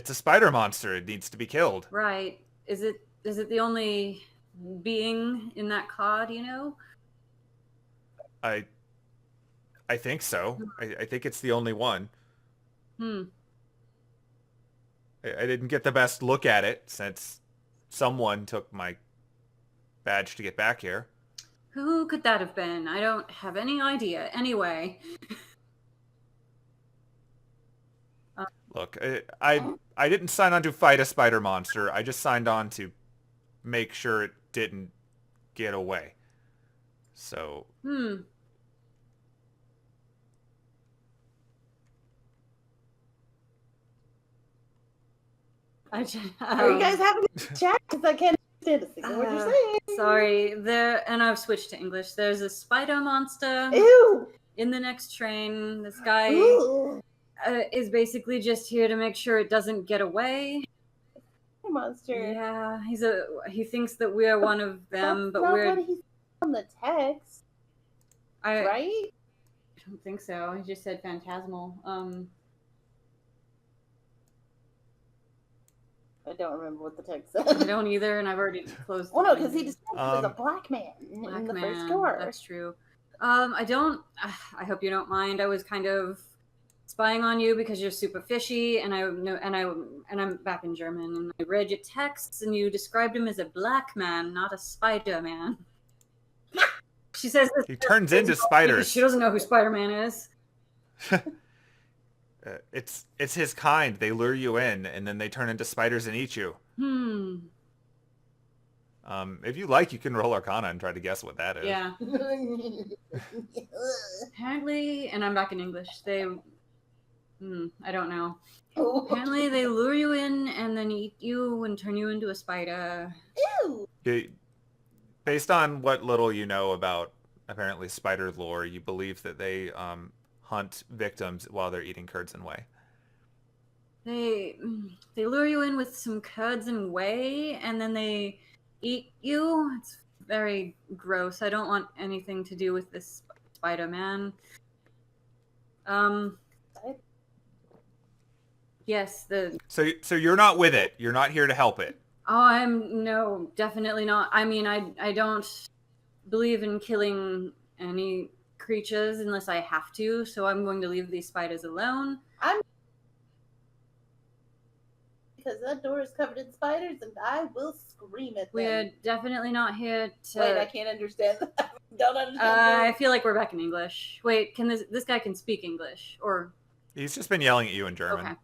spider monster. It needs to be killed.
Right. Is it the only being in that car, do you know?
I think so. I think it's the only one. I didn't get the best look at it since someone took my badge to get back here.
Who could that have been? I don't have any idea. Anyway.
Look, I didn't sign on to fight a spider monster. I just signed on to make sure it didn't get away. So...
Are you guys having a chat? Because I can't understand a single word you're saying.
Sorry, and I've switched to English. There's a spider monster
Ew.
in the next train. This guy is basically just here to make sure it doesn't get away.
Monster.
Yeah, he thinks that we're one of them, but
not
we're
what he's on the text, right?
I don't think so. He just said phantasmal.
I don't remember what the text said.
I don't either, and I've already closed.
Well, no, because he described him as a black man in the
man,
first tour.
That's true. I hope you don't mind. I was kind of spying on you because you're super fishy, and I'm back in German, and I read your texts, and you described him as a black man, not a spider man. She says this
he turns into spiders.
She doesn't know who Spider-Man is.
It's his kind. They lure you in, and then they turn into spiders and eat you. If you like, you can roll Arcana and try to guess what that is.
Yeah. Apparently, and I'm back in English, I don't know. Apparently they lure you in and then eat you and turn you into a spider.
Ew!
Based on what little you know about, apparently, spider lore, you believe that they hunt victims while they're eating curds and whey.
They lure you in with some curds and whey, and then they eat you. It's very gross. I don't want anything to do with this Spider-Man. Yes,
So you're not with it. You're not here to help it.
Oh, no, definitely not. I mean, I don't believe in killing any creatures unless I have to, so I'm going to leave these spiders alone.
Because that door is covered in spiders, and I will scream at them.
We're definitely not here to...
Wait, I can't understand that. don't understand.
I feel like we're back in English. Wait, can this guy can speak English or?
He's just been yelling at you in German.
Okay.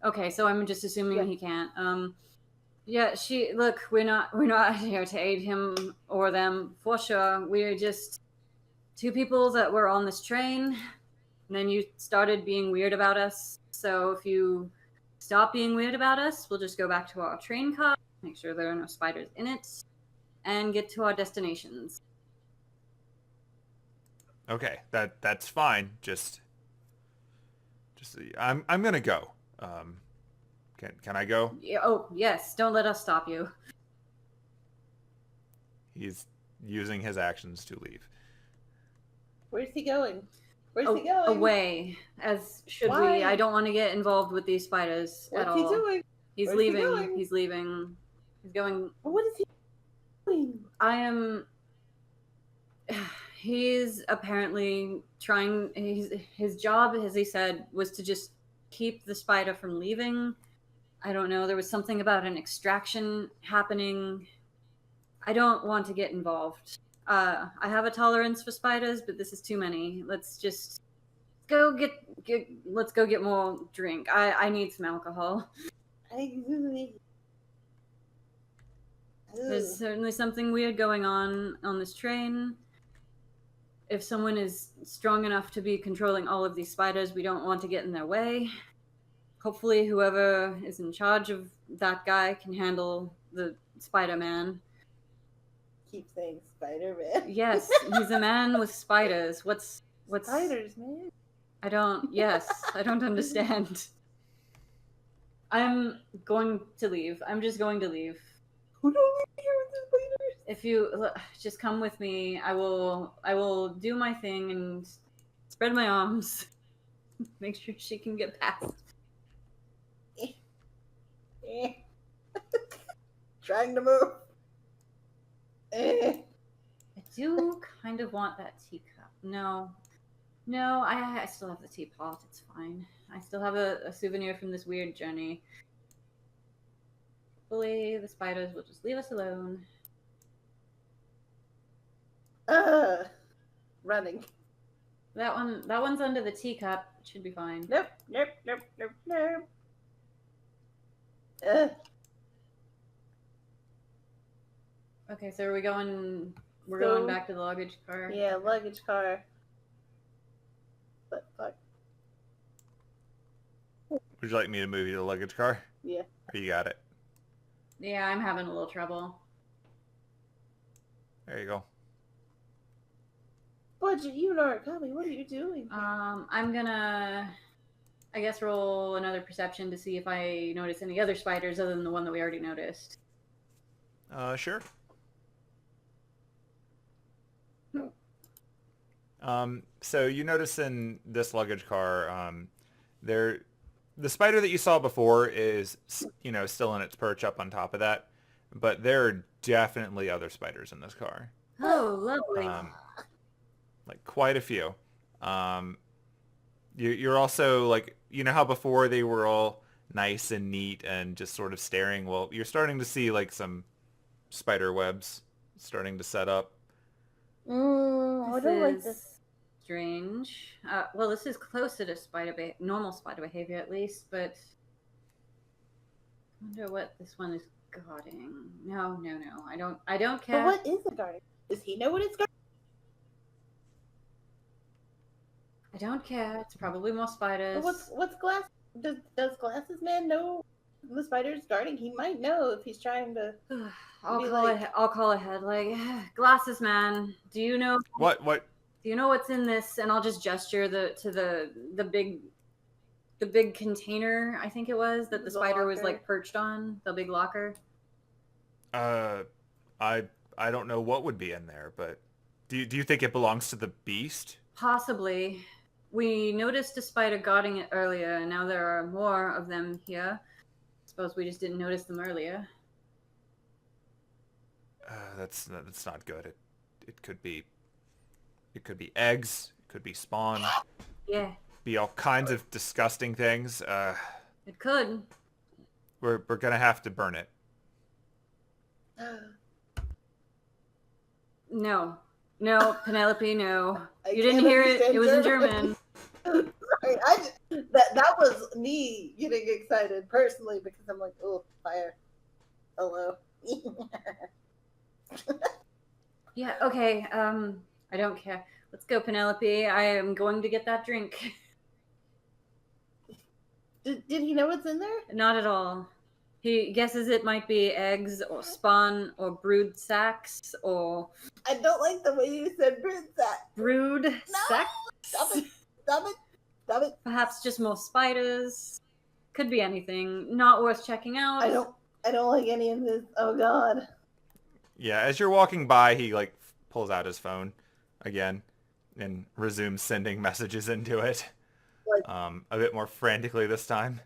Okay, so I'm just assuming he can't. Yeah, look, we're not here to aid him or them for sure. We're just two people that were on this train, and then you started being weird about us. So if you stop being weird about us, we'll just go back to our train car, make sure there are no spiders in it, and get to our destinations.
Okay, that's fine. Just I'm gonna go. Can I go?
Yeah, oh yes, don't let us stop you.
He's using his actions to leave.
Where's he going? Where's he going?
Away, as should
Why?
we. I don't want to get involved with these spiders at all.
What's he doing?
He's
Where's he
leaving.
going?
He's leaving. He's going.
What is he doing?
I am. He's apparently trying. His job, as he said, was to just keep the spider from leaving. I don't know. There was something about an extraction happening. I don't want to get involved. I have a tolerance for spiders, but this is too many. Let's just let's go get more drink. I need some alcohol. There's certainly something weird going on this train. If someone is strong enough to be controlling all of these spiders, we don't want to get in their way. Hopefully whoever is in charge of that guy can handle the Spider-Man.
Keep saying Spider-Man.
Yes, he's a man with spiders. What's
spiders, man?
I don't understand. I'm going to leave. I'm just going to leave.
Who don't live here with the spiders?
If you just come with me, I will do my thing and spread my arms. Make sure she can get past.
Trying to move.
I do kind of want that teacup. No, I still have the teapot. It's fine. I still have a souvenir from this weird journey. Hopefully the spiders will just leave us alone.
Running.
That one's under the teacup. It should be fine.
Nope.
Okay, so we're going back to the luggage car.
Yeah, luggage car. But fuck.
Would you like me to move you to the luggage car?
Yeah.
Or you got it?
Yeah, I'm having a little trouble.
There you go.
Budget, you know, Kami, what are you doing?
I'm gonna, I guess, roll another perception to see if I notice any other spiders other than the one that we already noticed.
Sure. So you notice in this luggage car, the spider that you saw before is, still in its perch up on top of that, but there are definitely other spiders in this car.
Oh, lovely.
Like quite a few. You're also like, how before they were all nice and neat and just sort of staring? Well, you're starting to see like some spider webs starting to set up.
I don't like this.
Strange. Well, this is closer to normal spider behavior at least, but I wonder what this one is guarding. No. I don't care.
But what is it guarding? Does he know what it's guarding?
I don't care. It's probably more spiders.
But what's Glass? Does Glasses Man know the spider's guarding? He might know if he's trying to.
I'll call ahead. Like, Glasses Man, do you know
What?
Do you know what's in this? And I'll just gesture to the big container, I think it was, that the spider was like perched on, the big locker.
I don't know what would be in there, but do you think it belongs to the beast?
Possibly. We noticed a spider guarding it earlier, and now there are more of them here. Suppose we just didn't notice them earlier.
That's not good. It could be eggs. It could be spawn.
Yeah.
Be all kinds of disgusting things.
It could.
We're gonna have to burn it.
No. No, Penelope, no.
I
You didn't
can't
hear it.
understand
It was in German.
Sorry, that was me getting excited personally because I'm like, oh, fire. Hello.
Yeah, okay. I don't care. Let's go, Penelope. I am going to get that drink.
Did he know what's in there?
Not at all. He guesses it might be eggs or spawn or brood sacks or
I don't like the way you said brood sack.
brood
No!
sacks.
Stop it! Stop it! Stop it!
Perhaps just more spiders. Could be anything. Not worth checking out.
I don't like any of this. Oh god.
Yeah, as you're walking by, he like pulls out his phone again and resumes sending messages into it.
Like,
A bit more frantically this time.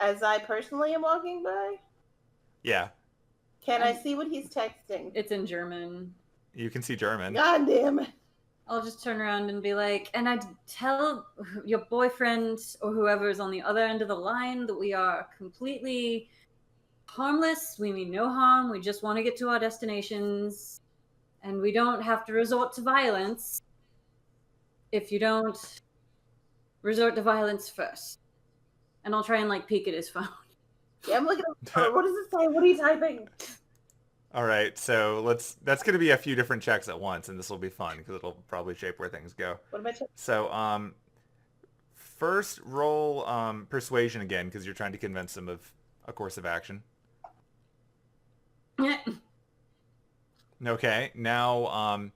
as I personally am walking by,
Yeah,
can I see what he's texting?
It's in German.
you can see German.
God damn it.
I'll just turn around and be like, and I'd tell your boyfriend or whoever is on the other end of the line that we are completely harmless. We mean no harm. We just want to get to our destinations. And we don't have to resort to violence if you don't resort to violence first. And I'll try and like peek at his phone.
Yeah, I'm looking at what does it say? What are you typing?
All right, so that's going to be a few different checks at once, and this will be fun because it'll probably shape where things go.
What am I checking?
So, first roll persuasion again because you're trying to convince him of a course of action. Okay, now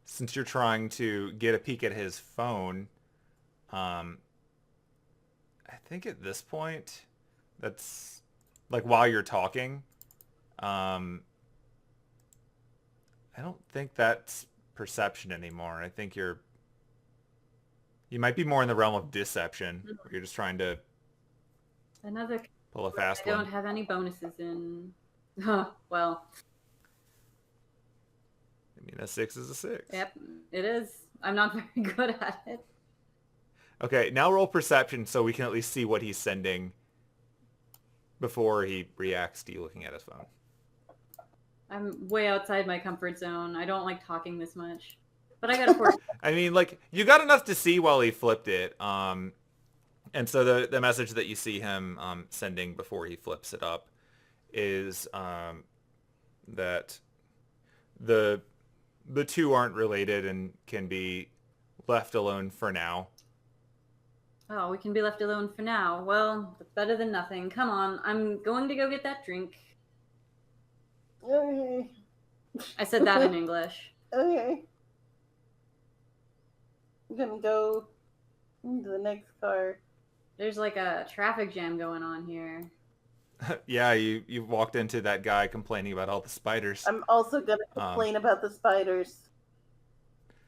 since you're trying to get a peek at his phone, I think at this point, that's like while you're talking, I don't think that's perception anymore. I think you might be more in the realm of deception. Where you're just trying to
Another.
pull a fast
I don't
one.
have any bonuses in. Huh, well,
I mean, a 6 is a 6.
yep, it is. I'm not very good at it.
Okay, now roll perception so we can at least see what he's sending before he reacts to you looking at his phone.
I'm way outside my comfort zone. I don't like talking this much. But I got a 4.
I mean, like, you got enough to see while he flipped it. And so the message that you see him sending before he flips it up is that the two aren't related and can be left alone for now.
Oh, we can be left alone for now. Well, that's better than nothing. Come on, I'm going to go get that drink.
Okay.
I said that in English.
Okay. I'm gonna go into the next car.
There's like a traffic jam going on here.
Yeah, you walked into that guy complaining about all the spiders.
I'm also gonna complain about the spiders.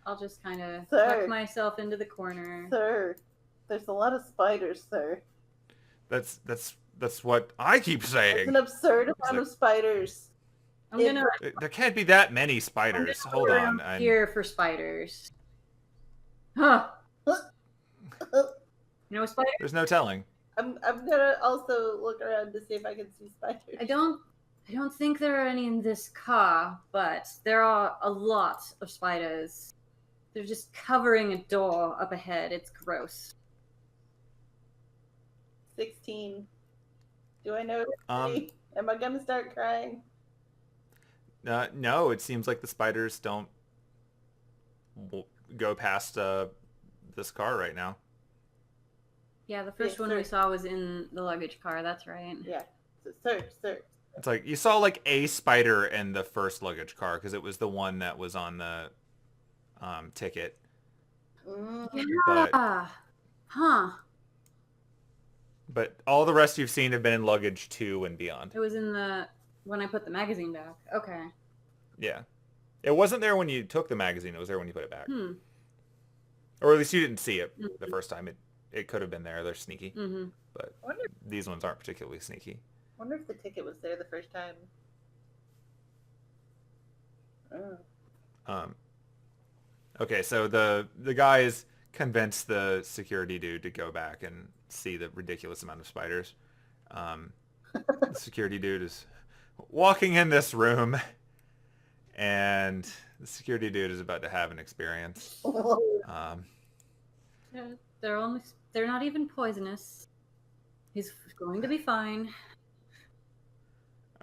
I'll just kind of
Sir.
tuck myself into the corner.
Sir, there's a lot of spiders, sir.
That's what I keep
It's
saying.
an absurd amount of spiders.
I'm gonna
There can't be that many spiders.
go
Hold
around
on.
here for spiders. Huh? No spider?
There's no telling.
I'm gonna also look around to see if I can see spiders.
I don't think there are any in this car, but there are a lot of spiders. They're just covering a door up ahead. It's gross.
16. Do I know?
Um,
Am I gonna start crying?
No, it seems like the spiders don't go past this car right now.
Yeah, the first
Yes,
one
sir.
we saw was in the luggage car. That's right.
Yeah. Sir.
It's like you saw like a spider in the first luggage car because it was the one that was on the ticket.
Mm.
But
Huh.
but all the rest you've seen have been in luggage 2 and beyond.
It was in the when I put the magazine back. Okay.
Yeah. It wasn't there when you took the magazine. It was there when you put it back. Or at least you didn't see it the first time. It could have been there. They're sneaky.
Mm-hmm.
But
I wonder,
these ones aren't particularly sneaky.
wonder if the ticket was there the first time. Oh.
Okay, so the guy is convinced the security dude to go back and see the ridiculous amount of spiders. The security dude is walking in this room, and the security dude is about to have an experience.
They're not even poisonous. He's going to be fine.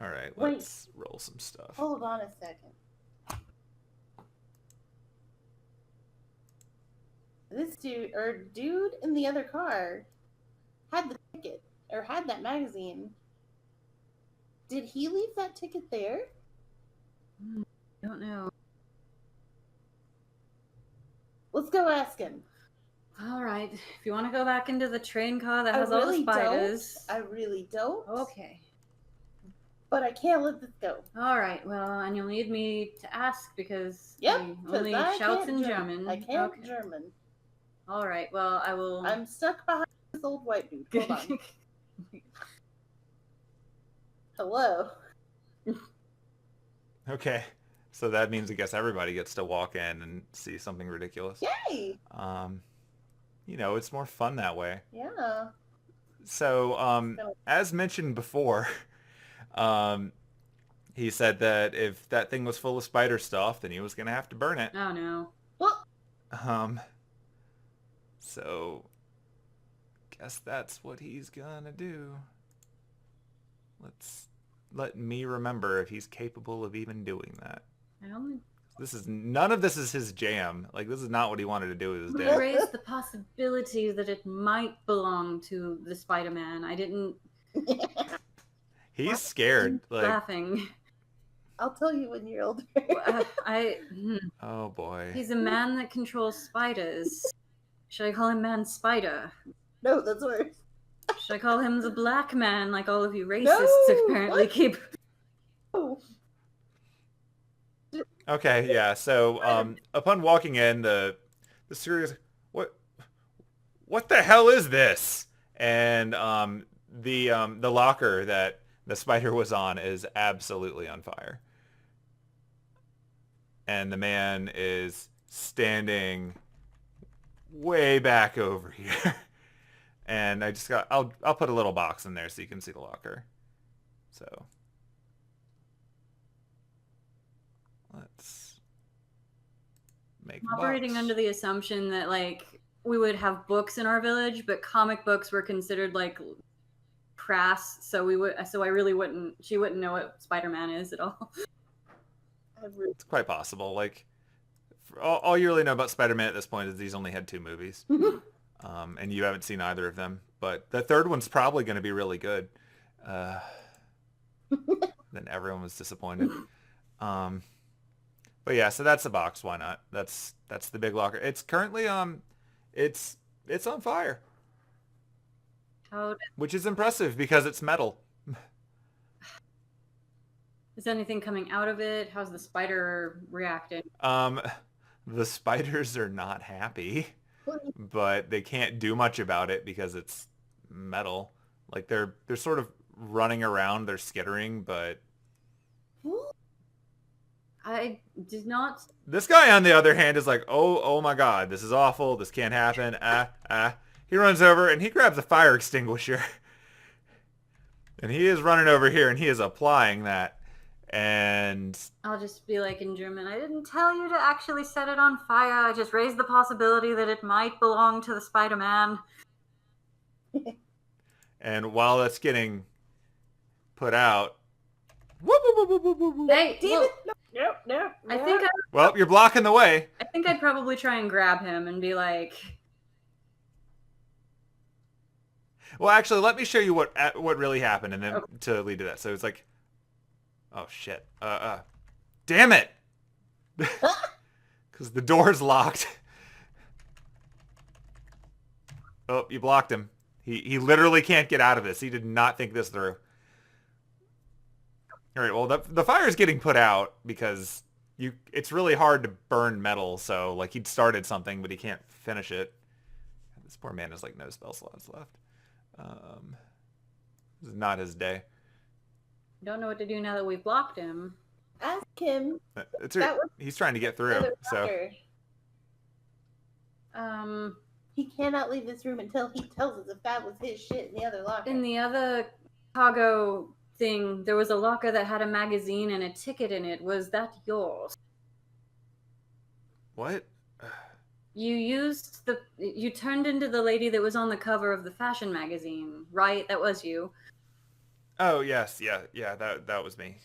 All right,
Wait.
let's roll some stuff.
Hold on a second. This dude in the other car had the ticket, or had that magazine. Did he leave that ticket there?
I don't know.
Let's go ask him.
All right. If you want to go back into the train car that has
I
all the
really
spiders.
don't. I really don't.
Okay.
But I can't let this go.
All right. Well, and you'll need me to ask because
Yep.
he
'Cause
only
I
shouts
can't
in German.
I can't
Okay.
German.
All right. Well, I will.
I'm stuck behind this old white dude. Hold on. Hello.
Okay, so that means I guess everybody gets to walk in and see something ridiculous.
Yay!
You know, it's more fun that way.
Yeah.
So, as mentioned before, he said that if that thing was full of spider stuff, then he was going to have to burn it.
Oh no.
Well,
So, guess that's what he's gonna do. Let me remember if he's capable of even doing that. None of this is his jam. Like, this is not what he wanted to do with his
We
day.
raised the possibility that it might belong to the Spider-Man. I didn't.
He's scared. Like,
Laughing.
I'll tell you when you're older.
oh boy.
He's a man that controls spiders. Should I call him Man Spider?
No, that's worse.
Should I call him the Black Man, like all of you racists
No,
apparently
what?
keep?
Oh.
Okay, yeah. So, upon walking in, the security goes, what the hell is this? And the locker that the spider was on is absolutely on fire. And the man is standing way back over here. And I'll put a little box in there so you can see the locker. So let's make
I'm operating
box.
under the assumption that like we would have books in our village, but comic books were considered like crass, so she wouldn't know what Spider-Man is at all.
It's quite possible. Like, all you really know about Spider-Man at this point is he's only had 2 movies. And you haven't seen either of them. But the third one's probably going to be really good. Then everyone was disappointed. But yeah, so that's the box. Why not? That's the big locker. It's currently it's on fire. Which is impressive because it's metal.
Is anything coming out of it? How's the spider reacting?
The spiders are not happy, but they can't do much about it because it's metal. Like they're sort of running around, they're skittering, but
I did not.
This guy, on the other hand, is like, oh my god, this is awful, this can't happen, He runs over and he grabs a fire extinguisher. And he is running over here and he is applying that. And
I'll just be like in German, I didn't tell you to actually set it on fire. I just raised the possibility that it might belong to the Spider-Man.
And while that's getting put out,
Hey,
Damn it! No.
well, you're blocking the way.
I think I'd probably try and grab him and be like,
well, actually, let me show you what really happened, and then to lead to that. So it's like, oh shit, damn it, because the door's locked. Oh, you blocked him. He literally can't get out of this. He did not think this through. All right, well, the fire's getting put out because it's really hard to burn metal. So like he'd started something, but he can't finish it. This poor man has like no spell slots left. This is not his day.
don't know what to do now that we've blocked him.
Ask him.
He's trying to get through. So
he cannot leave this room until he tells us if that was his shit in the other locker.
In the other cargo thing. There was a locker that had a magazine and a ticket in it. Was that yours?
What?
You turned into the lady that was on the cover of the fashion magazine, right? That was you.
Oh, yes. Yeah, that was me.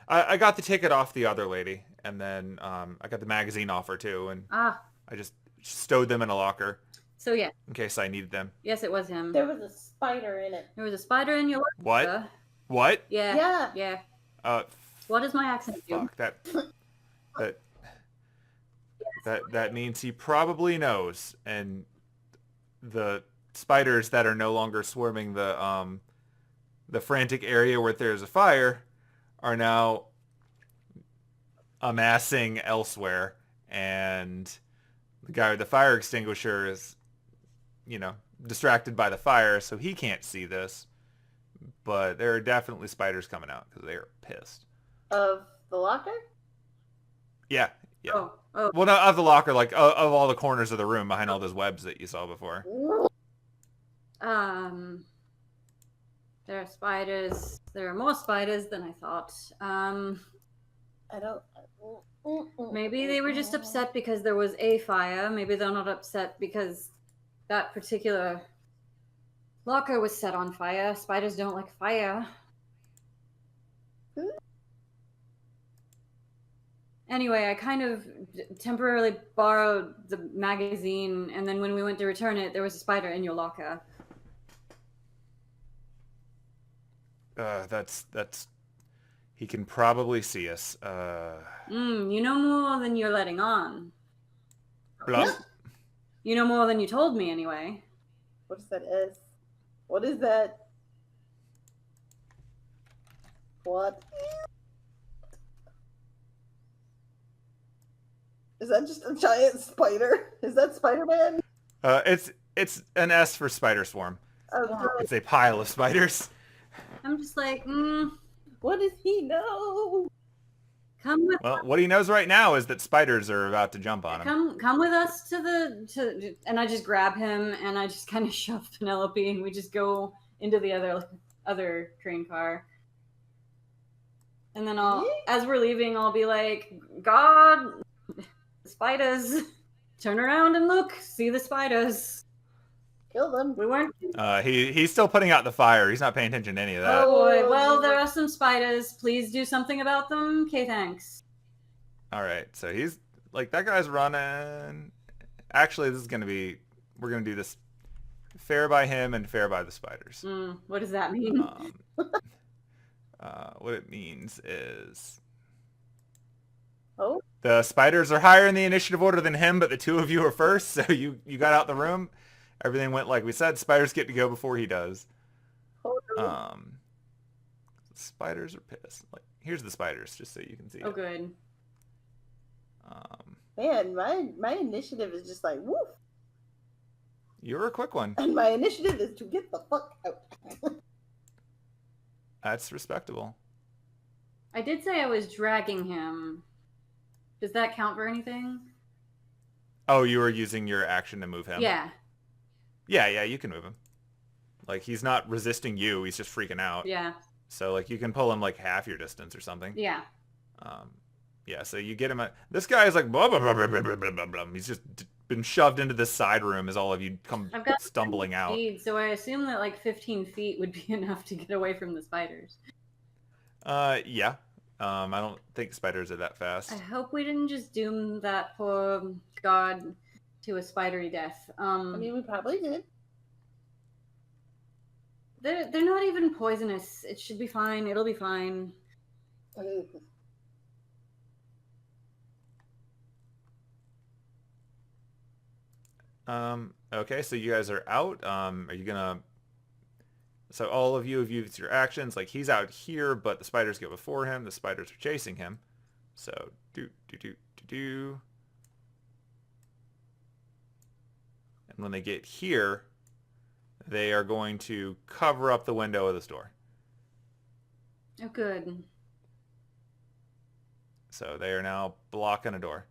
I got the ticket off the other lady, and then I got the magazine off her too, and
Ah,
I just stowed them in a locker
so yeah.
in case I needed them.
Yes, it was him.
There was a spider in it.
There was a spider in your locker.
What?
Yeah.
Yeah.
What does my accent do?
Fuck that means he probably knows, and the spiders that are no longer swarming the frantic area where there's a fire are now amassing elsewhere, and the guy with the fire extinguisher is, distracted by the fire, so he can't see this. But there are definitely spiders coming out because they are pissed.
Of the locker?
Yeah.
Oh.
Well, not of the locker, like of all the corners of the room behind all those webs that you saw before.
There are spiders. There are more spiders than I thought.
I don't.
Maybe they were just upset because there was a fire. Maybe they're not upset because that particular locker was set on fire. Spiders don't like fire. Anyway, I kind of temporarily borrowed the magazine, and then when we went to return it, there was a spider in your locker.
That's he can probably see us.
You know more than you're letting on.
Blah.
You know more than you told me, anyway.
What is that S? What is that? What? Is that just a giant spider? Is that Spider-Man?
It's an S for spider swarm.
Oh, God.
It's a pile of spiders.
I'm just like,
What does he know?
come with
Well, what he knows right now is that spiders are about to jump on him.
come with us to and I just grab him and I just kind of shove Penelope and we just go into the other train car. And then as we're leaving, I'll be like, God, spiders, turn around and look, see the spiders.
Kill them.
We weren't.
He's still putting out the fire. He's not paying attention to any of that.
Oh boy. Well, there are some spiders. Please do something about them. Okay, thanks.
All right, so he's like, that guy's running. Actually, we're gonna do this fair by him and fair by the spiders.
What does that mean?
What it means is
Oh,
the spiders are higher in the initiative order than him, but the two of you are first, so you got out the room. Everything went like we said. Spiders get to go before he does.
hold on.
Spiders are pissed. Like, here's the spiders, just so you can see.
Oh, good.
Man, my initiative is just like, woof.
You're a quick one.
And my initiative is to get the fuck out.
That's respectable.
I did say I was dragging him. Does that count for anything?
Oh, you were using your action to move him?
Yeah.
Yeah, you can move him. Like, he's not resisting you, he's just freaking out.
Yeah.
So, like, you can pull him, like, half your distance or something.
Yeah.
Yeah, so you get him at... This guy is like... Blah, blah, blah, blah, blah, blah, blah, blah. He's just been shoved into this side room as all of you come
I've got
stumbling out.
Speed, so I assume that like 15 feet would be enough to get away from the spiders.
Yeah. I don't think spiders are that fast.
I hope we didn't just doom that poor god to a spidery death.
I mean, we probably did.
They're not even poisonous. It should be fine. It'll be fine.
Okay, so you guys are out. Are you gonna... So all of you have used your actions. Like, he's out here, but the spiders get before him. The spiders are chasing him. So, do. And when they get here, they are going to cover up the window of the store.
Oh, good.
So they are now blocking a door.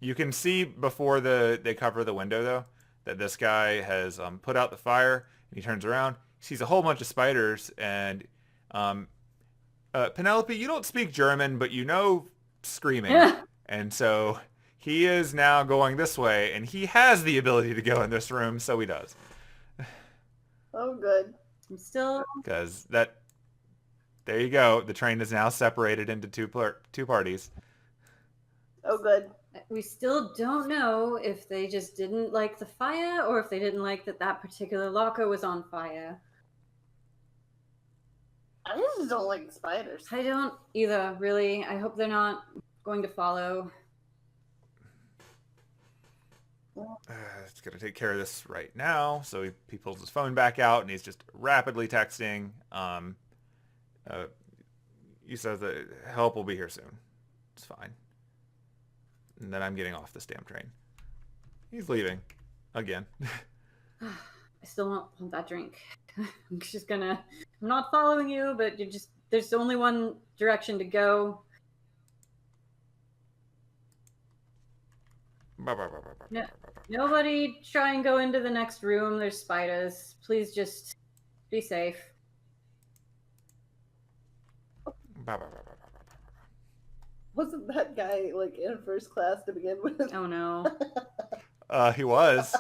You can see before they cover the window, though, that this guy has put out the fire, and he turns around, he sees a whole bunch of spiders, and Penelope, you don't speak German, but you know screaming.
Yeah.
And so he is now going this way, and he has the ability to go in this room, so he does.
Oh, good.
I'm still.
Because there you go. The train is now separated into two parties.
Oh, good.
We still don't know if they just didn't like the fire or if they didn't like that particular locker was on fire.
I just don't like spiders.
I don't either, really. I hope they're not going to follow.
It's going to take care of this right now. So he pulls his phone back out, and he's just rapidly texting. He says that help will be here soon. It's fine. And then I'm getting off this damn train. He's leaving. Again.
I still don't want that drink. I'm just gonna... I'm not following you, but there's only one direction to go. No, nobody try and go into the next room. There's spiders. Please just be safe.
Wasn't that guy like in first class to begin with?
Oh no.
He was.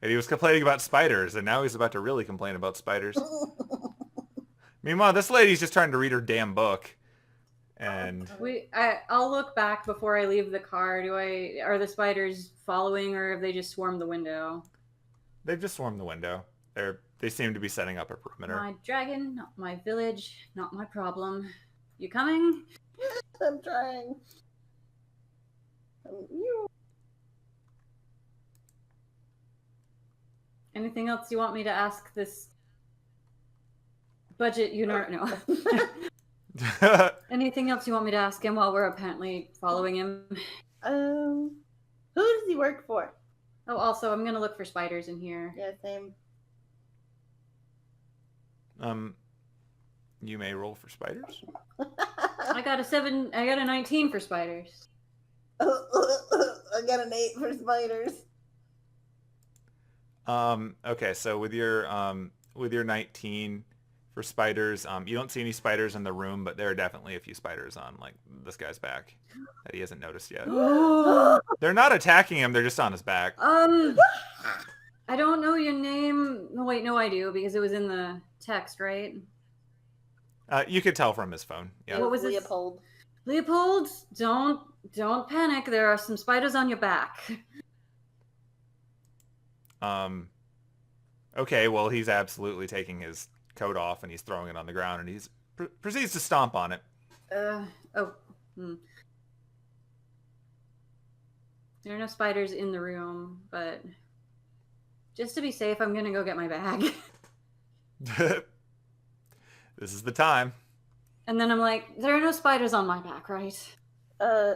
And he was complaining about spiders, and now he's about to really complain about spiders. Meanwhile, this lady's just trying to read her damn book. And
I'll look back before I leave the car. Are the spiders following, or have they just swarmed the window?
they've just swarmed the window. They seem to be setting up a perimeter.
My dragon, not my village, not my problem. You coming?
I'm trying.
Anything else you want me to ask this budget no. Anything else you want me to ask him while we're apparently following him?
Who does he work for?
Oh, also, I'm gonna look for spiders in here.
Yeah, same.
You may roll for spiders.
I got a 19 for spiders.
I got an 8 for spiders.
Okay, so with your 19 for spiders, you don't see any spiders in the room, but there are definitely a few spiders on like this guy's back that he hasn't noticed yet. They're not attacking him, they're just on his back.
I don't know your name. No, wait, no, I do, because it was in the text, right?
You could tell from his phone. Yeah.
What was it?
Leopold.
Leopold, don't panic. There are some spiders on your back.
Okay, well, he's absolutely taking his coat off and he's throwing it on the ground and he's proceeds to stomp on it.
There are no spiders in the room, but just to be safe, I'm gonna go get my bag.
This is the time.
And then I'm like, there are no spiders on my back, right?
Do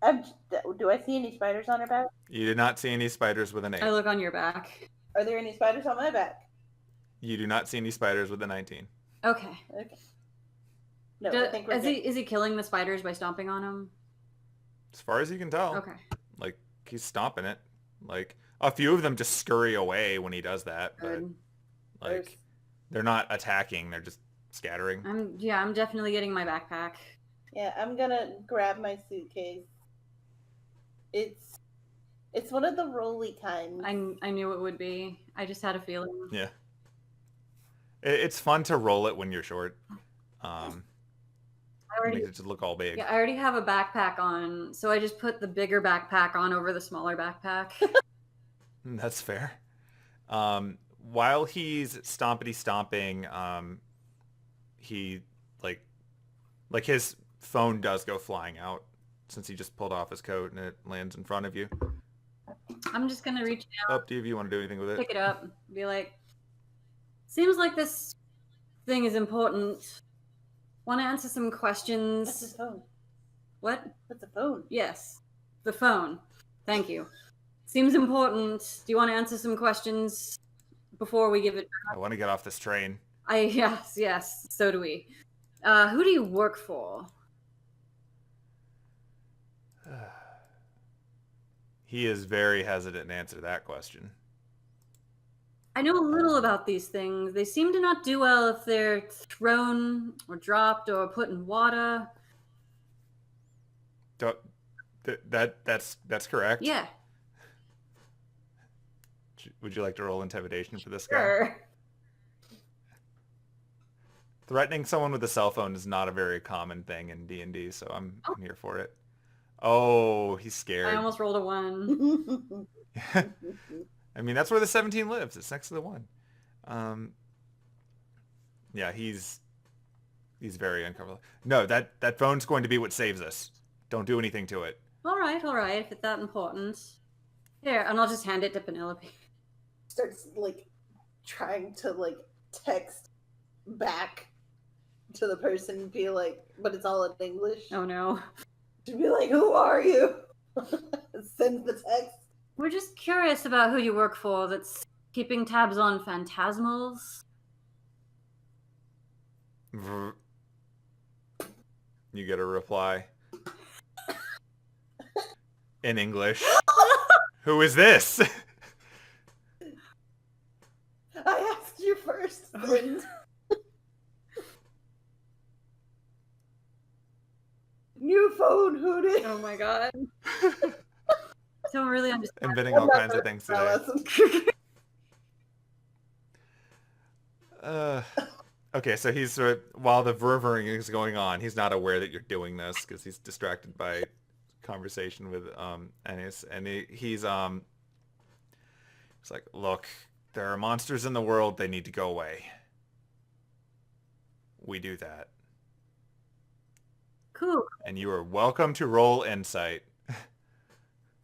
I see any spiders on her back?
You did not see any spiders with an 8.
I look on your back.
Are there any spiders on my back?
You do not see any spiders with a 19.
Okay.
No, I think we're good.
Is he killing the spiders by stomping on them?
As far as you can tell.
Okay.
Like, he's stomping it. Like, a few of them just scurry away when he does that. But, like, they're not attacking. They're just scattering.
I'm definitely getting my backpack.
Yeah, I'm gonna grab my suitcase. It's one of the rolly kinds.
I knew it would be. I just had a feeling.
Yeah. It's fun to roll it when you're short. Makes it just look all big.
Yeah, I already have a backpack on, so I just put the bigger backpack on over the smaller backpack.
That's fair. While he's stomping, he like his phone does go flying out since he just pulled off his coat and it lands in front of you.
I'm just gonna reach out,
Up to you if you want to do anything with it.
pick it up, be like, seems like this thing is important. Want to answer some questions?
What's his phone?
What?
What's a phone?
Yes, the phone. Thank you. Seems important. Do you want to answer some questions before we give it?
I want to get off this train.
Yes. So do we. Who do you work for?
He is very hesitant to answer that question.
I know a little about these things. They seem to not do well if they're thrown or dropped or put in water.
That's correct.
Yeah,
Would you like to roll intimidation for this guy?
sure.
Threatening someone with a cell phone is not a very common thing in D&D, so I'm here for it. Oh, he's scared.
I almost rolled a 1.
I mean, that's where the 17 lives. It's next to the 1. Yeah, he's very uncomfortable. No, that phone's going to be what saves us. Don't do anything to it.
All right, if it's that important. Here, and I'll just hand it to Penelope.
Starts like trying to like text back to the person and be like, but it's all in English.
Oh no.
To be like, who are you? Sends the text.
We're just curious about who you work for that's keeping tabs on phantasmals.
You get a reply. In English. Who is this?
I asked you first, friend. New phone, who did?
Oh my god. Don't really understand.
Inventing all kinds of things today. Okay, so he's while the ververing is going on, he's not aware that you're doing this because he's distracted by conversation with Anise, and he's like, look, there are monsters in the world. They need to go away. We do that.
Cool.
And you are welcome to roll insight.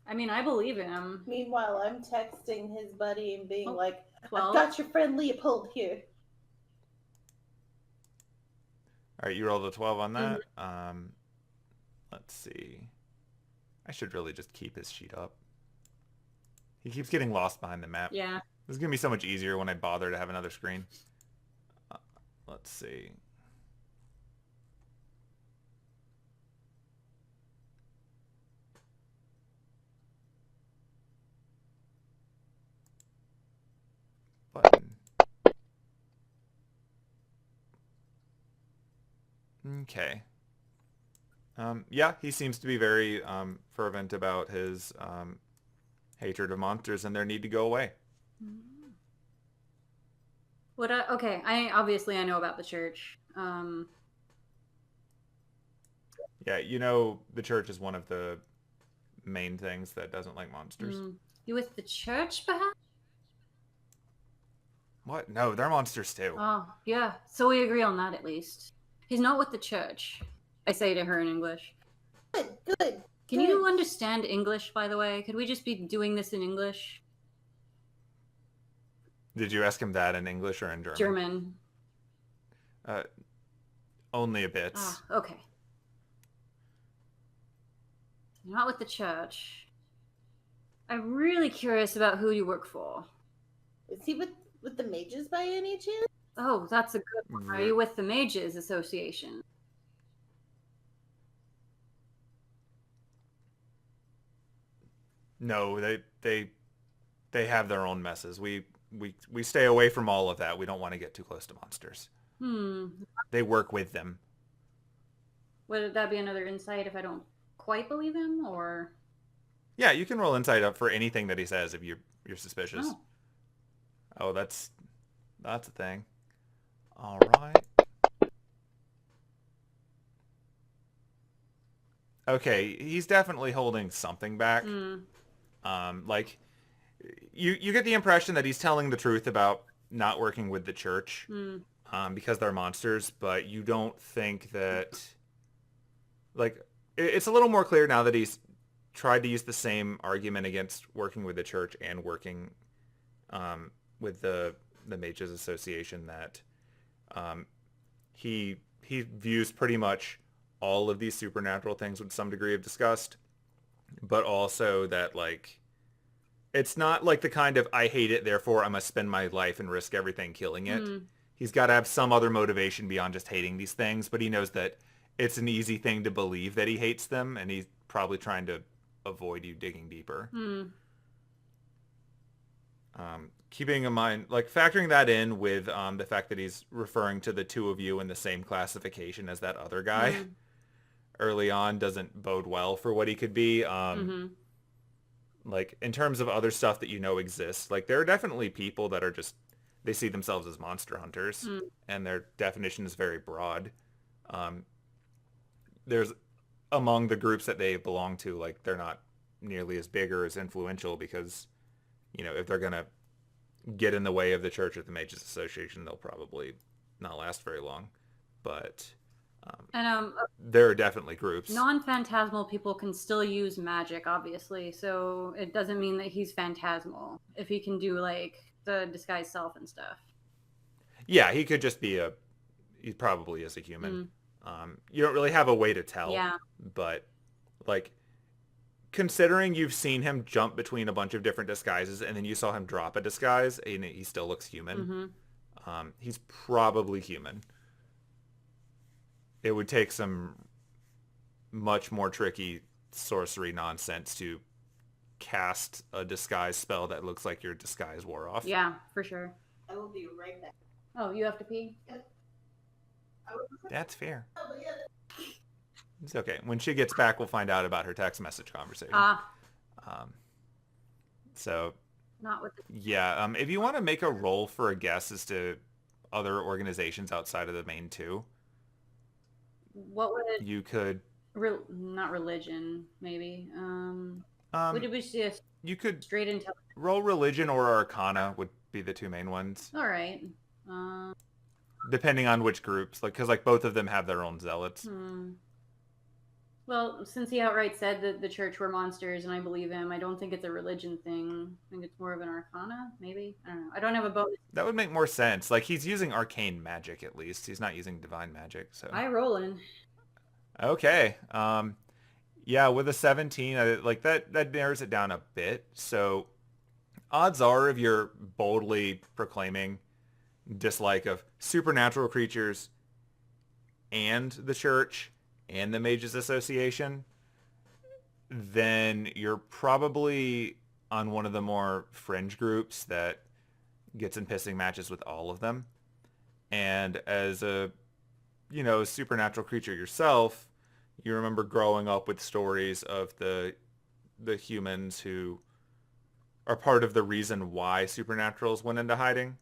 I mean, I believe him.
Meanwhile, I'm texting his buddy and being like,
12.
I've got your friend Leopold here.
All right, you rolled a 12 on that. Let's see. I should really just keep his sheet up. He keeps getting lost behind the map.
Yeah.
This is going to be so much easier when I bother to have another screen. Let's see. Button. Okay. Yeah, he seems to be very fervent about his hatred of monsters and their need to go away.
Okay, I know about the church.
Yeah, you know the church is one of the main things that doesn't like monsters.
You with the church, perhaps?
What? No, they're monsters too.
Oh, yeah. So we agree on that at least. He's not with the church. I say to her in English.
Good.
Can you understand English, by the way? Could we just be doing this in English?
Did you ask him that in English or in German?
German.
Only a bit.
Ah, okay. Not with the church. I'm really curious about who you work for.
Is he with the mages by any chance?
Oh, that's a good one. Are you with the Mages Association?
No, they have their own messes. We stay away from all of that. We don't want to get too close to monsters. They work with them.
Would that be another insight if I don't quite believe him, or?
Yeah, you can roll insight up for anything that he says if you're suspicious. Oh, that's a thing. All right. Okay, he's definitely holding something back. Like, you get the impression that he's telling the truth about not working with the church because they're monsters, but you don't think that... Like, it's a little more clear now that he's tried to use the same argument against working with the church and working with the Mages Association that he views pretty much all of these supernatural things with some degree of disgust, but also that, like, it's not like the kind of I hate it, therefore I must spend my life and risk everything killing it. He's got to have some other motivation beyond just hating these things, but he knows that it's an easy thing to believe that he hates them, and he's probably trying to avoid you digging deeper. keeping in mind, like factoring that in with the fact that he's referring to the two of you in the same classification as that other guy early on doesn't bode well for what he could be. Like in terms of other stuff that you know exists, like there are definitely people that are just, they see themselves as monster hunters and their definition is very broad. There's among the groups that they belong to, like they're not nearly as big or as influential because, you know, if they're going to get in the way of the Church or the Mages Association, they'll probably not last very long. But there are definitely groups.
Non-phantasmal people can still use magic, obviously, so it doesn't mean that he's phantasmal if he can do like the disguise self and stuff.
Yeah, he could just be he probably is a human. You don't really have a way to tell.
Yeah.
But like, considering you've seen him jump between a bunch of different disguises and then you saw him drop a disguise and he still looks human, he's probably human. It would take some much more tricky sorcery nonsense to cast a disguise spell that looks like your disguise wore off.
Yeah, for sure.
I will be right back.
Oh, you have to pee?
That's fair. It's okay. When she gets back, we'll find out about her text message conversation. So,
not with the...
yeah. If you want to make a roll for a guess as to other organizations outside of the main two,
what would it...
you could...
not religion, maybe. Would it be just
you could
straight intelligence?
Roll religion or arcana would be the two main ones.
All right.
Depending on which groups, like, because like both of them have their own zealots.
Well, since he outright said that the church were monsters, and I believe him, I don't think it's a religion thing. I think it's more of an arcana, maybe? I don't know. I don't have a bonus.
That would make more sense. Like, he's using arcane magic, at least. He's not using divine magic, so...
I roll in.
Okay. Yeah, with a 17, like, that narrows it down a bit. So, odds are, if you're boldly proclaiming dislike of supernatural creatures and the church and the Mages Association, then you're probably on one of the more fringe groups that gets in pissing matches with all of them. And as a, you know, supernatural creature yourself, you remember growing up with stories of the humans who are part of the reason why supernaturals went into hiding.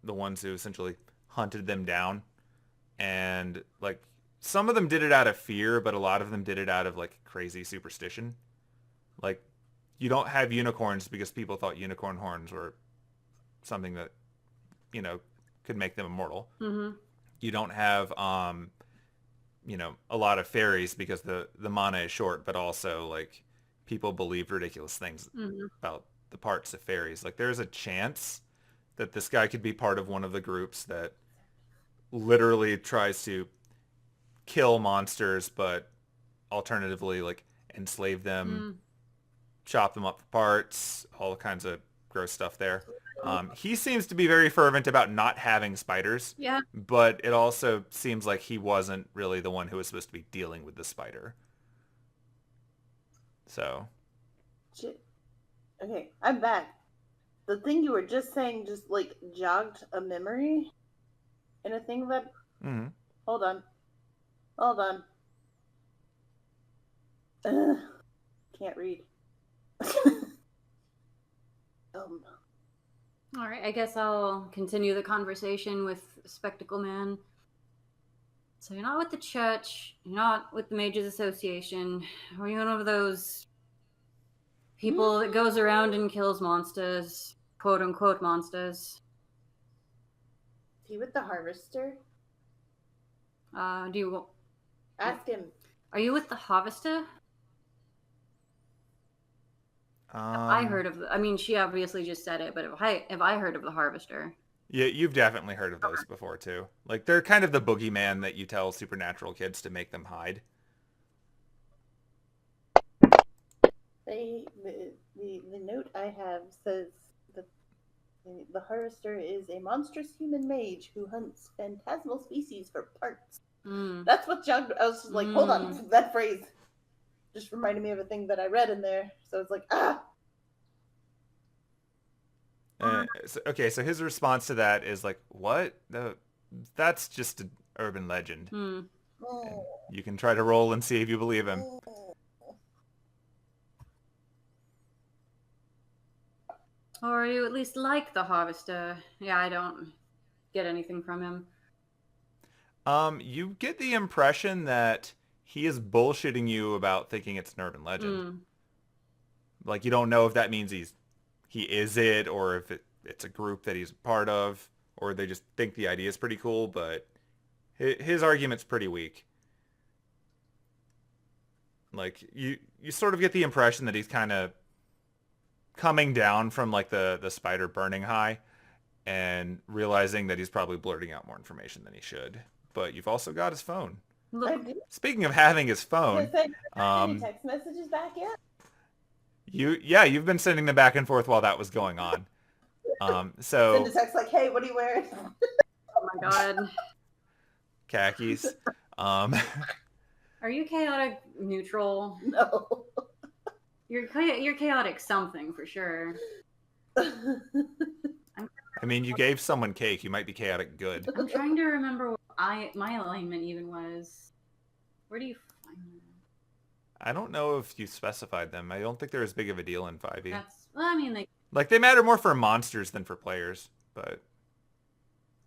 The ones who essentially hunted them down. And, like, some of them did it out of fear, but a lot of them did it out of, like, crazy superstition. Like, you don't have unicorns because people thought unicorn horns were something that, you know, could make them immortal. You don't have, you know, a lot of fairies because the mana is short, but also, like, people believed ridiculous things about the parts of fairies. Like, there's a chance that this guy could be part of one of the groups that literally tries to kill monsters, but alternatively, like, enslave them, chop them up for parts, all kinds of gross stuff there. He seems to be very fervent about not having spiders.
Yeah.
But it also seems like he wasn't really the one who was supposed to be dealing with the spider. So.
Shit. Okay, I'm back. The thing you were just saying just, like, jogged a memory. And a thing that... Hold on. Can't read.
All right, I guess I'll continue the conversation with Spectacle Man. So you're not with the church, you're not with the Mages Association. Are you one of those people that goes around and kills monsters, quote-unquote monsters?
Is he with the Harvester?
Do you...
Ask him.
Are you with the Harvester? I heard of... I mean, she obviously just said it, but have I heard of the Harvester?
Yeah, you've definitely heard of those before, too. Like, they're kind of the boogeyman that you tell supernatural kids to make them hide.
The note I have says that the Harvester is a monstrous human mage who hunts phantasmal species for parts. That's what jogged... I was just like, hold on, that phrase just reminded me of a thing that I read in there. So it's like,
Okay, so his response to that is like, what? No, that's just an urban legend. And you can try to roll and see if you believe him.
Or you at least like the harvester. Yeah, I don't get anything from him.
You get the impression that he is bullshitting you about thinking it's an urban legend. Like, you don't know if that means he is it, or if it's a group that he's a part of, or they just think the idea is pretty cool, but his argument's pretty weak. Like, you sort of get the impression that he's kind of coming down from, like, the spider burning high and realizing that he's probably blurting out more information than he should. But you've also got his phone.
Look,
Speaking of having his phone,
any text messages back yet?
you've been sending them back and forth while that was going on. So
Send a text like, "Hey, what are you wearing?"
oh my god.
Khakis.
Are you chaotic neutral?
No.
You're chaotic something for sure.
I mean, you gave someone cake. You might be chaotic good.
I'm trying to remember what my alignment even was. Where do you find them?
I don't know if you specified them. I don't think they're as big of a deal in 5e.
Well, I mean,
Like, they matter more for monsters than for players, but...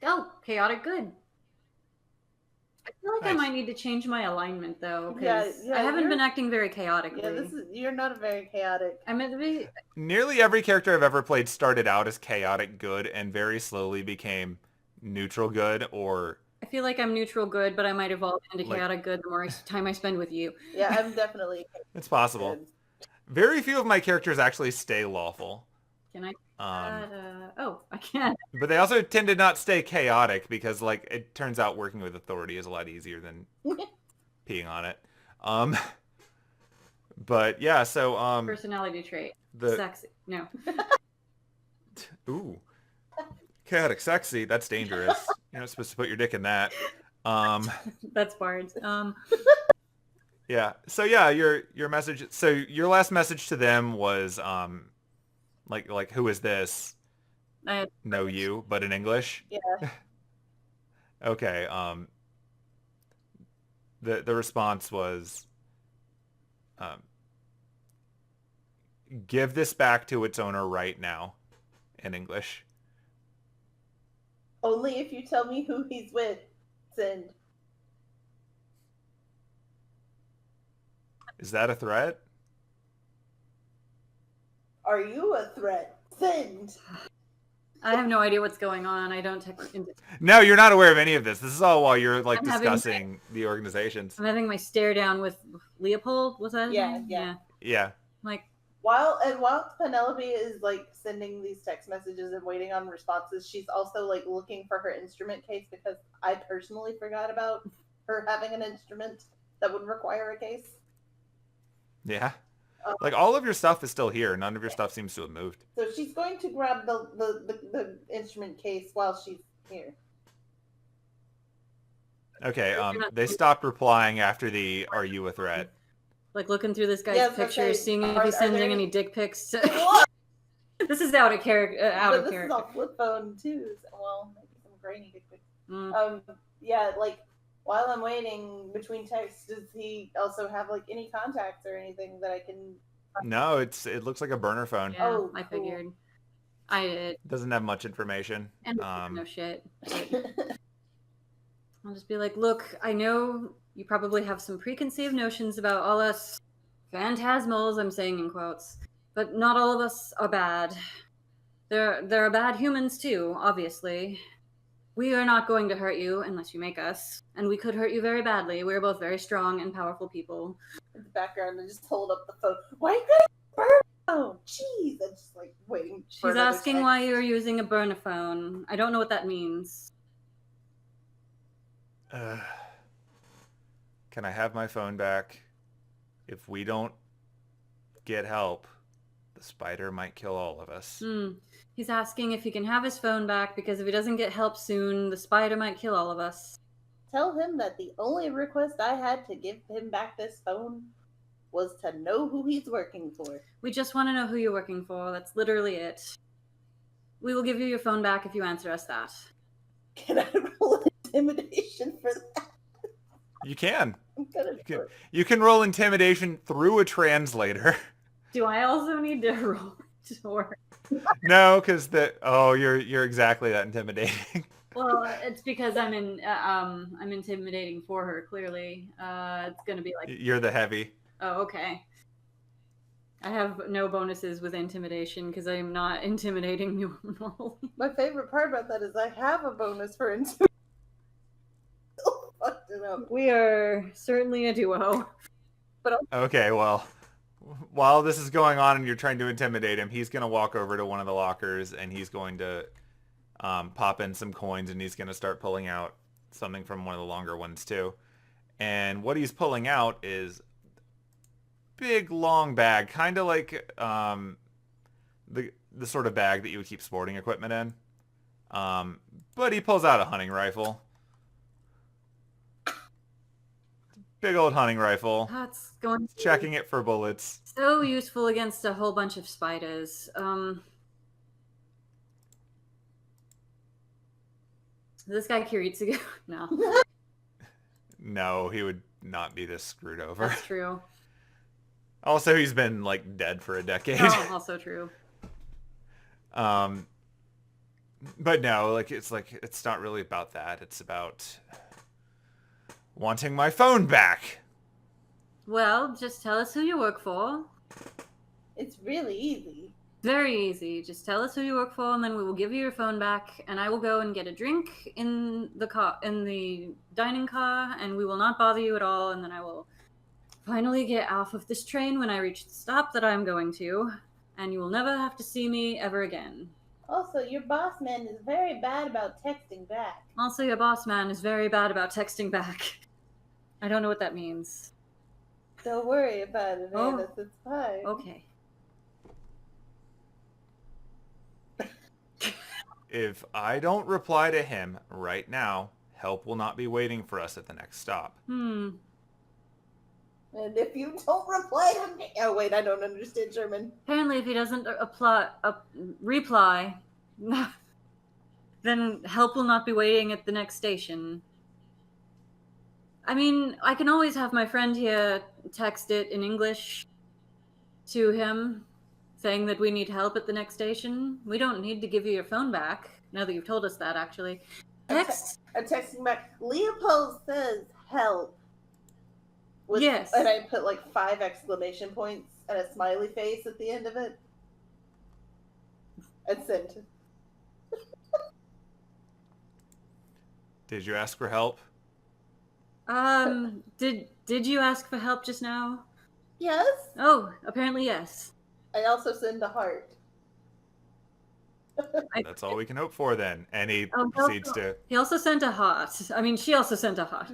Oh, chaotic good. I feel like
Nice.
I might need to change my alignment, though,
Yeah,
because I haven't been acting very chaotically.
Yeah, you're not a very chaotic.
I meant to be...
Nearly every character I've ever played started out as chaotic good and very slowly became neutral good, or...
I feel like I'm neutral good, but I might evolve into
Like-
chaotic good the more time I spend with you.
Yeah, I'm definitely
It's possible.
good.
Very few of my characters actually stay lawful.
Can I? Oh, I can.
But they also tend to not stay chaotic because, like, it turns out working with authority is a lot easier than peeing on it. But yeah, so
Personality trait.
the
Sexy. No.
ooh, chaotic sexy. That's dangerous. You're not supposed to put your dick in that.
That's bards.
Yeah. So yeah, your message. So your last message to them was like who is this?
I
Know you, but in English.
Yeah.
Okay. The response was, give this back to its owner right now, in English.
Only if you tell me who he's with. Send.
Is that a threat?
Are you a threat? Send.
I have no idea what's going on. I don't
No, you're not aware of any of this. This is all while you're like
I'm having
discussing the organizations.
I'm having my stare down with Leopold. Was that his
Yeah,
name?
yeah.
Yeah.
Like,
While Penelope is like sending these text messages and waiting on responses, she's also like looking for her instrument case because I personally forgot about her having an instrument that would require a case.
Yeah. Like, all of your stuff is still here. None of your stuff seems to have moved.
So she's going to grab the instrument case while she's here.
Okay, they stopped replying after the "Are you a threat?"
like looking through this guy's
Yeah, I was gonna
pictures,
say,
seeing if
are
he's sending
there-
any dick pics.
What?
This is out of character.
But this is all flip phone too. So, well, maybe some grainy dick pics.
Mm.
Yeah, like while I'm waiting between texts, does he also have like any contacts or anything that I can?
No, it looks like a burner phone.
Yeah,
Oh,
I
cool.
figured. I did.
It doesn't have much information.
And no shit. I'll just be like, look, I know you probably have some preconceived notions about all us phantasmals, I'm saying in quotes, but not all of us are bad. There are bad humans too, obviously. We are not going to hurt you unless you make us, and we could hurt you very badly. We're both very strong and powerful people.
In the background, and just hold up the phone. Why you got a burn phone? Jeez, I'm just like waiting. for
She's
another
asking
text.
why you're using a burner phone. I don't know what that means.
Can I have my phone back? If we don't get help, the spider might kill all of us.
He's asking if he can have his phone back because if he doesn't get help soon, the spider might kill all of us.
Tell him that the only request I had to give him back this phone was to know who he's working for.
We just want to know who you're working for. That's literally it. We will give you your phone back if you answer us that.
Can I roll intimidation for that?
You can.
I'm gonna do it.
You can roll intimidation through a translator.
Do I also need to roll it? Or...
No, because you're exactly that intimidating.
Well, it's because I'm intimidating for her. Clearly, it's gonna be like.
You're the heavy.
Oh, okay. I have no bonuses with intimidation because I'm not intimidating you normally.
My favorite part about that is I have a bonus for intimidation. Fucked it up.
We are certainly a duo.
But
Okay, well, while this is going on and you're trying to intimidate him, he's gonna walk over to one of the lockers and he's going to pop in some coins and he's gonna start pulling out something from one of the longer ones too. And what he's pulling out is big long bag, kind of like the sort of bag that you would keep sporting equipment in. But he pulls out a hunting rifle. Big old hunting rifle.
That's going to be
Checking it for bullets.
so useful against a whole bunch of spiders. This guy Kiritsugu? No.
No, he would not be this screwed over.
That's true.
Also, he's been like dead for a decade.
Oh, also true.
But no, it's not really about that. It's about wanting my phone back.
Well, just tell us who you work for.
it's really easy.
Very easy. Just tell us who you work for, and then we will give you your phone back. And I will go and get a drink in the dining car, and we will not bother you at all. And then I will finally get off of this train when I reach the stop that I'm going to, and you will never have to see me ever again.
Also, your boss man is very bad about texting back.
Also, your boss man is very bad about texting back. I don't know what that means.
Don't worry about it,
Oh.
Anise. It's fine.
Okay.
If I don't reply to him right now, help will not be waiting for us at the next stop.
And if you don't reply to me... Oh, wait, I don't understand German.
Apparently, if he doesn't reply, then help will not be waiting at the next station. I mean, I can always have my friend here text it in English to him, saying that we need help at the next station. We don't need to give you your phone back, now that you've told us that, actually. Text?
I'm texting back. Leopold says help.
Yes.
And I put like 5 exclamation points and a smiley face at the end of it. And sent.
Did you ask for help?
Did you ask for help just now?
Yes.
Oh, apparently yes.
I also send a heart.
That's all we can hope for then. And he
Oh,
proceeds to...
He also sent a heart. I mean, she also sent a heart.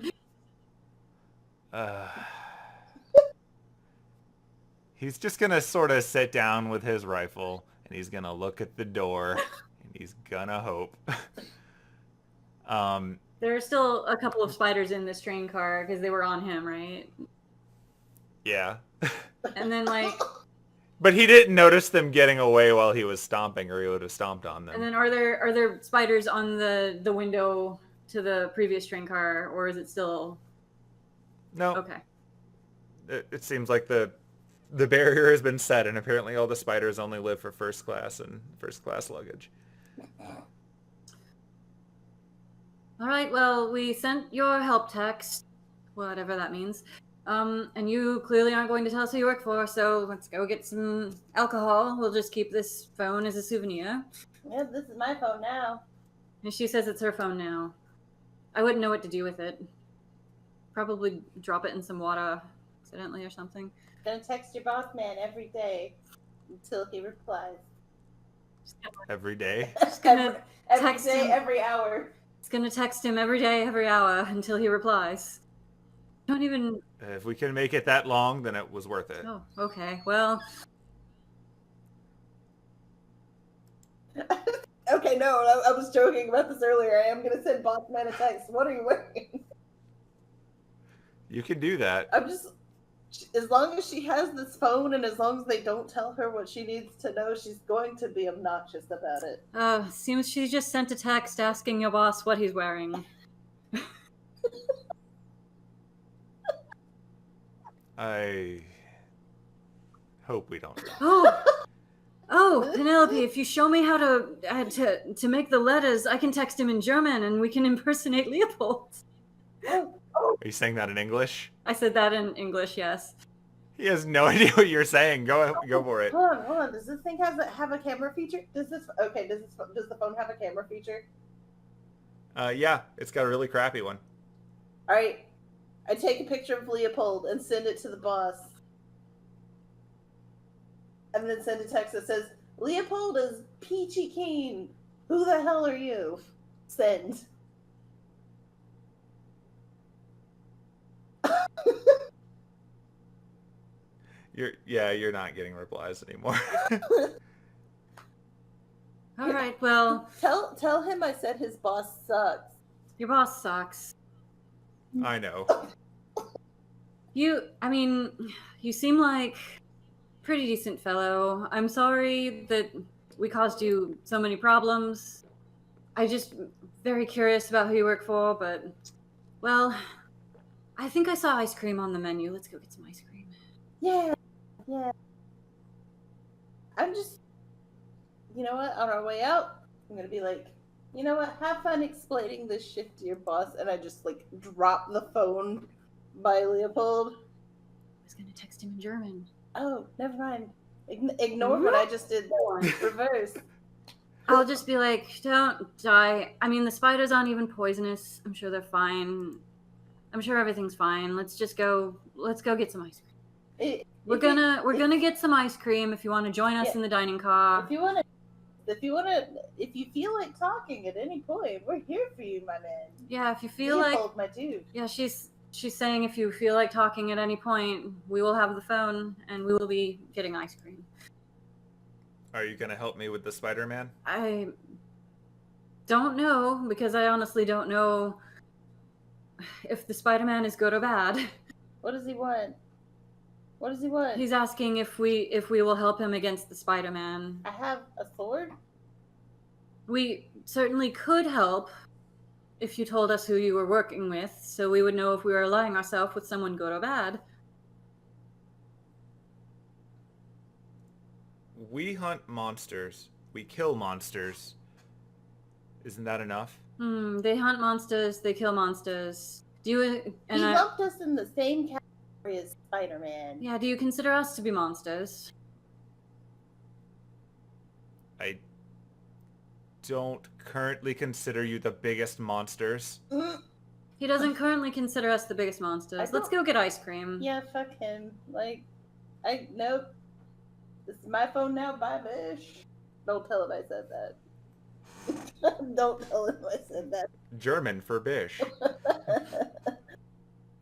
He's just gonna sort of sit down with his rifle and he's gonna look at the door and he's gonna hope.
There are still a couple of spiders in this train car because they were on him, right?
Yeah.
And then
But he didn't notice them getting away while he was stomping, or he would have stomped on them.
and then are there spiders on the window to the previous train car, or is it still
No.
okay?
It seems like the barrier has been set, and apparently all the spiders only live for first class and first class luggage.
All right. Well, we sent your help text, whatever that means. And you clearly aren't going to tell us who you work for, so let's go get some alcohol. We'll just keep this phone as a souvenir.
Yeah, this is my phone now.
And she says it's her phone now. I wouldn't know what to do with it. Probably drop it in some water accidentally or something.
Gonna text your boss man every day until he replies.
Every day.
Just gonna
every
text
day,
him.
every hour.
It's gonna text him every day, every hour until he replies. Don't even.
If we can make it that long, then it was worth it.
Oh, okay. Well,
Okay, no, I was joking about this earlier. I am gonna send boss man a text. What are you wearing?
You can do that.
I'm just As long as she has this phone and as long as they don't tell her what she needs to know, she's going to be obnoxious about it.
Seems she just sent a text asking your boss what he's wearing.
I hope we don't.
Oh, Penelope, if you show me how to make the letters, I can text him in German and we can impersonate Leopold.
Are you saying that in English?
I said that in English, yes.
He has no idea what you're saying. Go for it.
Hold on. Does this thing have a camera feature? Does the phone have a camera feature?
Yeah, it's got a really crappy one.
All right. I take a picture of Leopold and send it to the boss. And then send a text that says, Leopold is peachy keen. Who the hell are you? Send.
You're not getting replies anymore.
All right, well,
Tell him I said his boss sucks.
your boss sucks.
I know.
You seem like a pretty decent fellow. I'm sorry that we caused you so many problems. I just very curious about who you work for, but, well, I think I saw ice cream on the menu. Let's go get some ice cream.
Yeah. I'm just, you know what, on our way out, I'm going to be like, you know what, have fun explaining this shit to your boss, and I just, like, drop the phone by Leopold.
I was going to text him in German.
Oh, never mind. Ignore what I just did. Reverse.
I'll just be like, don't die. I mean, the spiders aren't even poisonous. I'm sure they're fine. I'm sure everything's fine. Let's go get some ice cream. We're gonna get some ice cream if you want to join us in the dining car.
If you feel like talking at any point, we're here for you, my man.
Yeah, if you feel
Leopold, my dude.
Yeah, she's saying if you feel like talking at any point, we will have the phone and we will be getting ice cream.
Are you gonna help me with the Spider-Man?
I don't know, because I honestly don't know if the Spider-Man is good or bad.
What does he want?
He's asking if we will help him against the Spider-Man.
I have a sword?
We certainly could help if you told us who you were working with, so we would know if we were aligning ourselves with someone good or bad.
We hunt monsters. We kill monsters. Isn't that enough?
They hunt monsters, they kill monsters.
He lumped us in the same category as Spider-Man.
Yeah, do you consider us to be monsters?
I don't currently consider you the biggest monsters.
He doesn't currently consider us the biggest monsters. Let's go get ice cream.
Yeah, fuck him. Nope. This is my phone now, bye, bish. Don't tell him I said that. Don't tell him I said that.
German for bish.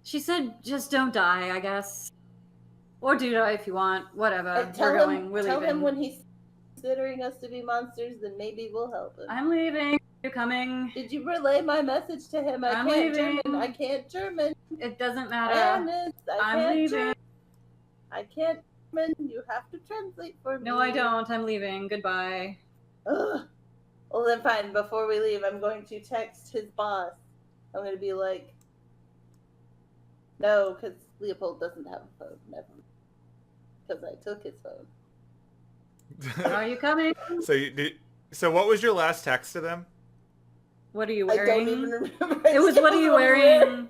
She said, just don't die, I guess. Or do die if you want. Whatever.
Tell
We're leaving.
him when he's considering us to be monsters, then maybe we'll help him.
I'm leaving. You're coming.
Did you relay my message to him? I can't German.
It doesn't matter.
Anise,
I'm leaving.
I can't German. You have to translate for me.
No, I don't. I'm leaving. Goodbye.
Ugh. Well, then fine. Before we leave, I'm going to text his boss. I'm going to be like, no, because Leopold doesn't have a phone. Never. Because I took his phone.
Are you coming?
So what was your last text to them?
What are you wearing?
I don't even remember.
It was what are you wearing?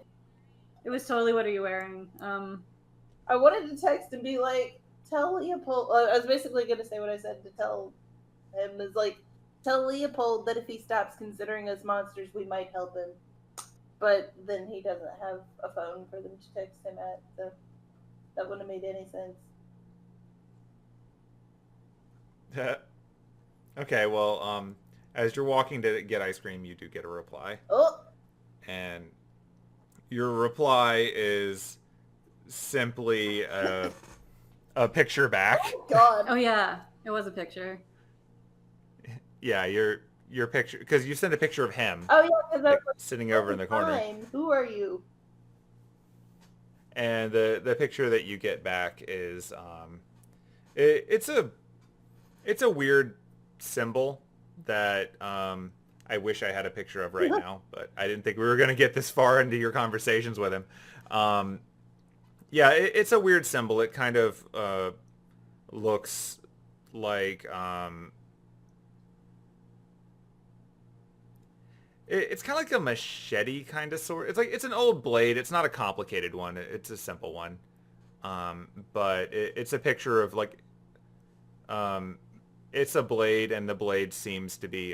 It was totally what are you wearing?
I wanted to text and be like, tell Leopold. I was basically going to say what I said to tell him is like, tell Leopold that if he stops considering us monsters, we might help him. But then he doesn't have a phone for them to text him at, so that wouldn't have made any sense.
Okay, well, as you're walking to get ice cream, you do get a reply.
Oh!
And your reply is simply a picture back.
Oh, God.
Oh yeah, it was a picture.
Yeah, your picture, because you sent a picture of him.
Oh, yeah, because I was
sitting over in the corner.
fine. Who are you?
And the picture that you get back is it's a weird symbol that I wish I had a picture of right now, but I didn't think we were going to get this far into your conversations with him. Yeah, it's a weird symbol. It kind of looks like it's kind of like a machete kind of sword. It's an old blade. It's not a complicated one. It's a simple one. But it's a picture of like it's a blade, and the blade seems to be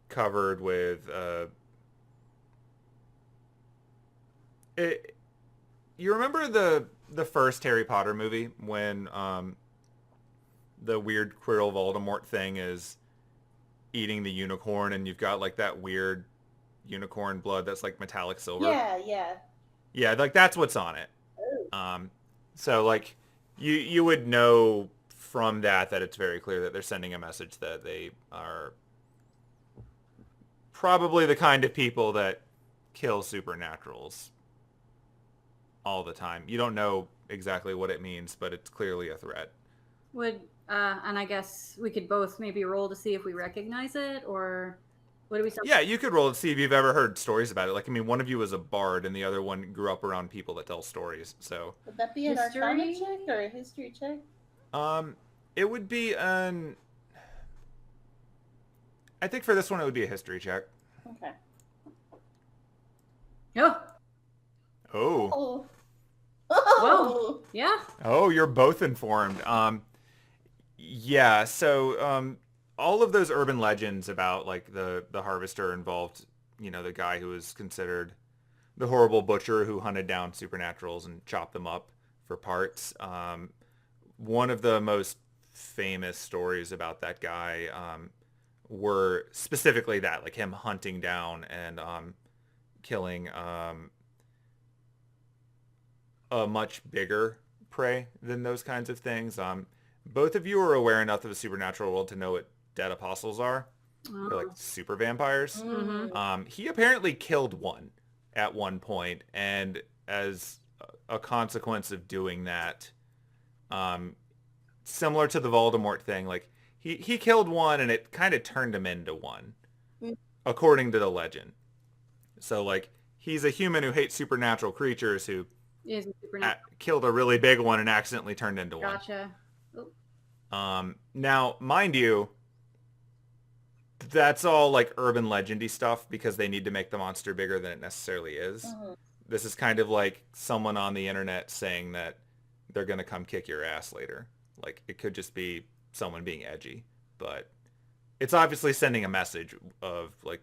covered with it. You remember the first Harry Potter movie when the weird Quirrell Voldemort thing is eating the unicorn, and you've got like that weird unicorn blood that's like metallic silver.
Yeah.
Yeah, like that's what's on it. So like you would know from that it's very clear that they're sending a message that they are probably the kind of people that kill supernaturals all the time. You don't know exactly what it means, but it's clearly a threat.
And I guess we could both maybe roll to see if we recognize it, or what do we say?
Yeah, you could roll to see if you've ever heard stories about it. Like, I mean, one of you is a bard, and the other one grew up around people that tell stories. So,
would that be an Arcana check or a history check?
It would be an. I think for this one, it would be a history check.
Okay.
Oh.
Oh.
Well, yeah.
Oh, you're both informed. Yeah. So, all of those urban legends about like the harvester involved, the guy who was considered the horrible butcher who hunted down supernaturals and chopped them up for parts. One of the most famous stories about that guy were specifically that, like him hunting down and killing a much bigger prey than those kinds of things. Both of you are aware enough of the supernatural world to know what dead apostles are. They're like super vampires.
Mm-hmm.
He apparently killed one at one point, and as a consequence of doing that, similar to the Voldemort thing, like he killed one and it kind of turned him into one, according to the legend. So like he's a human who hates supernatural creatures who killed a really big one and accidentally turned into one.
Gotcha.
Now, mind you, that's all like urban legendy stuff because they need to make the monster bigger than it necessarily is. This is kind of like someone on the internet saying that they're going to come kick your ass later. Like it could just be someone being edgy, but it's obviously sending a message of like,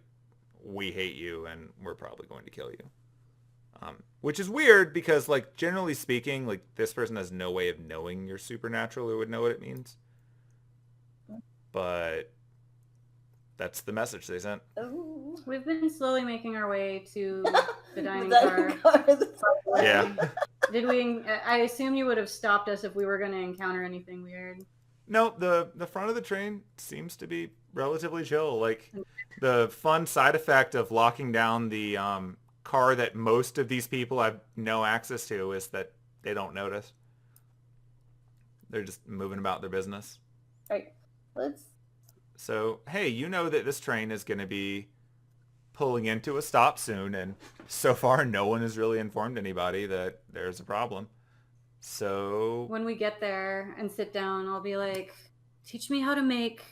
we hate you and we're probably going to kill you. Which is weird because like generally speaking, like this person has no way of knowing you're supernatural or would know what it means. But that's the message they sent.
Oh.
We've been slowly making our way to the dining car.
Yeah.
Did we? I assume you would have stopped us if we were going to encounter anything weird.
No, the front of the train seems to be relatively chill. Like the fun side effect of locking down the car that most of these people have no access to is that they don't notice. They're just moving about their business.
Right.
So, hey, you know that this train is going to be pulling into a stop soon, and so far no one has really informed anybody that there's a problem. So
when we get there and sit down, I'll be like, teach me how to make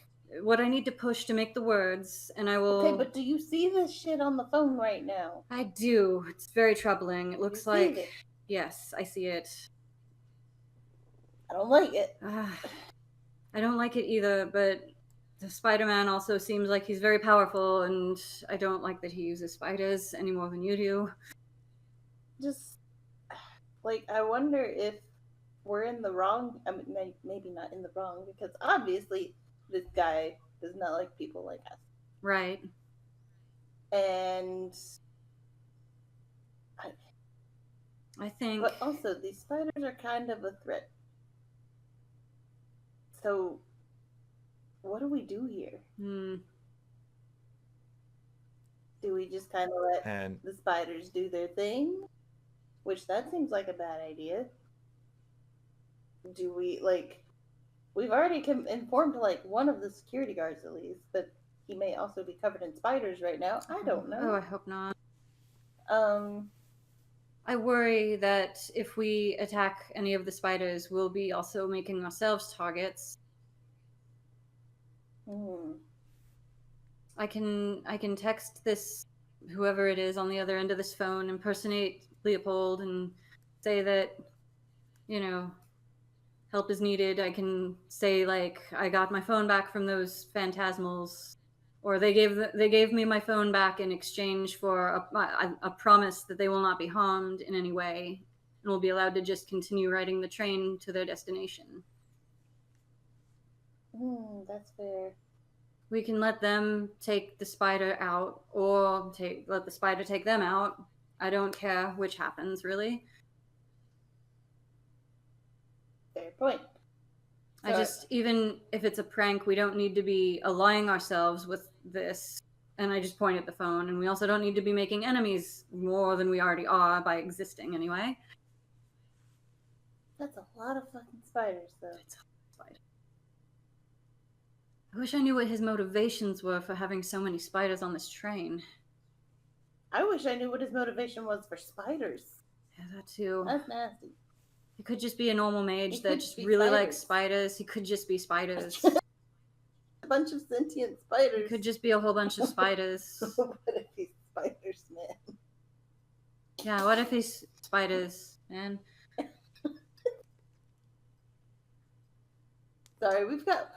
what I need to push to make the words, and I will...
Okay, but do you see this shit on the phone right now?
I do. It's very troubling. It looks like...
it?
Yes, I see it.
I don't like it.
I don't like it either, but the Spider-Man also seems like he's very powerful, and I don't like that he uses spiders any more than you do.
Just, like, I wonder if we're in the wrong... I mean, maybe not in the wrong, because obviously this guy does not like people like us.
Right.
And...
I think...
But also, these spiders are kind of a threat. So, what do we do here? Do we just kind of let
And
the spiders do their thing? Which that seems like a bad idea. Do we, like... We've already informed, like, one of the security guards at least, but he may also be covered in spiders right now. I don't know.
Oh, I hope not.
Um...
I worry that if we attack any of the spiders, we'll be also making ourselves targets. I can text this whoever it is on the other end of this phone, impersonate Leopold, and say that, you know, help is needed. I can say, like, I got my phone back from those phantasmals, or they gave me my phone back in exchange for a promise that they will not be harmed in any way, and will be allowed to just continue riding the train to their destination.
That's fair.
We can let them take the spider out, or let the spider take them out. I don't care which happens, really.
Fair point.
I just, even if it's a prank, we don't need to be allying ourselves with this. And I just point at the phone. And we also don't need to be making enemies more than we already are by existing anyway.
That's a lot of fucking spiders, though.
It's a spider. I wish I knew what his motivations were for having so many spiders on this train.
I wish I knew what his motivation was for spiders.
Yeah, that too.
That's nasty.
He could just be a normal mage that just
be
really
spiders.
likes spiders. He could just be spiders.
A bunch of sentient spiders.
He could just be a whole bunch of spiders.
What if he's spiders, man?
Yeah, what if he's spiders, man?
Sorry, we've got...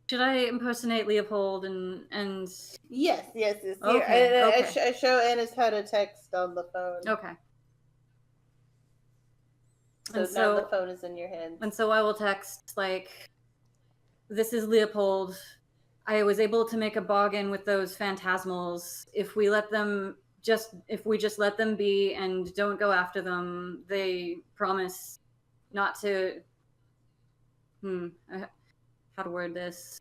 Should I impersonate Leopold and...
Yes. Here,
Okay,
I show Anise how to text on the phone.
Okay.
So now the phone is in your hands.
And so I will text, like, this is Leopold. I was able to make a bargain with those phantasmals. If we just let them be and don't go after them, they promise not to... how to word this?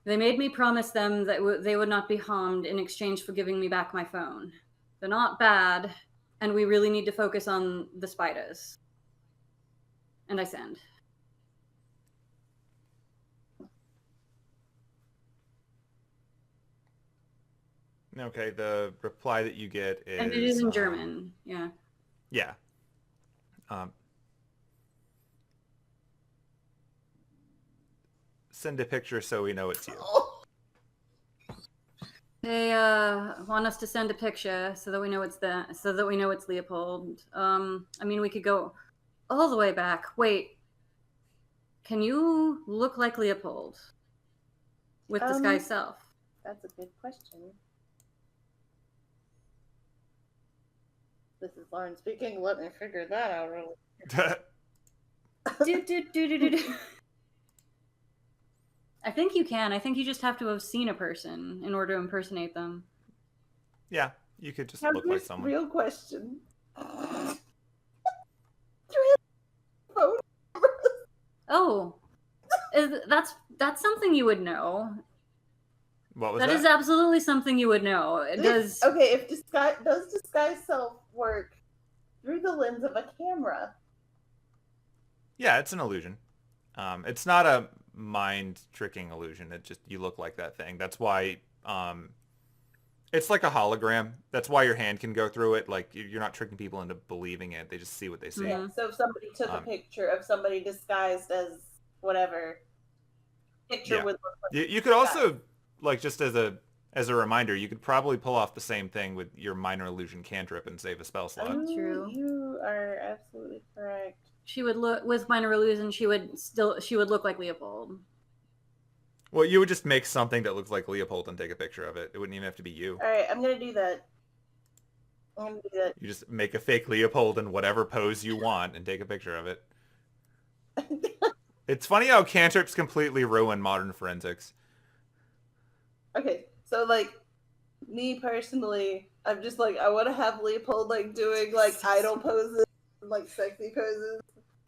They made me promise them that they would not be harmed in exchange for giving me back my phone. They're not bad, and we really need to focus on the spiders. And I send.
okay, the reply that you get is...
And it is in German, yeah.
Yeah. Send a picture so we know it's you.
They want us to send a picture so that we know it's Leopold. I mean, we could go all the way back. Wait, can you look like Leopold with this guy's self?
That's a good question. This is Lauren speaking. Let me figure that out really.
do. I think you can. I think you just have to have seen a person in order to impersonate them.
Yeah, you could just look like someone.
Real question.
Oh, that's something you would know.
What was that?
That is absolutely something you would know. It does.
Okay, if does disguise self work through the lens of a camera?
Yeah, it's an illusion. It's not a mind tricking illusion. It just, you look like that thing. That's why it's like a hologram. That's why your hand can go through it. Like, you're not tricking people into believing it. They just see what they see.
Yeah. So if somebody took a picture of somebody disguised as whatever, picture would look like.
You could also, like, just as a reminder, you could probably pull off the same thing with your minor illusion cantrip and save a spell slot.
True.
You are absolutely correct.
She would look with minor illusion. She would look like Leopold.
Well, you would just make something that looks like Leopold and take a picture of it. It wouldn't even have to be you.
All right, I'm gonna do that.
You just make a fake Leopold in whatever pose you want and take a picture of it. It's funny how cantrips completely ruin modern forensics.
Okay, so like me personally, I'm just like, I want to have Leopold like doing like idol poses, like sexy poses.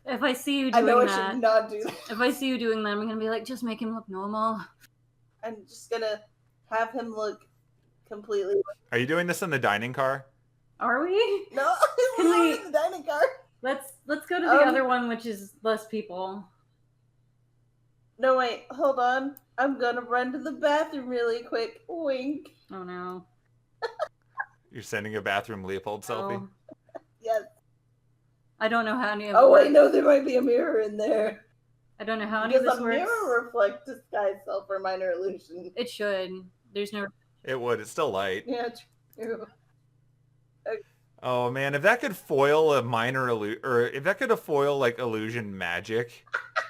If I see you doing that,
I know I should not do that.
If I see you doing that, I'm gonna be like, just make him look normal.
I'm just gonna have him look completely.
Are you doing this in the dining car?
Are we?
No,
Can
we're
we-
not in the dining car.
Let's go to the other one, which is less people.
No, wait, hold on. I'm gonna run to the bathroom really quick. Wink.
Oh no.
You're sending a bathroom Leopold selfie?
Oh,
Yes.
I don't know how any of
Oh,
it
wait,
works.
no, there might be a mirror in there.
I don't know how any of
Does
this
a
works.
mirror reflect disguise self or minor illusion?
It should. There's no.
It would. It's still light.
Yeah, true.
Oh man, if that could foil a minor illusion, or if that could foil like illusion magic,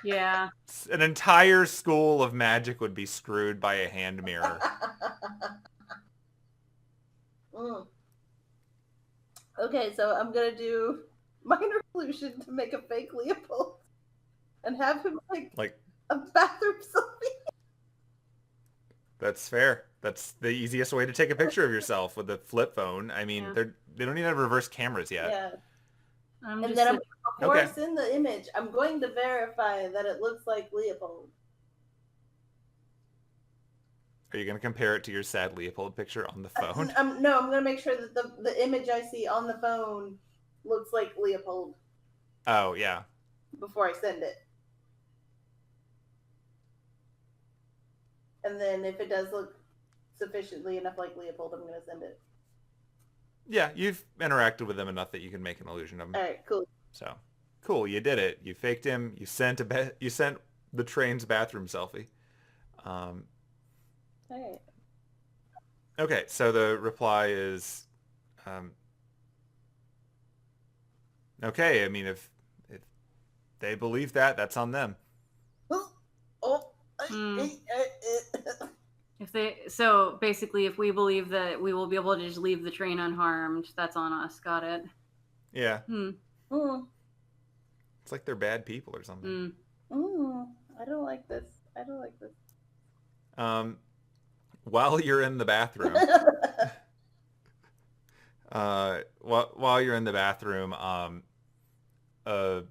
Yeah.
an entire school of magic would be screwed by a hand mirror.
Okay, so I'm gonna do minor illusion to make a fake Leopold and have him like a bathroom selfie.
That's fair. That's the easiest way to take a picture of yourself with a flip phone. I mean,
Yeah.
they don't even have reverse cameras yet.
Yeah.
I'm
And
just
then before I
Okay.
send the image, I'm going to verify that it looks like Leopold.
Are you going to compare it to your sad Leopold picture on the phone?
No, I'm going to make sure that the image I see on the phone looks like Leopold
Oh, yeah.
before I send it. And then if it does look sufficiently enough like Leopold, I'm going to send it.
Yeah, you've interacted with him enough that you can make an illusion of him.
All right, cool.
So, cool, you did it. You faked him. You sent the train's bathroom selfie.
All right.
Okay, so the reply is, okay. I mean, if they believe that, that's on them.
Oh.
So basically, if we believe that we will be able to just leave the train unharmed, that's on us. Got it.
Yeah,
It's
like they're bad people or something.
I don't like this.
While you're in the bathroom, while you're in the bathroom, a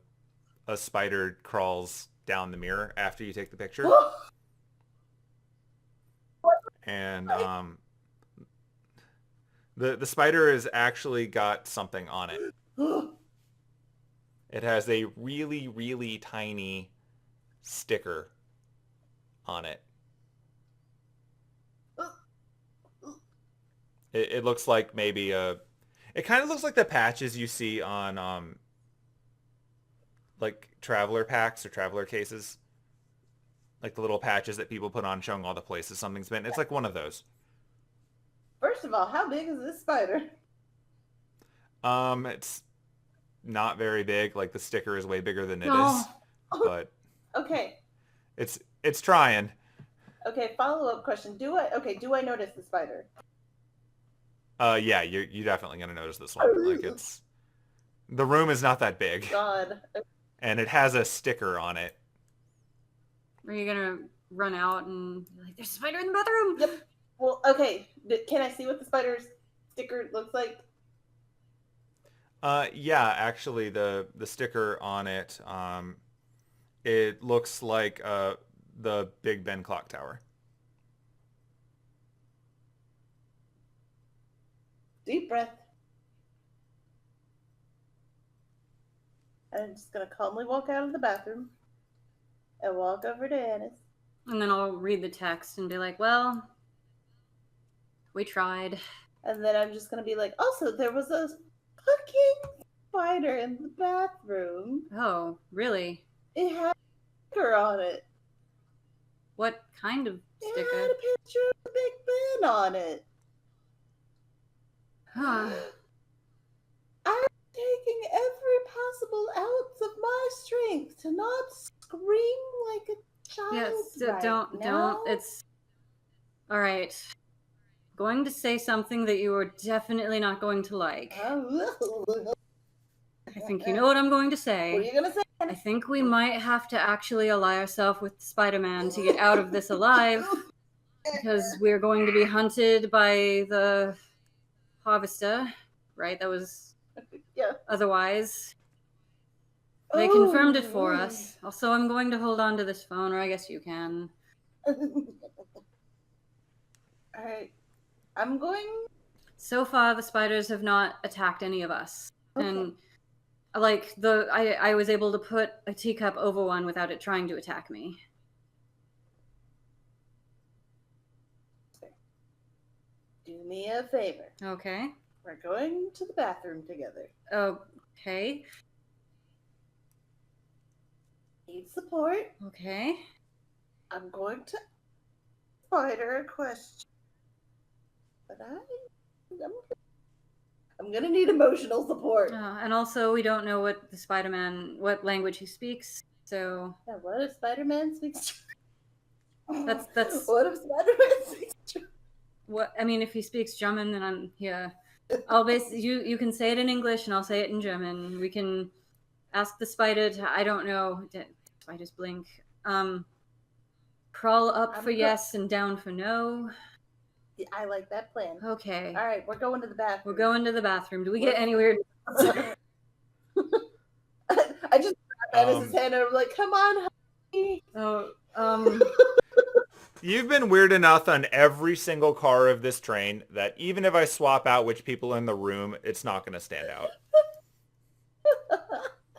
spider crawls down the mirror after you take the picture, and the spider has actually got something on it. It has a really, really tiny sticker on it. It looks like maybe it kind of looks like the patches you see on like traveler packs or traveler cases. Like the little patches that people put on showing all the places something's been. It's like one of those.
First of all, how big is this spider?
It's not very big. Like the sticker is way bigger than it
No.
is. But
Okay.
it's trying.
Okay, follow-up question. Do I notice the spider?
Yeah, you're definitely gonna notice this one. Like the room is not that big,
God.
and it has a sticker on it.
Are you gonna run out and be like, "There's a spider in the bathroom"?
Yep. Well, okay. Can I see what the spider's sticker looks like?
Yeah, actually, the sticker on it, it looks like the Big Ben clock tower.
Deep breath. I'm just gonna calmly walk out of the bathroom and walk over to Anise.
And then I'll read the text and be like, "Well, we tried."
And then I'm just gonna be like, also, there was a fucking spider in the bathroom.
Oh, really?
It had a sticker on it.
What kind of
It
sticker?
had a picture of the Big Ben on it.
Huh.
I'm taking every possible ounce of my strength to not scream like a child.
Yes,
right
don't.
now.
It's all right. Going to say something that you are definitely not going to like.
What
I think you know what I'm going to
are
say.
you gonna say?
I think we might have to actually ally ourselves with Spider-Man to get out of this alive, because we're going to be hunted by the Harvester, right? That was
Yeah.
otherwise. They confirmed it for us. Also, I'm going to hold on to this phone, or I guess you can.
All right. I'm going.
So far, the spiders have not attacked any of us.
Okay.
And like I was able to put a teacup over one without it trying to attack me.
Do me a favor.
Okay.
We're going to the bathroom together.
Okay.
Need support.
Okay.
I'm going to spider a question. But I'm gonna need emotional support.
And also, we don't know what the Spider-Man, what language he speaks. So
Yeah, what if Spider-Man speaks?
That's
What if Spider-Man speaks?
what I mean. If he speaks German, then I'm here. I'll you can say it in English, and I'll say it in German. We can ask the spider to, I don't know. Spiders blink. Crawl up for yes and down for no.
Yeah, I like that plan.
Okay.
All right, we're going to the bathroom.
We're going to the bathroom. Do we get any weird?
I just grabbed Anise's hand and I'm like, "Come on, honey."
You've been weird enough on every single car of this train that even if I swap out which people are in the room, it's not going to stand out.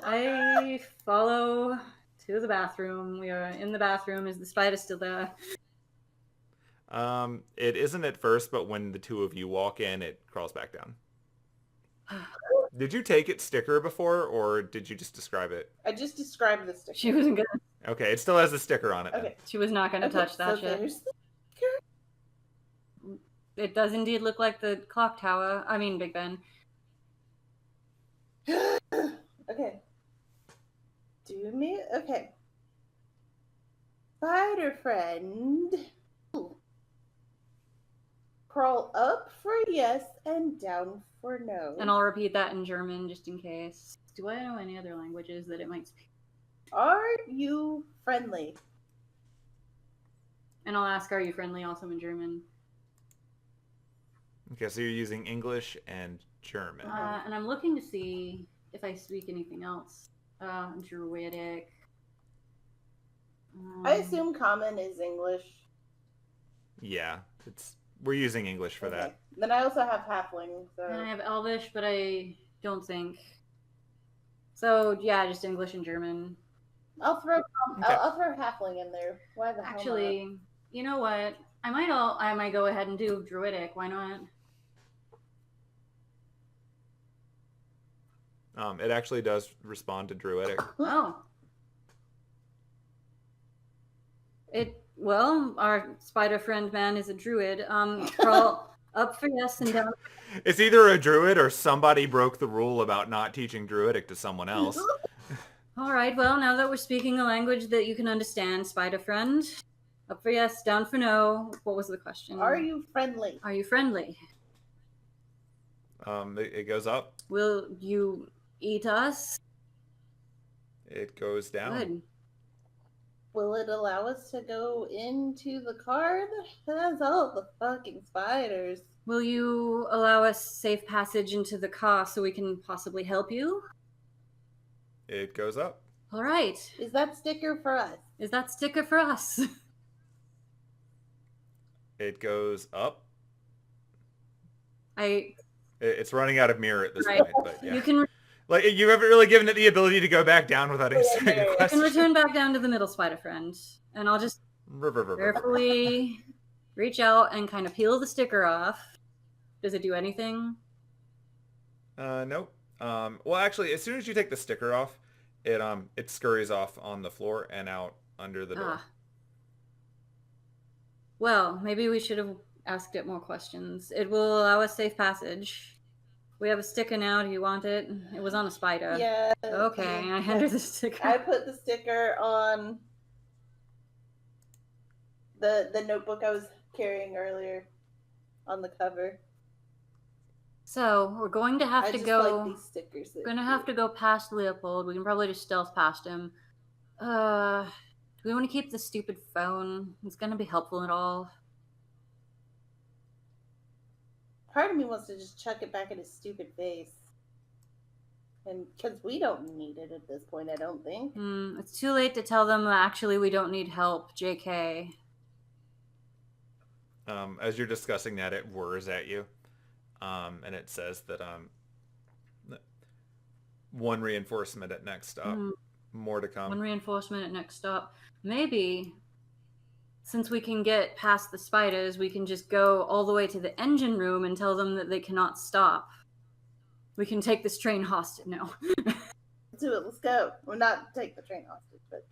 I follow to the bathroom. We are in the bathroom. Is the spider still there?
It isn't at first, but when the two of you walk in, it crawls back down. Did you take its sticker before, or did you just describe it?
I just described the sticker.
She wasn't gonna.
Okay, it still has the sticker on it.
Okay.
She was not gonna touch that shit.
There's the
It does indeed look like the clock tower. I mean, Big Ben.
Okay. Okay. Spider friend. Crawl up for yes and down for no.
And I'll repeat that in German just in case. Do I know any other languages that it might speak?
Are you friendly?
And I'll ask, are you friendly also in German?
Okay, so you're using English and German.
And I'm looking to see if I speak anything else. Druidic.
I assume common is English.
Yeah, we're using English for that.
Then I also have halfling. So.
And I have Elvish, but I don't think. So yeah, just English and German.
I'll throw halfling in there. Why the hell not?
Actually, you know what? I might go ahead and do Druidic. Why not?
It actually does respond to Druidic.
Oh. Well, our spider friend man is a druid. Crawl up for yes and down.
It's either a druid or somebody broke the rule about not teaching Druidic to someone else.
All right, well, now that we're speaking a language that you can understand, spider friend, up for yes, down for no. What was the question?
Are you friendly?
Are you friendly?
It goes up.
Will you eat us?
It goes down.
Good.
Will it allow us to go into the car that has all the fucking spiders?
Will you allow us safe passage into the car so we can possibly help you?
It goes up.
All right.
Is that sticker for us?
Is that sticker for us?
It goes up.
I
It's running out of mirror at this point, but yeah.
You can
Like, you haven't really given it the ability to go back down without answering a
you
question.
can return back down to the middle, spider friend, and I'll just carefully reach out and kind of peel the sticker off. Does it do anything?
Nope. Well, actually, as soon as you take the sticker off, it scurries off on the floor and out under the door.
Well, maybe we should have asked it more questions. It will allow us safe passage. We have a sticker now. Do you want it? It was on a spider.
Yeah.
Okay, I handed the sticker.
I put the sticker on the notebook I was carrying earlier on the cover.
So we're going to have to go.
Like these stickers.
We're gonna have to go past Leopold. We can probably just stealth past him. Do we want to keep the stupid phone? It's gonna be helpful at all.
Part of me wants to just chuck it back in his stupid face. And because we don't need it at this point, I don't think.
It's too late to tell them that actually we don't need help, JK.
As you're discussing that, it whirs at you, and it says that one reinforcement at next stop. More to come.
One reinforcement at next stop. Maybe, since we can get past the spiders, we can just go all the way to the engine room and tell them that they cannot stop. We can take this train hostage. No.
Let's do it. Let's go. We'll not take the train hostage, but...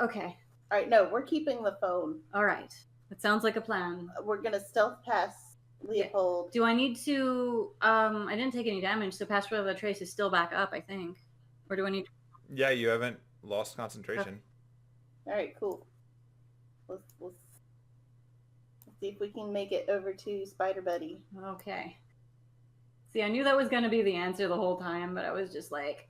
Okay.
All right, no, we're keeping the phone.
All right. That sounds like a plan.
We're going to stealth pass Leopold.
Do I need to... I didn't take any damage, so Pass Without a Trace is still back up, I think. Or do I need...
Yeah, you haven't lost concentration.
All right, cool. Let's see if we can make it over to Spider Buddy.
Okay. See, I knew that was going to be the answer the whole time, but I was just like,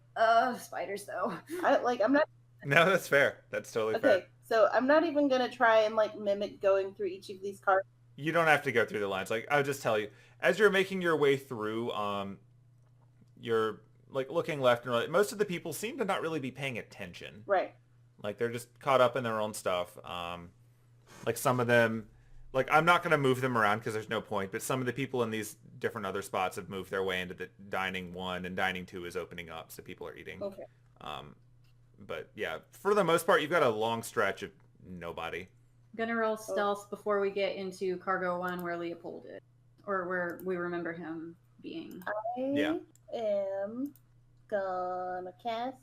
spiders, though.
I'm not...
No, that's fair. That's totally fair.
Okay, so I'm not even going to try and, mimic going through each of these cars.
You don't have to go through the lines. I'll just tell you, as you're making your way through, you're, looking left and right. Most of the people seem to not really be paying attention.
Right.
They're just caught up in their own stuff. Some of them, I'm not going to move them around because there's no point, but some of the people in these different other spots have moved their way into the dining 1, and dining 2 is opening up, so people are eating.
Okay.
But yeah, for the most part, you've got a long stretch of nobody.
I'm gonna roll stealth before we get into Cargo 1 where Leopold is. Or where we remember him being.
I am gonna cast...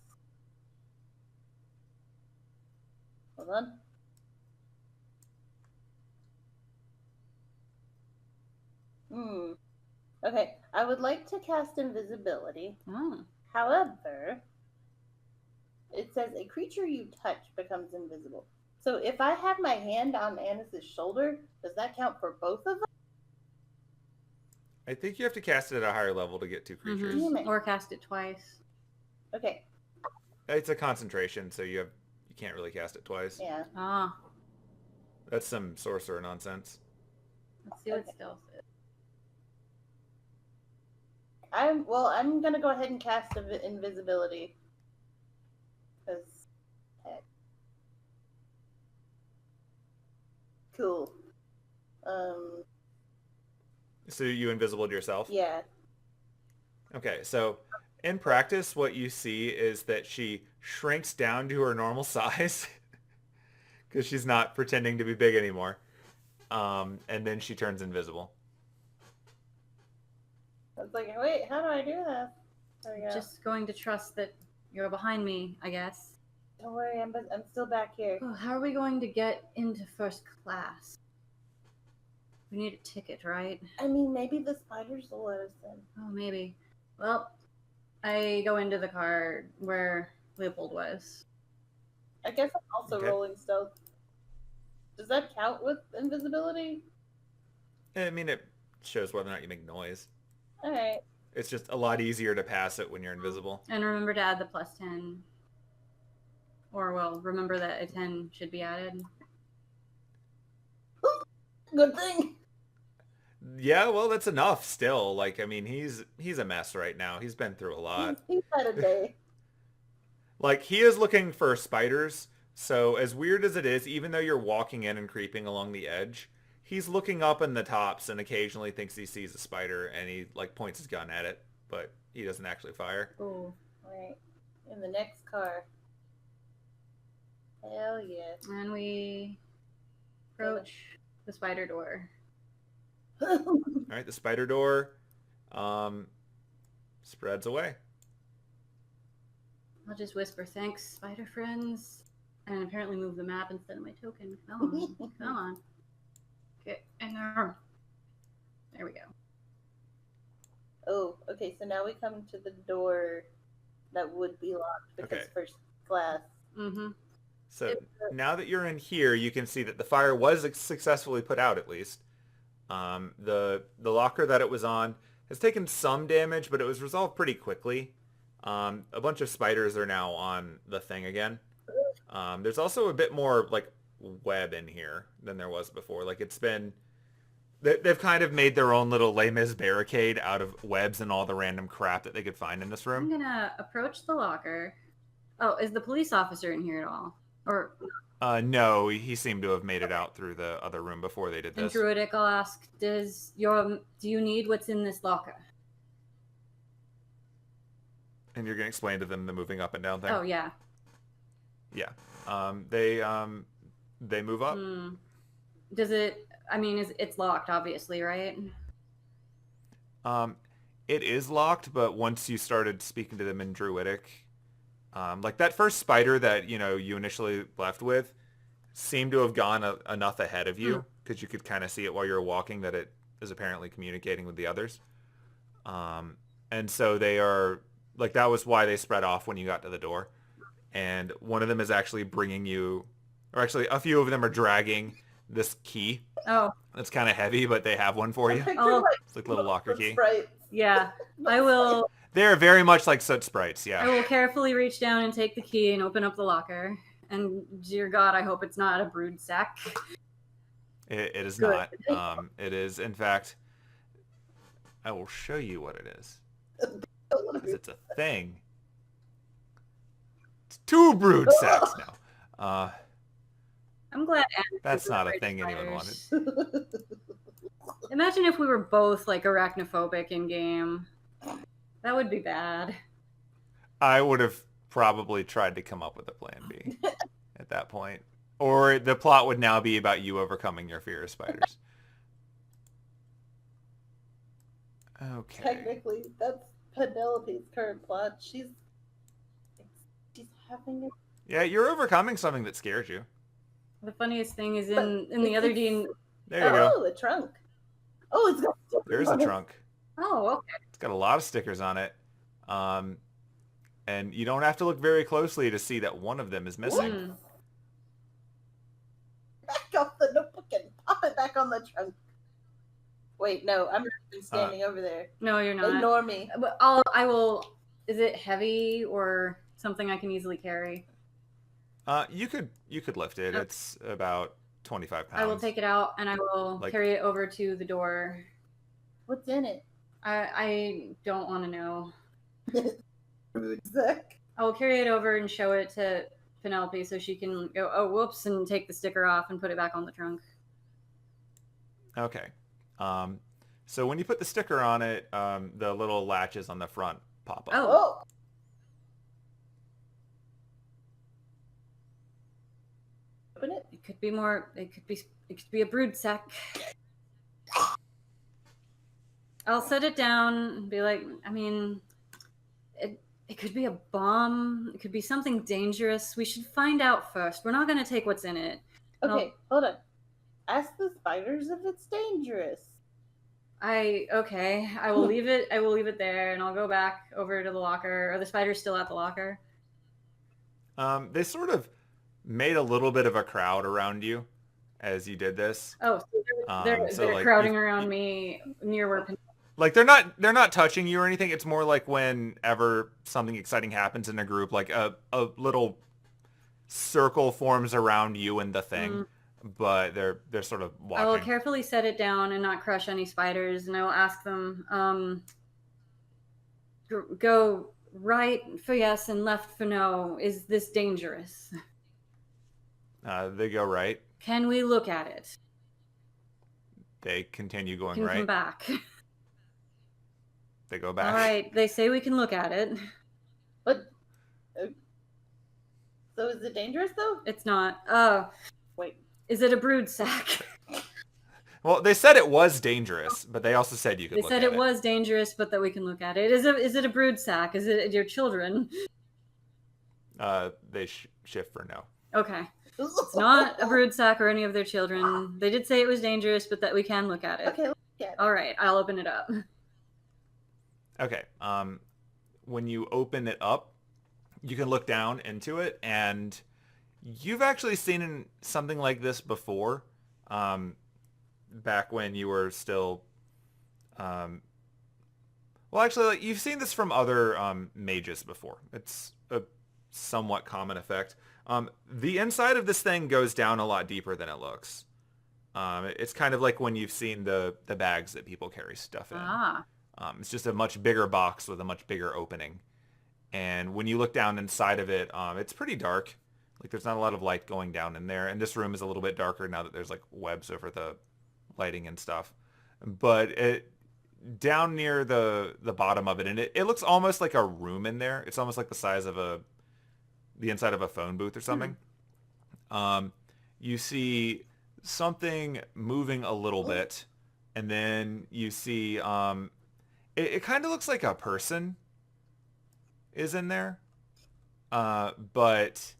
Hold on. Okay, I would like to cast invisibility.
Oh.
However, it says a creature you touch becomes invisible. So if I have my hand on Anise's shoulder, does that count for both of them?
I think you have to cast it at a higher level to get 2 creatures.
Mm-hmm.
Or cast it twice.
Okay.
It's a concentration, so you can't really cast it twice.
Yeah.
Ah.
That's some sorcerer nonsense.
Let's see what stealth is.
I'm gonna go ahead and cast invisibility. Because, heck. Cool.
So you invisible to yourself?
Yeah.
Okay, so in practice, what you see is that she shrinks down to her normal size because she's not pretending to be big anymore. And then she turns invisible.
I was like, wait, how do I do that? There we go.
Just going to trust that you're behind me, I guess.
Don't worry, I'm still back here.
Oh, how are we going to get into first class? We need a ticket, right?
I mean, maybe the spiders will let us in.
Oh, maybe. Well, I go into the car where Leopold was.
I guess I'm also
Okay.
rolling stealth. Does that count with invisibility?
I mean, it shows whether or not you make noise.
Alright.
It's just a lot easier to pass it when you're invisible.
And remember to add the +10. Or, well, remember that a 10 should be added.
Good thing.
Yeah, well, that's enough still. He's a mess right now. He's been through a lot.
He's had a day.
He is looking for spiders. So as weird as it is, even though you're walking in and creeping along the edge, he's looking up in the tops and occasionally thinks he sees a spider and he points his gun at it, but he doesn't actually fire.
Oh, right. In the next car. Hell yeah.
And we approach the spider door.
All right, the spider door spreads away.
I'll just whisper, thanks, spider friends. And apparently move the map instead of my token. Come on. Come on. Get in there. There we go.
Oh, okay, so now we come to the door that would be locked because
Okay.
first class.
Mm-hmm.
So now that you're in here, you can see that the fire was successfully put out at least. The locker that it was on has taken some damage, but it was resolved pretty quickly. A bunch of spiders are now on the thing again. There's also a bit more web in here than there was before. They've kind of made their own little Les Mis barricade out of webs and all the random crap that they could find in this
I'm
room.
gonna approach the locker. Oh, is the police officer in here at all? Or
No, he seemed to have made it out through the other room before they did
in
this.
Druidic, I'll ask, do you need what's in this locker?
And you're going to explain to them the moving up and down thing?
Oh, yeah.
Yeah. They move up.
Does it, I mean, it's locked, obviously, right?
It is locked, but once you started speaking to them in Druidic, like that first spider that, you initially left with seemed to have gone enough ahead of you because you could kind of see it while you were walking that it is apparently communicating with the others. And so they are, like, that was why they spread off when you got to the door. And one of them is actually bringing you, or actually a few of them are dragging this key.
Oh.
It's kind of heavy, but they have one for you.
Oh.
It's like a little locker key.
Sprites.
Yeah. I will...
They're very much like soot sprites, yeah.
I will carefully reach down and take the key and open up the locker. And dear God, I hope it's not a brood sack.
It is
Good.
not. It is, in fact, I will show you what it is. Because it's a thing. It's 2 brood sacks now.
I'm glad.
That's not a thing anyone wanted.
Imagine if we were both like arachnophobic in game. That would be bad.
I would have probably tried to come up with a plan B at that point. Or the plot would now be about you overcoming your fear of spiders. Okay.
Technically, that's Penelope's current plot. She's having a...
Yeah, you're overcoming something that scares you.
The funniest thing is in the other D.
There you go.
Oh, the trunk. Oh, it's got stickers
There's a
on it.
trunk.
Oh, okay.
It's got a lot of stickers on it. And you don't have to look very closely to see that one of them is missing.
Back off the notebook and pop it back on the trunk. Wait, no, I'm standing over there.
No, you're not.
Ignore me.
But I will. Is it heavy or something I can easily carry?
You could lift it. It's about 25 pounds.
I will take it out and I will carry it over to the door.
What's in it?
I don't want to know.
Zach.
I will carry it over and show it to Penelope so she can go, oh, whoops, and take the sticker off and put it back on the trunk.
Okay. So when you put the sticker on it, the little latches on the front pop up.
Oh. Open it.
It could be more. It could be a brood sack. I'll set it down and be like, I mean, it could be a bomb. It could be something dangerous. We should find out first. We're not going to take what's in it.
Okay, hold on. Ask the spiders if it's dangerous.
Okay. I will leave it. I will leave it there, and I'll go back over to the locker. Are the spiders still at the locker?
They sort of made a little bit of a crowd around you as you did this.
Oh, so they're crowding around me near where.
Like they're not touching you or anything. It's more like whenever something exciting happens in a group, like a little circle forms around you and the thing, but they're sort of watching.
I will carefully set it down and not crush any spiders, and I will ask them, go right for yes and left for no. Is this dangerous?
They go right.
Can we look at it?
They continue going
Can
right.
come back.
They go back.
All right. They say we can look at it.
But so is it dangerous though?
It's not.
Wait.
Is it a brood sack?
Well, they said it was dangerous, but they also said you could
They
look
said
at
it was dangerous, but that we can look at it. Is it a brood sack? Is it your children?
They shift for no.
Okay. It's not a brood sack or any of their children. They did say it was dangerous, but that we can look at it.
Okay, look at it.
All right, I'll open it up.
Okay. When you open it up, you can look down into it, and you've actually seen something like this before. Back when you were still, well, actually, like, you've seen this from other mages before. It's a somewhat common effect. The inside of this thing goes down a lot deeper than it looks. It's kind of like when you've seen the bags that people carry stuff in. It's just a much bigger box with a much bigger opening. And when you look down inside of it, it's pretty dark. Like there's not a lot of light going down in there, and this room is a little bit darker now that there's like webs over the lighting and stuff. But it down near the bottom of it, and it looks almost like a room in there. It's almost like the size of the inside of a phone booth or something. You see something moving a little bit, and then you see it kind of looks like a person is in there, but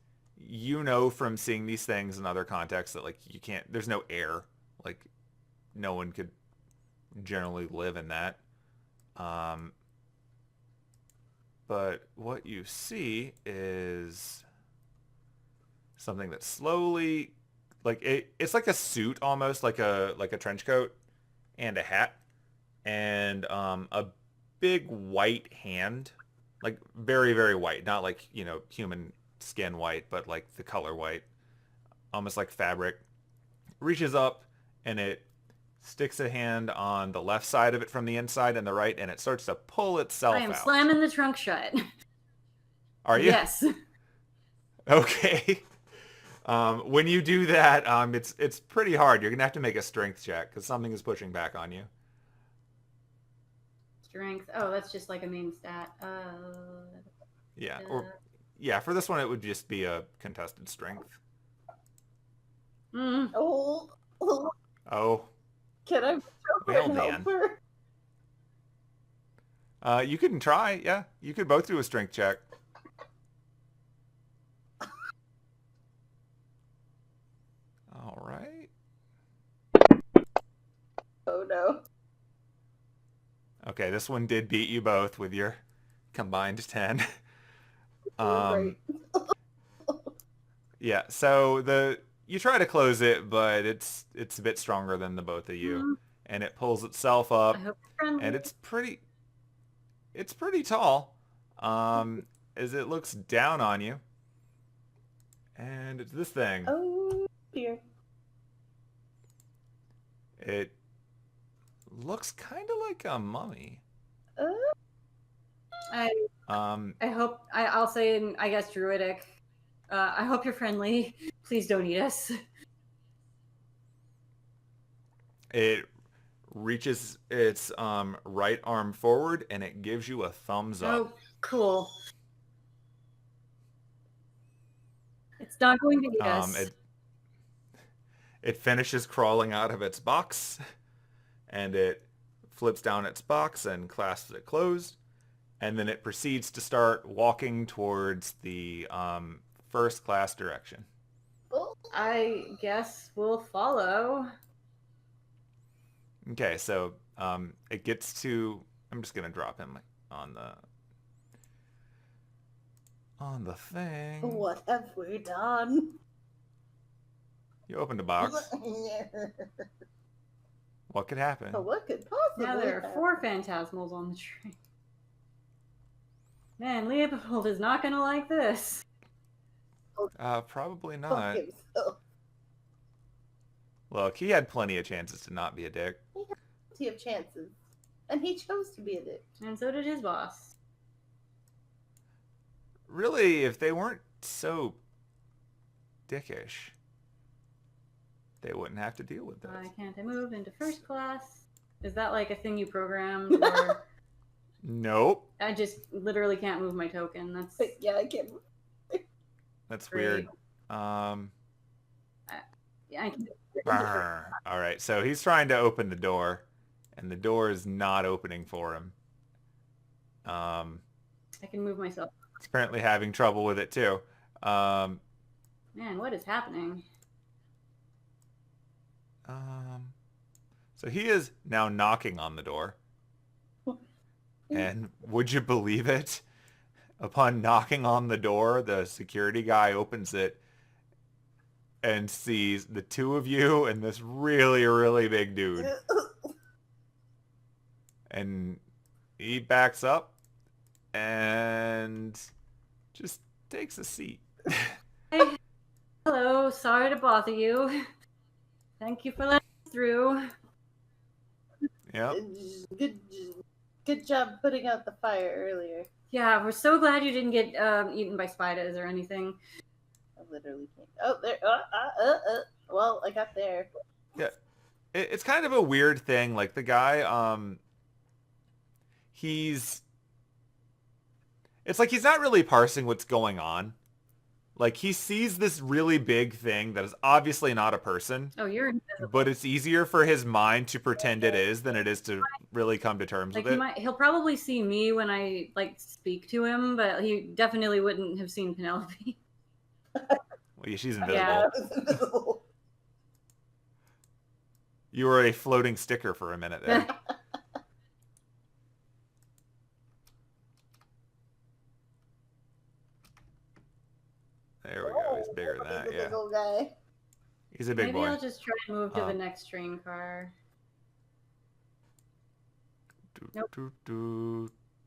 you know from seeing these things in other contexts that like you can't. There's no air. Like no one could generally live in that. But what you see is something that slowly, like it's like a suit almost, like a trench coat and a hat, and a big white hand, like very, very white, not like, human skin white, but like the color white, almost like fabric, reaches up and it sticks a hand on the left side of it from the inside and the right, and it starts to pull itself out.
I am slamming the trunk shut.
Are you?
Yes.
Okay. When you do that, it's pretty hard. You're gonna have to make a strength check because something is pushing back on you.
Strength. Oh, that's just like a main stat.
Yeah. Yeah. For this one, it would just be a contested strength.
Oh.
Oh.
Can I
Well,
help
Dan.
her?
You can try. Yeah. You could both do a strength check. All right.
Oh no.
Okay, this one did beat you both with your combined 10.
Right.
Yeah, so you try to close it, but it's a bit stronger than the both of you. And it pulls itself up,
I hope it's friendly.
and it's pretty tall. As it looks down on you. And it's this thing.
Oh dear.
It looks kind of like a mummy.
I hope I'll say, I guess, druidic. I hope you're friendly. Please don't eat us.
It reaches its right arm forward and it gives you a thumbs up.
Oh, cool. It's not going to eat us.
It finishes crawling out of its box, and it flips down its box and clasps it closed, and then it proceeds to start walking towards the first class direction.
I guess we'll follow.
Okay, so it gets to... I'm just going to drop him on the thing.
What have we done?
You opened a box. What could happen?
What could possibly
Now there are
happen?
4 phantasmals on the train. Man, Leopold is not gonna like this.
Probably not.
Okay, so
Look, he had plenty of chances to not be a dick.
plenty of chances, and he chose to be a dick.
And so did his boss.
Really, if they weren't so dickish, they wouldn't have to deal with this.
Why can't I move into first class? Is that like a thing you programmed, or
Nope.
I just literally can't move my token? That's
But yeah, I can't.
That's
Great.
weird.
I can.
All right, so he's trying to open the door, and the door is not opening for him.
I can move myself.
He's apparently having trouble with it too.
Man, what is happening?
So he is now knocking on the door. And would you believe it? Upon knocking on the door, the security guy opens it and sees the two of you and this really, really big dude. And he backs up and just takes a seat.
Hey, hello, sorry to bother you. Thank you for letting us through.
Yep.
Good job putting out the fire earlier.
Yeah, we're so glad you didn't get eaten by spiders or anything.
literally can't. Oh, there. Well, I got there.
Yeah, it's kind of a weird thing. Like the guy, it's like he's not really parsing what's going on. Like he sees this really big thing that is obviously not a person,
Oh, you're invisible.
but it's easier for his mind to pretend it is than it is to really come to terms
Like
with it.
he'll probably see me when I like speak to him, but he definitely wouldn't have seen Penelope.
Well, yeah, she's invisible.
Yeah.
Invisible.
You were a floating sticker for a minute there. There we go. He's bigger than that,
He's a
yeah.
big old guy.
He's a big
Maybe
boy.
I'll just try and move to the next train car. Nope.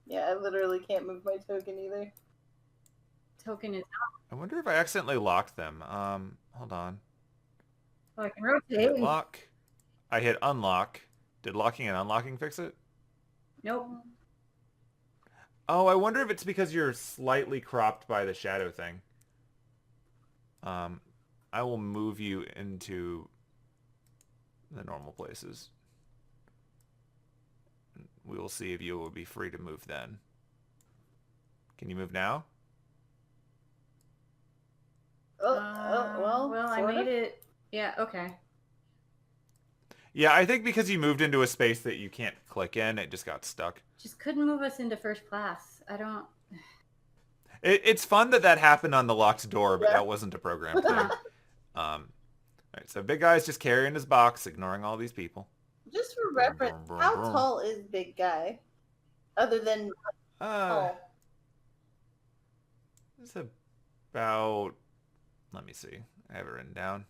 Yeah, I literally can't move my token either.
Token is
I wonder if I accidentally locked them. Hold on.
Oh, I can
I hit
rotate.
lock. I hit unlock. Did locking and unlocking fix it?
Nope.
Oh, I wonder if it's because you're slightly cropped by the shadow thing. I will move you into the normal places. We will see if you will be free to move then. Can you move now?
Well,
I made it. Yeah, okay.
Yeah, I think because you moved into a space that you can't click in, it just got stuck.
Just couldn't move us into first class. I don't...
It's fun that happened on the locked door, but
Yeah.
that wasn't a program thing. All right, so big guy's just carrying his box, ignoring all these people.
Just for reference, how tall is big guy? Other than tall.
It's about... Let me see. I have it written down.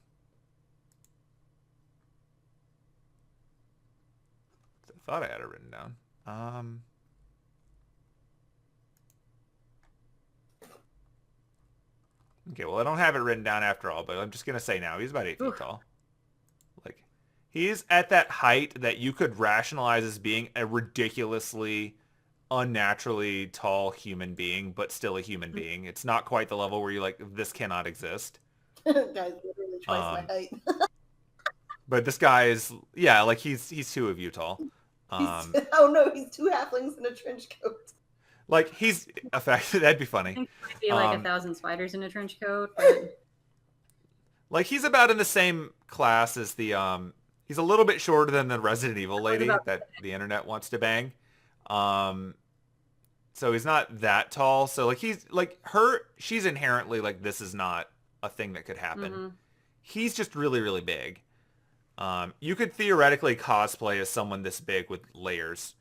I thought I had it written down. Okay, well, I don't have it written down after all, but I'm just going to say now, he's about 8 feet tall. Like, he's at that height that you could rationalize as being a ridiculously, unnaturally tall human being, but still a human being. It's not quite the level where you're like, this cannot exist.
Guys, literally twice my height.
But this guy is, yeah, like he's 2 of you tall.
Oh no, he's 2 halflings in a trench coat.
Like he's effective. That'd be funny.
I think it might be like 1,000 spiders in a trench coat. But...
Like he's about in the same class as the he's a little bit shorter than the Resident Evil lady that the internet wants to bang. So he's not that tall. So like he's like she's inherently like this is not a thing that could happen.
Mm-hmm.
He's just really, really big. You could theoretically cosplay as someone this big with layers.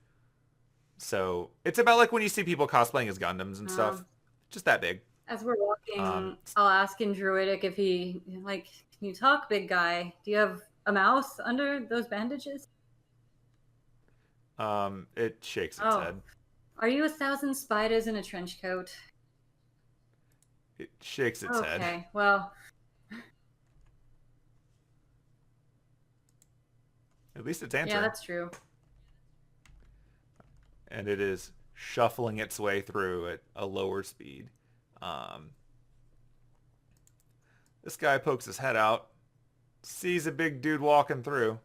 So it's about like when you see people cosplaying as Gundams and stuff. Just that big.
As we're walking, I'll ask in Druidic if he, like, can you talk, big guy? Do you have a mouse under those bandages?
It shakes its head.
Are you 1,000 spiders in a trench coat?
It shakes its head.
Okay, well...
At least it's answering.
Yeah, that's true.
And it is shuffling its way through at a lower speed. This guy pokes his head out, sees a big dude walking through,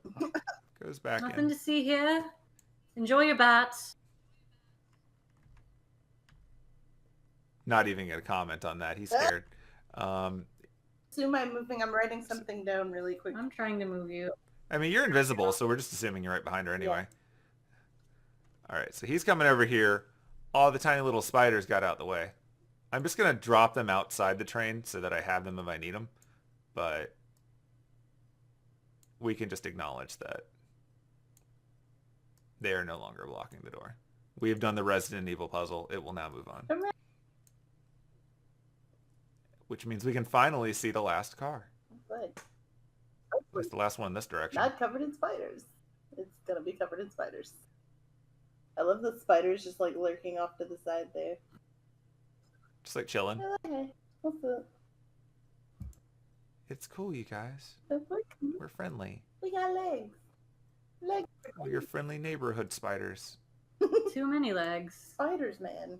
goes back
Nothing
in.
to see here. Enjoy your bats.
Not even going to comment on that. He's scared.
Assume I'm moving. I'm writing something down really quick.
I'm trying to move you.
I mean, you're invisible, so we're just assuming you're right behind her anyway. Yeah. All right, so he's coming over here. All the tiny little spiders got out the way. I'm just going to drop them outside the train so that I have them if I need them. But we can just acknowledge that they are no longer blocking the door. We have done the Resident Evil puzzle. It will now move on. Which means we can finally see the last car.
Good.
It's the last one in this direction.
Not covered in spiders. It's gonna be covered in spiders. I love the spiders just like lurking off to the side there.
Just like chilling.
Hey, what's up?
It's cool, you guys. We're friendly.
We got legs. Legs.
Well, you're friendly neighborhood spiders.
Too many legs.
Spiders, man.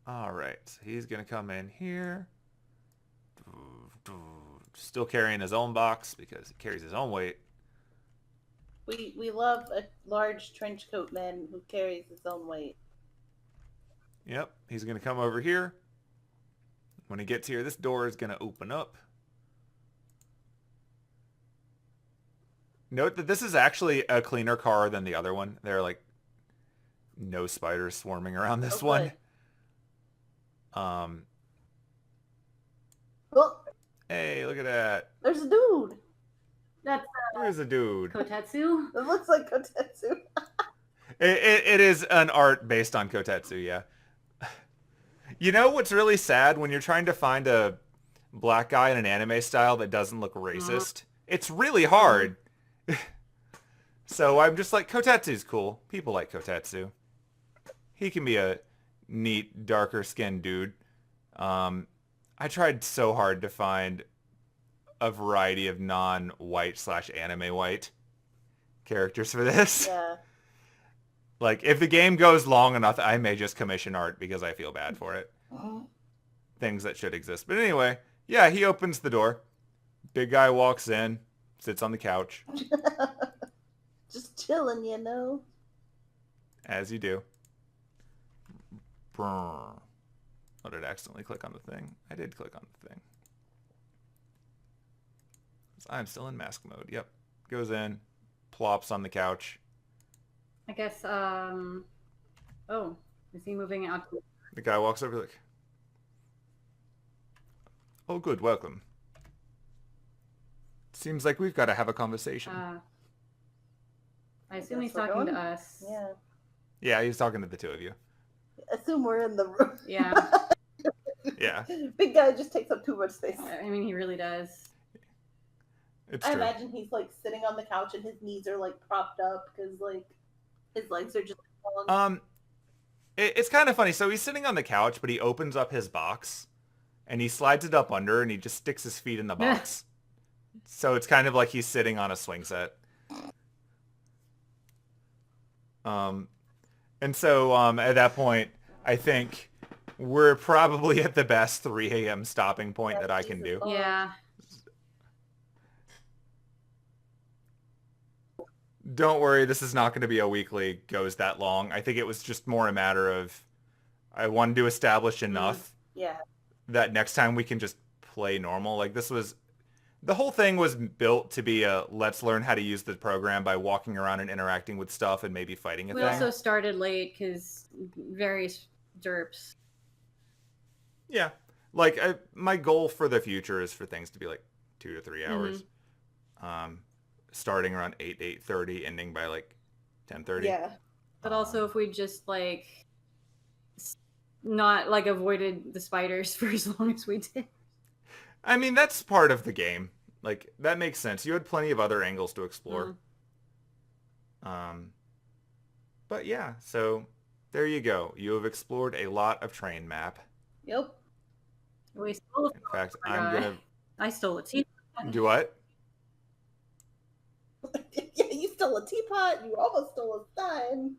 All right, so he's gonna come in here. Still carrying his own box because he carries his own weight.
We love a large trench coat man who carries his own weight.
Yep, he's gonna come over here. When he gets here, this door is gonna open up. Note that this is actually a cleaner car than the other one. There are like no spiders swarming around this one.
Oh,
Hey, look at that.
there's a dude.
That's
Where's the dude?
Kotetsu.
It looks like Kotetsu.
It is an art based on Kotetsu, yeah. You know what's really sad? When you're trying to find a black guy in an anime style that doesn't look racist, it's really hard. So I'm just like, Kotetsu's cool. People like Kotetsu. He can be a neat, darker skinned dude. I tried so hard to find a variety of non-white / anime white characters for this.
Yeah.
Like, if the game goes long enough, I may just commission art because I feel bad for it. Things that should exist. But anyway, yeah, he opens the door. Big guy walks in, sits on the couch.
Just chilling, you know.
As you do. Brrr. Oh, did I accidentally click on the thing? I did click on the thing. I'm still in mask mode. Yep. Goes in, plops on the couch.
I guess, oh, is he moving out?
The guy walks over like, oh, good, welcome. Seems like we've got to have a conversation.
I assume he's
Guess we're
talking to
going?
us.
Yeah.
Yeah, he's talking to the two of you.
Assume we're in the room.
Yeah.
Yeah,
Big guy just takes up too much space.
I mean, he really does.
it's
I
true.
imagine he's like sitting on the couch and his knees are like propped up because like his legs are just long.
It's kind of funny. So he's sitting on the couch, but he opens up his box and he slides it up under and he just sticks his feet in the box. So it's kind of like he's sitting on a swing set. And so at that point, I think we're probably at the best 3 a.m. stopping point that I can do.
Yeah.
Don't worry, this is not going to be a weekly goes that long. I think it was just more a matter of I wanted to establish enough
Yeah.
that next time we can just play normal. Like the whole thing was built to be a let's learn how to use the program by walking around and interacting with stuff and maybe fighting a
We
thing.
also started late because various derps.
Yeah. Like my goal for the future is for things to be like 2 to 3 hours. Starting around 8:30, ending by like 10:30.
Yeah.
But also if we just like not like avoided the spiders for as long as we did.
I mean, that's part of the game. Like, that makes sense. You had plenty of other angles to explore. But yeah, so there you go. You have explored a lot of Train Map.
Yep.
We stole
In fact, I'm going
I stole a tea.
to... Do what?
Yeah, you stole a teapot. You almost stole a stein.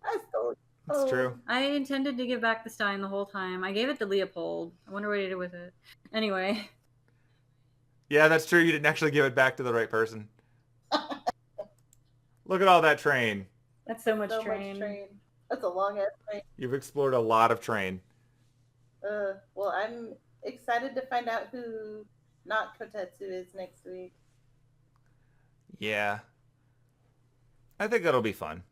I stole.
That's true.
I intended to give back the stein the whole time. I gave it to Leopold. I wonder what he did with it. Anyway.
Yeah, that's true. You didn't actually give it back to the right person. Look at all that train.
That's so much
So
train.
much train. That's a long ass train.
You've explored a lot of train.
Well, I'm excited to find out who not Kotetsu is next week.
Yeah. I think that'll be fun.